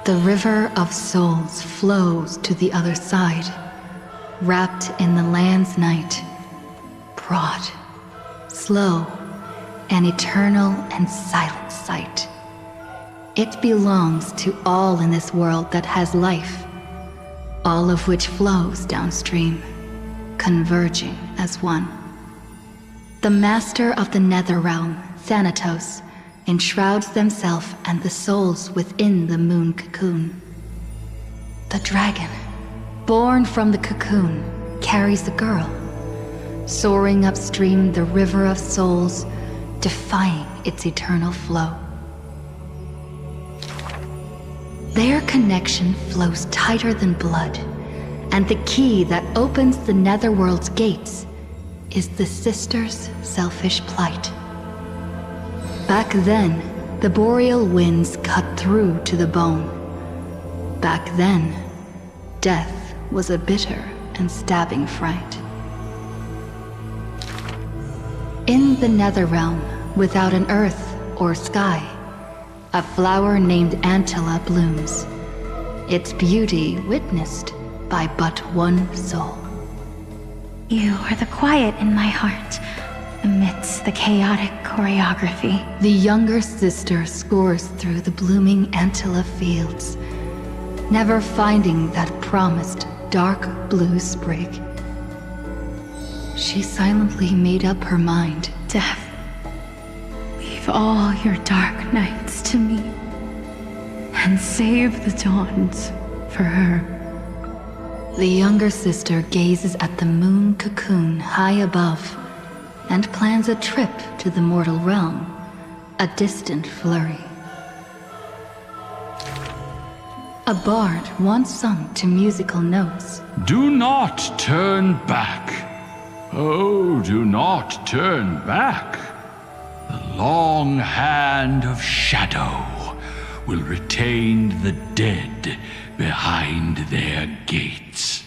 The river of souls flows to the other side, wrapped in the land's night, broad, slow, an eternal and silent sight. It belongs to all in this world that has life, all of which flows downstream, converging as one. The master of the nether realm, Thanatos, enshrouds themselves and the souls within the moon cocoon. The dragon, born from the cocoon, carries the girl, soaring upstream the river of souls, defying its eternal flow. Their connection flows tighter than blood, and the key that opens the netherworld's gates is the sisters' selfish plight. Back then, the boreal winds cut through to the bone. Back then, death was a bitter and stabbing fright. In the nether realm, without an earth or sky, a flower named Antilla blooms, its beauty witnessed by but one soul. You are the quiet in my heart, amidst the chaotic choreography. The younger sister scores through the blooming Antilla fields, never finding that promised dark blue sprig. She silently made up her mind. Death, leave Give all your dark nights to me, and save the dawns for her. The younger sister gazes at the moon cocoon high above and plans a trip to the mortal realm, a distant flurry. A bard once sung to musical notes. Do not turn back. Oh, do not turn back. The long hand of shadow will retain the dead behind their gates.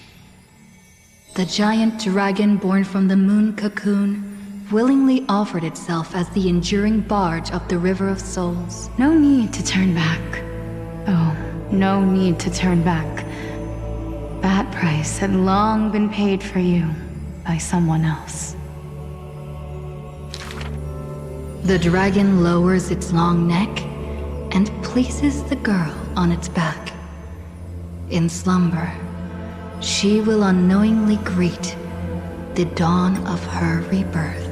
The giant dragon born from the moon cocoon willingly offered itself as the enduring barge of the River of Souls. No need to turn back. Oh, no need to turn back. That price had long been paid for you by someone else. The dragon lowers its long neck and places the girl on its back. In slumber, she will unknowingly greet the dawn of her rebirth.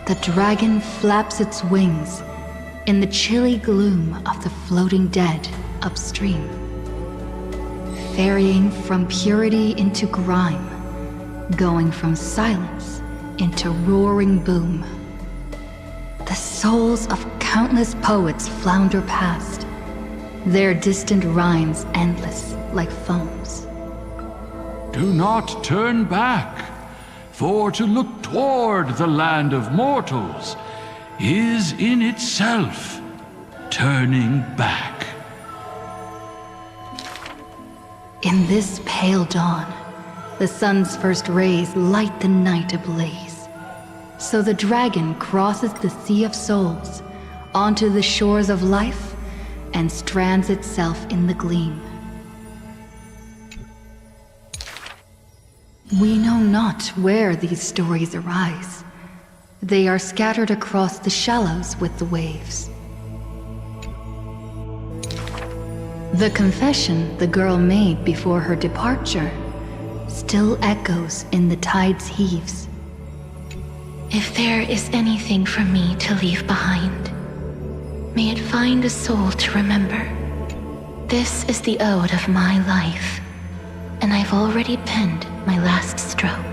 The dragon flaps its wings in the chilly gloom of the floating dead upstream, ferrying from purity into grime, going from silence into roaring boom. The souls of countless poets flounder past, their distant rhymes endless like foams. Do not turn back. For to look toward the land of mortals is in itself turning back. In this pale dawn, the sun's first rays light the night ablaze. So the dragon crosses the Sea of Souls onto the shores of life and strands itself in the gleam. We know not where these stories arise. They are scattered across the shallows with the waves. The confession the girl made before her departure still echoes in the tide's heaves. If there is anything for me to leave behind, may it find a soul to remember. This is the ode of my life, and I've already penned my last stroke.